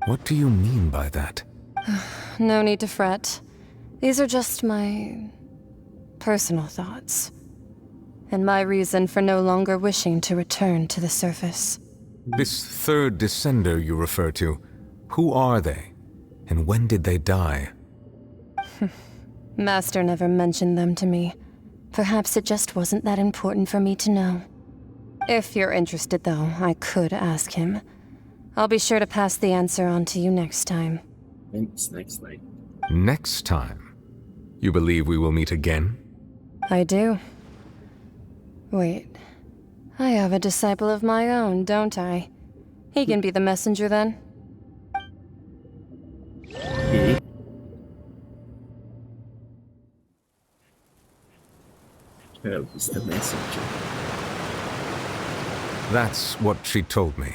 What do you mean by that? No need to fret. These are just my personal thoughts, and my reason for no longer wishing to return to the surface. This third descender you refer to, who are they? And when did they die? Master never mentioned them to me. Perhaps it just wasn't that important for me to know. If you're interested, though, I could ask him. I'll be sure to pass the answer on to you next time. Thanks, next time. Next time? You believe we will meet again? I do. Wait. I have a disciple of my own, don't I? He can be the messenger then. Well, he's the messenger. That's what she told me.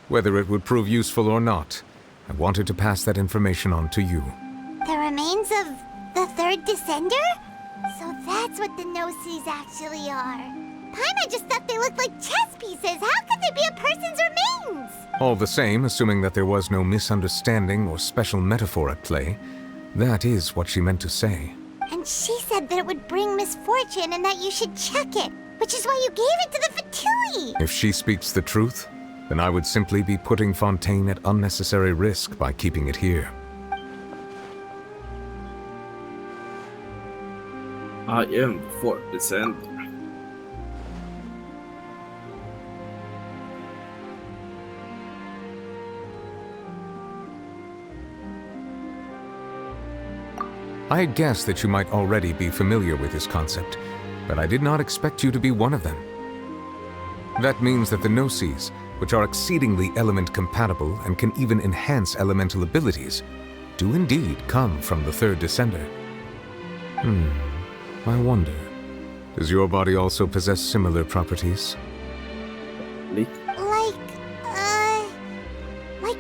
Whether it would prove useful or not, I wanted to pass that information on to you. The remains of the third descender? So that's what the Gnosis actually are. Paimon just thought they looked like chess pieces. How could they be a person's remains? All the same, assuming that there was no misunderstanding or special metaphor at play, that is what she meant to say. And she said that it would bring misfortune and that you should check it, which is why you gave it to the Fatui. If she speaks the truth, then I would simply be putting Fontaine at unnecessary risk by keeping it here. I am fourth descender. I had guessed that you might already be familiar with this concept, but I did not expect you to be one of them. That means that the Gnosis, which are exceedingly element-compatible and can even enhance elemental abilities, do indeed come from the third descender. I wonder, does your body also possess similar properties? Like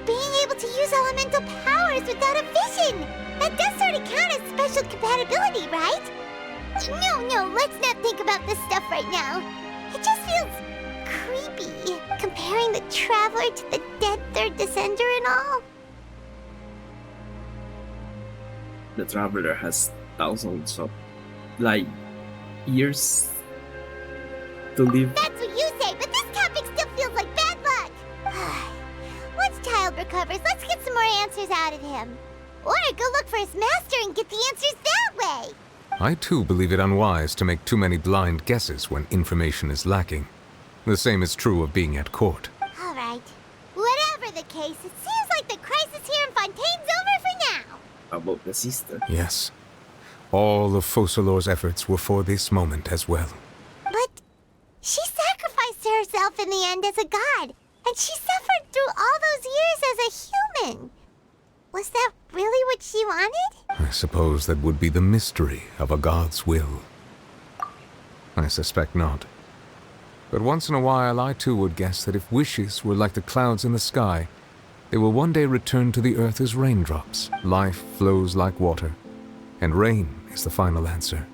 being able to use elemental powers without a vision. That does sort of count as special compatibility, right? No, let's not think about this stuff right now. It just feels creepy, comparing the Traveler to the dead third descender and all. The Traveler has thousands of, years to live. That's what you say, but this topic still feels like bad luck. Once Child recovers, let's get some more answers out of him. Or go look for his master and get the answers that way. I too believe it unwise to make too many blind guesses when information is lacking. The same is true of being at court. All right. Whatever the case, it seems like the crisis here in Fontaine's over for now. How about the sister? Yes. All of Focalor's efforts were for this moment as well. But she sacrificed herself in the end as a god, and she suffered through all those years as a human. Was that really what she wanted? I suppose that would be the mystery of a god's will. I suspect not. But once in a while, I too would guess that if wishes were like the clouds in the sky, they will one day return to the earth as raindrops. Life flows like water, and rain is the final answer.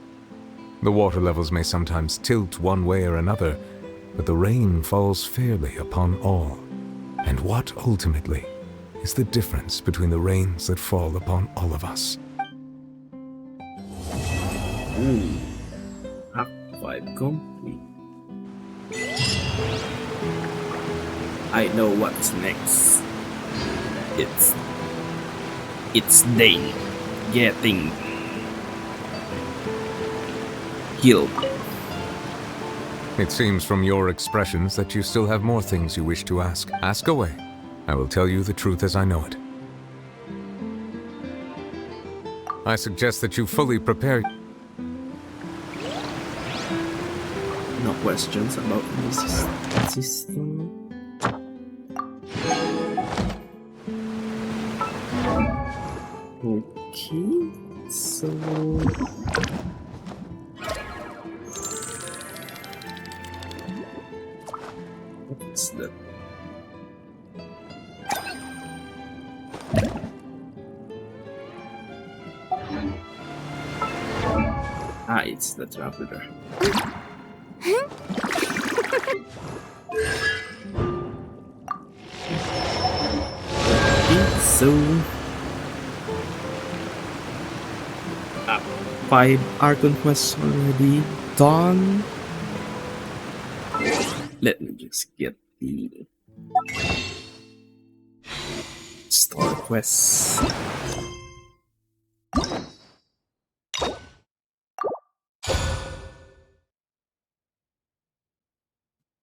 The water levels may sometimes tilt one way or another, but the rain falls fairly upon all. And what ultimately is the difference between the rains that fall upon all of us? Half 5 complete. I know what's next. It's Dane getting killed. It seems from your expressions that you still have more things you wish to ask. Ask away. I will tell you the truth as I know it. I suggest that you fully prepare. No questions about this system. Okay, so what's that? Ah, it's the traveler. Okay, so 5 Archon quests already done. Let me just get the store quests.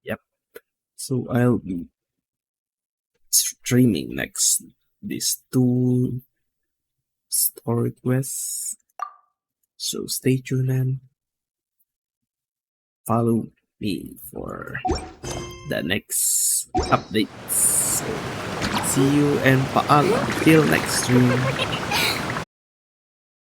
Yep. So I'll be streaming next these 2 store quests. So stay tuned and follow me for the next updates. So, see you and paalam till next stream.